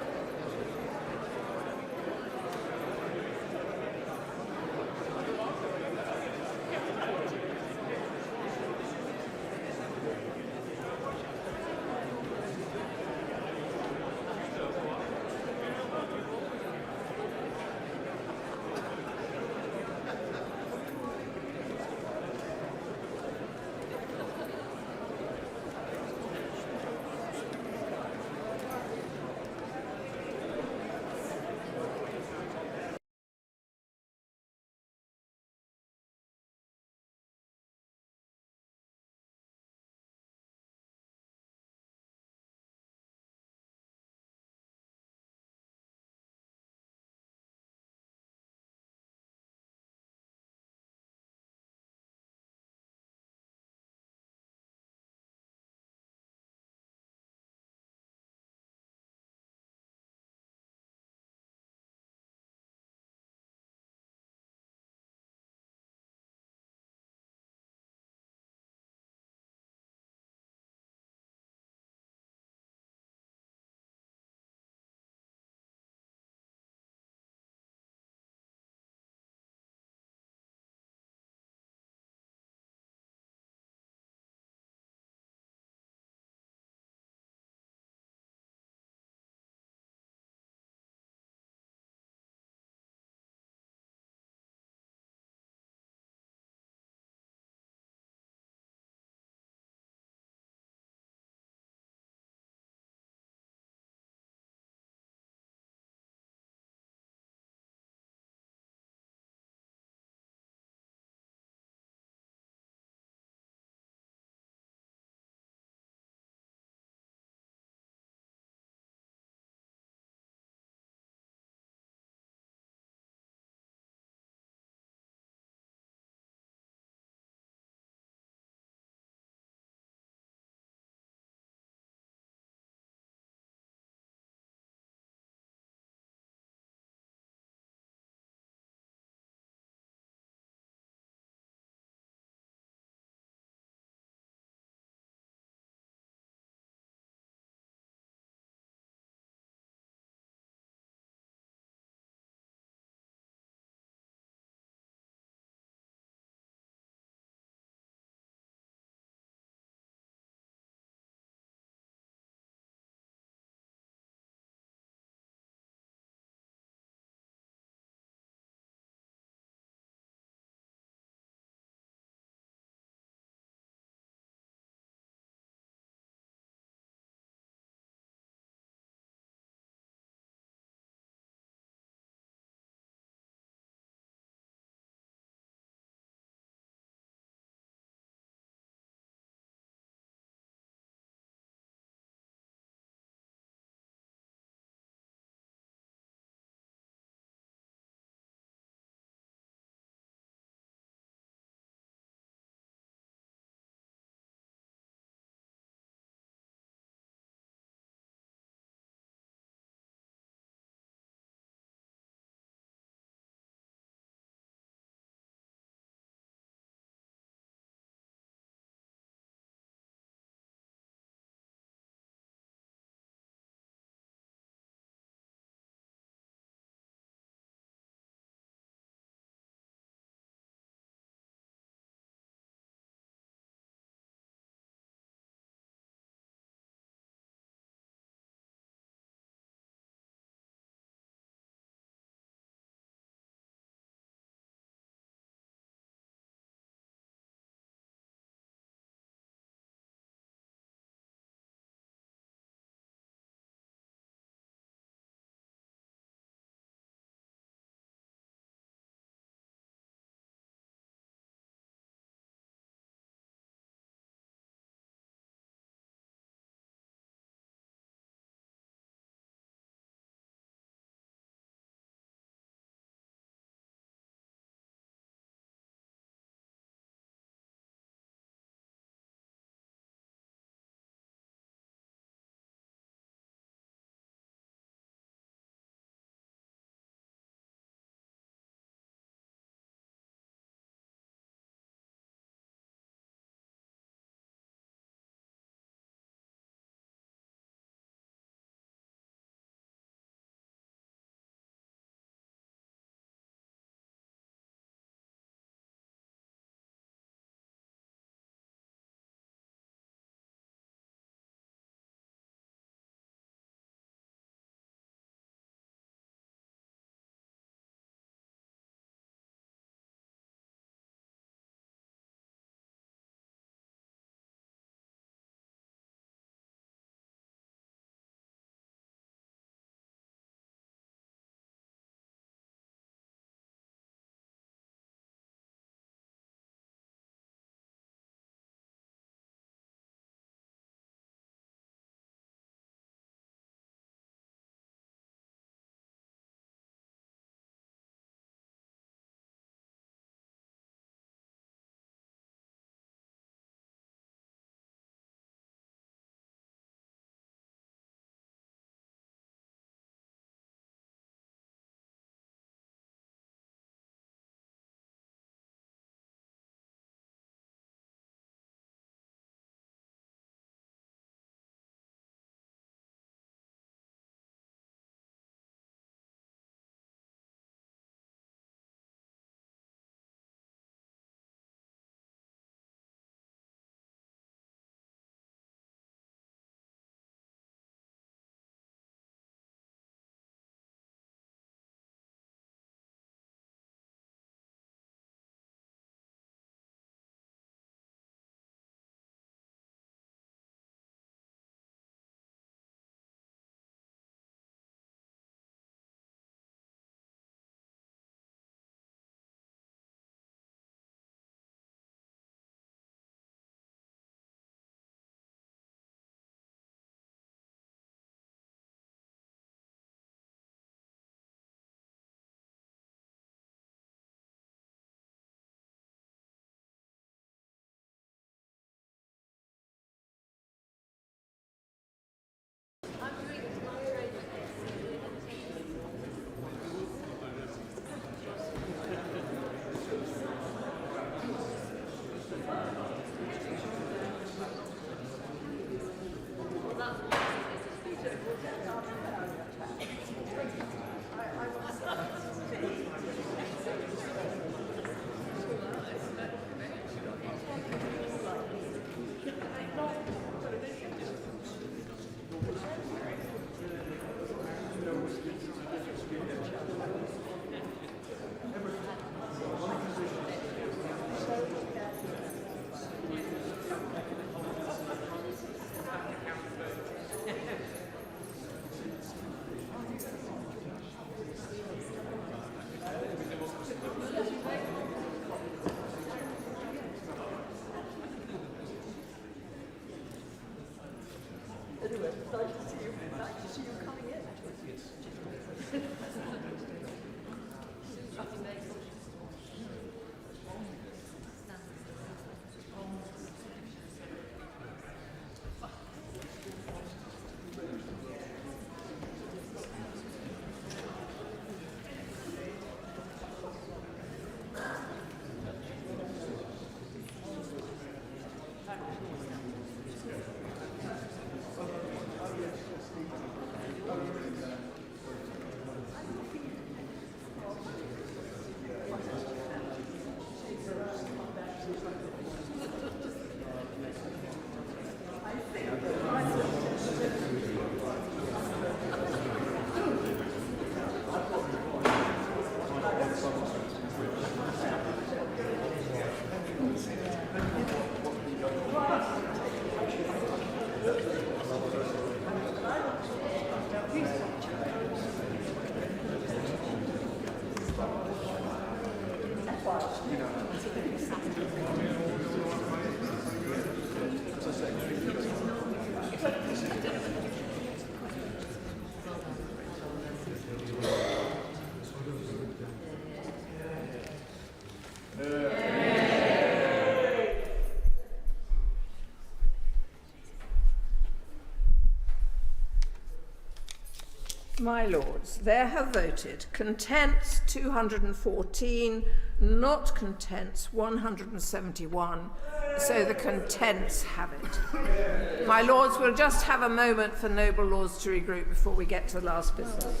My Lords, there have voted contents 214, not contents 171, so the contents have it. My Lords, we'll just have a moment for noble lords to regroup before we get to the last business.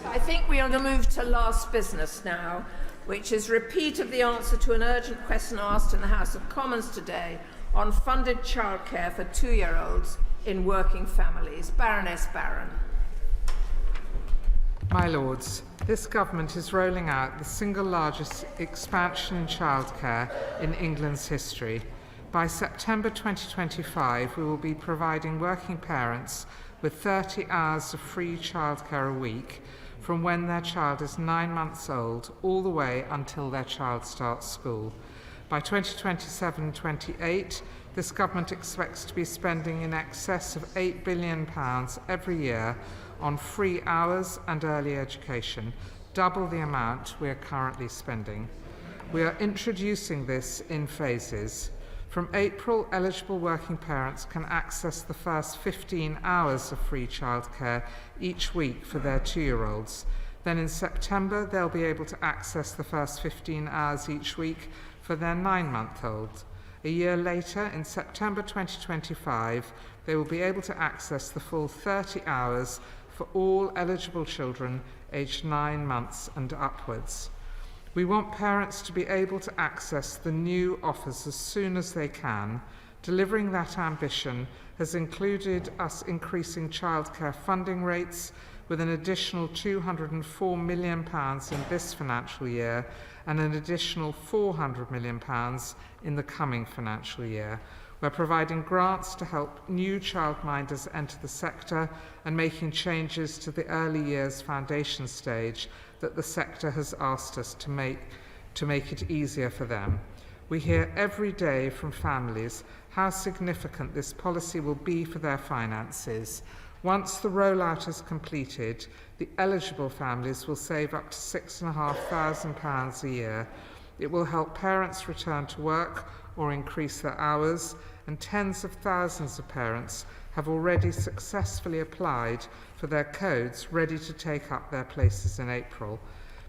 I think we are going to move to last business now, which is repeat of the answer to an urgent question asked in the House of Commons today on funded childcare for 2-year-olds in working families. Baroness Barron. My Lords, this government is rolling out the single largest expansion in childcare in England's history. By September 2025, we will be providing working parents with 30 hours of free childcare a week from when their child is 9 months old all the way until their child starts school. By 2027-28, this government expects to be spending in excess of £8 billion every year on free hours and early education, double the amount we are currently spending. We are introducing this in phases. From April, eligible working parents can access the first 15 hours of free childcare each week for their 2-year-olds. Then in September, they'll be able to access the first 15 hours each week for their 9-month-old. A year later, in September 2025, they will be able to access the full 30 hours for all eligible children aged 9 months and upwards. We want parents to be able to access the new offers as soon as they can. Delivering that ambition has included us increasing childcare funding rates with an additional £204 million in this financial year and an additional £400 million in the coming financial year. We're providing grants to help new childminders enter the sector and making changes to the early years foundation stage that the sector has asked us to make it easier for them. We hear every day from families how significant this policy will be for their finances. Once the rollout is completed, the eligible families will save up to £6,500 a year. It will help parents return to work or increase their hours, and tens of thousands of parents have already successfully applied for their codes ready to take up their places in April.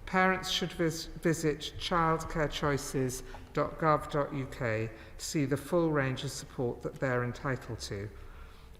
Parents should visit childcarechoices.gov.uk to see the full range of support that they're entitled to.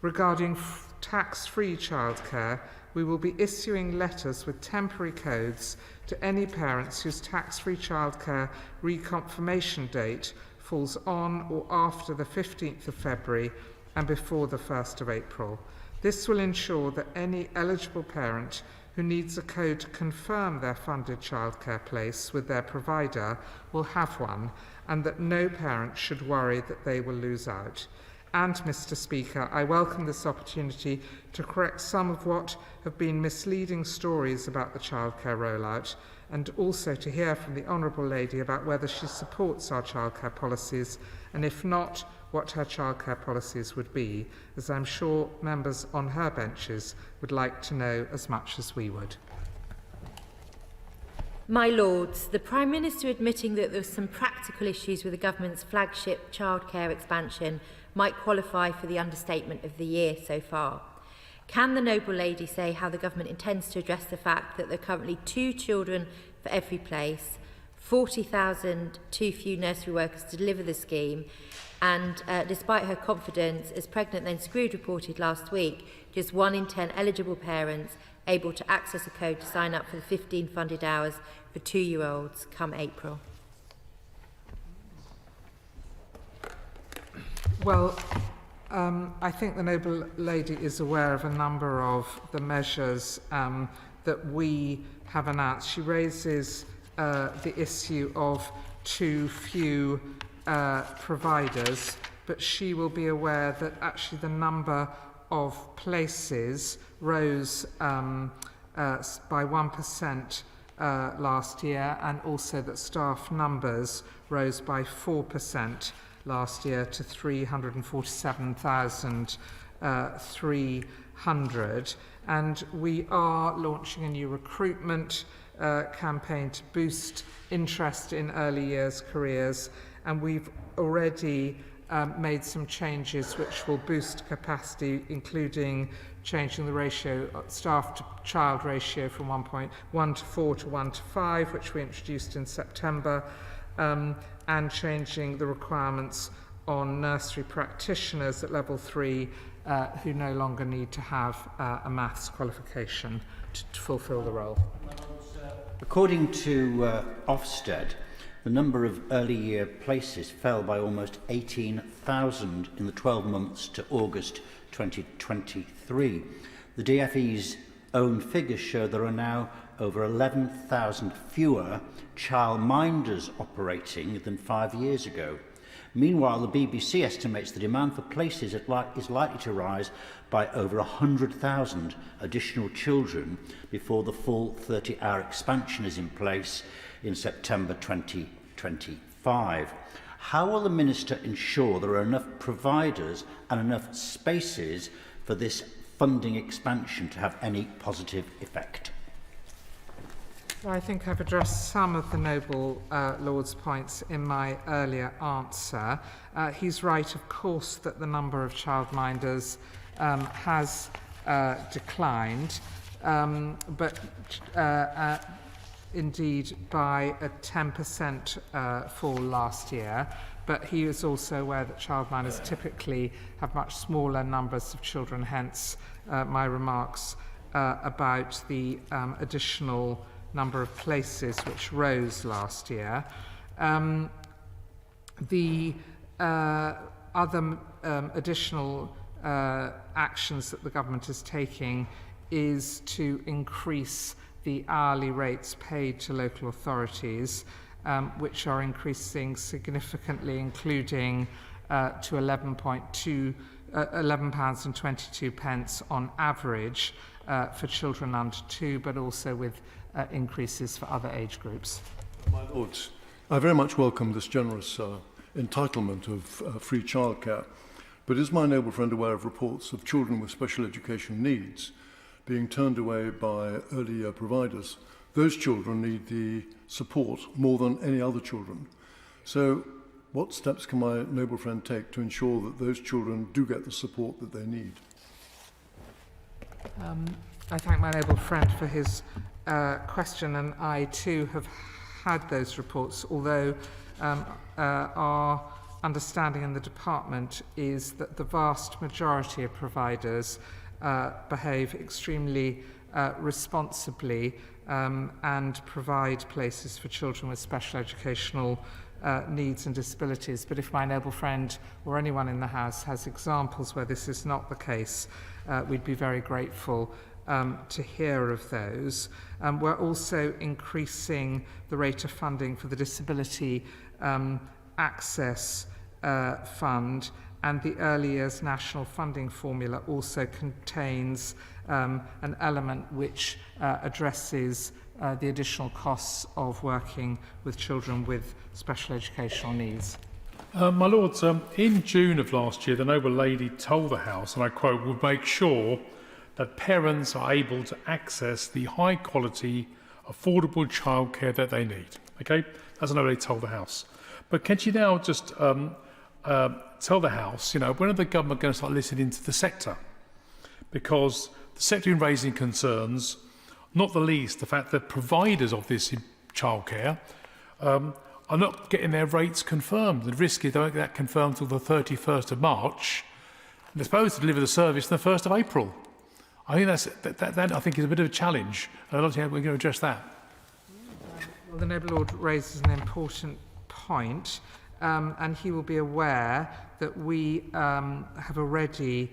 Regarding tax-free childcare, we will be issuing letters with temporary codes to any parents whose tax-free childcare reconfirmation date falls on or after the 15th of February and before the 1st of April. This will ensure that any eligible parent who needs a code to confirm their funded childcare place with their provider will have one, and that no parent should worry that they will lose out. And, Mr. Speaker, I welcome this opportunity to correct some of what have been misleading stories about the childcare rollout, and also to hear from the Honourable Lady about whether she supports our childcare policies, and if not, what her childcare policies would be, as I'm sure members on her benches would like to know as much as we would. My Lords, the Prime Minister admitting that there were some practical issues with the government's flagship childcare expansion might qualify for the understatement of the year so far. Can the Noble Lady say how the government intends to address the fact that there are currently 2 children for every place, 40,000 too few nursery workers to deliver the scheme, and despite her confidence, as Pregnant Then Screwed reported last week, just 1 in 10 eligible parents able to access a code to sign up for the 15 funded hours for 2-year-olds come April? Well, I think the Noble Lady is aware of a number of the measures that we have announced. She raises the issue of too few providers, but she will be aware that actually the number of places rose by 1% last year, and also that staff numbers rose by 4% last year to 347,300. And we are launching a new recruitment campaign to boost interest in early years careers, and we've already made some changes which will boost capacity, including changing the ratio, staff to child ratio from 1.1 to 4 to 1 to 5, which we introduced in September, and changing the requirements on nursery practitioners at level 3 who no longer need to have a maths qualification to fulfil the role. According to Ofsted, the number of early year places fell by almost 18,000 in the 12 months to August 2023. The DFE's own figures show there are now over 11,000 fewer childminders operating than 5 years ago. Meanwhile, the BBC estimates the demand for places is likely to rise by over 100,000 additional children before the full 30-hour expansion is in place in September 2025. How will the Minister ensure there are enough providers and enough spaces for this funding expansion to have any positive effect? I think I've addressed some of the Noble Lord's points in my earlier answer. He's right, of course, that the number of childminders has declined, but indeed by a 10% fall last year. But he is also aware that childminders typically have much smaller numbers of children, hence my remarks about the additional number of places which rose last year. The other additional actions that the government is taking is to increase the hourly rates paid to local authorities, which are increasing significantly, including to £11.22 on average for children under 2, but also with increases for other age groups. My Lords, I very much welcome this generous entitlement of free childcare, but is my noble friend aware of reports of children with special education needs being turned away by early year providers? Those children need the support more than any other children. So what steps can my noble friend take to ensure that those children do get the support that they need? I thank my noble friend for his question, and I too have had those reports, although our understanding in the department is that the vast majority of providers behave extremely responsibly and provide places for children with special educational needs and disabilities. But if my noble friend or anyone in the House has examples where this is not the case, we'd be very grateful to hear of those. We're also increasing the rate of funding for the Disability Access Fund, and the Early Years National Funding Formula also contains an element which addresses the additional costs of working with children with special educational needs. My Lords, in June of last year, the noble lady told the House, and I quote, "We'll make sure that parents are able to access the high-quality, affordable childcare that they need." Okay, that's what they told the House. But can you now just tell the House, when are the government going to start listening to the sector? Because the sector is raising concerns, not the least the fact that providers of this childcare are not getting their rates confirmed. The risk is they won't get that confirmed until the 31st of March, and they're supposed to deliver the service on the 1st of April. I think that I think is a bit of a challenge, and I'd love to hear how we're going to address that. Well, the noble Lord raises an important point, and he will be aware that we have already,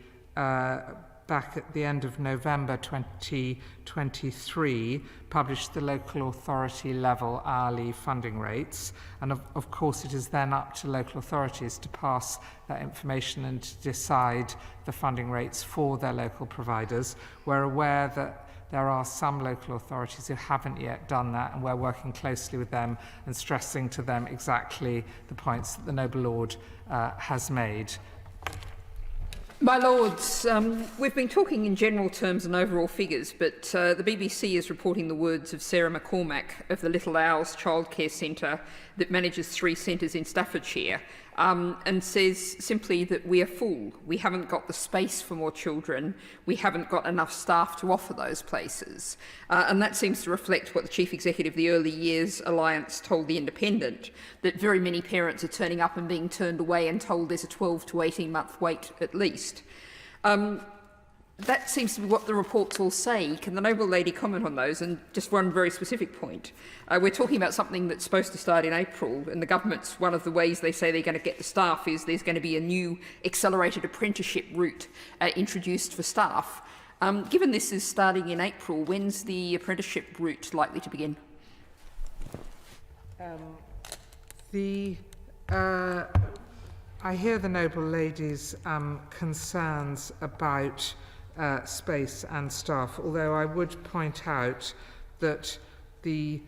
back at the end of November 2023, published the local authority level hourly funding rates, and of course it is then up to local authorities to pass that information and to decide the funding rates for their local providers. We're aware that there are some local authorities who haven't yet done that, and we're working closely with them and stressing to them exactly the points that the noble Lord has made. My Lords, we've been talking in general terms and overall figures, but the BBC is reporting the words of Sarah McCormack of the Little Owls Childcare Centre that manages 3 centres in Staffordshire, and says simply that we are full. We haven't got the space for more children. We haven't got enough staff to offer those places. And that seems to reflect what the Chief Executive of the Early Years Alliance told The Independent, that very many parents are turning up and being turned away and told there's a 12 to 18-month wait at least. That seems to be what the reports all say. Can the noble lady comment on those? And just one very specific point. We're talking about something that's supposed to start in April, and the government's, one of the ways they say they're going to get the staff is there's going to be a new accelerated apprenticeship route introduced for staff. Given this is starting in April, when's the apprenticeship route likely to begin? I hear the noble lady's concerns about space and staff, although I would point out that the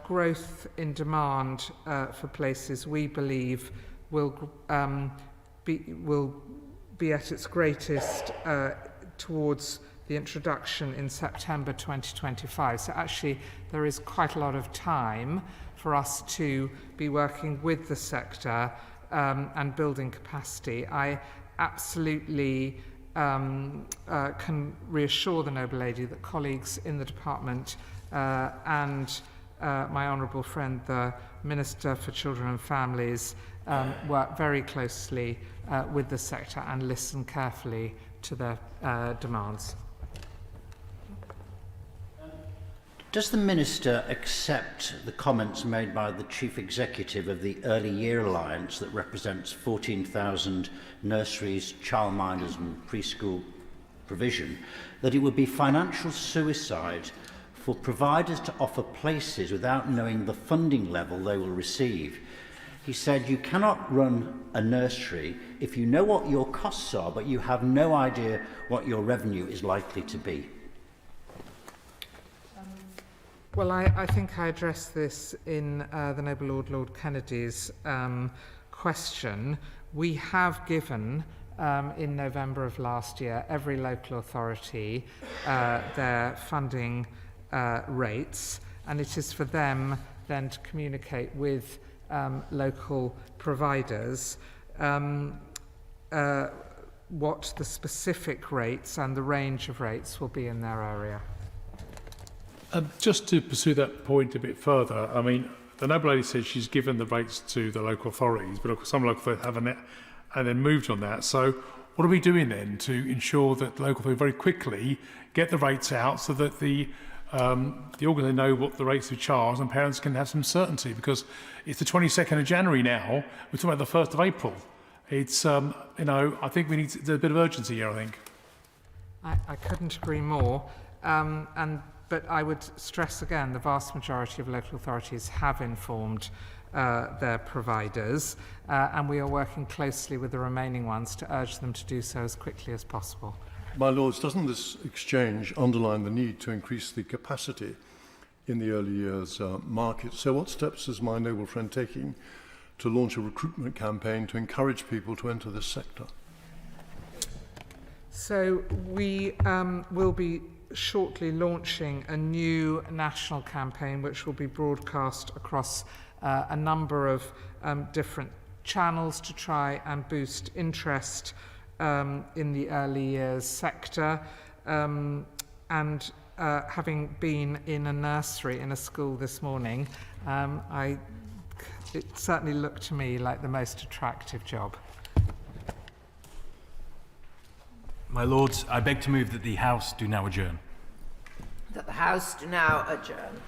growth in demand for places, we believe, will be at its greatest towards the introduction in September 2025. So actually there is quite a lot of time for us to be working with the sector and building capacity. I absolutely can reassure the noble lady that colleagues in the department and my honourable friend, the Minister for Children and Families, work very closely with the sector and listen carefully to their demands. Does the Minister accept the comments made by the Chief Executive of the Early Year Alliance that represents 14,000 nurseries, childminders and preschool provision, that it would be financial suicide for providers to offer places without knowing the funding level they will receive? He said, you cannot run a nursery if you know what your costs are, but you have no idea what your revenue is likely to be. Well, I think I addressed this in the Noble Lord Kennedy's question. We have given, in November of last year, every local authority their funding rates, and it is for them then to communicate with local providers what the specific rates and the range of rates will be in their area. Just to pursue that point a bit further, I mean, the noble lady said she's given the rates to the local authorities, but of course some local authorities haven't and then moved on that. So what are we doing then to ensure that the local authorities very quickly get the rates out so that the organisers know what the rates are charged and parents can have some certainty? Because it's the 22nd of January now, we're talking about the 1st of April. It's, you know, I think we need there's a bit of urgency here, I think. I couldn't agree more. But I would stress again, the vast majority of local authorities have informed their providers, and we are working closely with the remaining ones to urge them to do so as quickly as possible. My Lords, doesn't this exchange underline the need to increase the capacity in the early years market? So what steps is my noble friend taking to launch a recruitment campaign to encourage people to enter this sector? So we will be shortly launching a new national campaign which will be broadcast across a number of different channels to try and boost interest in the early years sector. And having been in a nursery in a school this morning, it certainly looked to me like the most attractive job. My Lords, I beg to move that the House do now adjourn. That the House do now adjourn.